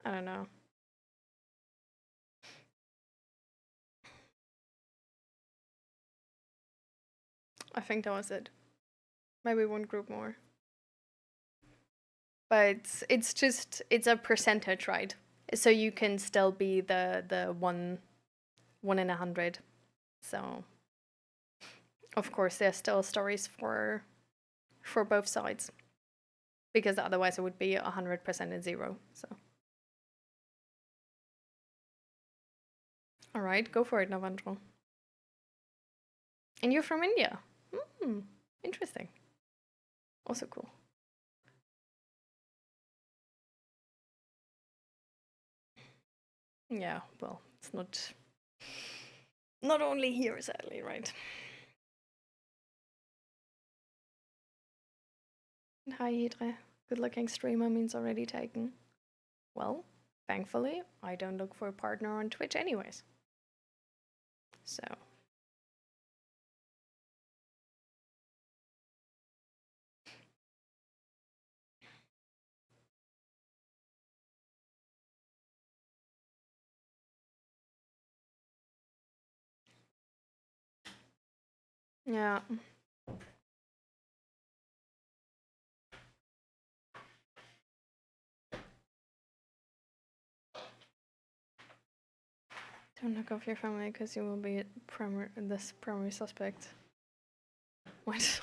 I don't know. I think that was it. Maybe one group more. But it's just it's a percentage, right? So you can still be the one in 100. So of course there's still stories for both sides, because otherwise it would be 100% and zero. So all right, go for it, Navandro. And you're from India. Hmm, interesting. Also cool. Yeah, well, it's not only here, sadly, right? Hi, Hydre. Good looking streamer means already taken. Well, thankfully, I don't look for a partner on Twitch, anyways. So, yeah. Don't look off your family because you will be this primary suspect. What?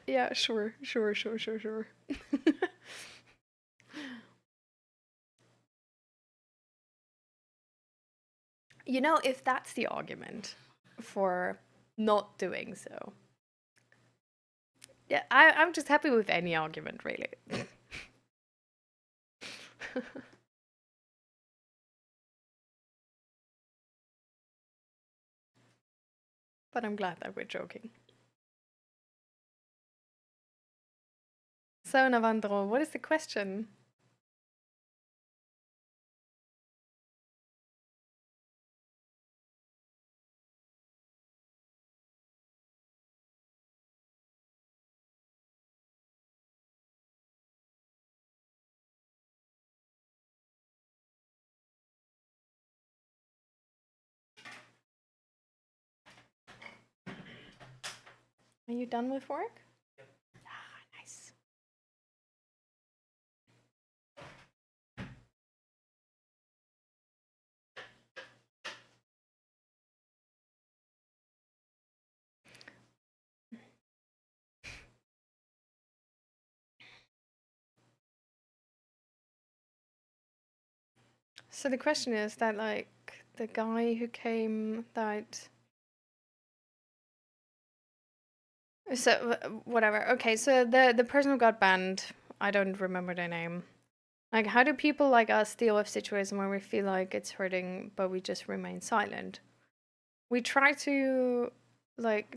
Yeah, sure. You know, if that's the argument for not doing so, yeah, I'm just happy with any argument, really. But I'm glad that we're joking. So, Navandro, what is the question? Are you done with work? Ah, nice. So the question is that, like, the guy who came that. So whatever. Okay, so the person who got banned, I don't remember their name. Like, how do people like us deal with situations where we feel like it's hurting, but we just remain silent? We try to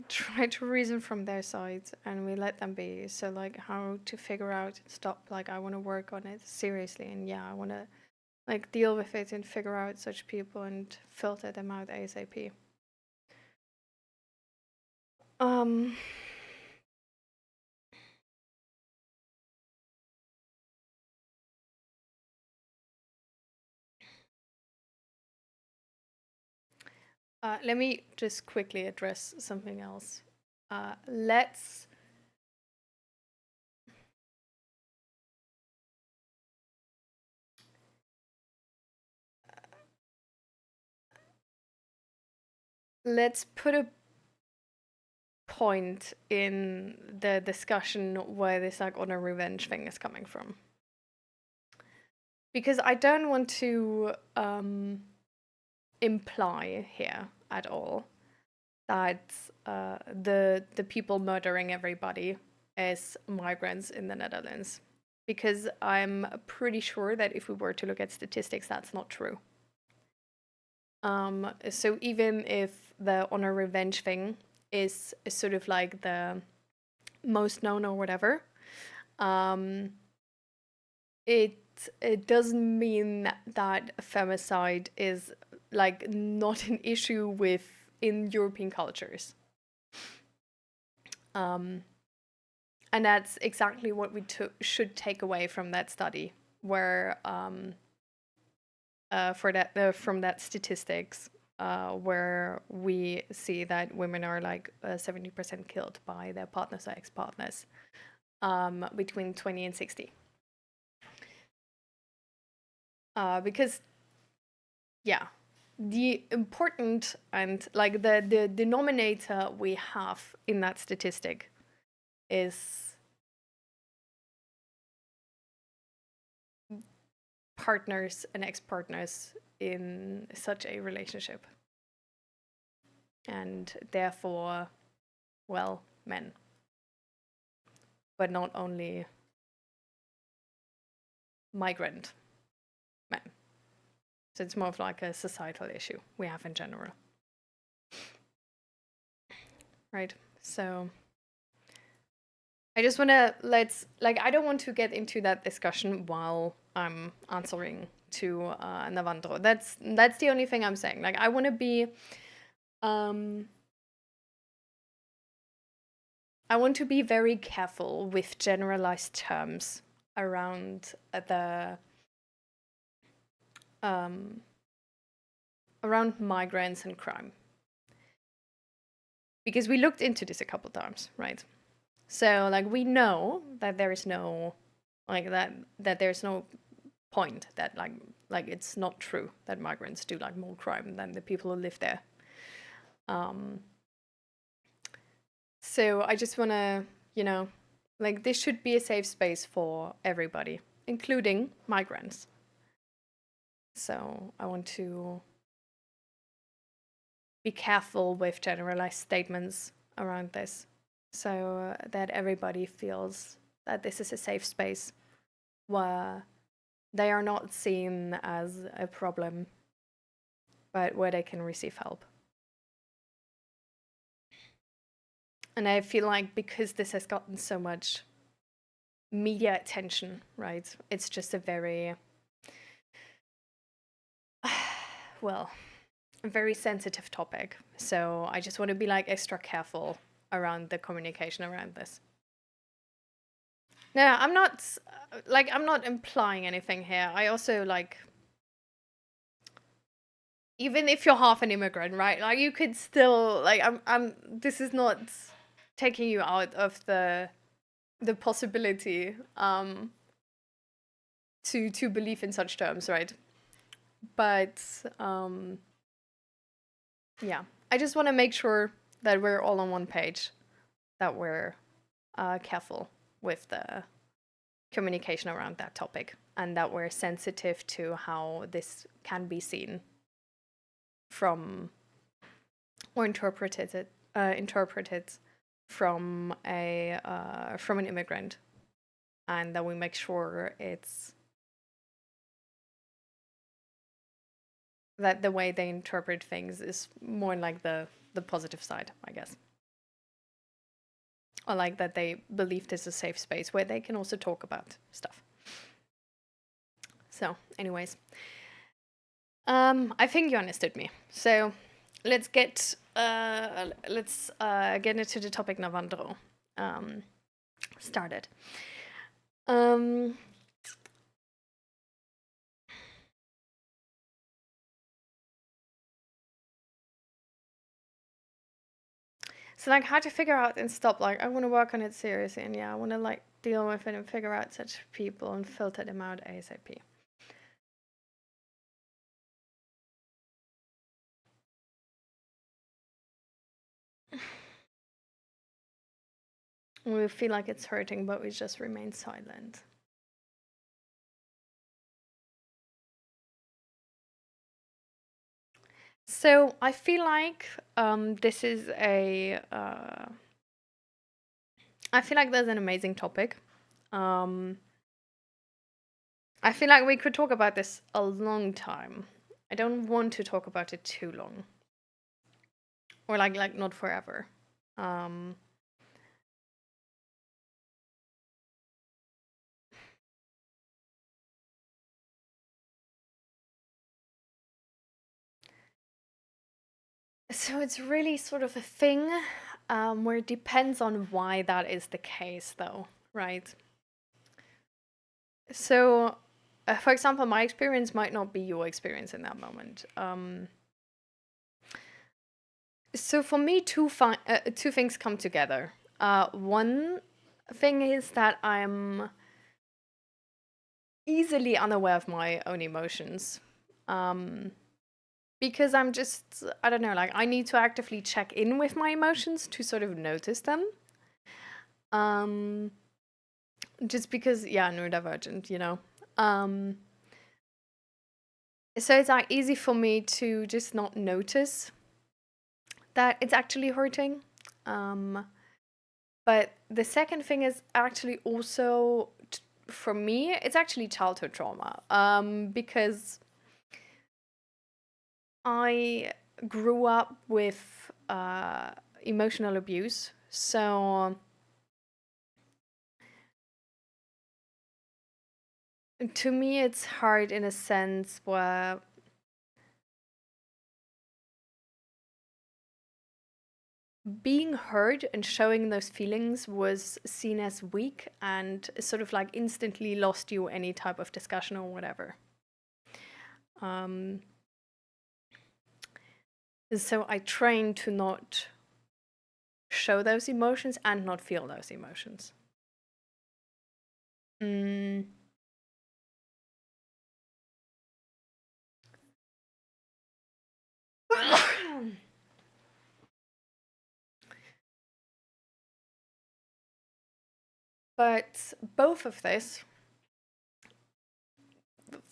try to reason from their side, and we let them be. So like, how to figure out stop. Like, I want to work on it seriously, and yeah, I want to like deal with it and figure out such people and filter them out ASAP. Um. Let me just quickly address something else. Let's put a point in the discussion where this like honor revenge thing is coming from, because I don't want to imply here at all that the people murdering everybody is migrants in the Netherlands, because I'm pretty sure that if we were to look at statistics, that's not true. So even if the honor revenge thing is sort of like the most known or whatever, um, it doesn't mean that femicide is like not an issue with in European cultures. And that's exactly what we should take away from that study, where for that from that statistics, where we see that women are like 70% killed by their partners or ex-partners between 20 and 60. Because yeah, the important and like the denominator we have in that statistic is partners and ex-partners in such a relationship, and therefore, well, men, but not only migrant men. So it's more of like a societal issue we have in general, right? So I just want to I don't want to get into that discussion while I'm answering to Navandro. That's the only thing I'm saying. Like, I want to be I want to be very careful with generalized terms around the around migrants and crime, because we looked into this a couple times, right? So like, we know that there is no like that there's no point that like it's not true that migrants do like more crime than the people who live there. So I just want to, like, this should be a safe space for everybody, including migrants. So I want to be careful with generalized statements around this, so that everybody feels that this is a safe space where they are not seen as a problem, but where they can receive help. And I feel like because this has gotten so much media attention, right? It's just a very, well, a very sensitive topic. So I just want to be like extra careful around the communication around this. No, I'm not implying anything here. I also like, even if you're half an immigrant, right? Like, you could still like, I'm this is not taking you out of the possibility to believe in such terms, right? But yeah, I just want to make sure that we're all on one page, that we're careful with the communication around that topic, and that we're sensitive to how this can be seen from or interpreted from an immigrant, and that we make sure it's that the way they interpret things is more like the positive side, I guess. Or like that they believe this is a safe space where they can also talk about stuff. So, anyways, I think you understood me. So, let's get into the topic Navandro started. So like how to figure out and stop, like I want to work on it seriously, and yeah, I want to like deal with it and figure out such people and filter them out ASAP. We feel like it's hurting, but we just remain silent. So I feel like this is a. I feel like there's an amazing topic. I feel like we could talk about this a long time. I don't want to talk about it too long, or like not forever. So it's really sort of a thing where it depends on why that is the case, though, right? So, for example, my experience might not be your experience in that moment. So for me, two things come together. One thing is that I'm easily unaware of my own emotions. Because I'm just, I don't know, like I need to actively check in with my emotions to sort of notice them. Just because, yeah, neurodivergent, you know. So it's like easy for me to just not notice that it's actually hurting. But the second thing is actually also, for me, it's actually childhood trauma. Because I grew up with emotional abuse. So to me, it's hard in a sense where being heard and showing those feelings was seen as weak and sort of like instantly lost you any type of discussion or whatever. So I trained to not show those emotions and not feel those emotions. But both of this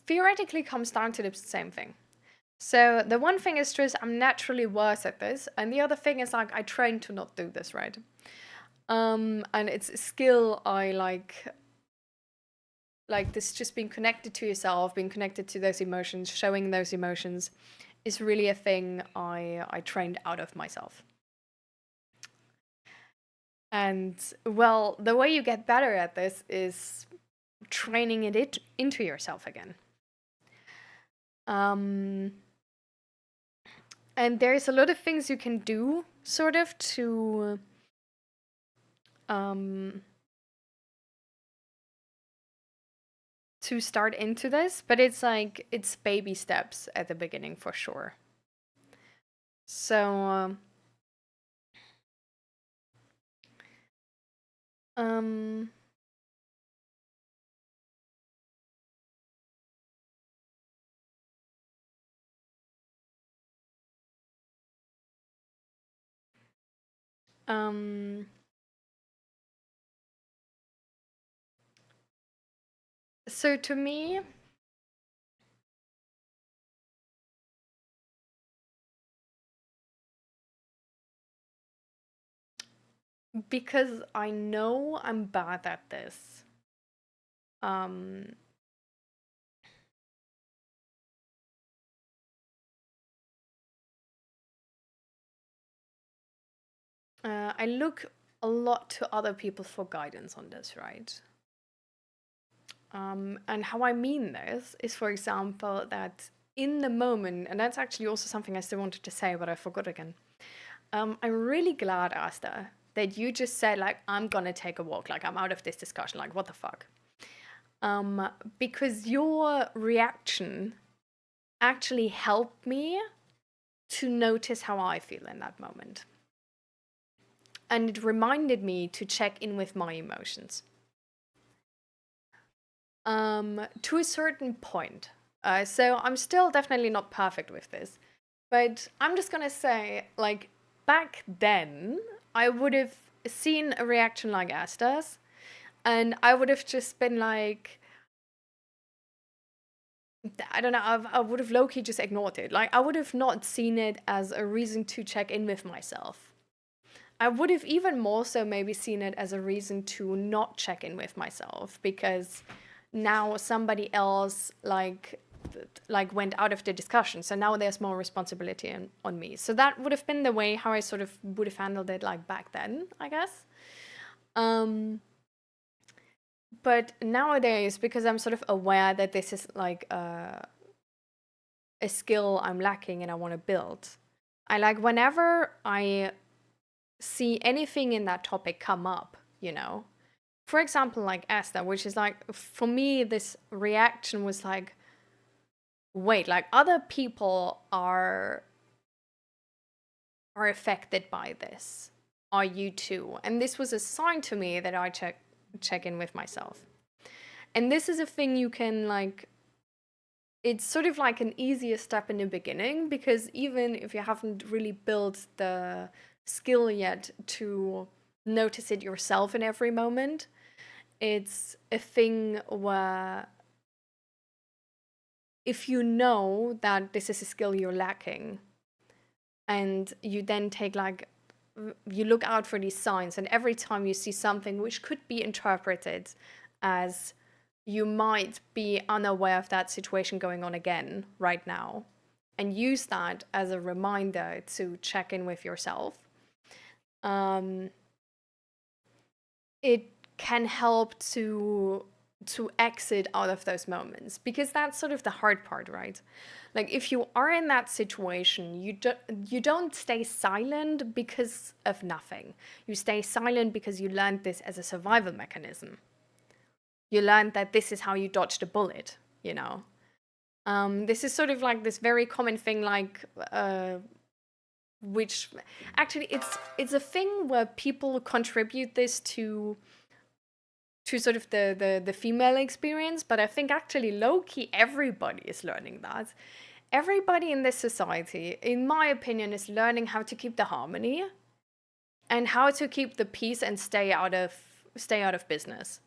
theoretically comes down to the same thing. So the one thing is just I'm naturally worse at this, and the other thing is like I trained to not do this, right? And it's a skill I like this, just being connected to yourself, being connected to those emotions, showing those emotions is really a thing I trained out of myself. And well, the way you get better at this is training it into yourself again. And there's a lot of things you can do sort of to start into this, but it's like it's baby steps at the beginning for sure. So Um, um, so to me, because I know I'm bad at this, um, I look a lot to other people for guidance on this, right? And how I mean this is, for example, that in the moment, and that's actually also something I still wanted to say, but I forgot again. I'm really glad, Asta, that you just said, like, I'm gonna take a walk, like, I'm out of this discussion, like, what the fuck? Because your reaction actually helped me to notice how I feel in that moment. And it reminded me to check in with my emotions. To a certain point. So I'm still definitely not perfect with this. But I'm just gonna say, like, back then, I would have seen a reaction like Asta's, and I would have just been like, I don't know, I would have low key just ignored it. Like, I would have not seen it as a reason to check in with myself. I would have even more so maybe seen it as a reason to not check in with myself because now somebody else like went out of the discussion, so now there's more responsibility on me. So that would have been the way how I sort of would have handled it like back then, I guess. um but nowadays, because I'm sort of aware that this is like a skill I'm lacking and I want to build, I like whenever I see anything in that topic come up, for example, like Esther, which is like, for me, this reaction was like, wait, like other people are affected by this. Are you too? And this was a sign to me that I check in with myself. And this is a thing you can like, it's sort of like an easier step in the beginning, because even if you haven't really built the skill yet to notice it yourself in every moment, it's a thing where if you know that this is a skill you're lacking, and you then take like, you look out for these signs, and every time you see something which could be interpreted as you might be unaware of that situation going on again right now, and use that as a reminder to check in with yourself, um, it can help to exit out of those moments, because that's sort of the hard part, right? Like if you are in that situation, you don't stay silent because of nothing. You stay silent because you learned this as a survival mechanism. You learned that this is how you dodge the bullet, this is sort of like this very common thing, like which actually it's a thing where people contribute this to sort of the female experience, but I think actually low-key everybody is learning that. Everybody in this society, in my opinion, is learning how to keep the harmony and how to keep the peace and stay out of business,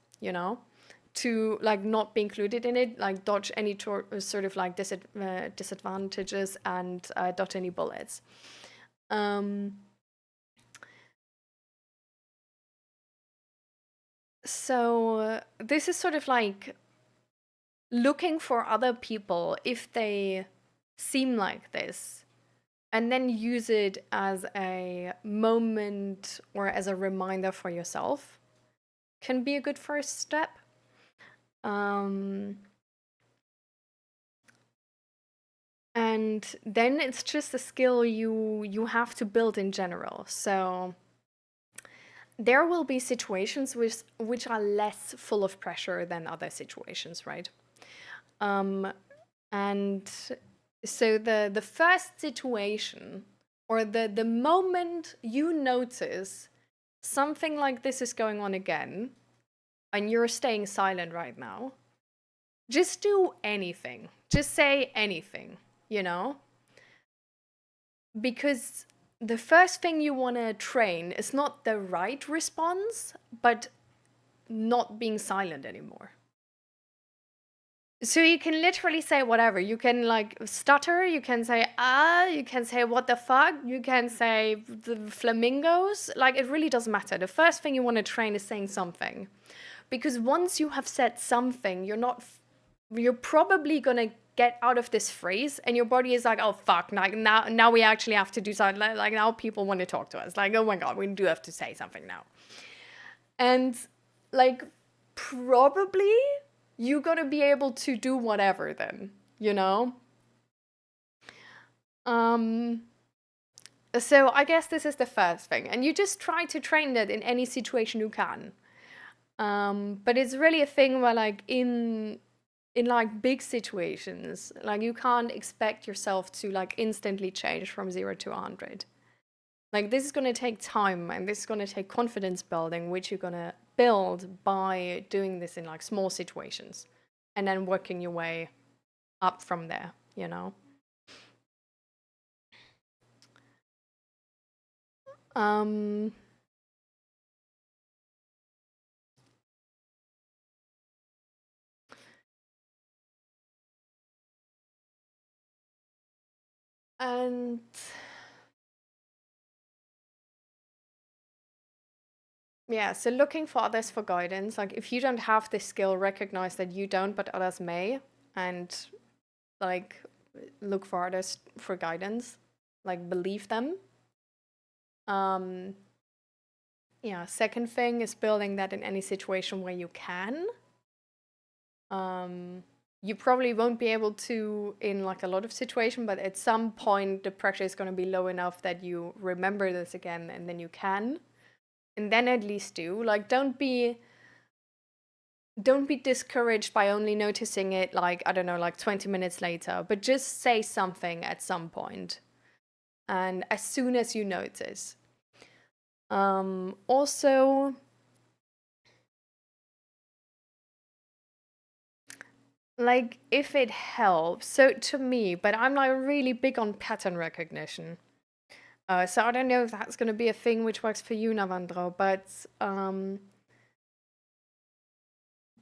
to like not be included in it, like dodge any sort of like disadvantages, and dodge any bullets. Um, so this is sort of like looking for other people if they seem like this, and then use it as a moment or as a reminder for yourself, can be a good first step. Um, and then it's just a skill you have to build in general. So there will be situations which are less full of pressure than other situations, right? Um, and so the first situation, or the moment you notice something like this is going on again, and you're staying silent right now, just do anything. Just say anything, you know? Because the first thing you want to train is not the right response, but not being silent anymore. So you can literally say whatever. You can like stutter, you can say you can say what the fuck, you can say the flamingos. Like, it really doesn't matter. The first thing you want to train is saying something. Because once you have said something, you're probably gonna get out of this phrase, and your body is like, oh fuck, now we actually have to do something. Like now people want to talk to us. Like, oh my god, we do have to say something now. And like, probably you're gonna be able to do whatever then, you know? So I guess this is the first thing. And you just try to train that in any situation you can. But it's really a thing where like in like big situations, like you can't expect yourself to like instantly change from 0 to 100. Like, this is going to take time, and this is going to take confidence building, which you're going to build by doing this in like small situations and then working your way up from there, you know? Um, and yeah, so looking for others for guidance. Like, if you don't have this skill, recognize that you don't, but others may, and like look for others for guidance, like believe them. Um, yeah, second thing is building that in any situation where you can. You probably won't be able to in like a lot of situations, but at some point the pressure is going to be low enough that you remember this again, and then you can. And then at least do. Like, don't be discouraged by only noticing it like, I don't know, like 20 minutes later, but just say something at some point. And as soon as you notice. Also, like, if it helps, so to me, but I'm like really big on pattern recognition. So I don't know if that's going to be a thing which works for you, Navandro, but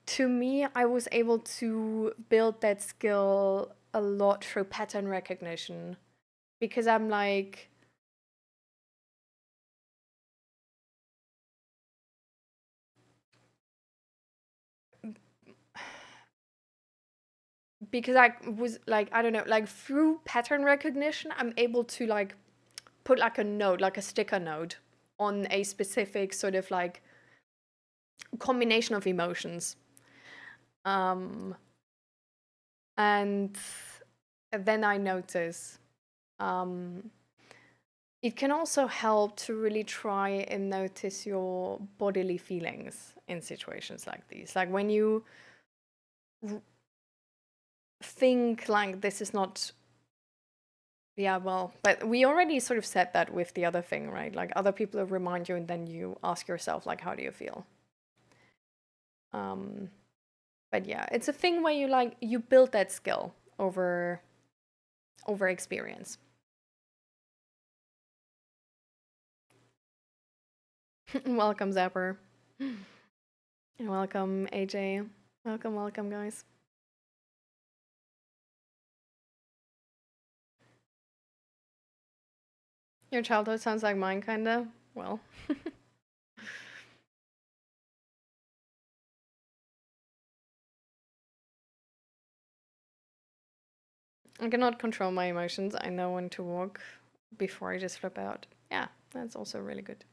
to me, I was able to build that skill a lot through pattern recognition, because I'm like, because I was like, I don't know, like through pattern recognition, I'm able to like put like a note, like a sticker note on a specific sort of like combination of emotions. Um, and then I notice. It can also help to really try and notice your bodily feelings in situations like these. Like, when you think like this is not, yeah, well, but we already sort of said that with the other thing, right? Like, other people remind you, and then you ask yourself, like, how do you feel? But yeah, it's a thing where you build that skill over experience. Welcome, Zapper. And welcome, AJ. Welcome, guys. Your childhood sounds like mine, kinda. Well. I cannot control my emotions. I know when to walk before I just flip out. Yeah, that's also really good.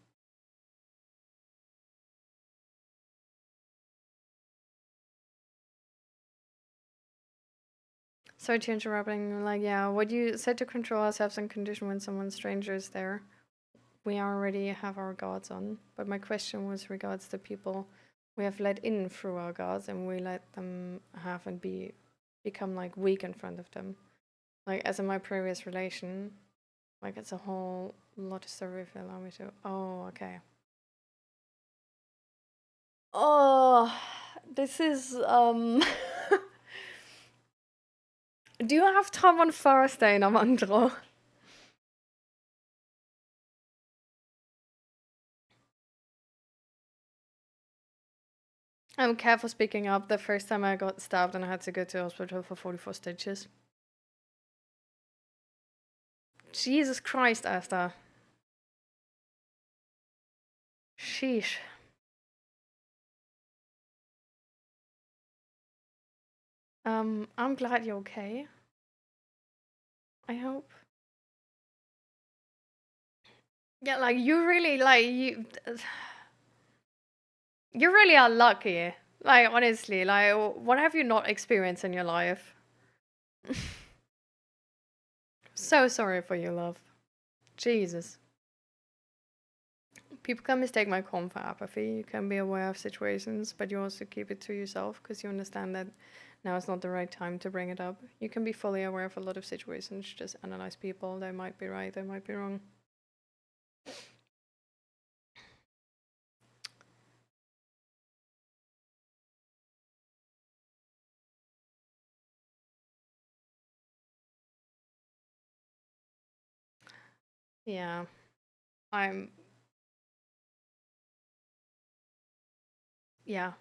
Sorry to interrupting. Like, yeah, what you said to control ourselves and condition when someone stranger is there. We already have our guards on. But my question was regards the people we have let in through our guards, and we let them have and become like weak in front of them. Like, as in my previous relation, like, it's a whole lot of story if you allow me to. Oh, okay. Oh, this is Do you have time on Thursday, Namandro? I'm careful speaking up. The first time I got stabbed and I had to go to hospital for 44 stitches. Jesus Christ, Asta. Sheesh. I'm glad you're okay. I hope. Yeah, like you really you really are lucky. Like honestly, like what have you not experienced in your life? So sorry for your love. Jesus. People can mistake my calm for apathy. You can be aware of situations, but you also keep it to yourself because you understand that now is not the right time to bring it up. You can be fully aware of a lot of situations, just analyze people. They might be right, they might be wrong. Yeah, I'm, yeah,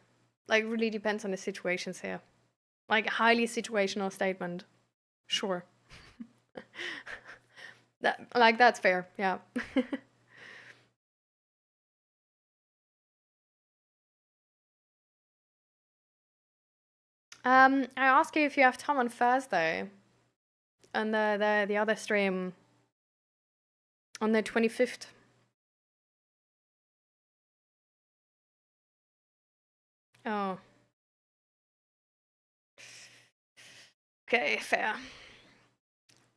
like really depends on the situations here. Like highly situational statement. Sure. That's fair. Yeah. I ask you if you have time on Thursday and the other stream on the 25th. Oh, okay, fair.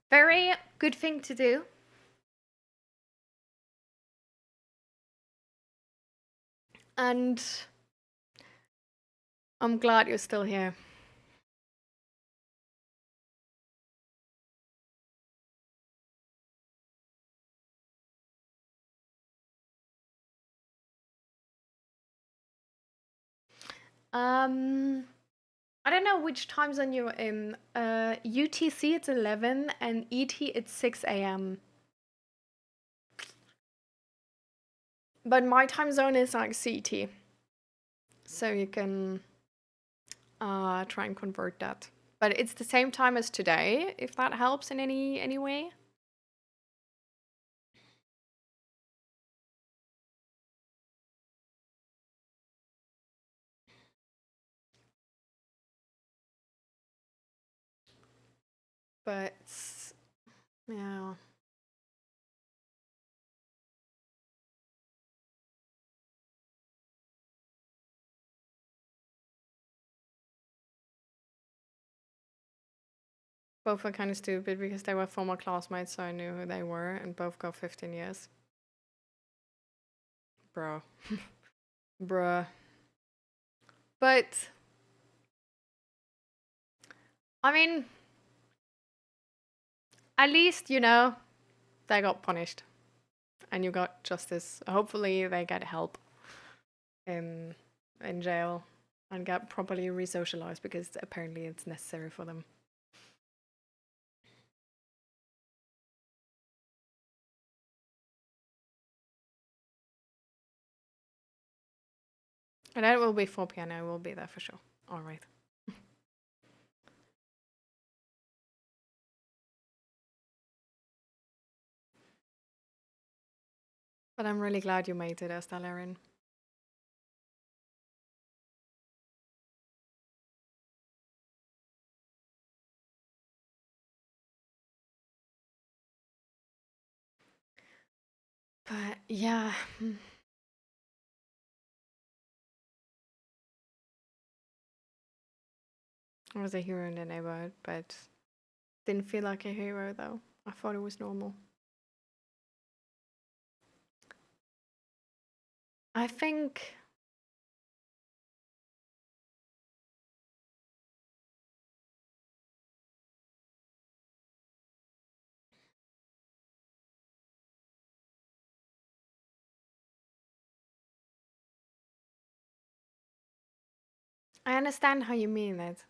Very good thing to do. And I'm glad you're still here. Um, I don't know which time zone you're in. UTC it's 11 and ET it's 6 a.m. But my time zone is like CT. So you can try and convert that. But it's the same time as today, if that helps in any way. But yeah. Both were kind of stupid because they were former classmates, so I knew who they were, and both got 15 years. Bro. Bruh. But, I mean, at least, they got punished. And you got justice. Hopefully, they get help in, in jail and get properly re socialized because apparently it's necessary for them. And that will be 4 p.m. I will be there for sure. All right. But I'm really glad you made it, Estelle. But yeah. I was a hero in the neighborhood, but didn't feel like a hero though. I thought it was normal. I think I understand how you mean it.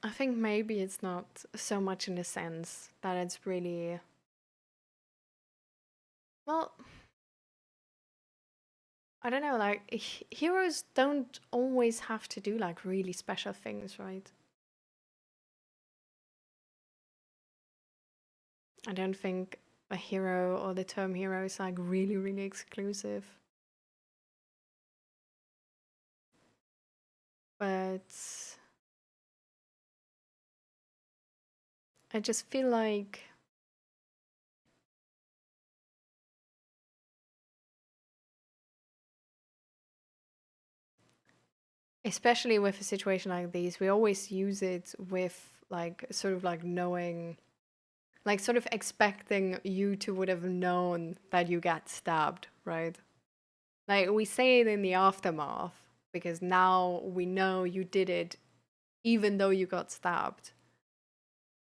I think maybe it's not so much in the sense that it's really, well, I don't know, like heroes don't always have to do like really special things, right? I don't think a hero or the term hero is like really, really exclusive. But I just feel like especially with a situation like these, we always use it with like sort of like knowing, like sort of expecting you to would have known that you got stabbed, right? Like we say it in the aftermath because now we know you did it even though you got stabbed.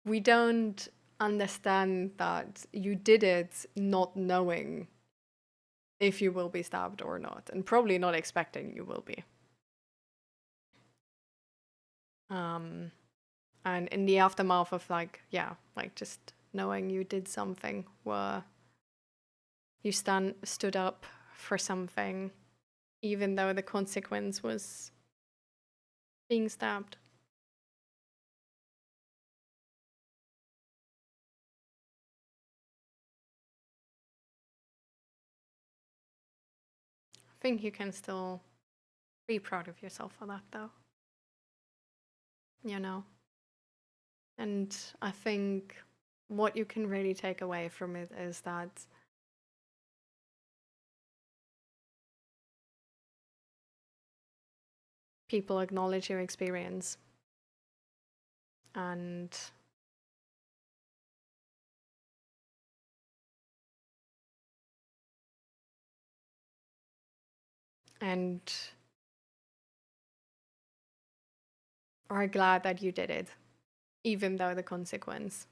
We don't understand that you did it not knowing if you will be stabbed or not, and probably not expecting you will be. Um, and in the aftermath of like, yeah, like just knowing you did something where you stood up for something, even though the consequence was being stabbed. I think you can still be proud of yourself for that, though. You know, and I think what you can really take away from it is that people acknowledge your experience and and are glad that you did it, even though the consequence.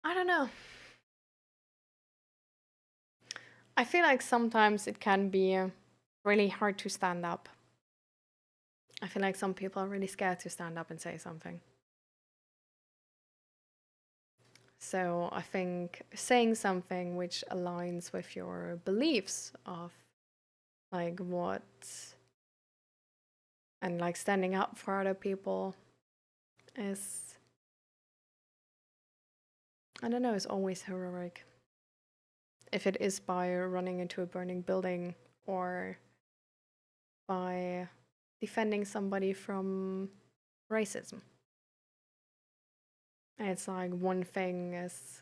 I don't know. I feel like sometimes it can be really hard to stand up. I feel like some people are really scared to stand up and say something. So I think saying something which aligns with your beliefs of like what and like standing up for other people is, I don't know, is always heroic. If it is by running into a burning building or by defending somebody from racism. It's like one thing is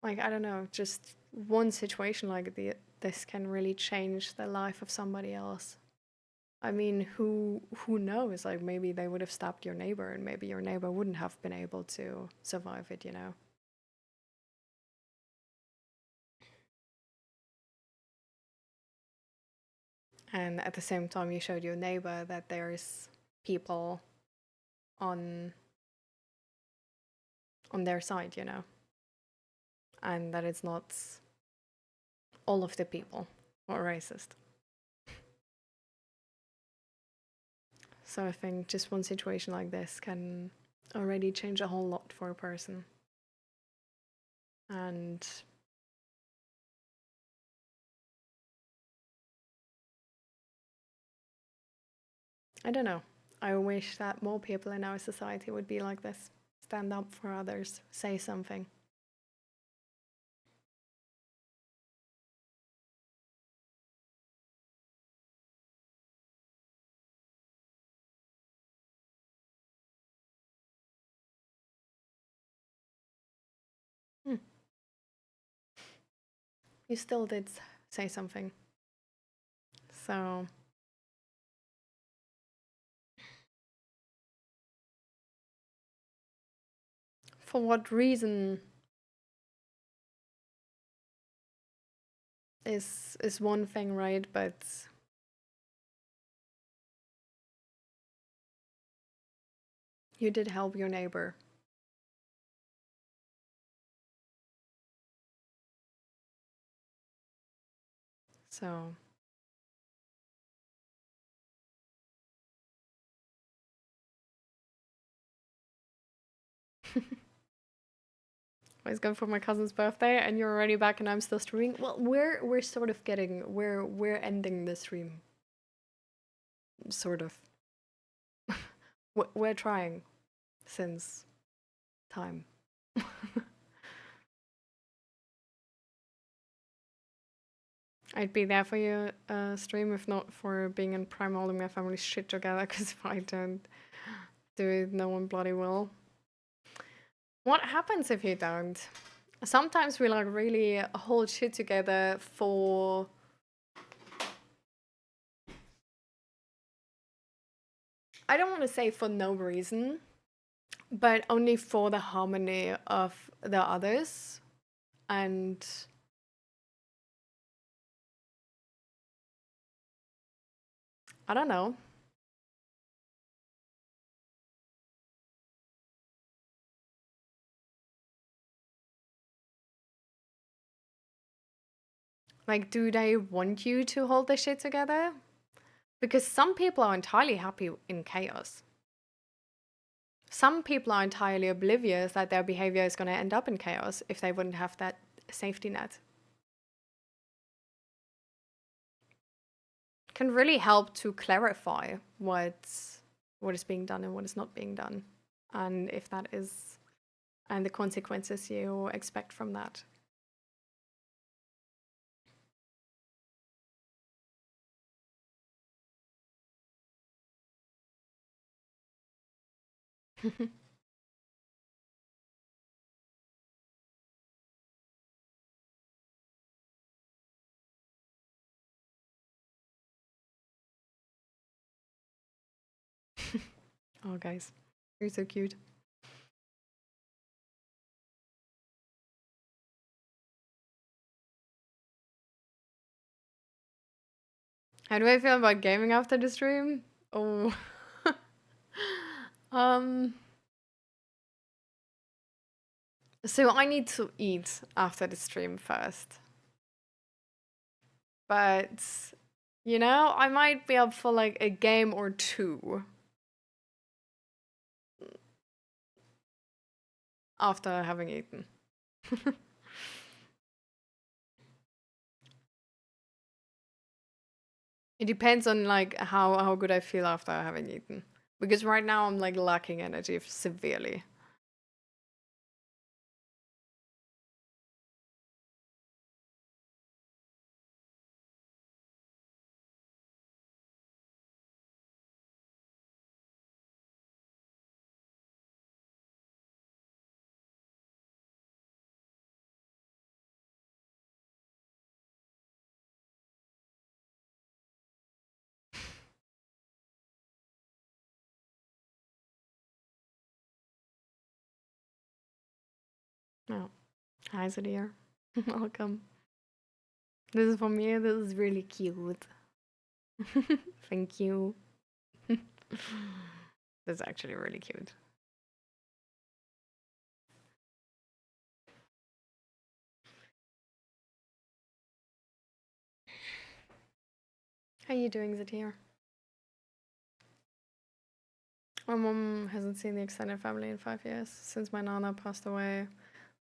like, I don't know, just one situation like this can really change the life of somebody else. I mean, who knows? Like maybe they would have stabbed your neighbor and maybe your neighbor wouldn't have been able to survive it, you know. And at the same time you showed your neighbor that there's people on their side, you know. And that it's not all of the people are racist. So I think just one situation like this can already change a whole lot for a person. And I don't know. I wish that more people in our society would be like this. Stand up for others, say something. Hmm. You still did say something. So for what reason is one thing, right? But you did help your neighbor. So I was going for my cousin's birthday and you're already back and I'm still streaming. Well, we're sort of getting we're ending the stream. Sort of. We're trying since time. I'd be there for your stream if not for being in Prime holding my family's shit together, because if I don't do it, no one bloody will. What happens if you don't? Sometimes we like really hold shit together for I don't want to say for no reason, but only for the harmony of the others. And I don't know. Like, do they want you to hold the shit together? Because some people are entirely happy in chaos. Some people are entirely oblivious that their behavior is going to end up in chaos if they wouldn't have that safety net. Can really help to clarify what is being done and what is not being done, and if that is, and the consequences you expect from that. Oh, guys, you're so cute. How do I feel about gaming after the stream? Oh. um so I need to eat after the stream first, but you know, I might be up for like a game or two after having eaten. It depends on like how good I feel after having eaten. Because right now I'm like lacking energy severely. Oh, hi Zadir. Welcome. This is for me. This is really cute. Thank you. This is actually really cute. How are you doing, Zadir? My mom hasn't seen the extended family in 5 years since my nana passed away.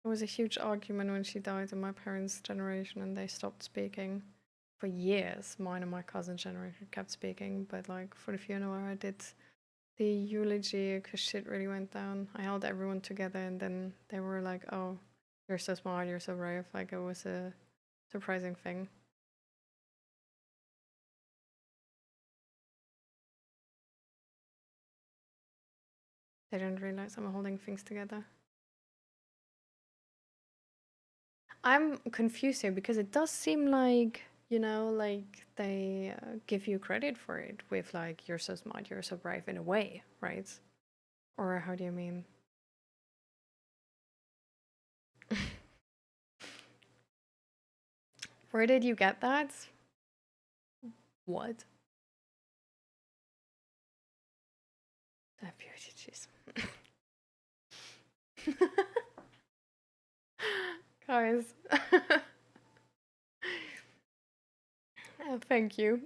There was a huge argument when she died in my parents' generation, and they stopped speaking for years. Mine and my cousin's generation kept speaking, but like for the funeral, I did the eulogy because shit really went down. I held everyone together, and then they were like, "Oh, you're so smart, you're so brave." Like it was a surprising thing. They didn't realize I'm holding things together. I'm confused here because it does seem like, you know, like they give you credit for it with like, you're so smart, you're so brave in a way, right? Or how do you mean? Where did you get that? What? Beauty cheese. Guys. Oh, thank you.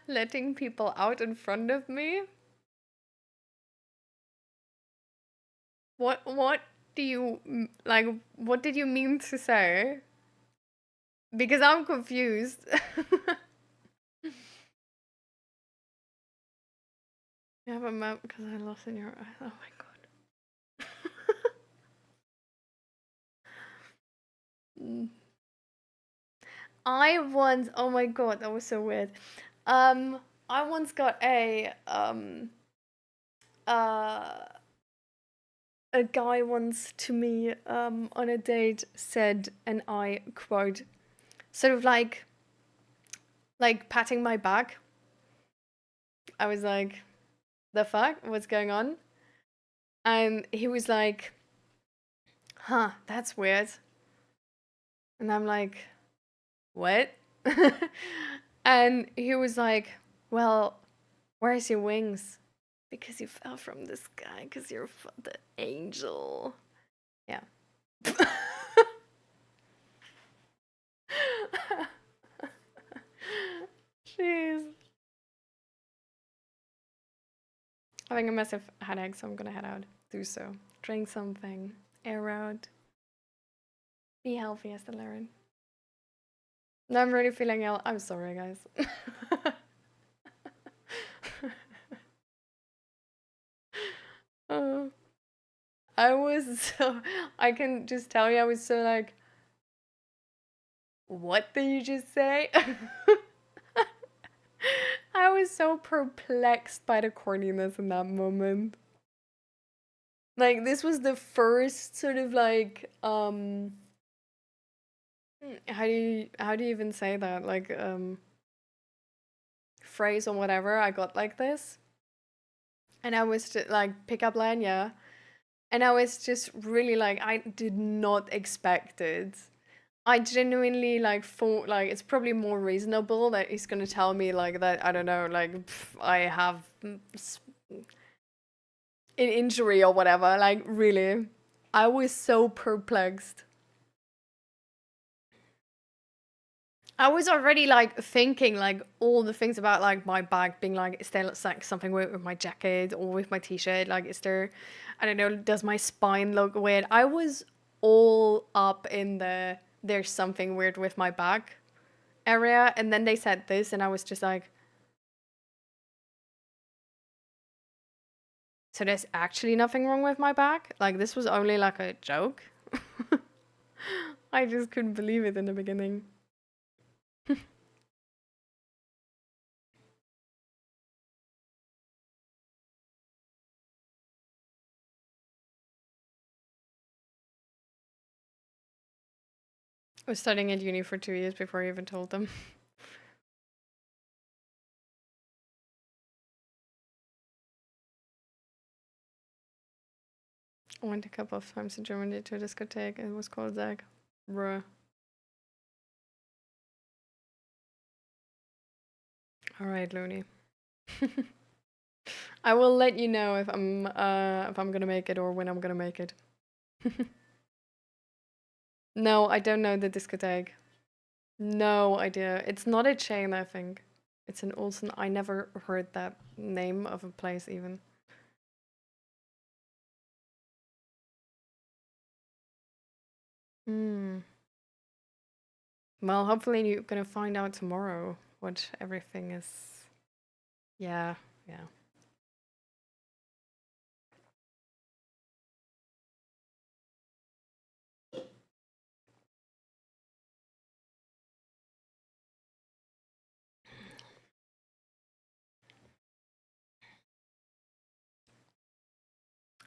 Letting people out in front of me? What do you like, what did you mean to say? Because I'm confused. You have a map because I lost in your eyes. Oh my god. Mm. I once, oh my god, that was so weird. I once got uh a guy once to me on a date said, and I quote, sort of like patting my back. I was like, the fuck? What's going on? And he was like, huh, that's weird. And I'm like, what? And he was like, well, where's your wings? Because you fell from the sky, because you're the angel. Yeah. Jeez. Having a massive headache, so I'm gonna head out. Do so. Drink something. Air out. Be healthy, as the Laren. No, I'm really feeling ill. I'm sorry, guys. Oh, I was so. I can just tell you, I was so like, what did you just say? I was so perplexed by the corniness in that moment. Like, this was the first sort of like, how do you even say that? Like, phrase or whatever I got like this. And I was just like, pickup line, yeah. And I was just really like, I did not expect it. I genuinely like thought like it's probably more reasonable that he's gonna tell me like that, I don't know, like I have an injury or whatever. Like, really, I was so perplexed. I was already like thinking like all the things about like my bag being like, is there like something weird with my jacket or with my t-shirt? Like, is there, I don't know, does my spine look weird? I was all up in there's something weird with my back area, and then they said this, and I was just like, so there's actually nothing wrong with my back? Like, this was only like a joke? I just couldn't believe it in the beginning. I was studying at uni for 2 years before I even told them. I went a couple of times in Germany to a discotheque. It was called Zag. Bruh. Alright, Looney. I will let you know if I'm gonna make it or when I'm gonna make it. No, I don't know the discotheque. No idea. It's not a chain, I think. It's in Olsen. I never heard that name of a place even. Hmm. Well, hopefully you're gonna find out tomorrow what everything is. Yeah, yeah.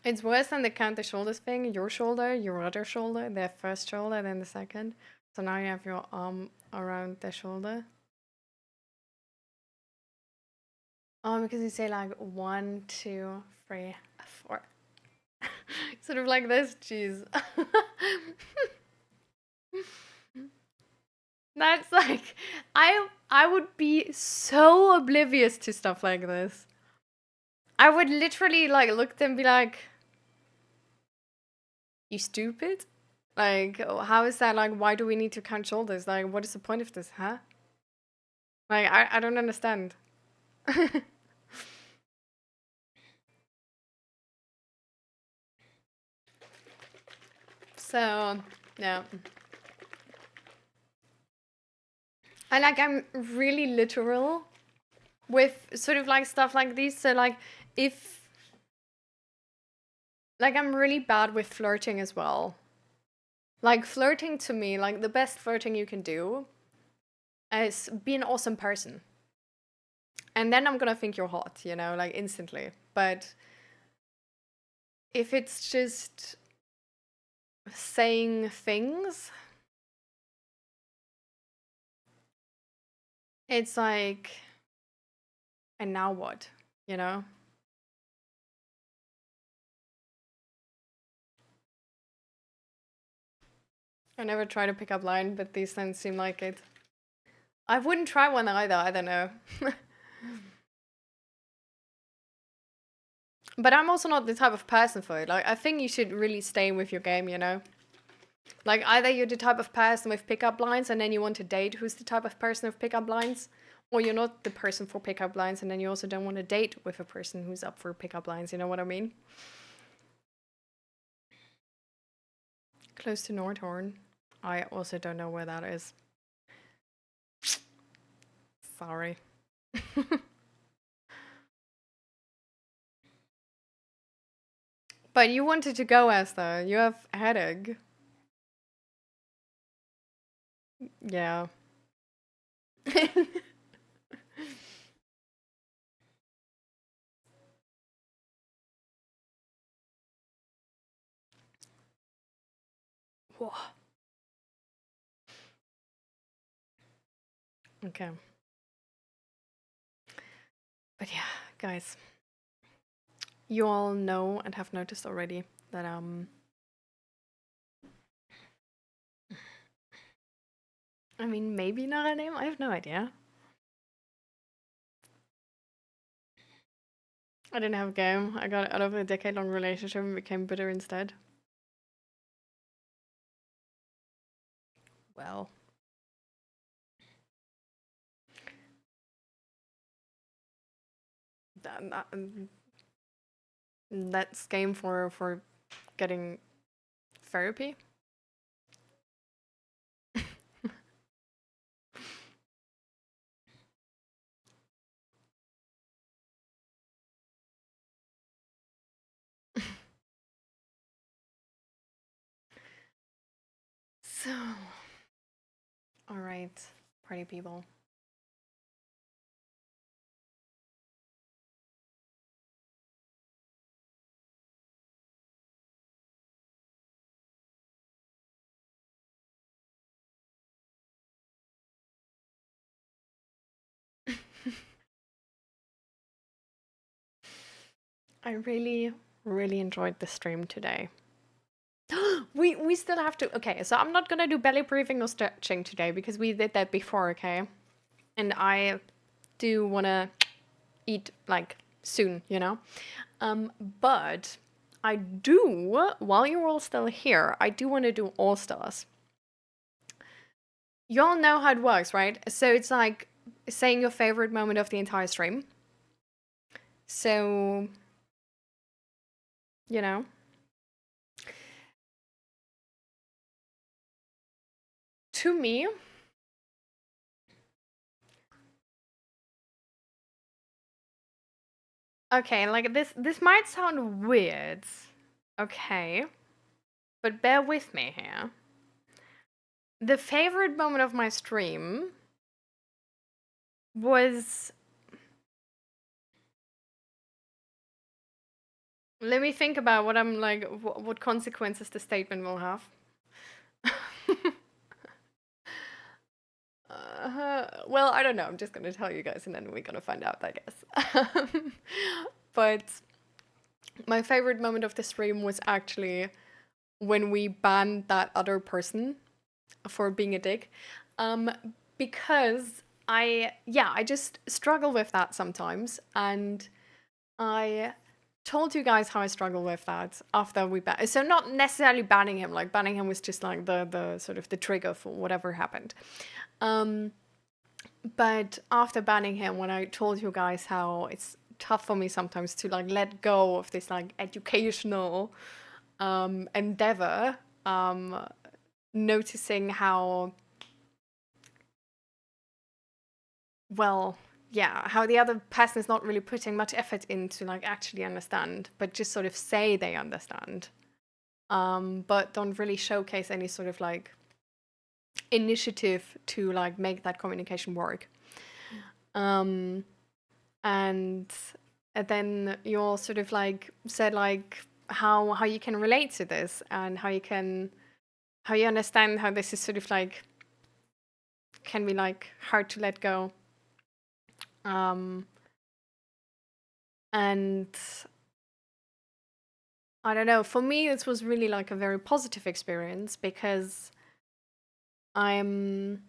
It's worse than the count the shoulders thing. Your shoulder, your other shoulder, their first shoulder, then the second. So now you have your arm around their shoulder. Oh, because you say like 1, 2, 3, 4. Sort of like this. Jeez. That's like I would be so oblivious to stuff like this. I would literally like look at them and be like, "You stupid? Like, how is that? Like, why do we need to count shoulders? Like, what is the point of this, huh? Like, I don't understand." So, yeah. I'm really literal with sort of like stuff like these. So, like, if, like, I'm really bad with flirting as well. Like, flirting to me, like, the best flirting you can do is be an awesome person. And then I'm gonna think you're hot, you know, like, instantly. But if it's just saying things, it's like, and now what, you know? I never try to pick up line, but these things seem like it. I wouldn't try one either, I don't know. But I'm also not the type of person for it. Like, I think you should really stay with your game, you know? Like, either you're the type of person with pickup lines and then you want to date who's the type of person with pickup lines, or you're not the person for pickup lines and then you also don't want to date with a person who's up for pickup lines, you know what I mean? Close to Nordhorn. I also don't know where that is. Sorry. But you wanted to go, Esther. You have a headache. Yeah. Whoa. Okay. But yeah, guys. You all know and have noticed already that I mean maybe not a name, I have no idea. I didn't have a game. I got out of a decade-long relationship and became bitter instead. Well. That, that's game for getting therapy. So, all right, party people. I really, really enjoyed the stream today. We still have to. Okay, so I'm not gonna do belly breathing or stretching today because we did that before. Okay, and I do wanna eat like soon, you know. But I do, while you're all still here, I do want to do All Stars. You all know how it works, right? So it's like saying your favorite moment of the entire stream. So, you know, to me, okay, like this might sound weird, okay, but bear with me here. The favorite moment of my stream was Let me think about what I'm like, what consequences the statement will have. Well, I don't know. I'm just gonna tell you guys, and then we're gonna find out, I guess. But my favorite moment of the stream was actually when we banned that other person for being a dick, um, because I just struggle with that sometimes, and I told you guys how I struggle with that after we so not necessarily banning him. Like banning him was just like the sort of the trigger for whatever happened. Um, but after banning him, when I told you guys how it's tough for me sometimes to like let go of this like educational endeavor, noticing how well, yeah, how the other person is not really putting much effort into like actually understand, but just sort of say they understand, but don't really showcase any sort of like initiative to like make that communication work. Um, and then you all sort of like said like how you can relate to this and how you understand how this is sort of like can be like hard to let go. Um, and I don't know. For me, this was really like a very positive experience because I'm,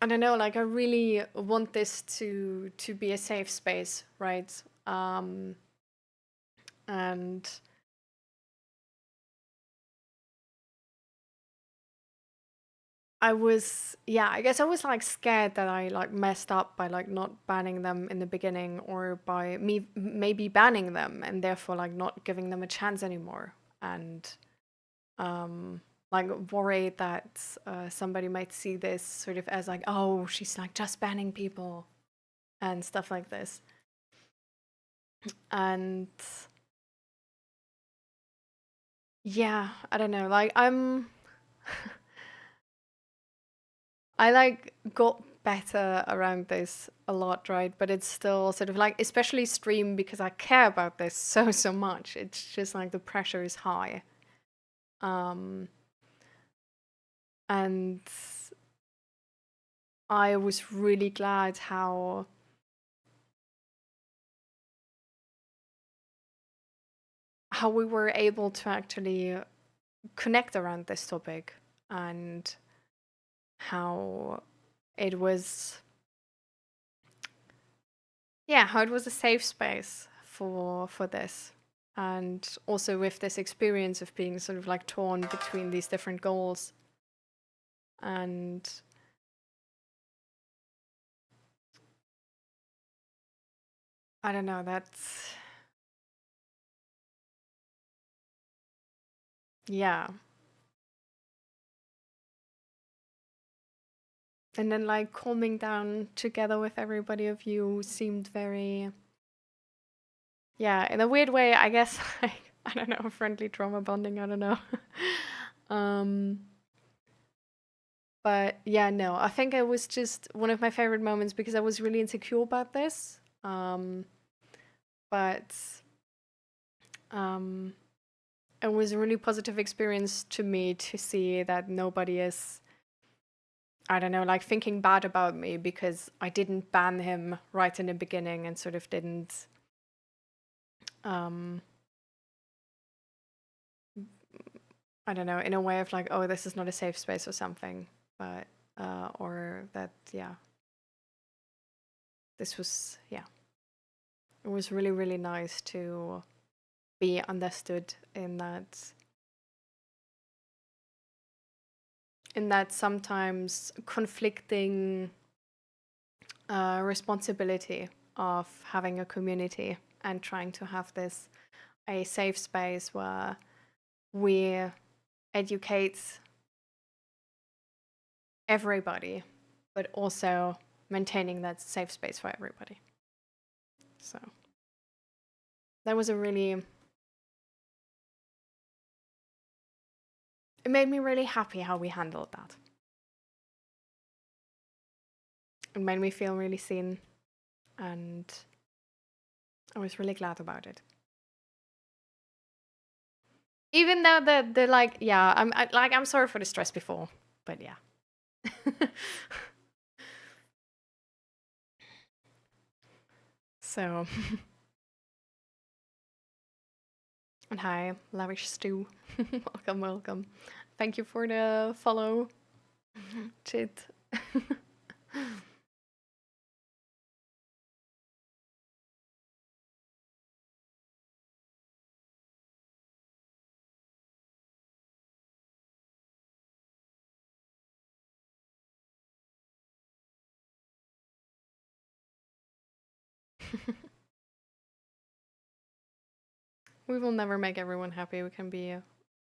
I don't know, like I really want this to be a safe space, right? And yeah, I guess I was like scared that I like messed up by like not banning them in the beginning or by me maybe banning them and therefore like not giving them a chance anymore. And um, like worried that somebody might see this sort of as like, oh, she's like just banning people and stuff like this. And yeah, I don't know. Like I like got better around this a lot, right? But it's still sort of like, especially stream because I care about this so much. It's just like the pressure is high. Um, and I was really glad how we were able to actually connect around this topic and how it was how it was a safe space for this, and also with this experience of being sort of like torn between these different goals. And I don't know, that's yeah. And then like calming down together with everybody of you seemed very in a weird way, I guess. Like I don't know, friendly trauma bonding, I don't know. um But yeah, no, I think it was just one of my favorite moments because I was really insecure about this. But um, it was a really positive experience to me to see that nobody is, I don't know, like thinking bad about me because I didn't ban him right in the beginning and sort of didn't, um, I don't know, in a way of like, oh, this is not a safe space or something. But, or that, this was, it was really, really nice to be understood in that sometimes conflicting responsibility of having a community and trying to have this a safe space where we educate everybody but also maintaining that safe space for everybody. So that was a really, it made me really happy how we handled that. It made me feel really seen and I was really glad about it. Even though the like, yeah, I'm sorry for the stress before, but yeah. So, and hi, Lavish Stew. Welcome, welcome. Thank you for the follow, Chit. We will never make everyone happy. We can be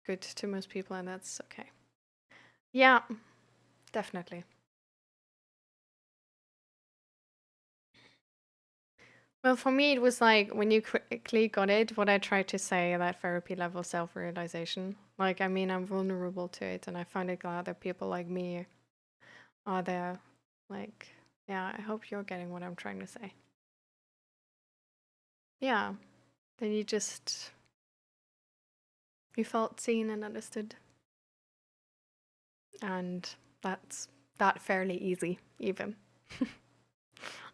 good to most people, and that's okay. Yeah, definitely. Well, for me, it was like when you quickly got it, what I tried to say, that therapy level self realization. Like, I mean, I'm vulnerable to it, and I find it glad that people like me are there. Like, yeah, I hope you're getting what I'm trying to say. Yeah, then you felt seen and understood. And that's that fairly easy, even.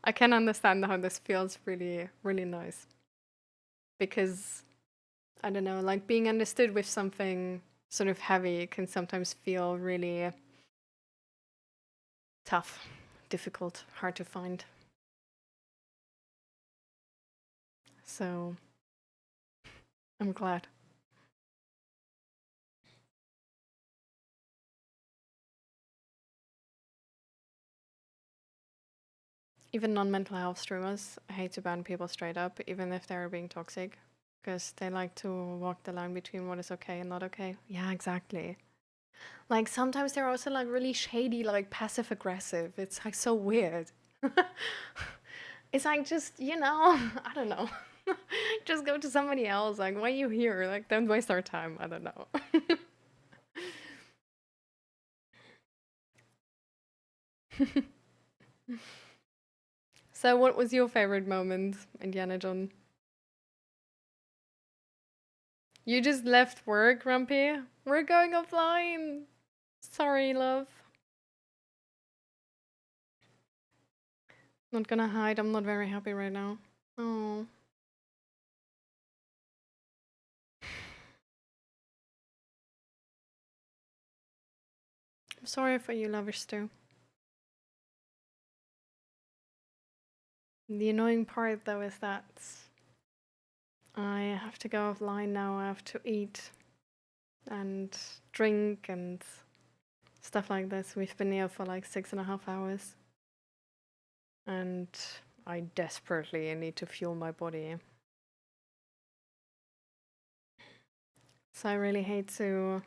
I can understand how this feels really, really nice. Because, I don't know, like being understood with something sort of heavy can sometimes feel really tough, difficult, hard to find. So, I'm glad. Even non mental health streamers hate to ban people straight up, even if they're being toxic, because they like to walk the line between what is okay and not okay. Yeah, exactly. Like sometimes they're also like really shady, like passive aggressive. It's like so weird. It's like just, I don't know. Just go to somebody else. Like, why are you here? Like, don't waste our time. I don't know. So, what was your favorite moment, Indiana John? You just left work, Grumpy. We're going offline. Sorry, love. Not gonna hide. I'm not very happy right now. Oh, I'm sorry for you, lovers too. The annoying part, though, is that I have to go offline now. I have to eat and drink and stuff like this. We've been here for like 6.5 hours, and I desperately need to fuel my body. So I really hate to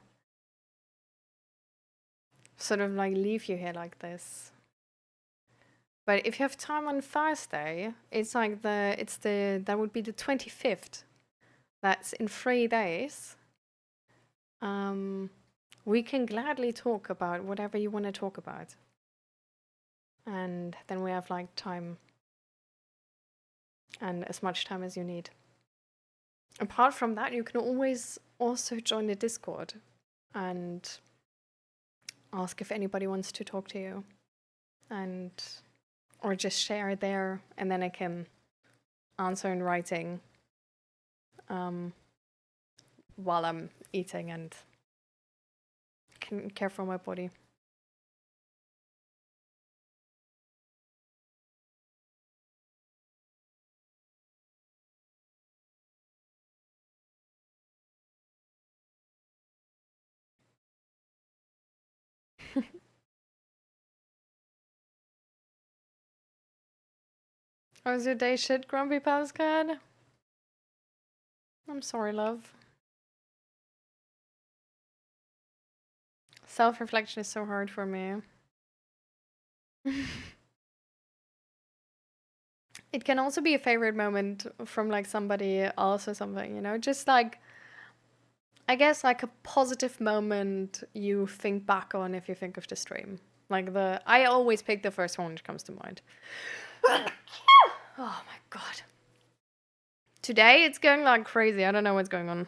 sort of like leave you here like this. But if you have time on Thursday, it's like that would be the 25th. That's in 3 days. Um, we can gladly talk about whatever you want to talk about. And then we have like time and as much time as you need. Apart from that, you can always also join the Discord and ask if anybody wants to talk to you, and or just share there, and then I can answer in writing um, while I'm eating and can care for my body. How's your day, shit, Grumpy Pascad? I'm sorry, love. Self reflection is so hard for me. It can also be a favorite moment from like somebody else or something, just like, I guess, like a positive moment you think back on if you think of the stream. Like I always pick the first one which comes to mind. Oh my god. Today it's going like crazy. I don't know what's going on.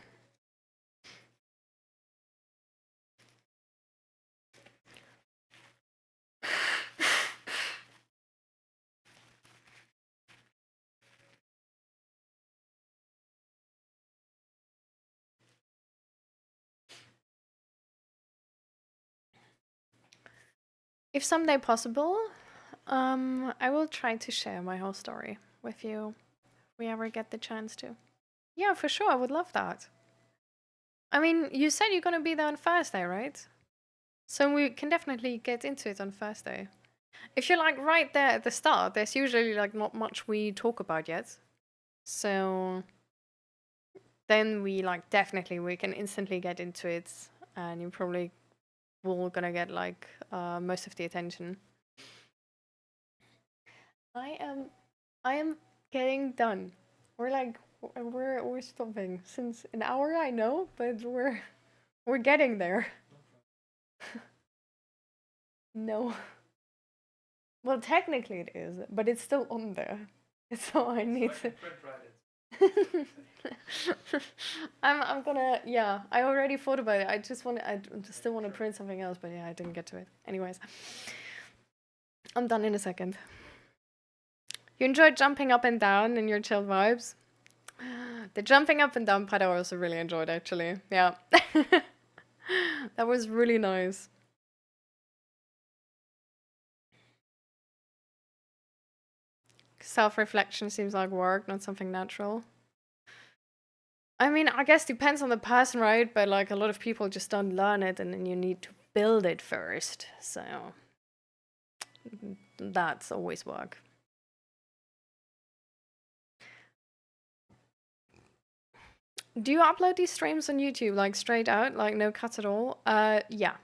If someday possible, I will try to share my whole story with you if we ever get the chance to. Yeah, for sure. I would love that. I mean, you said you're gonna be there on Thursday, right? So we can definitely get into it on Thursday. If you're like right there at the start, there's usually like not much we talk about yet. So then we like definitely we can instantly get into it, and you probably will gonna get like most of the attention. I am getting done. We're like we're stopping since an hour, I know, but we're getting there. No. Well, technically it is, but it's still on there. So I need to. I'm gonna yeah. I already thought about it. I still want to print something else, but yeah, I didn't get to it. Anyways, I'm done in a second. You enjoyed jumping up and down in your chill vibes. The jumping up and down part I also really enjoyed actually. Yeah. That was really nice. Self-reflection seems like work, not something natural. I mean, I guess depends on the person, right? But like a lot of people just don't learn it and then you need to build it first. So that's always work. Do you upload these streams on YouTube like straight out, like no cuts at all? Yeah.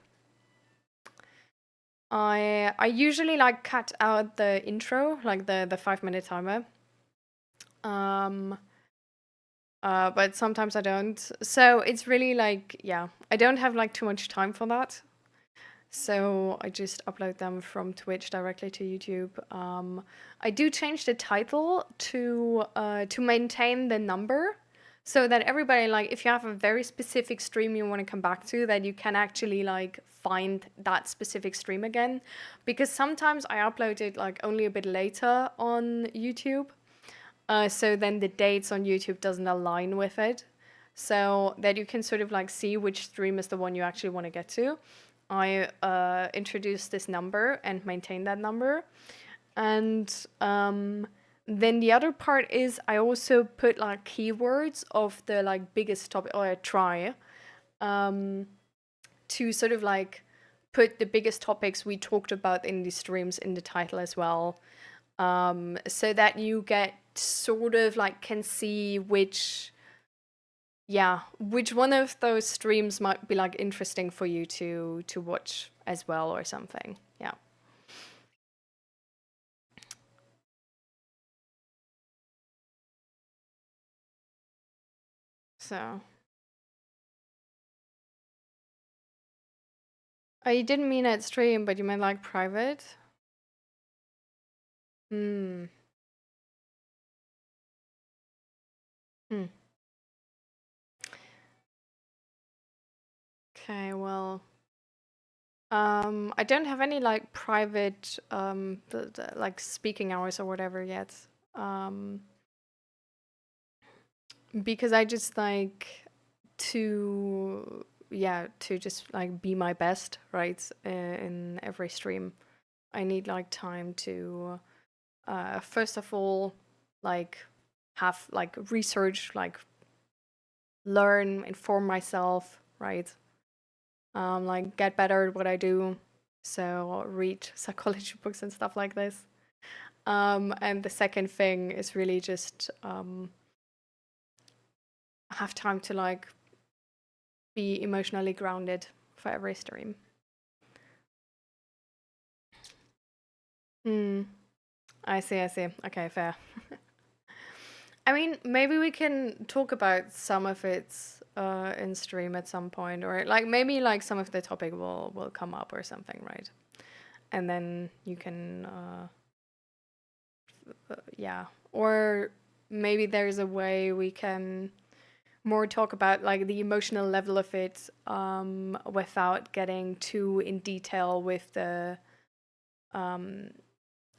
I usually like cut out the intro, like the 5 minute timer. Um but sometimes I don't. So it's really like yeah, I don't have like too much time for that. So I just upload them from Twitch directly to YouTube. I do change the title to maintain the number, so that everybody like if you have a very specific stream you want to come back to, that you can actually like find that specific stream again, because sometimes I upload it like only a bit later on YouTube, so then the dates on YouTube doesn't align with it, so that you can sort of like see which stream is the one you actually want to get to. I introduce this number and maintain that number. And then the other part is I also put like keywords of the like biggest topic, or I try to sort of like put the biggest topics we talked about in the streams in the title as well, so that you get sort of like can see which one of those streams might be like interesting for you to watch as well or something. Yeah. So, oh, you didn't mean at stream, but you meant like private? Hmm. Hmm. Okay, well, I don't have any like private like speaking hours or whatever yet. Um, because I just like to just like be my best, right? In every stream. I need like time to first of all like have like research, like learn, inform myself, right? Like get better at what I do. So read psychology books and stuff like this. And the second thing is really just have time to like be emotionally grounded for every stream. Hmm. I see, I see. Okay, fair. I mean, maybe we can talk about some of it in stream at some point, or like maybe like some of the topic will come up or something, right? And then you can, yeah, or maybe there's a way we can more talk about like the emotional level of it, without getting too in detail um,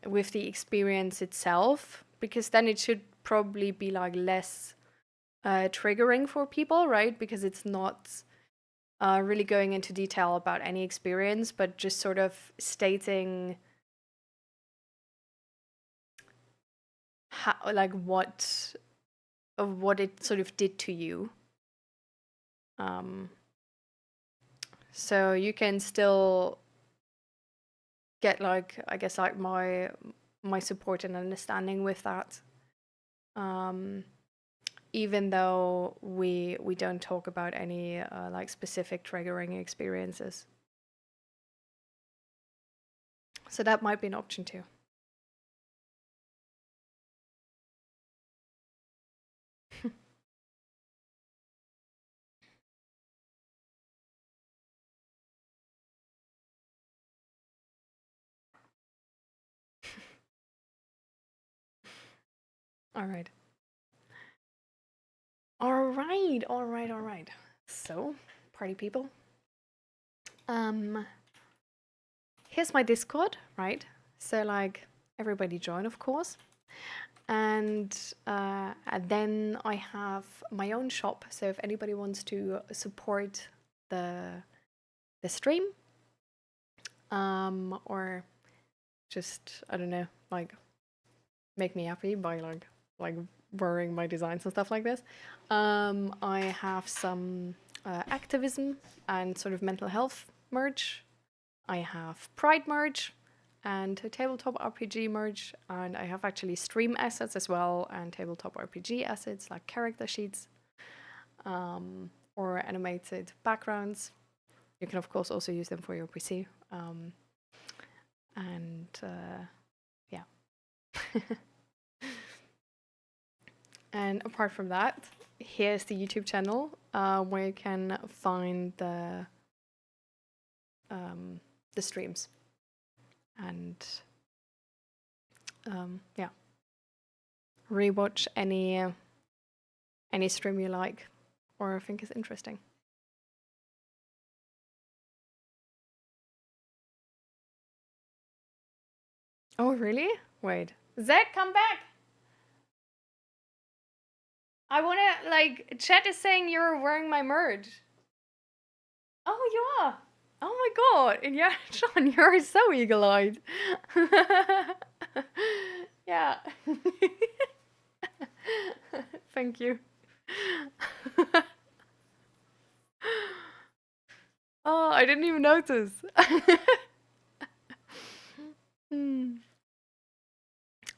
with the experience itself, because then it should probably be like less triggering for people, right? Because it's not really going into detail about any experience, but just sort of stating how, like what it sort of did to you. So you can still get like, I guess, like my support and understanding with that, even though we don't talk about any like specific triggering experiences. So that might be an option too. All right. All right, all right, all right. So, party people. Here's my Discord, right? So like everybody join, of course. And then I have my own shop. So if anybody wants to support the stream, or just, I don't know, like make me happy by like wearing my designs and stuff like this, I have some activism and sort of mental health merch. I have Pride merch and tabletop RPG merch, and I have actually stream assets as well, and tabletop RPG assets like character sheets, or animated backgrounds. You can of course also use them for your PC, and yeah. And apart from that, here's the YouTube channel where you can find the streams, and yeah, rewatch any stream you like or think is interesting. Oh really? Wait, Zach, come back. I wanna, like, chat is saying you're wearing my merch. Oh, you are. Oh my god. And yeah, Sean, you're so eagle-eyed. Yeah. Thank you. Oh, I didn't even notice.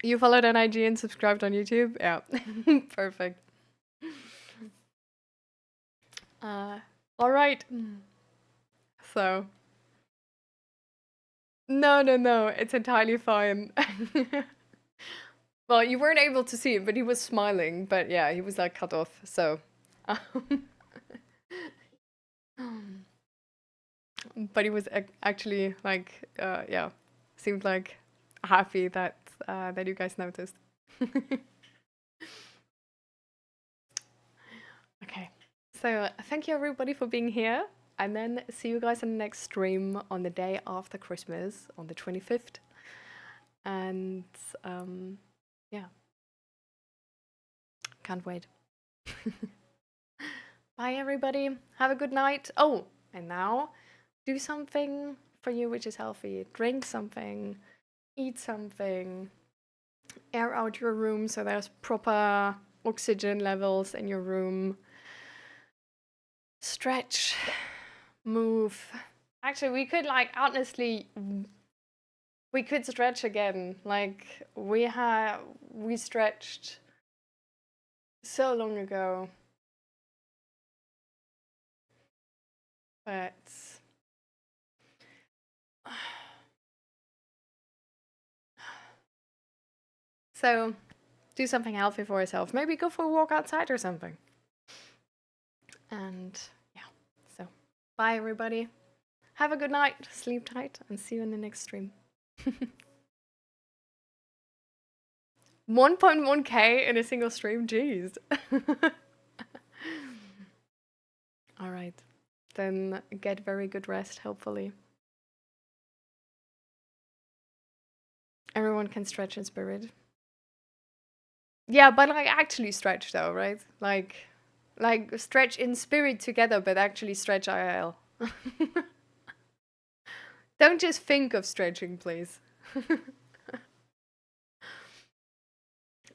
You followed on IG and subscribed on YouTube? Yeah. Perfect. All right. So. No. It's entirely fine. Well, you weren't able to see it, but he was smiling. But yeah, he was like cut off. So. But he was actually like, yeah, seemed like happy that that you guys noticed. Okay, so thank you everybody for being here, and then see you guys in the next stream on the day after Christmas on the 25th. And yeah, can't wait. Bye everybody, have a good night. Oh, and now do something for you which is healthy. Drink something, eat something, air out your room so there's proper oxygen levels in your room. Stretch, move. Actually, we could, like, honestly, we could stretch again. Like, we stretched so long ago. But so do something healthy for yourself. Maybe go for a walk outside or something. And yeah, so bye everybody. Have a good night, sleep tight, and see you in the next stream. 1.1k in a single stream? Jeez. All right. Then get very good rest, hopefully. Everyone can stretch in spirit. Yeah, but like actually stretch though, right? Like stretch in spirit together, but actually stretch IRL. Don't just think of stretching, please.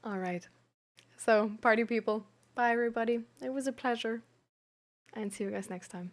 All right. So, party people, bye everybody. It was a pleasure. And see you guys next time.